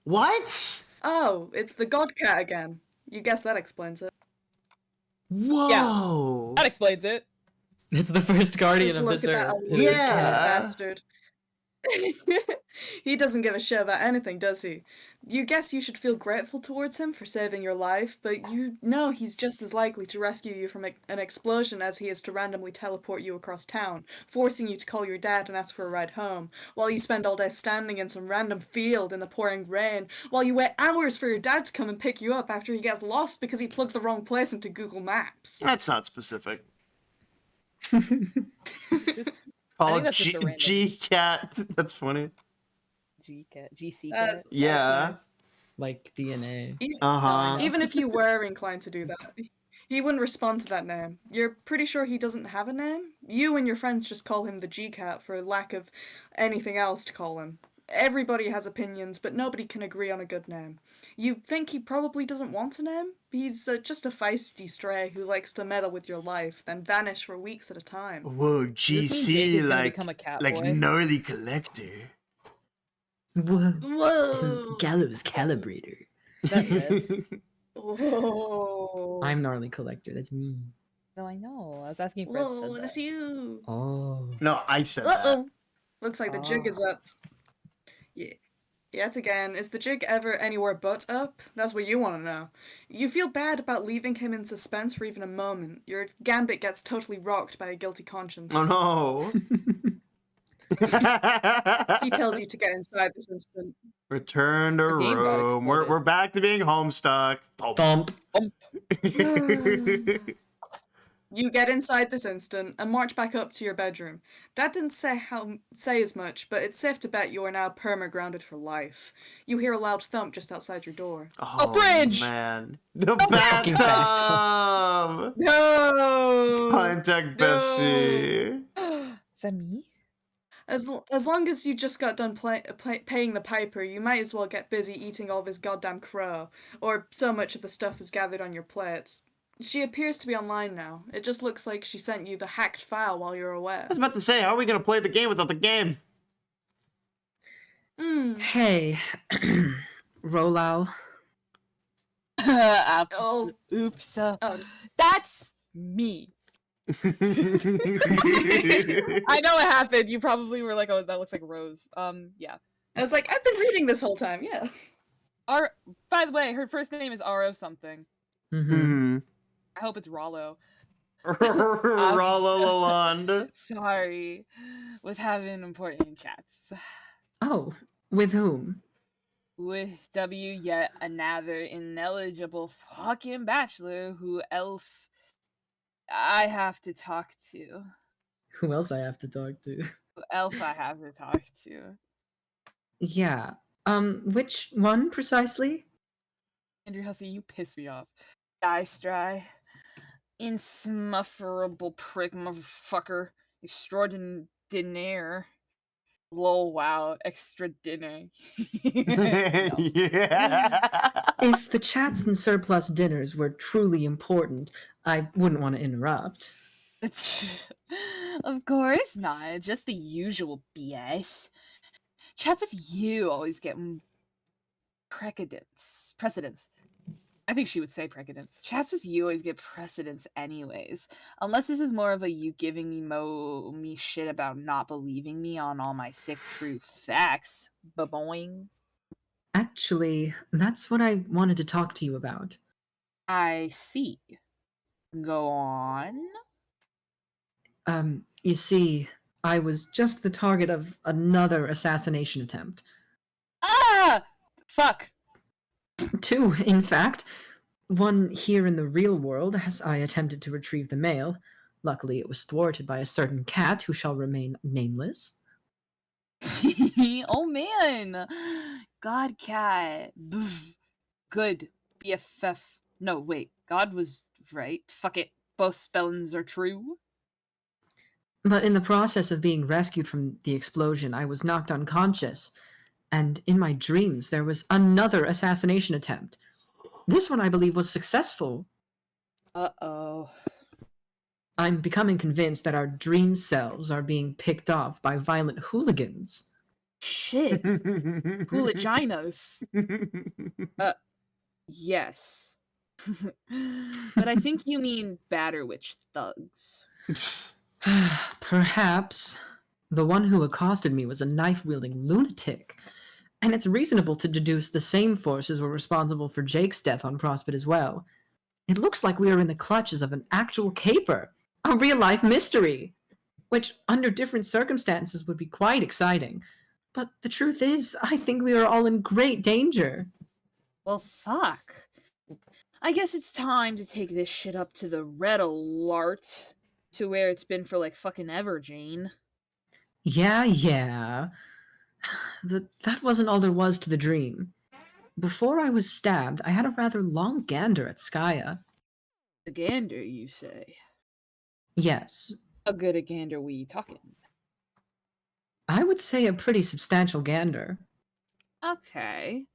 What? Oh, it's the god cat again. You guess that explains it. Whoa. That explains it. It's the first guardian Just of look this at that earth. little Yeah. bastard. He doesn't give a shit about anything, does he? You guess you should feel grateful towards him for saving your life, but you know he's just as likely to rescue you from an explosion as he is to randomly teleport you across town, forcing you to call your dad and ask for a ride home, while you spend all day standing in some random field in the pouring rain, while you wait hours for your dad to come and pick you up after he gets lost because he plugged the wrong place into Google Maps. That's not specific. Called that's just a random G-Cat. That's funny. GC That's cat. Yeah. nice. Like DNA. Uh-huh. Even if you were inclined to do that, he wouldn't respond to that name. You're pretty sure he doesn't have a name? You and your friends just call him the G-Cat for lack of anything else to call him. Everybody has opinions, but nobody can agree on a good name. You think he probably doesn't want a name? He's just a feisty stray who likes to meddle with your life, then vanish for weeks at a time. Whoa, Does this mean Jake GC, is gonna like become a cat like boy? gnarly collector. Whoa. Whoa! Gallows calibrator. Is that red? Whoa! I'm gnarly collector. That's me. No, I know. I was asking if Red said Whoa, that. that's you! Oh. No, I said that. Uh-oh! Looks like the jig is up. Yeah. Yet again, is the jig ever anywhere but up? That's what you want to know. You feel bad about leaving him in suspense for even a moment. Your gambit gets totally rocked by a guilty conscience. Oh no. He tells you to get inside this instant. Return to The game got room. exploded. We're back to being Homestuck. Thump. You get inside this instant and march back up to your bedroom. Dad didn't say as much, but it's safe to bet you are now perma-grounded for life. You hear a loud thump just outside your door. Oh, fridge! man. The fucking bathtub! No! Contact No! Pepsi. Is that me? As long as you just got done paying the piper, you might as well get busy eating all this goddamn crow, or so much of the stuff is gathered on your plate. She appears to be online now. It just looks like she sent you the hacked file while you're away. I was about to say, how are we gonna play the game without the game? Hey, Rolal. Oh. Oops. Oh. That's me. I know it happened. You probably were like, "Oh, that looks like Rose." Yeah. I was like, I've been reading this whole time. Yeah. By the way, her first name is Ro something. Hmm. I hope it's Rollo. Rollo Lalonde. Sorry, was having important chats Oh, with whom? with W. Yet another ineligible fucking bachelor who elf I have to talk to. Who else I have to talk to? Who elf I have to talk to. Yeah. Which one precisely? Andrew Hussey, you piss me off. Stry. Insufferable prick motherfucker. Extraordinaire. Lol, wow. Extra dinner. Yeah. If the chats and surplus dinners were truly important, I wouldn't want to interrupt. Of course not. Just the usual BS. Chats with you always get precedence. I think she would say precedence. Chats with you always get precedence anyways. Unless this is more of a you giving me shit about not believing me on all my sick true facts. Baboing. Actually, that's what I wanted to talk to you about. I see. Go on. You see, I was just the target of another assassination attempt. Ah! Fuck. Two, in fact. One here in the real world, as I attempted to retrieve the mail. Luckily, it was thwarted by a certain cat who shall remain nameless. Oh man. God cat. Good. BFF. No, wait. God was right. Fuck it. Both spellings are true. But in the process of being rescued from the explosion, I was knocked unconscious. And in my dreams, there was another assassination attempt. This one, I believe, was successful. Uh-oh. I'm becoming convinced that our dream selves are being picked off by violent hooligans. Shit. Hooliginas. Yes. But I think you mean Batterwitch thugs. Perhaps. The one who accosted me was a knife-wielding lunatic. And it's reasonable to deduce the same forces were responsible for Jake's death on Prospect as well. It looks like we are in the clutches of an actual caper, a real-life mystery, which under different circumstances would be quite exciting. But the truth is, I think we are all in great danger. Well, fuck. I guess it's time to take this shit up to the red alert. To where it's been for like fucking ever, Jane. Yeah. That wasn't all there was to the dream. Before I was stabbed, I had a rather long gander at Skya. A gander, you say? Yes, How good a gander we talking? I would say a pretty substantial gander. Okay.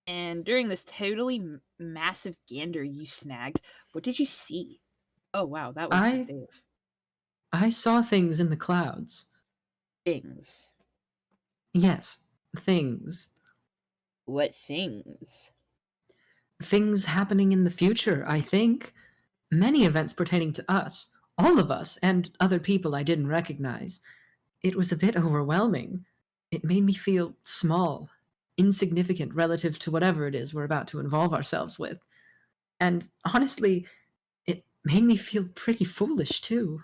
And during this totally massive gander you snagged, what did you see? Oh wow, that was just Dave. I saw things in the clouds. Things. Yes, things. What things? Things happening in the future, I think. Many events pertaining to us, all of us, and other people I didn't recognize. It was a bit overwhelming. It made me feel small, insignificant relative to whatever it is we're about to involve ourselves with. And honestly, it made me feel pretty foolish, too.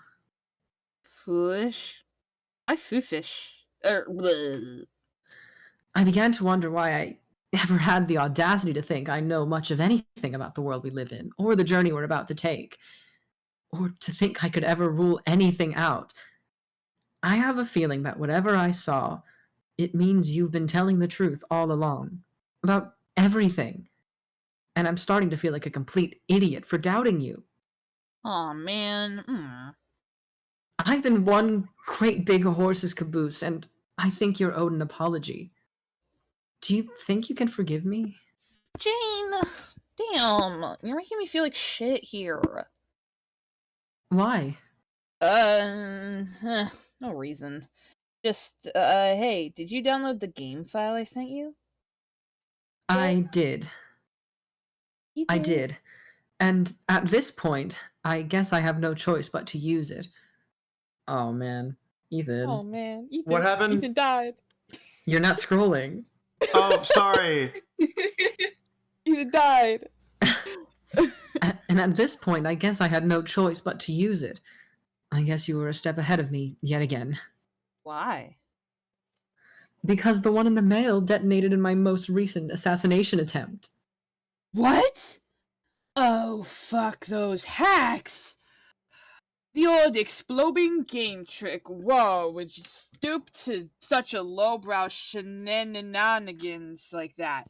Foolish? I foofish. Bleh. I began to wonder why I ever had the audacity to think I know much of anything about the world we live in, or the journey we're about to take, or to think I could ever rule anything out. I have a feeling that whatever I saw, it means you've been telling the truth all along. About everything. And I'm starting to feel like a complete idiot for doubting you. Aw, man. I've been one great big horse's caboose, and I think you're owed an apology. Do you think you can forgive me? Jane! Damn, you're making me feel like shit here. Why? No reason. Just, hey, did you download the game file I sent you? I did. You I did. And at this point, I guess I have no choice but to use it. Oh man, Ethan. Oh man, Ethan, What happened? Ethan died. You're not scrolling. Oh, sorry. Ethan died. And at this point, I guess I had no choice but to use it. I guess you were a step ahead of me yet again. Why? Because the one in the mail detonated in my most recent assassination attempt. What? Oh, fuck those hacks! The old exploding game trick. Whoa, would you stoop to such a lowbrow shenanigans like that?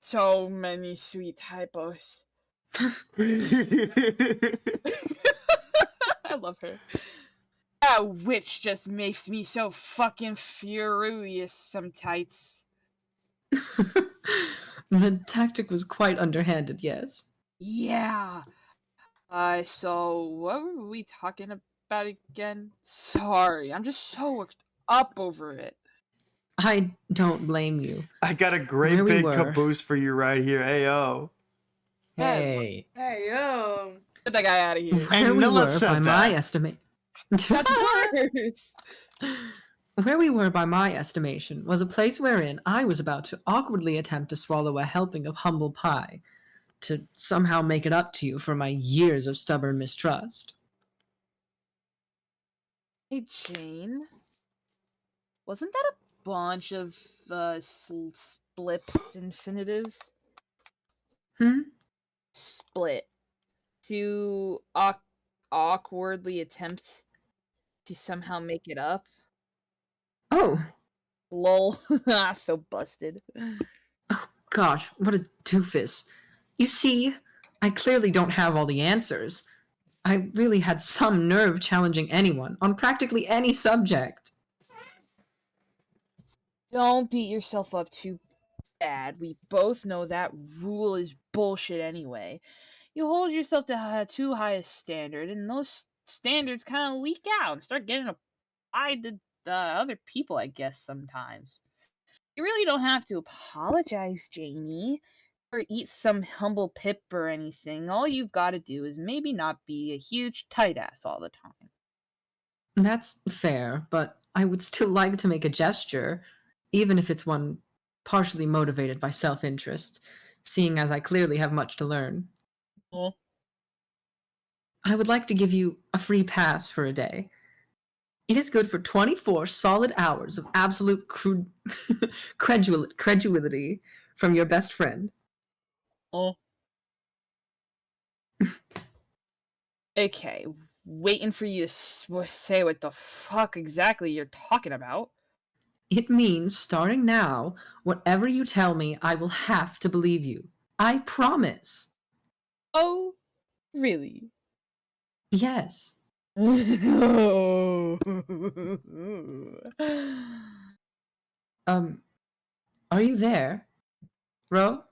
So many sweet typos. I love her. That witch just makes me so fucking furious sometimes. The tactic was quite underhanded, yes. Yeah. So what were we talking about again? Sorry, I'm just so worked up over it. I don't blame you. I got a great Where we big were. caboose for you right here. Ayo. Hey. Hey, yo. Get that guy out of here. Where And we Nilla were, said by my that. estimate. That's worse. Where we were, by my estimation, was a place wherein I was about to awkwardly attempt to swallow a helping of humble pie, to somehow make it up to you for my years of stubborn mistrust. Hey, Jane. Wasn't that a bunch of split infinitives? Split. To awkwardly attempt to somehow make it up? Oh, Lol. So busted. gosh, what a doofus. You see, I clearly don't have all the answers. I really had some nerve challenging anyone on practically any subject. Don't beat yourself up too bad. We both know that rule is bullshit anyway. You hold yourself to too high a standard, and those standards kind of leak out and start getting applied to other people, I guess, sometimes. You really don't have to apologize, Jamie, or eat some humble pip or anything. All you've got to do is maybe not be a huge tight ass all the time. That's fair, but I would still like to make a gesture, even if it's one partially motivated by self-interest, seeing as I clearly have much to learn. Oh. I would like to give you a free pass for a day. It is good for 24 solid hours of absolute credulity from your best friend. Oh. Okay, waiting for you to say what the fuck exactly you're talking about. It means, starting now, whatever you tell me, I will have to believe you. I promise. Oh, really? Yes. Are you there? Ro?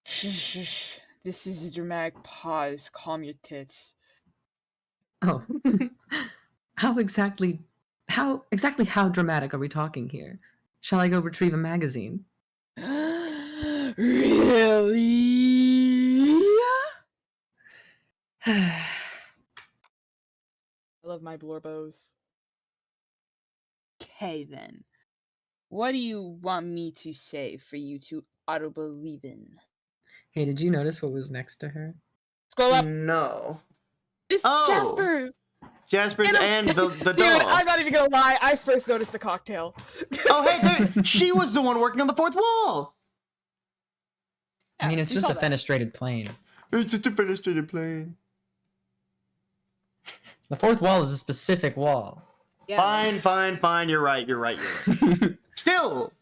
Shh. This is a dramatic pause. Calm your tits. Oh. How exactly how dramatic are we talking here? Shall I go retrieve a magazine? Really? I love my blorbos. Okay then. What do you want me to say for you to auto-believe in? Hey, did you notice what was next to her? Scroll up. No. It's Oh. Jasper's. Jaspers and the Dude, doll. I'm not even gonna lie. I first noticed the cocktail. Oh, hey, she was the one working on the fourth wall. I mean, it's we just saw a that. fenestrated plane. It's just a fenestrated plane. The fourth wall is a specific wall. Yeah, Fine. You're right. Still.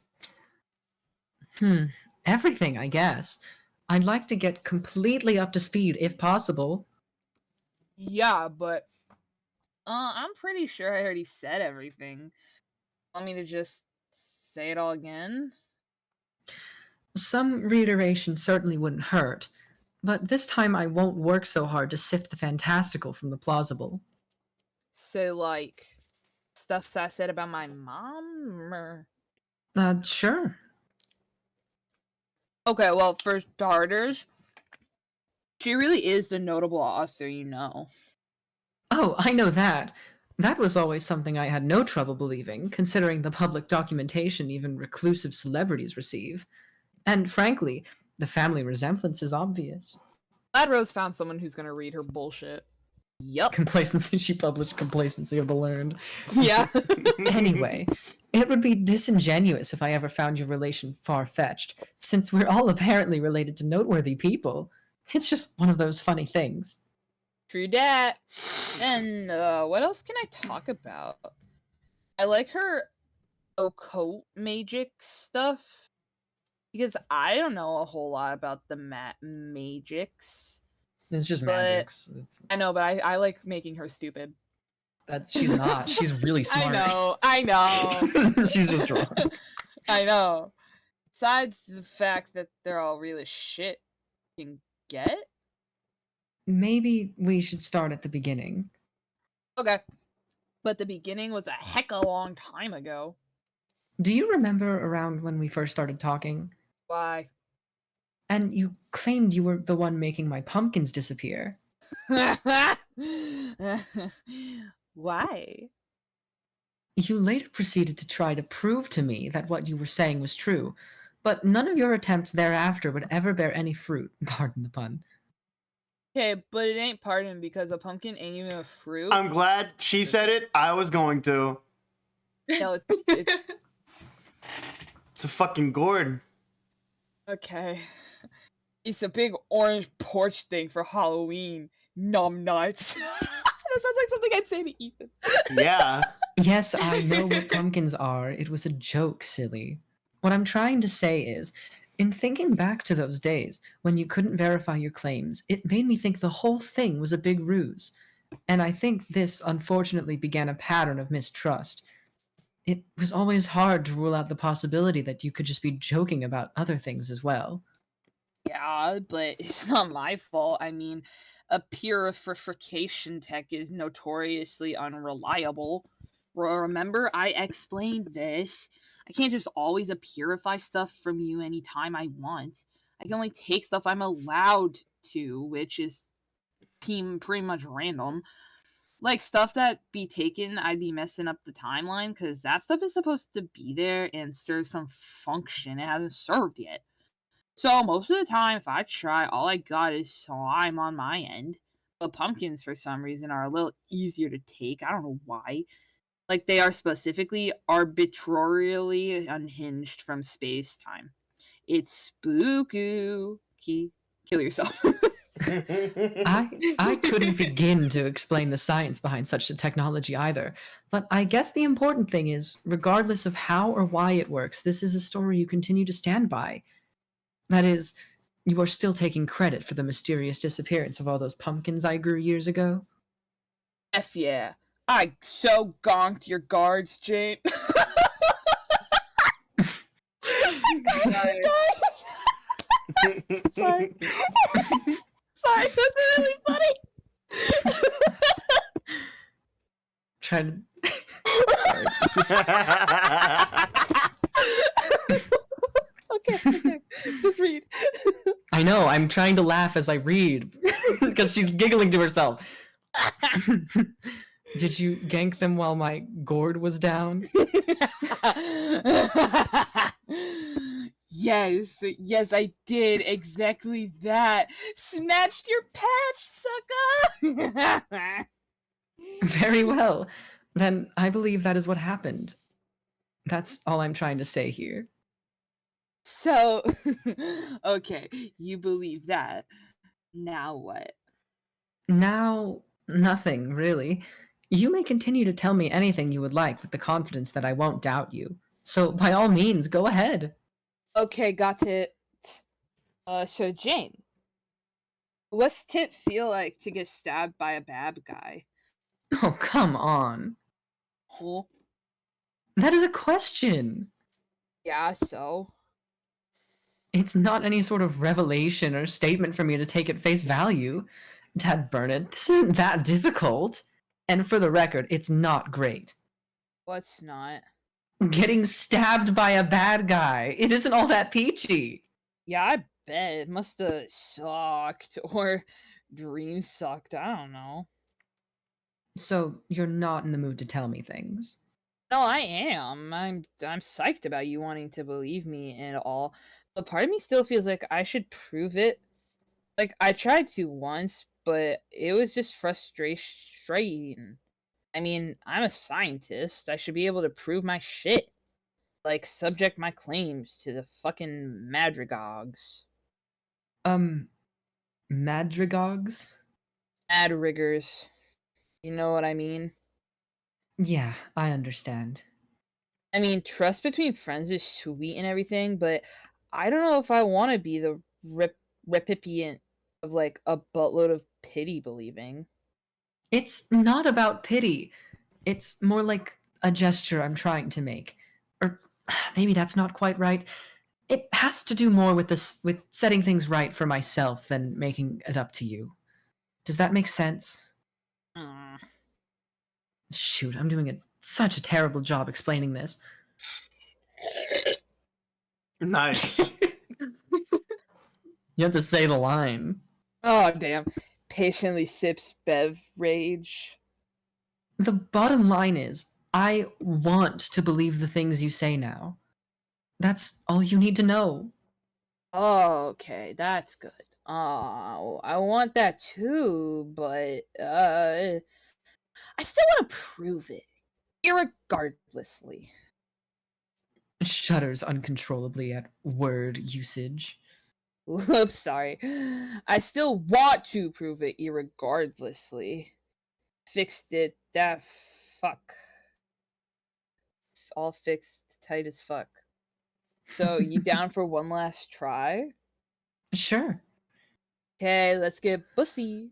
Everything, I guess. I'd like to get completely up to speed if possible. Yeah, but I'm pretty sure I already said everything. Want me to just say it all again? Some reiteration certainly wouldn't hurt, but this time I won't work so hard to sift the fantastical from the plausible. So, like, stuff I said about my mom, or... Sure. Okay, well, for starters, she really is the notable author, you know. Oh, I know that. That was always something I had no trouble believing, considering the public documentation even reclusive celebrities receive. And frankly, the family resemblance is obvious. Glad Rose found someone who's gonna read her bullshit. Yup. Complacency, she published Complacency of the Learned. Yeah. Anyway, it would be disingenuous if I ever found your relation far-fetched, since we're all apparently related to noteworthy people. It's just one of those funny things. True dat. And what else can I talk about? I like her occult magic stuff, because I don't know a whole lot about the magics. It's just But magics. I know, but I like making her stupid. She's not. She's really smart. I know. She's just drunk. I know. Besides the fact that they're all real as shit, you can get. Maybe we should start at the beginning. Okay. But the beginning was a heck of a long time ago. Do you remember around when we first started talking? Why? And you claimed you were the one making my pumpkins disappear. Why? You later proceeded to try to prove to me that what you were saying was true, but none of your attempts thereafter would ever bear any fruit, pardon the pun. Okay, but it ain't pardon because a pumpkin ain't even a fruit. I'm glad she said it. I was going to. No, it's It's a fucking gourd. okay. It's a big orange porch thing for Halloween. Numb nuts. That sounds like something I'd say to Ethan. Yeah. Yes, I know what pumpkins are. It was a joke, silly. What I'm trying to say is, in thinking back to those days when you couldn't verify your claims, it made me think the whole thing was a big ruse. And I think this, unfortunately, began a pattern of mistrust. It was always hard to rule out the possibility that you could just be joking about other things as well. Yeah, but it's not my fault. I mean, a purification tech is notoriously unreliable. Remember, I explained this. I can't just always purify stuff from you anytime I want. I can only take stuff I'm allowed to, which is pretty much random. Like, stuff that be taken, I'd be messing up the timeline, because that stuff is supposed to be there and serve some function it hasn't served yet. So, most of the time, if I try, all I got is slime on my end. But pumpkins, for some reason, are a little easier to take. I don't know why. Like, they are specifically arbitrarily unhinged from space-time. It's spooky. Kill yourself. I couldn't begin to explain the science behind such a technology either. But I guess the important thing is, regardless of how or why it works, this is a story you continue to stand by. That is, you are still taking credit for the mysterious disappearance of all those pumpkins I grew years ago. F yeah. I so gonked your guards, Jane. Nice. Sorry. Sorry, that's really funny. Trying to. Okay. Just read. I know, I'm trying to laugh as I read because she's giggling to herself. Did you gank them while my gourd was down? Yes, I did exactly that. Snatched your patch, sucker. Very well. Then I believe that is what happened. That's all I'm trying to say here. So, okay, you believe that. Now what? Now, nothing, really. You may continue to tell me anything you would like with the confidence that I won't doubt you. So, by all means, go ahead. Okay, got it. So Jane, what's it feel like to get stabbed by a bad guy? Oh, come on. Huh? That is a question. Yeah, so? It's not any sort of revelation or statement for me to take at face value. Dad burn it, this isn't that difficult. And for the record, it's not great. What's not? Getting stabbed by a bad guy. It isn't all that peachy. Yeah, I bet it must have sucked, or dream sucked, I don't know. So, you're not in the mood to tell me things. No, I am. I'm psyched about you wanting to believe me and all, but part of me still feels like I should prove it. Like, I tried to once, but it was just frustrating. I mean, I'm a scientist. I should be able to prove my shit. Like, subject my claims to the fucking madrigogs. Madrigogs? Madrigers. You know what I mean? Yeah, I understand. I mean, trust between friends is sweet and everything, but I don't know if I want to be the recipient of, like, a buttload of pity believing. It's not about pity. It's more like a gesture I'm trying to make. Or maybe that's not quite right. It has to do more with this with setting things right for myself than making it up to you. Does that make sense? Mm. Shoot, I'm doing such a terrible job explaining this. Nice. You have to say the line. Oh, damn. Patiently sips beverage. The bottom line is, I want to believe the things you say now. That's all you need to know. Oh, okay, that's good. Oh, I want that too, but I still want to prove it, irregardlessly. Shudders uncontrollably at word usage. Oops, sorry. I still want to prove it, irregardlessly. Fixed it. That fuck. All fixed, tight as fuck. So, you down for one last try? Sure. Okay, let's get bussy.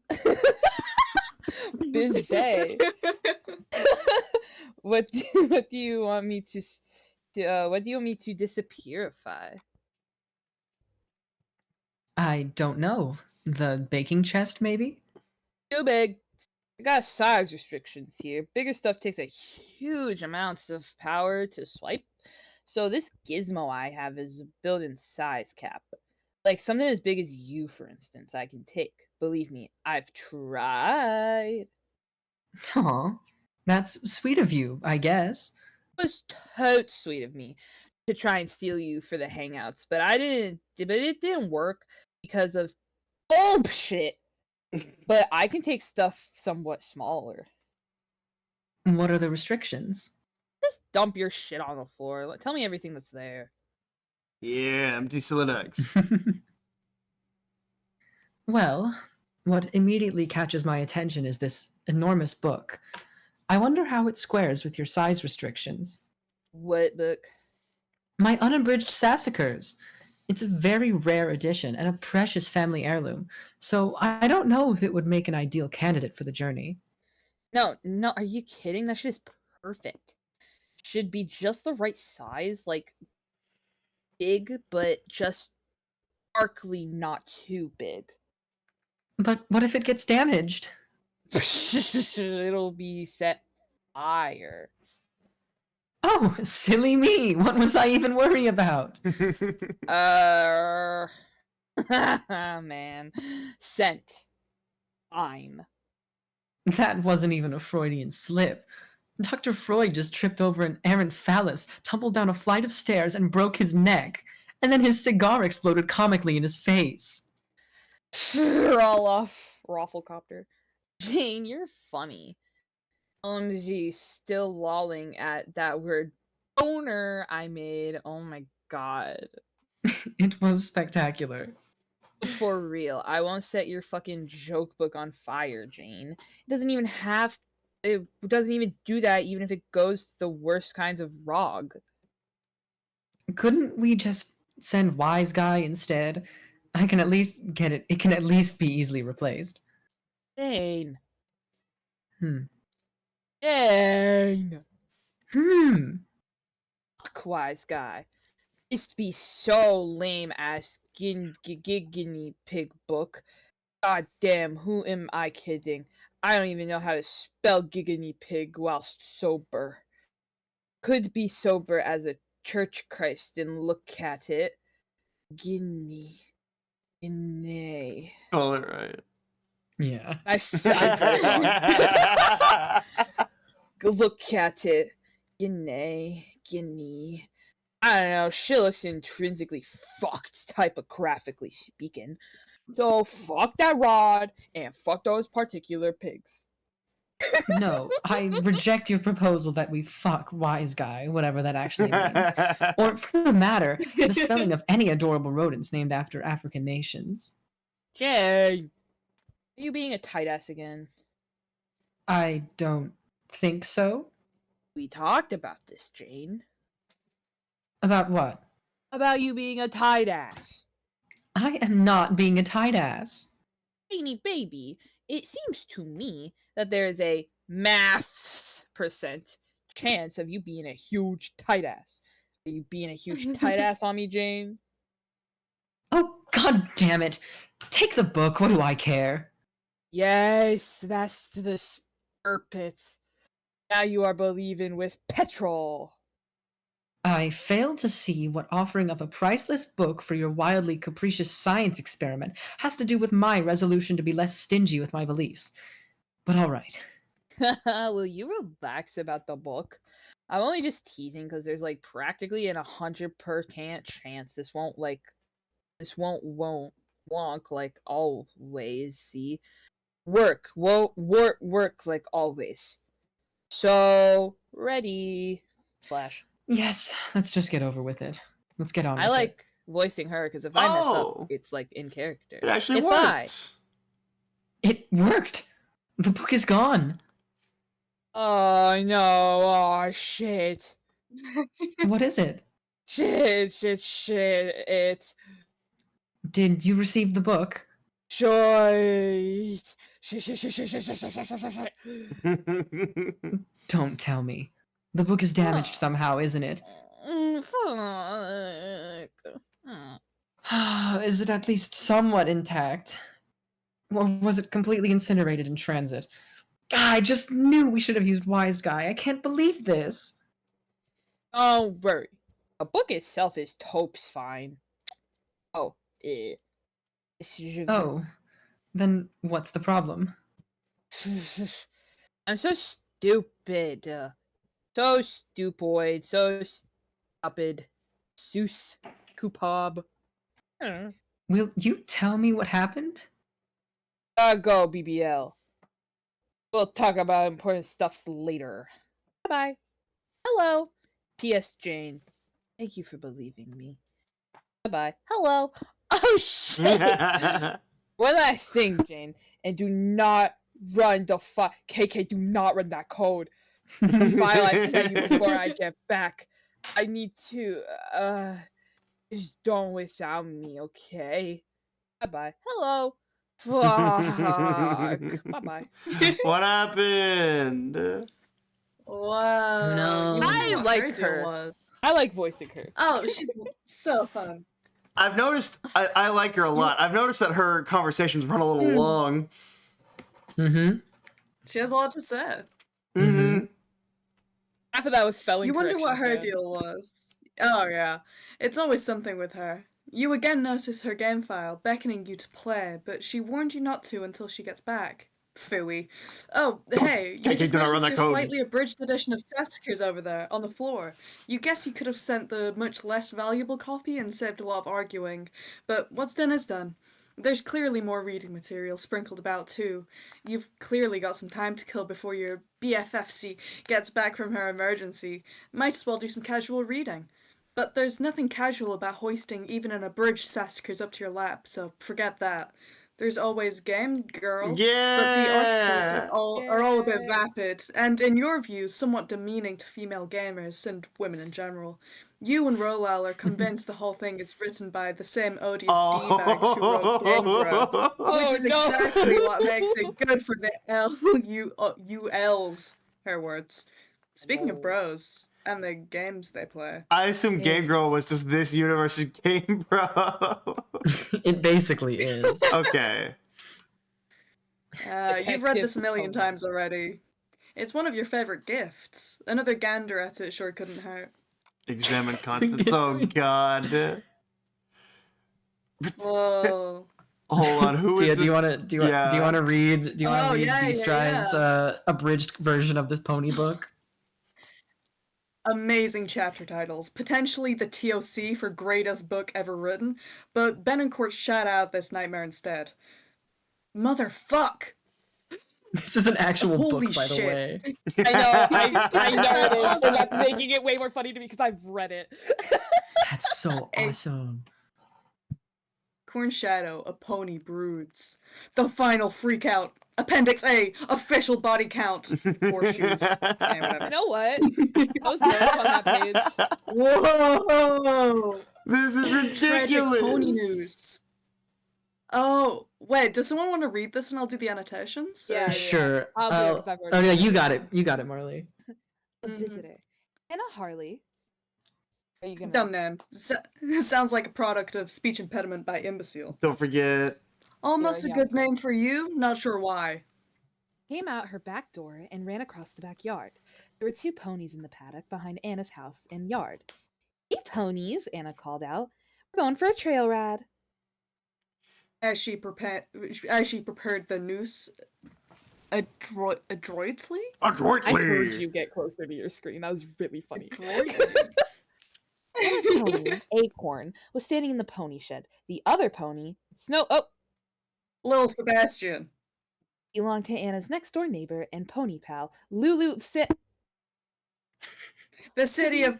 Busy. What do you want me to what do you want me to disappearify? I don't know. The baking chest, maybe? Too big. I got size restrictions here. Bigger stuff takes a huge amounts of power to swipe. So this gizmo I have is a built-in size cap. Like something as big as you, for instance, I can take. Believe me, I've tried. Aw, that's sweet of you, I guess. It was totes sweet of me to try and steal you for the hangouts, but it didn't work because of bullshit. But I can take stuff somewhat smaller. What are the restrictions? Just dump your shit on the floor. Tell me everything that's there. Yeah, empty Soliducks. Well, What immediately catches my attention is this enormous book. I wonder how it squares with your size restrictions. What book? My unabridged Sassacres. It's a very rare edition and a precious family heirloom, so I don't know if it would make an ideal candidate for the journey. No, are you kidding? That shit is perfect. Should be just the right size, like big, but just sparkly, not too big. But what if it gets damaged? It'll be set fire. Oh, silly me! What was I even worrying about? Man. Scent. Fine. That wasn't even a Freudian slip. Dr. Freud just tripped over an errant phallus, tumbled down a flight of stairs, and broke his neck. And then his cigar exploded comically in his face. Roll off, Rafflecopter. Jane, you're funny. OMG, still lolling at that word boner I made. Oh my god. It was spectacular. For real, I won't set your fucking joke book on fire, Jane. It doesn't even have. It doesn't even do that, even if it goes to the worst kinds of ROG. Couldn't we just send Wise Guy instead? I can at least get it. It can at least be easily replaced. Jane. Jane. Fuck, Wise Guy. Used to be so lame ass guinea pig book. God damn, who am I kidding? I don't even know how to spell giggity pig whilst sober. Could be sober as a church Christ and look at it. Guinea. All right. Yeah. I said it wrong. Look at it. Guinea. I don't know, she looks intrinsically fucked, typographically speaking. So fuck that rod, and fuck those particular pigs. No, I reject your proposal that we fuck Wise Guy, whatever that actually means. Or, for the matter, the spelling of any adorable rodents named after African nations. Jane! Are you being a tight ass again? I don't think so. We talked about this, Jane. About what? About you being a tight ass. I am not being a tight ass. Janie baby, it seems to me that there is a maths % chance of you being a huge tight ass. Are you being a huge tight ass on me, Jane? Oh, god damn it. Take the book, what do I care? Yes, that's the spirit. Now you are believing with petrol. I fail to see what offering up a priceless book for your wildly capricious science experiment has to do with my resolution to be less stingy with my beliefs. But all right. Will you relax about the book? I'm only just teasing because there's like practically an 100% chance this won't wonk like always. See, work like always. So ready, Flash. Yes, let's just get over with it. Let's get on with I it. like voicing her because if I mess up, it's like in character. It actually if works. It worked! The book is gone! Oh no, oh shit. What is it? Shit, it's... Did you receive the book? Shit. Don't tell me. The book is damaged somehow, isn't it? Is it at least somewhat intact? Or was it completely incinerated in transit? I just knew we should have used Wise Guy. I can't believe this. Don't worry. The book itself is tope's fine. Oh, Oh, then what's the problem? I'm so stupid. So stupoid. So stupid. Seuss. Coupab. Will you tell me what happened? Go, BBL. We'll talk about important stuffs later. Bye-bye. Hello. P.S. Jane. Thank you for believing me. Bye-bye. Hello. Oh, shit. One last thing, Jane, and do not run the KK, do not run that code. The file I sent you before I get back. I need to, just don't without me, okay? Bye-bye. Hello. Fuck. Bye-bye. What happened? Wow. No. You wonder I what like her deal her. was. I like voicing her. Oh, she's so fun. I've noticed I like her a lot. I've noticed that her conversations run a little long. Mm-hmm. She has a lot to say. Mm-hmm. Half of that was spelling You wonder what corrections, her man. deal was. Oh yeah, it's always something with her. You again notice her game file, beckoning you to play, but she warned you not to until she gets back. Phooey. Oh, hey, you KK's just gonna run noticed that her code. slightly abridged edition of Sasker's over there, on the floor. You guess you could have sent the much less valuable copy and saved a lot of arguing, but what's done is done. There's clearly more reading material sprinkled about too. You've clearly got some time to kill before your BFFC gets back from her emergency. Might as well do some casual reading. But there's nothing casual about hoisting even an abridged Saskers up to your lap, so forget that. There's always game, girl. But the articles Yeah. are all a bit vapid, and in your view, somewhat demeaning to female gamers and women in general. You and Rolal are convinced the whole thing is written by the same odious D-bags who wrote Game Bro, which is exactly what makes it good for the ULs, her words. Speaking of bros, and the games they play. I assume Game Girl was just this universe's Game Bro. It basically is. Okay. You've read this a million times already. It's one of your favorite gifts. Another gander at it sure couldn't hurt. Examine contents. Oh god. Whoa. Hold on. Who is Tia, this? do you want to read yeah, V-Stride's abridged version of this pony book? Amazing chapter titles. Potentially the TOC for greatest book ever written, but Benencourt shot out this nightmare instead. Motherfuck! This is an actual Holy book, by the shit. way. I know, I know it is, and that's making it way more funny to me because I've read it. That's so awesome. Corn Shadow, A Pony Broods. The Final Freakout. Appendix A, Official Body Count. Horseshoes. Okay, whatever. You know what? Those notes on that page. Whoa! This is Tragic ridiculous. pony news. Oh, wait, does someone want to read this and I'll do the annotations? Yeah, Sure. I'll do it 'cause I've already Oh yeah, read you it. got it. You got it, Marley. A visitor. Anna Harley. Are you gonna? Dumb name. Sounds like a product of speech impediment by imbecile. Don't forget. Almost a Yeah. good name for you, not sure why. Came out her back door and ran across the backyard. There were 2 ponies in the paddock behind Anna's house and yard. "Hey, ponies," Anna called out. "We're going for a trail ride." As she prepared the noose adroitly? I heard you get closer to your screen. That was really funny. Anna's pony, Acorn, was standing in the pony shed. The other pony, Little Sebastian, belonged to Anna's next door neighbor and pony pal, Lulu. the city of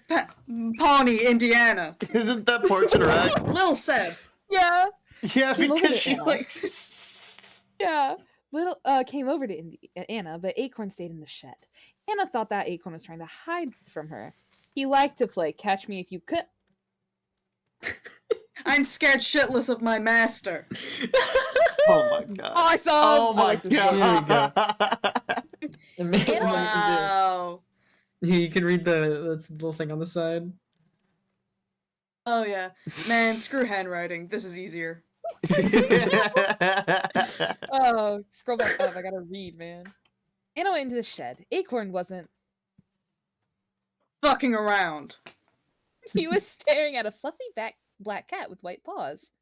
Pawnee, Indiana. Isn't that Parks and Rec? Lil Seb. Yeah. Yeah, Came over because to she Anna. likes. Yeah. Little came over to Anna, but Acorn stayed in the shed. Anna thought that Acorn was trying to hide from her. He liked to play catch me if you could. I'm scared shitless of my master. Oh my god. Awesome! Oh I my like this one. god. Wow. You can read the little thing on the side. Oh yeah. Man, screw handwriting. This is easier. Oh, scroll back up. I gotta read, man. Anna went into the shed. Acorn wasn't. Fucking around. He was staring at a fluffy black cat with white paws.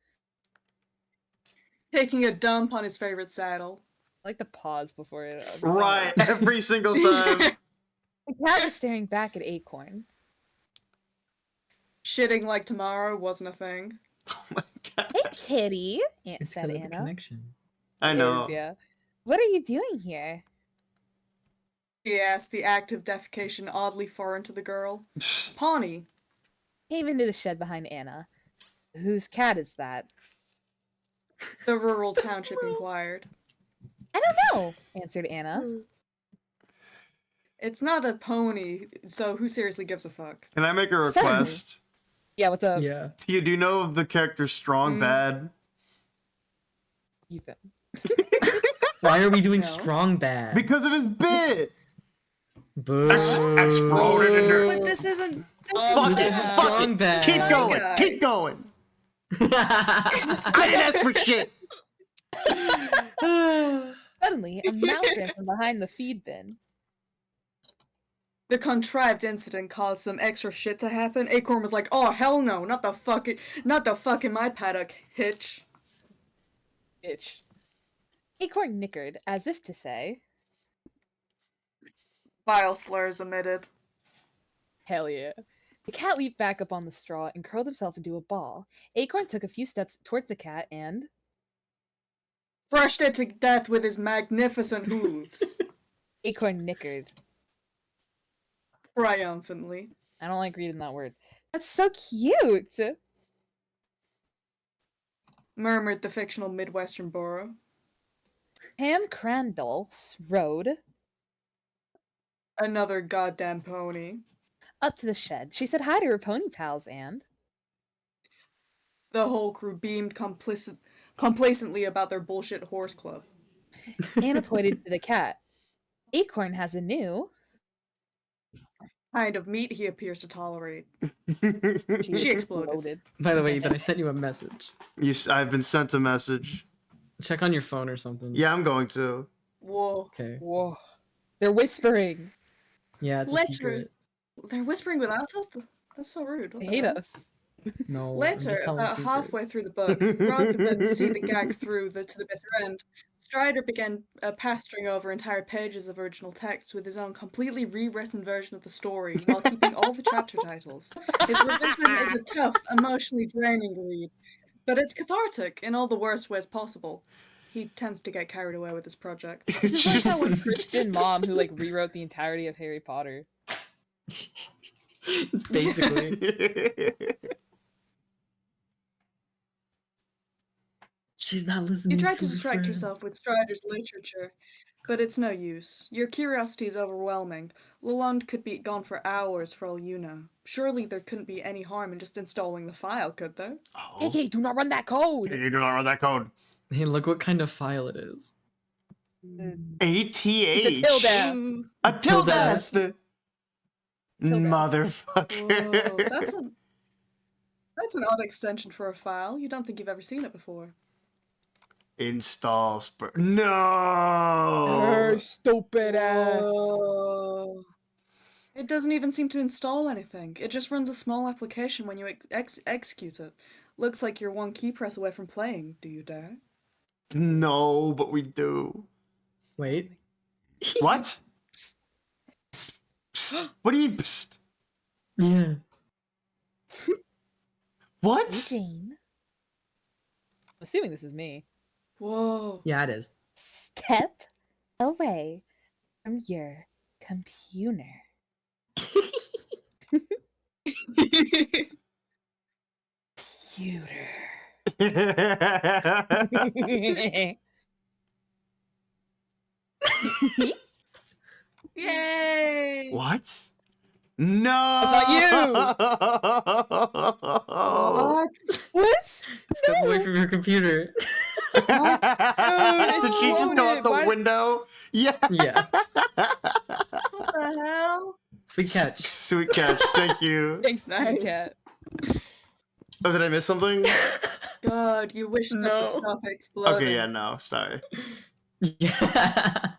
Taking a dump on his favorite saddle. I like the pause before it. Right, every single time. The cat was staring back at Acorn. Shitting like tomorrow wasn't a thing. Hey, kitty, said The Anna. connection. I It know. is, yeah. What are you doing here? She asked, the act of defecation oddly foreign to the girl. Pawnee. Came into the shed behind Anna. Whose cat is that? The rural township inquired. I don't know, answered Anna. It's not a pony, so who seriously gives a fuck? Can I make a Certainly. request? Yeah, what's up? Yeah. Do you know of the character Strong Bad? Ethan. Why are we doing No. strong bad? Because of his bit! Boo. Exploded in her. But this isn't. Fuck This it, isn't fuck strong it. bad. Keep going, guy. keep going. I didn't ask for shit. Suddenly, a mouse ran from behind the feed bin. The contrived incident caused some extra shit to happen. Acorn was like, "Oh hell no, not the fuck in my paddock, hitch." Itch. Acorn nickered, as if to say, Vile slurs emitted. hell yeah. The cat leaped back up on the straw and curled himself into a ball. Acorn took a few steps towards the cat and... Brushed it to death with his magnificent hooves. Acorn nickered. Triumphantly. I don't like reading that word. That's so cute! Murmured the fictional Midwestern borough. Pam Crandall rode Another goddamn pony. up to the shed. She said hi to her pony pals and... The whole crew beamed complacently about their bullshit horse club. Anna pointed to the cat. Acorn has a new... Kind of meat he appears to tolerate. She She exploded. By the way, Ethan, I sent you a message. I've been sent a message. Check on your phone or something. Yeah, I'm going to. Whoa. Okay. Whoa. They're whispering. Yeah, it's a Later. secret. They're whispering without us? That's so rude. What They the hate hell? us. No. I'm Later, just telling about secrets. halfway through the book, rather than see the gag through to the bitter end, Strider began pasturing over entire pages of original text with his own completely rewritten version of the story, while keeping all the chapter titles. His revision is a tough, emotionally draining read, but it's cathartic in all the worst ways possible. He tends to get carried away with his project. This is like that one Christian mom who like rewrote the entirety of Harry Potter. It's basically. She's not listening. You tried to her distract friend. yourself with Strider's literature, but it's no use. Your curiosity is overwhelming. Lalonde could be gone for hours for all you know. Surely there couldn't be any harm in just installing the file, could there? Oh. KK, do not run that code! You do not run that code. Hey, look what kind of file it is. ATH. It's a tilde. A tilde. Tilde. Motherfucker. Whoa, that's an odd extension for a file. You don't think you've ever seen it before. Install No. Her stupid ass. Whoa. It doesn't even seem to install anything. It just runs a small application when you execute it. Looks like you're one key press away from playing. Do you dare? No, but we do. Wait. What? Psst. What do you mean? Psst? Yeah. Hey, What? Jane. I'm assuming this is me. Whoa. Yeah, it is. Step away from your computer. Computer. Yay! What? No. That's not What? What? Step away from your computer. Did she just exploded. go out the Why- window? Yeah. Yeah. What the hell? Sweet catch. Sweet catch. Thank you. Thanks, Nice. cat. Oh, did I miss something? God, you wish that No. would stop exploding. Okay, yeah, no, sorry. Yeah.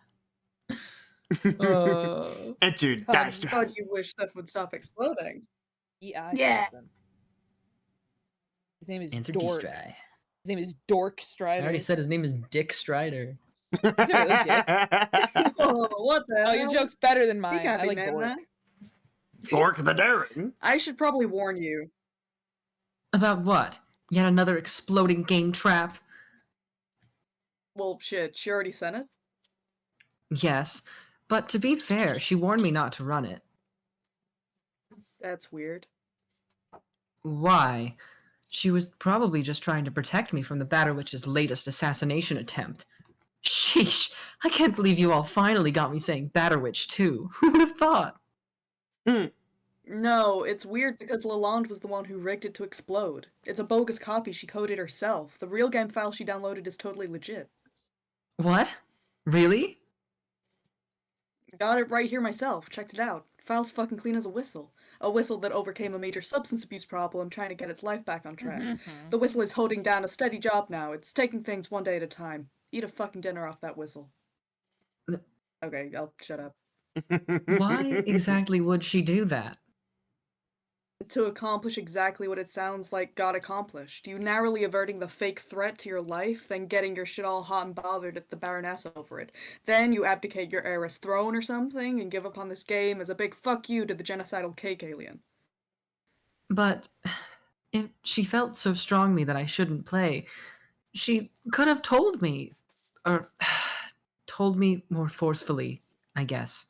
Enter dice drive. God, you wish stuff would stop exploding. Yeah. Yeah. His name is Answer Dork. D-Stry. His name is Dork I Strider. already said his name is Dick Strider. Is it really Dick? Oh, what the Oh, hell? your joke's better than He mine. can't I be like named Dork. that. Dork the Daring. I should probably warn you. About what? Yet another exploding game trap? Well, shit, she already sent it? Yes, but to be fair, she warned me not to run it. That's weird. Why? She was probably just trying to protect me from the Batter Witch's latest assassination attempt. Sheesh, I can't believe you all finally got me saying Batter Witch too. Who would have thought? No, it's weird because Lalonde was the one who rigged it to explode. It's a bogus copy she coded herself. The real game file she downloaded is totally legit. What? Really? Got it right here myself. Checked it out. File's fucking clean as a whistle. A whistle that overcame a major substance abuse problem trying to get its life back on track. The whistle is holding down a steady job now. It's taking things one day at a time. Eat a fucking dinner off that whistle. Okay, I'll shut up. Why exactly would she do that? To accomplish exactly what it sounds like got accomplished. You narrowly averting the fake threat to your life, then getting your shit all hot and bothered at the Baroness over it. Then you abdicate your heiress throne or something and give up on this game as a big fuck you to the genocidal cake alien. But if she felt so strongly that I shouldn't play, she could have told me. Or told me more forcefully, I guess.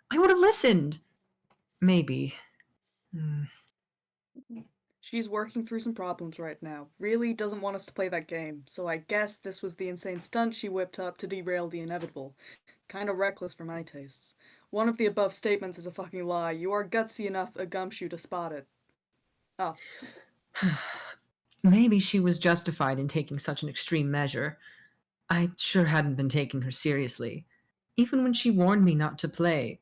I would have listened. Maybe. She's working through some problems right now. Really doesn't want us to play that game, so I guess this was the insane stunt she whipped up to derail the inevitable. Kinda reckless for my tastes. One of the above statements is a fucking lie. You are gutsy enough a gumshoe to spot it. Oh. Maybe she was justified in taking such an extreme measure. I sure hadn't been taking her seriously. Even when she warned me not to play.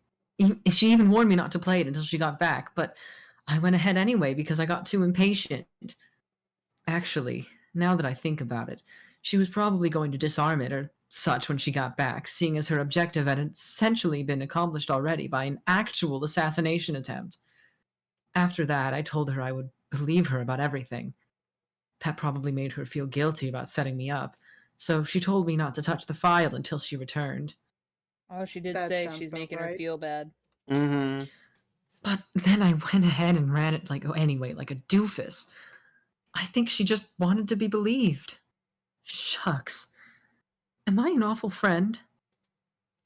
She even warned me not to play it until she got back, but I went ahead anyway because I got too impatient. Actually, now that I think about it, she was probably going to disarm it or such when she got back, seeing as her objective had essentially been accomplished already by an actual assassination attempt. After that, I told her I would believe her about everything. That probably made her feel guilty about setting me up, so she told me not to touch the file until she returned. Oh, she did That say sounds she's about making her right. feel bad. Mm-hmm. But then I went ahead and ran it like a doofus. I think she just wanted to be believed. Shucks. Am I an awful friend?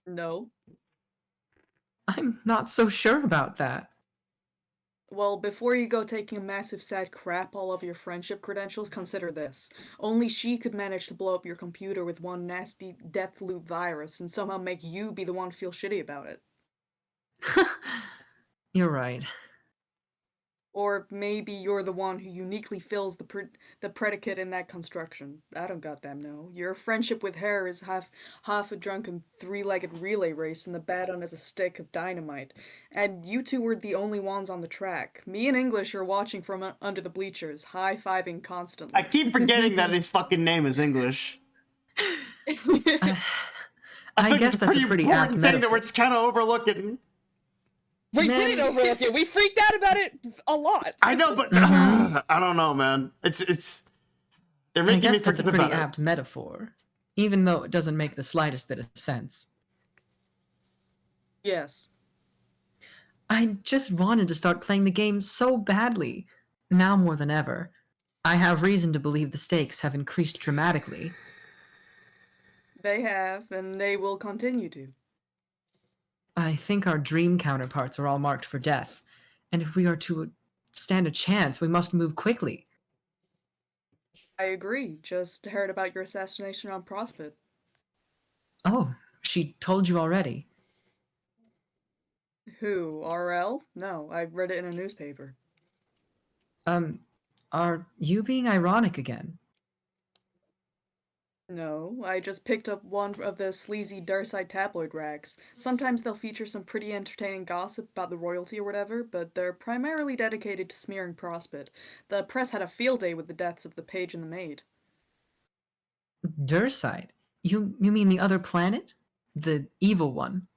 No. I'm not so sure about that. Well, before you go taking a massive sad crap all over your friendship credentials, consider this. Only she could manage to blow up your computer with one nasty Deathloop virus and somehow make you be the one to feel shitty about it. You're right. Or maybe you're the one who uniquely fills the predicate in that construction. I don't goddamn know. Your friendship with her is half a drunken three-legged relay race and the baton is a stick of dynamite. And you two were the only ones on the track. Me and English are watching from under the bleachers, high-fiving constantly. I keep forgetting that his fucking name is English. I think guess it's a that's pretty a pretty important apt thing that we're metaphor. kind of overlooking. We Man. didn't overlook it. We freaked out about it a lot. I know, but I don't know, man. It's they're I making me guess that's a forget pretty about it. apt metaphor, even though it doesn't make the slightest bit of sense. Yes. I just wanted to start playing the game so badly. Now more than ever. I have reason to believe the stakes have increased dramatically. They have, and they will continue to. I think our dream counterparts are all marked for death, and if we are to stand a chance, we must move quickly. I agree. Just heard about your assassination on Prospect. Oh, she told you already. Who? RL? No, I read it in a newspaper. Are you being ironic again? No, I just picked up one of the sleazy Darside tabloid rags. Sometimes they'll feature some pretty entertaining gossip about the royalty or whatever, but they're primarily dedicated to smearing Prospect. The press had a field day with the deaths of the page and the maid. Durside? You mean the other planet? The evil one?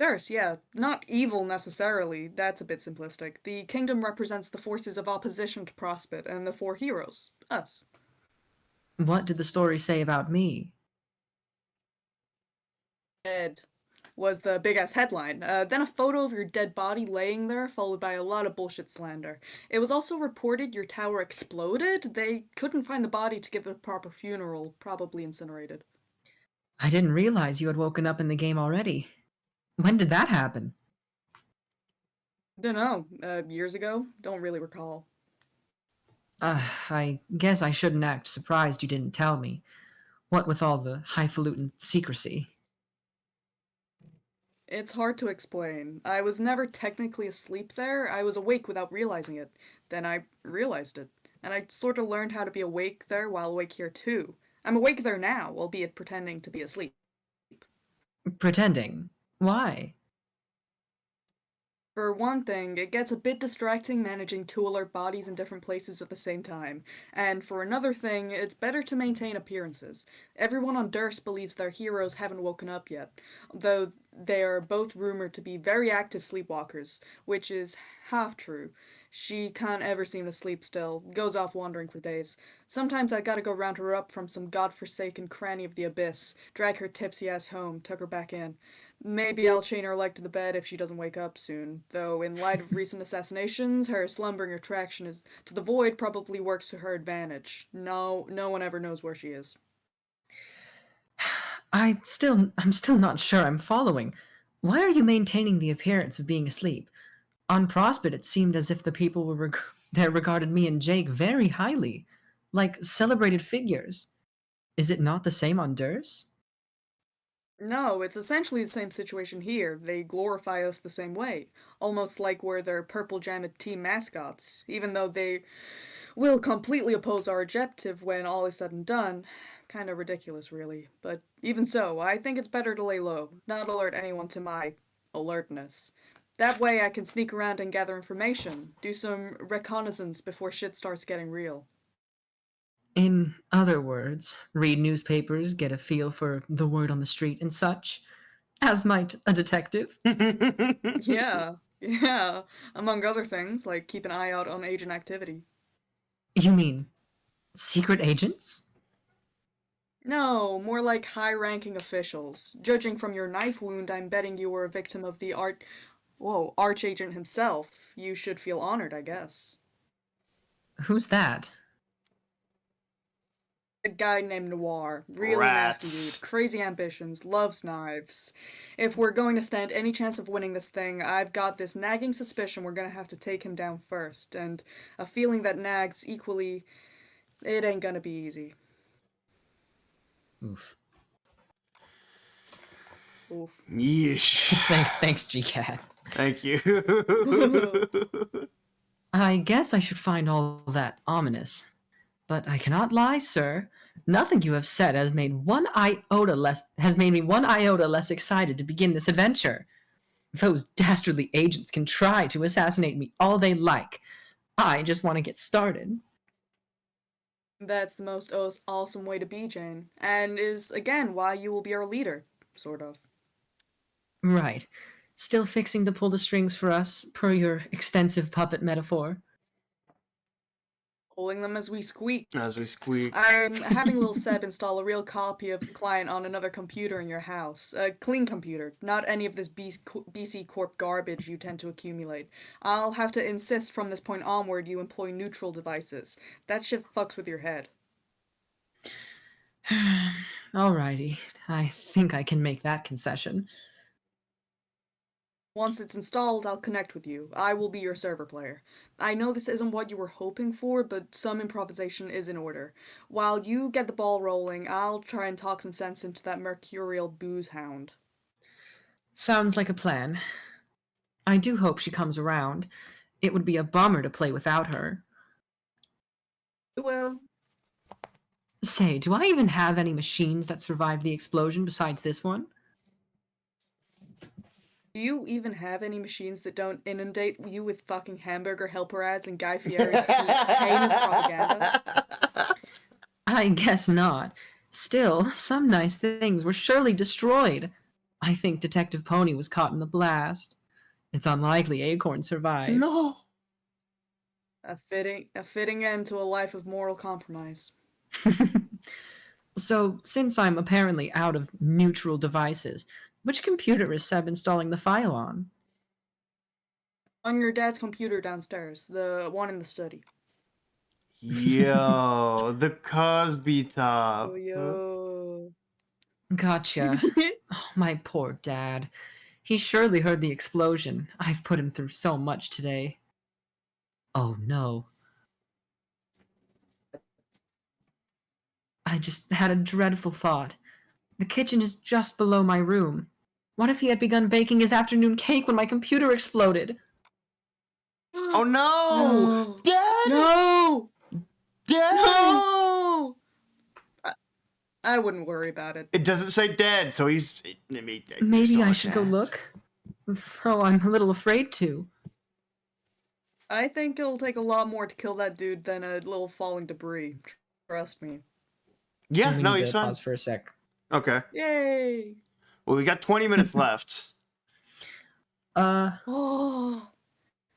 Durs, yeah. Not evil necessarily, that's a bit simplistic. The kingdom represents the forces of opposition to Prospect and the four heroes. Us. What did the story say about me? Dead was the big-ass headline. Then a photo of your dead body laying there, followed by a lot of bullshit slander. It was also reported your tower exploded. They couldn't find the body to give it a proper funeral, probably incinerated. I didn't realize you had woken up in the game already. When did that happen? Dunno, years ago? Don't really recall. I guess I shouldn't act surprised you didn't tell me. What with all the highfalutin secrecy. It's hard to explain. I was never technically asleep there. I was awake without realizing it. Then I realized it. And I sort of learned how to be awake there while awake here too. I'm awake there now, albeit pretending to be asleep. Pretending. Why? For one thing, it gets a bit distracting managing two alert bodies in different places at the same time. And for another thing, it's better to maintain appearances. Everyone on Durst believes their heroes haven't woken up yet, though they are both rumored to be very active sleepwalkers, which is half true. She can't ever seem to sleep still, goes off wandering for days. Sometimes I gotta go round her up from some godforsaken cranny of the abyss, drag her tipsy ass home, tuck her back in. Maybe I'll chain her leg to the bed if she doesn't wake up soon, though in light of recent assassinations, her slumbering attraction is to the void probably works to her advantage. No one ever knows where she is. I'm still not sure I'm following. Why are you maintaining the appearance of being asleep? On Prospect, it seemed as if the people there regarded me and Jake very highly, like celebrated figures. Is it not the same on Durs? No, it's essentially the same situation here. They glorify us the same way, almost like we're their Purple Jammet team mascots, even though they will completely oppose our objective when all is said and done. Kinda ridiculous, really. But even so, I think it's better to lay low, not alert anyone to my alertness. That way I can sneak around and gather information, do some reconnaissance before shit starts getting real. In other words, read newspapers, get a feel for the word on the street and such, as might a detective. Yeah, yeah, among other things, like keep an eye out on agent activity. You mean secret agents? No, more like high-ranking officials. Judging from your knife wound, I'm betting you were a victim of the archagent himself. You should feel honored, I guess. Who's that? A guy named Noir. Really Rats. nasty dude. Crazy ambitions. Loves knives. If we're going to stand any chance of winning this thing, I've got this nagging suspicion we're gonna have to take him down first, and a feeling that nags equally. It ain't gonna be easy. Oof. Oof. Yeesh. Thanks, GCat. Thank you. I guess I should find all that ominous. But I cannot lie, sir. Nothing you have said has made me one iota less excited to begin this adventure. Those dastardly agents can try to assassinate me all they like. I just want to get started. That's the most awesome way to be, Jane. And is, again, why you will be our leader. Sort of. Right. Still fixing to pull the strings for us, per your extensive puppet metaphor. Pulling them as we squeak. As we squeak. I'm having little Seb install a real copy of the client on another computer in your house. A clean computer, not any of this BC Corp garbage you tend to accumulate. I'll have to insist from this point onward you employ neutral devices. That shit fucks with your head. Alrighty. I think I can make that concession. Once it's installed, I'll connect with you. I will be your server player. I know this isn't what you were hoping for, but some improvisation is in order. While you get the ball rolling, I'll try and talk some sense into that mercurial booze hound. Sounds like a plan. I do hope she comes around. It would be a bummer to play without her. Well, Say, do I even have any machines that survived the explosion besides this one? do you even have any machines that don't inundate you with fucking hamburger helper ads and Guy Fieri's heinous propaganda? I guess not. Still, some nice things were surely destroyed. I think Detective Pony was caught in the blast. It's unlikely Acorn survived. No. A fitting end to a life of moral compromise. So, since I'm apparently out of neutral devices, which computer is Seb installing the file on? On your dad's computer downstairs, the one in the study. Yo, the Cosby top. Oh, yo. Gotcha. Oh, my poor dad. He surely heard the explosion. I've put him through so much today. Oh no. I just had a dreadful thought. The kitchen is just below my room. What if he had begun baking his afternoon cake when my computer exploded? Oh no! No. Dad! No! Dad! No! I wouldn't worry about it. It doesn't say dead, so he's. Maybe still I a should go chance. look. Oh, I'm a little afraid to. I think it'll take a lot more to kill that dude than a little falling debris. Trust me. Yeah, We no, need he's to fine. pause for a sec. Okay. Yay! Well, we got 20 minutes left. Oh.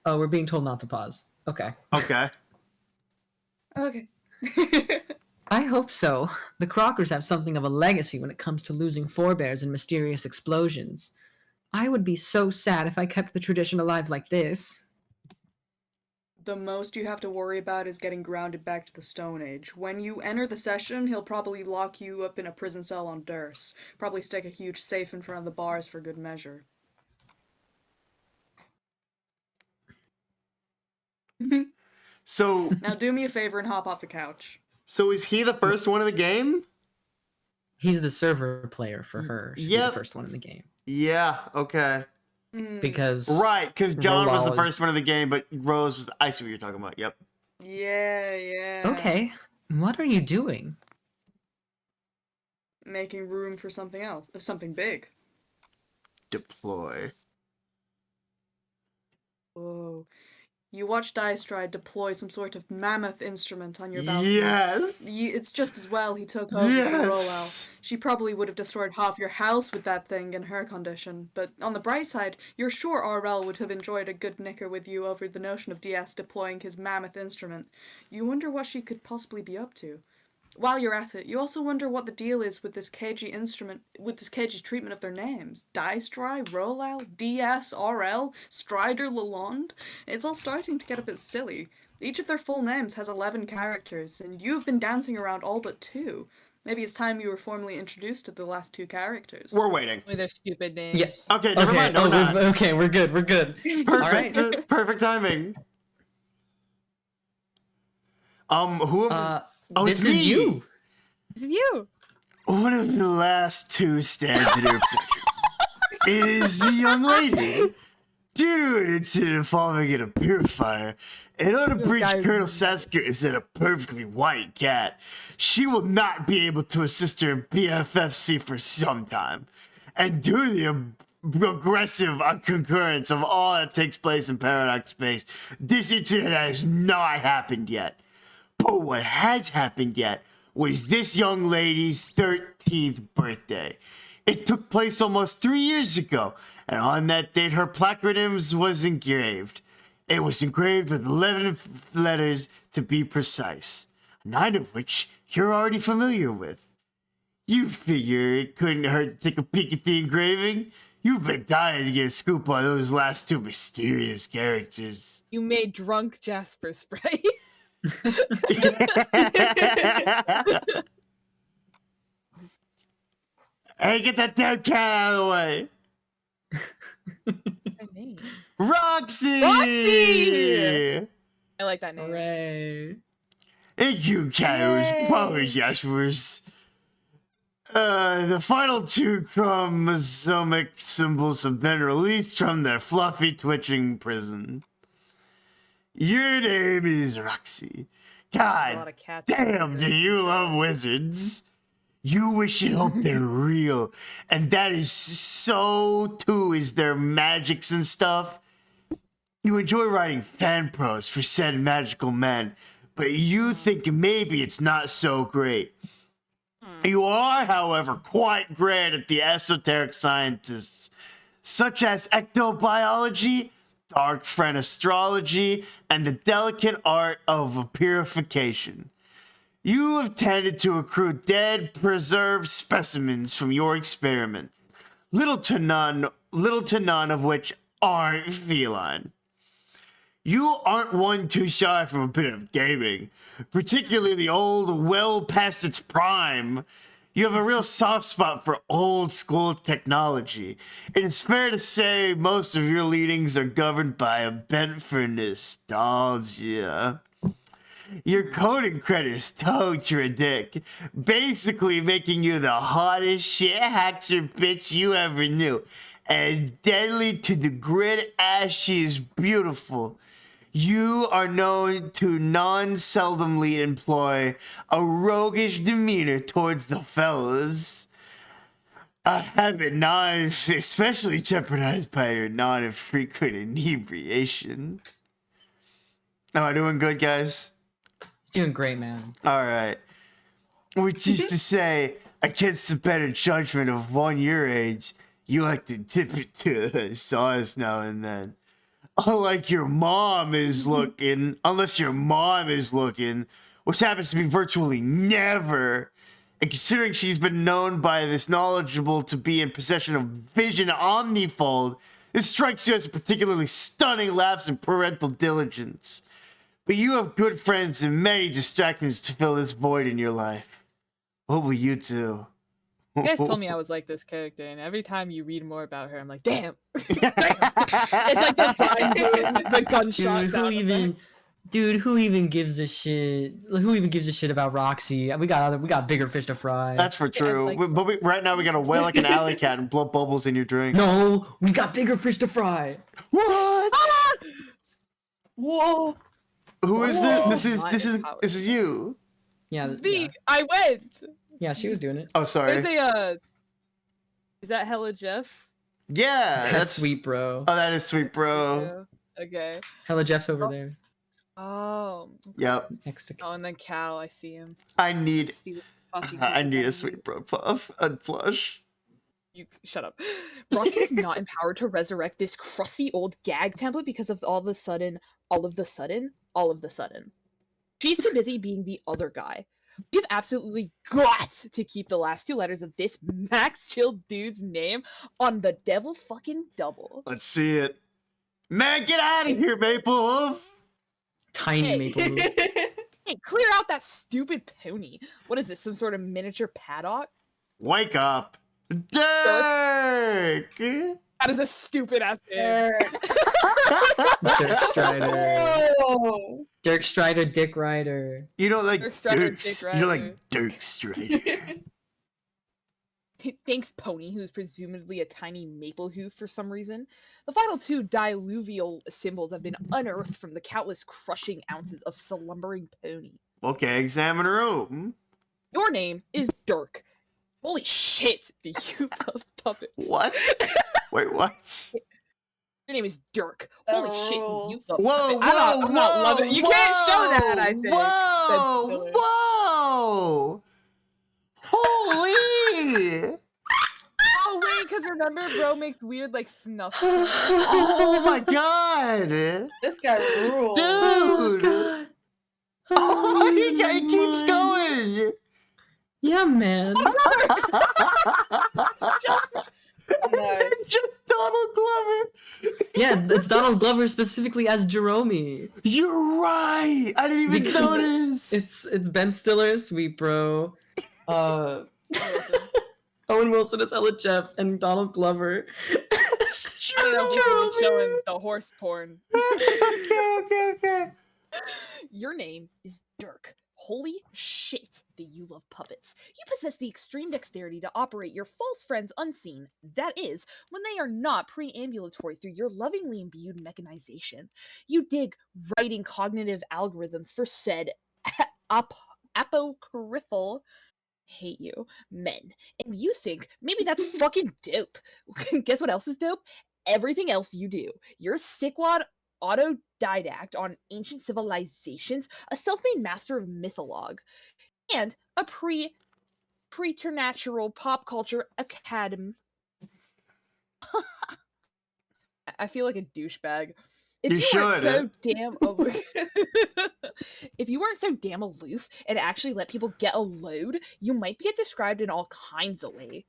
Oh, we're being told not to pause. Okay. Okay. Okay. I hope so. The Crockers have something of a legacy when it comes to losing forebears in mysterious explosions. I would be so sad if I kept the tradition alive like this. The most you have to worry about is getting grounded back to the Stone Age. When you enter the session, he'll probably lock you up in a prison cell on Durst. Probably stick a huge safe in front of the bars for good measure. So, Now do me a favor and hop off the couch. so is he the first one in the game? He's the server player for her. She's Yep. the first one in the game. Yeah, okay. Because Right, because John was the Rolal is- first one in the game, but Rose was. I see what you're talking about. Yep. Yeah. Okay, what are you doing? Making room for something else. Something big. Deploy. Whoa. You watch Dicestride deploy some sort of mammoth instrument on your balcony. Yes. It's just as well he took over for Rolal. Yes. She probably would have destroyed half your house with that thing in her condition. But on the bright side, you're sure RL would have enjoyed a good nicker with you over the notion of DS deploying his mammoth instrument. You wonder what she could possibly be up to. While you're at it, you also wonder what the deal is with this cagey treatment of their names. Dystry, Rolal, DS, RL, Strider, Lalonde. It's all starting to get a bit silly. Each of their full names has 11 characters, and you've been dancing around all but 2. Maybe it's time you were formally introduced to the last 2 characters. We're waiting. With their stupid names. Yes. Okay, never mind. No, Oh, we're not. okay, we're good. We're good. Perfect. All right. Perfect timing. Who? Oh, This it's is me. you. This is you. One of the last 2 stands in her picture is a young lady. Due to an incident involving in a purifier, an unabridged Colonel Sasker is in a perfectly white cat. She will not be able to assist her in BFFC for some time. And due to the aggressive concurrence of all that takes place in Paradox Space, this incident has not happened yet. But what has happened yet was this young lady's 13th birthday. It took place almost 3 years ago, and on that date her placardum was engraved. It was engraved with 11 letters to be precise, 9 of which you're already familiar with. You figure it couldn't hurt to take a peek at the engraving? You've been dying to get a scoop on those last 2 mysterious characters. You made drunk Jasper spray. Hey, get that damn cat out of the way. Her name. Roxy! Roxy! I like that name. Hooray. Thank you, Cat. Probably Jasper's. The final 2 chromosomic symbols have been released from their fluffy, twitching prison. Your name is Roxy. A lot God of cats. damn, do you love wizards? You wish and hope they're real. And that is so too is their magics and stuff. You enjoy writing fan prose for said magical men, but you think maybe it's not so great. You are, however, quite great at the esoteric sciences, such as ectobiology, dark friend astrology, and the delicate art of purification. You have tended to accrue dead, preserved specimens from your experiments, little to none of which aren't feline. You aren't one too shy from a bit of gaming, particularly the old, well past its prime. You have a real soft spot for old school technology. It is fair to say most of your leanings are governed by a bent for nostalgia. Your coding credits totes your dick, basically making you the hottest shit hacker bitch you ever knew. As deadly to the grid as she is beautiful. You are known to non-seldomly employ a roguish demeanor towards the fellas. A habit not especially jeopardized by your non-infrequent inebriation. Am I doing good, guys? Doing great, man. All right. Which is to say, against the better judgment of one your age, you like to dip it to the sauce now and then. Unless your mom is looking, which happens to be virtually never. And considering she's been known by this knowledgeable to be in possession of vision omnifold, this strikes you as a particularly stunning lapse in parental diligence. But you have good friends and many distractions to fill this void in your life. What will you do? You guys told me I was like this character, and every time you read more about her, I'm like, damn. Damn. It's like the gunshot sound. Who even gives a shit? Who even gives a shit about Roxy? We got bigger fish to fry. That's for true. Right now we got to wail like an alley cat and blow bubbles in your drink. No, we got bigger fish to fry. What? Ah! Whoa. Who is this? This is you. Yeah, This is me. I went. Yeah, she was doing it. Oh, sorry. There's a is that Hella Jeff? Yeah, That's sweet, bro. Oh, that is sweet, bro. Okay. Hella Jeff's over there. Oh. Yep. Next to. Oh, and then Cal, I see him. I need a sweet bro puff and flush. You shut up. Roxy is not empowered to resurrect this crusty old gag template because of all of the sudden. She's too busy being the other guy. We've absolutely got to keep the last two letters of this Max Chill dude's name on the devil fucking double. Let's see it. Man, get out of here, Maple Hoof. Tiny Maple Hoof. Hey, clear out that stupid pony. What is this, some sort of miniature paddock? Wake up. Dirk! That is a stupid ass name. Dirk Strider. Whoa. Dirk Strider, Dick Rider. You don't like Dirk Strider, Dirks. Dick You don't Rider. like Dirk Strider. Thanks, Pony, who's presumably a tiny maple hoof for some reason. The final two diluvial symbols have been unearthed from the countless crushing ounces of slumbering pony. Okay, examine room. Your name is Dirk. Holy shit, do you love puppets? What? Wait, what? Your name is Dirk. Holy shit, do you rules. love Whoa, puppets? I'm not loving it. You can't show that, I think. Whoa! That's silly. Whoa! Holy! Oh, wait, because remember, bro makes weird, like, snuff. Oh my god! This guy rules. Dude! Oh my god, it keeps going! Yeah, man. It's just Donald Glover! Yeah, it's Donald Glover specifically as Jerome. You're right! I didn't even notice! It's Ben Stiller as Sweet Bro. Owen Wilson as Ella Jeff and Donald Glover. I don't know who's been showing the horse porn. Okay. Your name is Dirk. Holy shit, do you love puppets. You possess the extreme dexterity to operate your false friends unseen, that is, when they are not preambulatory through your lovingly imbued mechanization. You dig writing cognitive algorithms for said apocryphal hate you men, and you think maybe that's fucking dope. Guess what else is dope? Everything else you do. You're a sickwad autodidact on ancient civilizations, a self-made master of mythologue, and a preternatural pop culture academy. I feel like a douchebag. If you weren't so damn if you weren't so damn aloof and actually let people get a load, you might get described in all kinds of ways.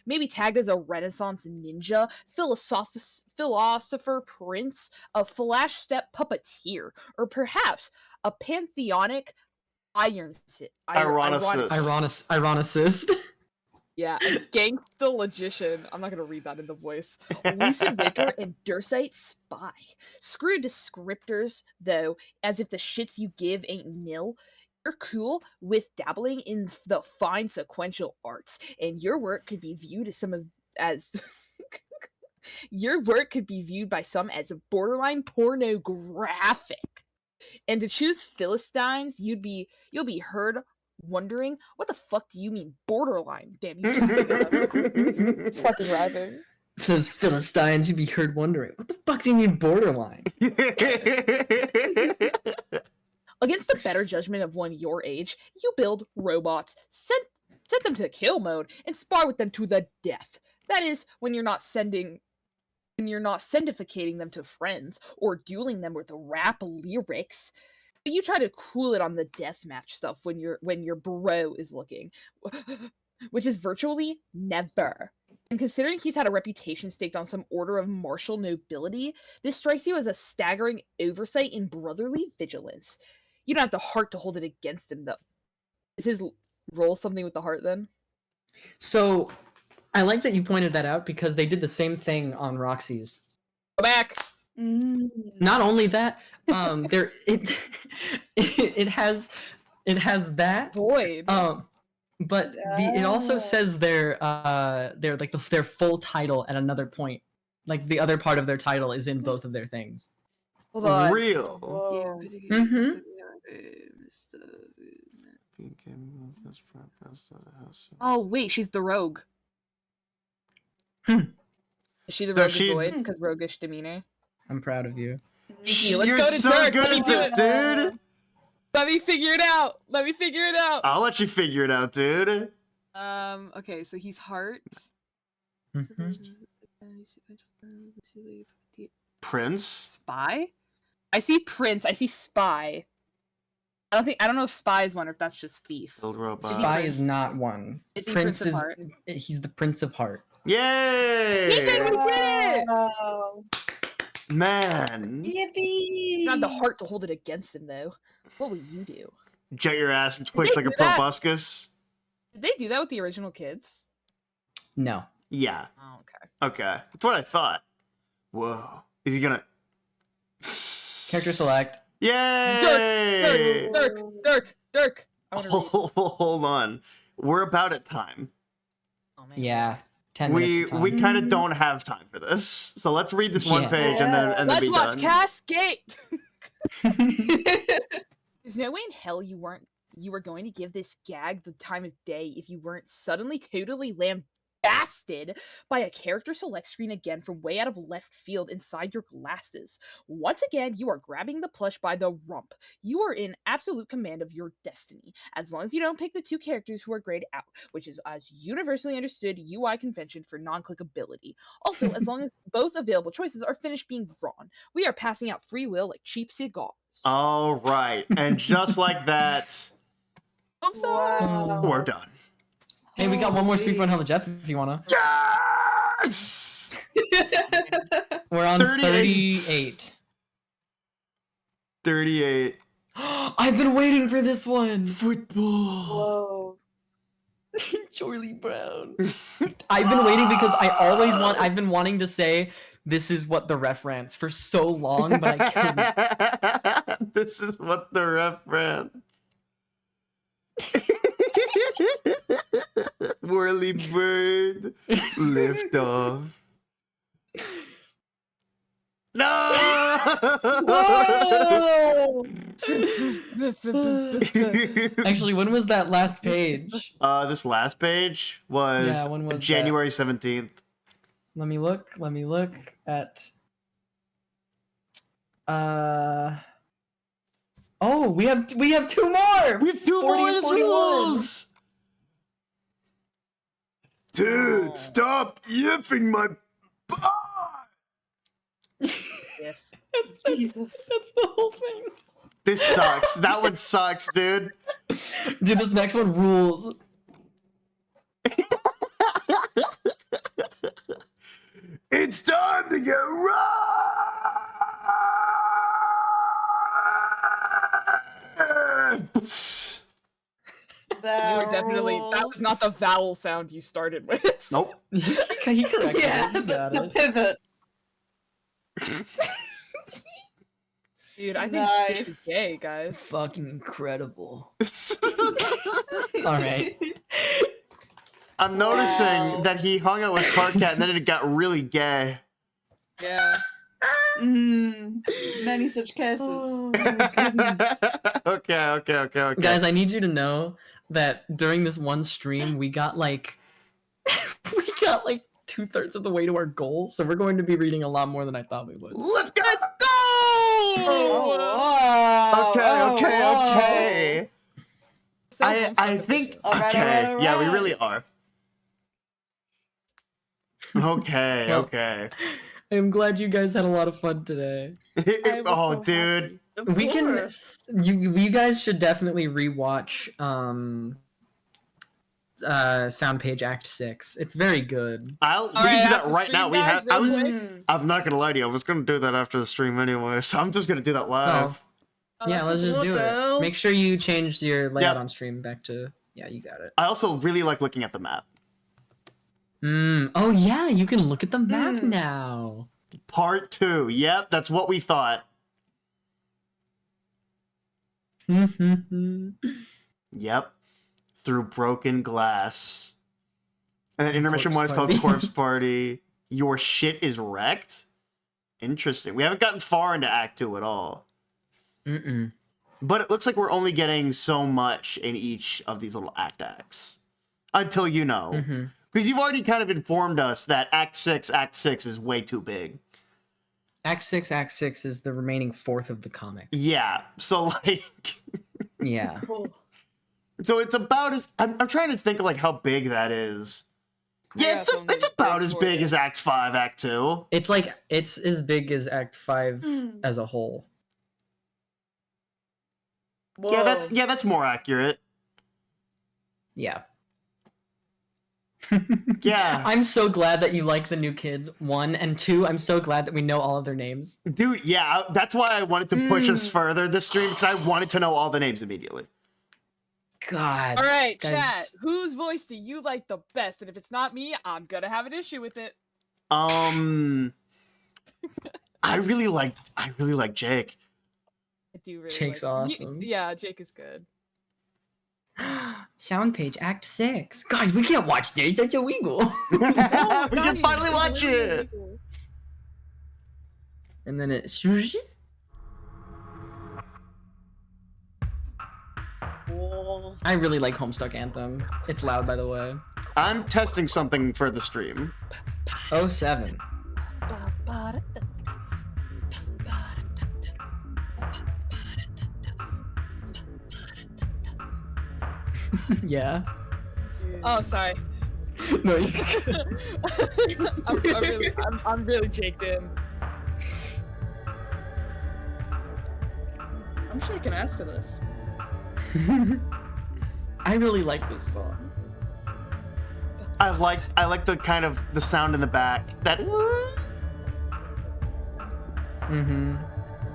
Maybe tagged as a Renaissance ninja, philosopher prince, a flash step puppeteer, or perhaps a pantheonic ironicist. Ironicist. Yeah, against the logician. I'm not gonna read that in the voice. Lucid Waker and Dursite Spy. Screw descriptors, though, as if the shits you give ain't nil. You're cool with dabbling in the fine sequential arts, and your work could be viewed as your work could be viewed by some as borderline pornographic. And to choose Philistines, you'll be heard wondering, what the fuck do you mean borderline? Damn, you it's fucking rapping. Those Philistines, you'd be heard wondering, what the fuck do you mean borderline? Against the better judgment of one your age, you build robots, set them to kill mode, and spar with them to the death. That is, when you're not sendificating them to friends or dueling them with rap lyrics. But you try to cool it on the deathmatch stuff when your bro is looking, which is virtually never. And considering he's had a reputation staked on some order of martial nobility, this strikes you as a staggering oversight in brotherly vigilance. You don't have the heart to hold it against him, though. Is his role something with the heart, then? So, I like that you pointed that out because they did the same thing on Roxy's. Go back! Not only that, it has that void. But it also says their their full title at another point. Like the other part of their title is in both of their things. Hold on. Real. Mm-hmm. Oh wait, she's the rogue. Hmm. Is she the So rogue she's- void? Because roguish demeanor. I'm proud of you. Thank you. Let's You're go to so Dirk. good Let me at do this, it. dude. Let me figure it out. I'll let you figure it out, dude. Okay, so he's heart. Mhm. Prince? Spy? I see Prince. I see Spy. I don't know if Spy is one or if that's just Thief. Build robot. Spy is not one. Is he Prince of is Heart? he's the Prince of Heart. Yay! Ethan, we did it! Wow. Man. You don't have the heart to hold it against him, though. What will you do? Jet your ass and twitch they like a do that? proboscis. Did they do that with the original kids? No. Yeah. Oh, okay. Okay. That's what I thought. Whoa. Is he gonna... Character select. Yay! Dirk. I wanna read. Hold on. We're about at time. Oh, man. Yeah. 10 minutes. of We time. kind of don't have time for this. So let's read this one Yeah. page and then Let's be watch done. Cascade. There's no way in hell you were going to give this gag the time of day if you weren't suddenly totally lambasted by a character select screen again from way out of left field inside your glasses. Once again, you are grabbing the plush by the rump. You are in absolute command of your destiny, as long as you don't pick the two characters who are grayed out, which is as universally understood UI convention for non-clickability. Also, as long as both available choices are finished being drawn, we are passing out free will like cheap cigars. All right. And just like that, I'm sorry. Wow. we're done. Hey, we got one more speedrun on the Jeff if you wanna. Yes! We're on 38. 38. I've been waiting for this one. Football. Whoa. Charlie Brown. I've been waiting because I've been wanting to say this is what the reference for so long, but I couldn't. This is what the reference. Whirly bird, lift off. No! Whoa! Actually, when was that last page? This last page was, Yeah, when was January 17th. Let me look at Oh, we have 2 more. We have 2 40 more. and This 41. rules. Dude, stop yiffing my butt. Yes. Jesus. That's the whole thing. This sucks. That one sucks, dude. Dude, this next one rules. It's time to get right. You were definitely that was not the vowel sound you started with. Nope. He corrected Yeah, it. You got the it. pivot. Dude, I think Dave is gay, guys. Fucking incredible. All right. I'm noticing that he hung out with Carcat and then it got really gay. Yeah. Many such cases. Okay. Guys, I need you to know that during this one stream, we got like 2/3 of the way to our goal, so we're going to be reading a lot more than I thought we would. Let's go! Oh, Okay. I think Alright, okay. alright, Yeah, we alright. really are. Okay, Well, okay. I'm glad you guys had a lot of fun today. Oh, dude. Of We can- course. You guys should definitely rewatch Sound Page Act 6. It's very good. We can do right, that after right stream, now. guys, real quick. I'm not gonna lie to you. I was gonna do that after the stream anyway, so I'm just gonna do that live. Yeah, let's just What do the it. hell? Make sure you change your layout Yep. on stream back to you got it. I also really like looking at the map. Oh yeah, you can look at the map now. Part 2. Yep, that's what we thought. Yep. Through broken glass. And then intermission 1 is called Corpse Party. Your shit is wrecked? Interesting. We haven't gotten far into Act 2 at all. But it looks like we're only getting so much in each of these little acts. Until you know. Because you've already kind of informed us that Act 6 is way too big. Act 6 is the remaining fourth of the comic. Yeah. So, like... Yeah. So it's about as... I'm trying to think of, like, how big that is. Yeah, it's about as big as Act 5, Act 2. It's like, it's as big as Act 5 as a whole. Yeah, that's more accurate. Yeah. Yeah. I'm so glad that you like the new kids, 1, and 2, I'm so glad that we know all of their names. Dude, yeah, that's why I wanted to push us further this stream, because I wanted to know all the names immediately. God. All right, guys. chat. Whose voice do you like the best? And if it's not me, I'm gonna have an issue with it. I really like Jake. I do really. Jake's like awesome. Yeah, Jake is good. Sound Page Act 6. Guys, we can't watch this. That's illegal. We can finally watch it. And then it's... I really like Homestuck Anthem. It's loud, by the way. I'm testing something for the stream. 07. Yeah. Oh, sorry. No, you I'm really jaked in. I'm shaking ass to this. I really like this song. I like the kind of the sound in the back. That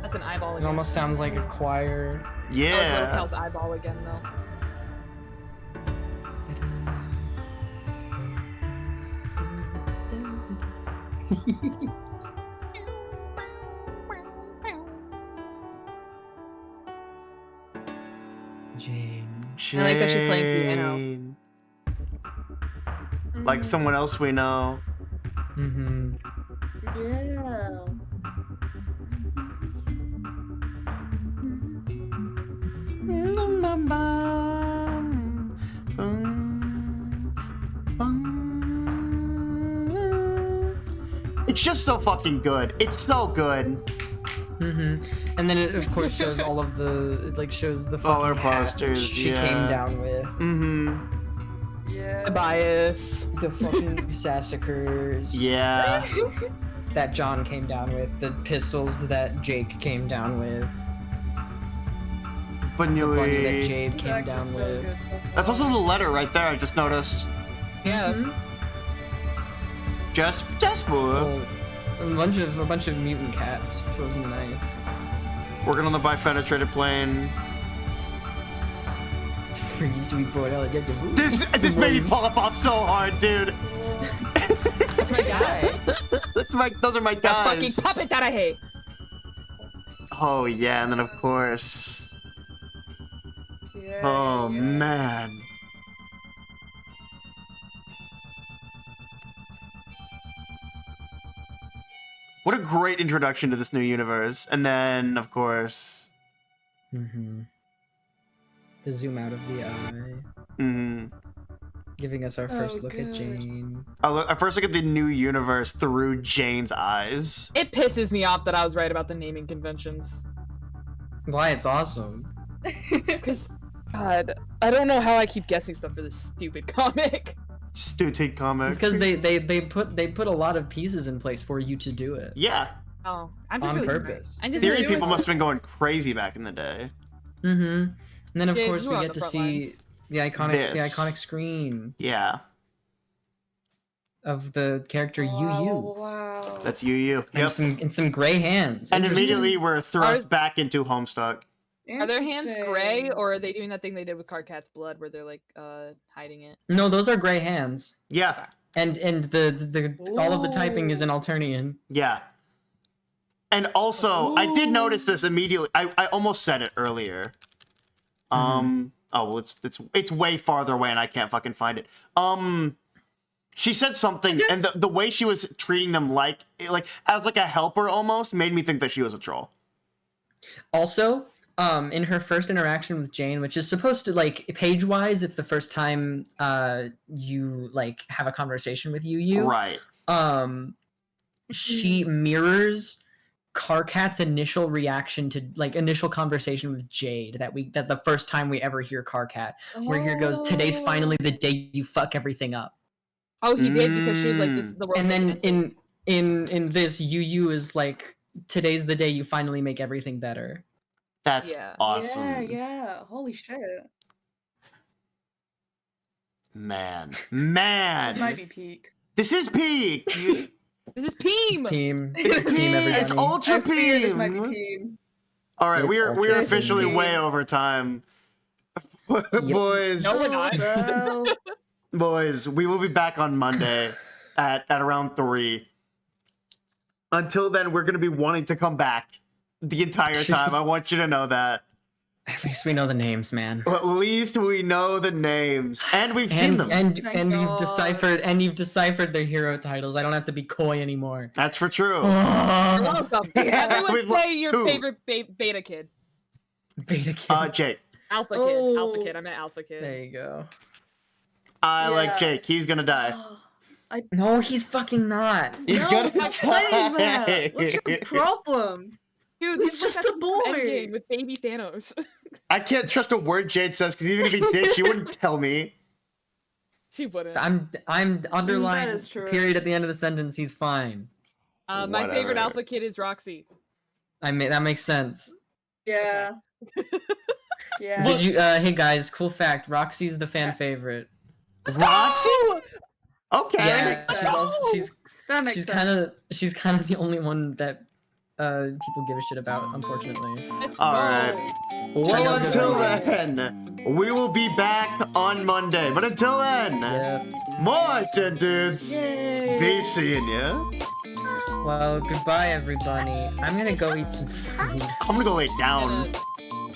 That's an eyeball It again. almost sounds like a choir. That was yeah. Little Cal's eyeball again, though. I like that she's playing piano. Jane. Like someone else we know. Yeah. It's just so fucking good. It's so good. And then it of course shows all of the shows the All her fucking hat posters, she yeah. came down with. Yeah. Bias. The fucking Sassacres. Yeah. That John came down with. The pistols that Jake came down with. The bunny that Banui. Jade This came act down is so with. good. That's also the letter right there. I just noticed. Yeah. Jasper. Well, a bunch of mutant cats, which was nice. Working on the bifenetrated plane. Freeze, we brought out This made me pull up off so hard, dude. That's my guy. Those are my The fucking guys. puppet that I hate. Oh yeah, and then of course. Yeah, Oh yeah. man. What a great introduction to this new universe. And then, of course. Mm-hmm. The zoom out of the eye, Mm, giving us our first Oh, look at good. Jane. I first look at the new universe through Jane's eyes. It pisses me off that I was right about the naming conventions. Why, it's awesome. Because, God, I don't know how I keep guessing stuff for this stupid comic. Stupid comic. It's because they put a lot of pieces in place for you to do it. Yeah. Oh, I'm just On really purpose. I'm just Theory really people must have been going crazy back in the day. Mm-hmm. And then of Dave, course you we were on get the to front see lines. the iconic screen Yeah. of the character Yu Oh, Yu. wow. That's Yu. And Yep. some gray hands. And Interesting. immediately we're thrust Are- back into Homestuck. Are their hands gray, Interesting. or are they doing that thing they did with Cardcat's blood, where they're like hiding it? No, those are gray hands. Yeah. And the all of the typing is in Alternian. Yeah. And also, I did notice this immediately. I almost said it earlier. Oh well, it's way farther away, and I can't fucking find it. She said something, and the way she was treating them like as like a helper almost made me think that she was a troll. Also, in her first interaction with Jane, which is supposed to like page-wise, it's the first time you like have a conversation with Yu. Right. She mirrors Karkat's initial reaction to like initial conversation with Jade that the first time we ever hear Karkat, where he goes, "Today's finally the day you fuck everything up." Oh, he did, because she was like, "This is the world." And that then ended. in this, Yu is like, "Today's the day you finally make everything better." That's Yeah. awesome. Yeah, yeah. Holy shit. Man. This might be peak. This is peak. This is Peem. Team. It's Team, everybody. It's ultra I fear this might be peak. peak. All right, It's we're ultra officially peak. way over time. Boys, No, we're not. Bro. boys, we will be back on Monday at around 3. Until then, we're gonna be wanting to come back the entire time. I want you to know that. At least we know the names, man. At least we know the names, and we've seen them. And Thank you've God. deciphered their hero titles. I don't have to be coy anymore. That's for true. You're welcome. Everyone We've say your two. favorite beta kid. Beta kid. Jake. Alpha kid. Oh. Alpha kid. I meant alpha kid. There you go. I like Yeah. Jake. He's gonna die. No, he's fucking not. He's No, gonna stop saying that. What's your die. problem? Dude, He's this is just like a that boy. Endgame with baby Thanos. I can't trust a word Jade says because even if he did, she wouldn't tell me. She wouldn't. I'm underlying is true. period at the end of the sentence. He's fine. My favorite Whatever. alpha kid is Roxy. That makes sense. Yeah. Yeah. Did you? Hey guys, cool fact. Roxy's the fan favorite. Roxy? Okay. Yeah, sense. That makes she's sense. kind of the only one that people give a shit about, unfortunately. Let's All go. right. Check Well, out until the- then, we will be back on Monday. But until then, Yeah. more Tin Dudes. Yay. Be seeing ya. Well, goodbye, everybody. I'm gonna go eat some food. I'm gonna go lay I down.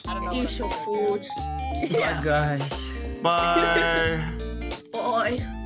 don't know. Eat your food. Bye, guys. Bye. Bye.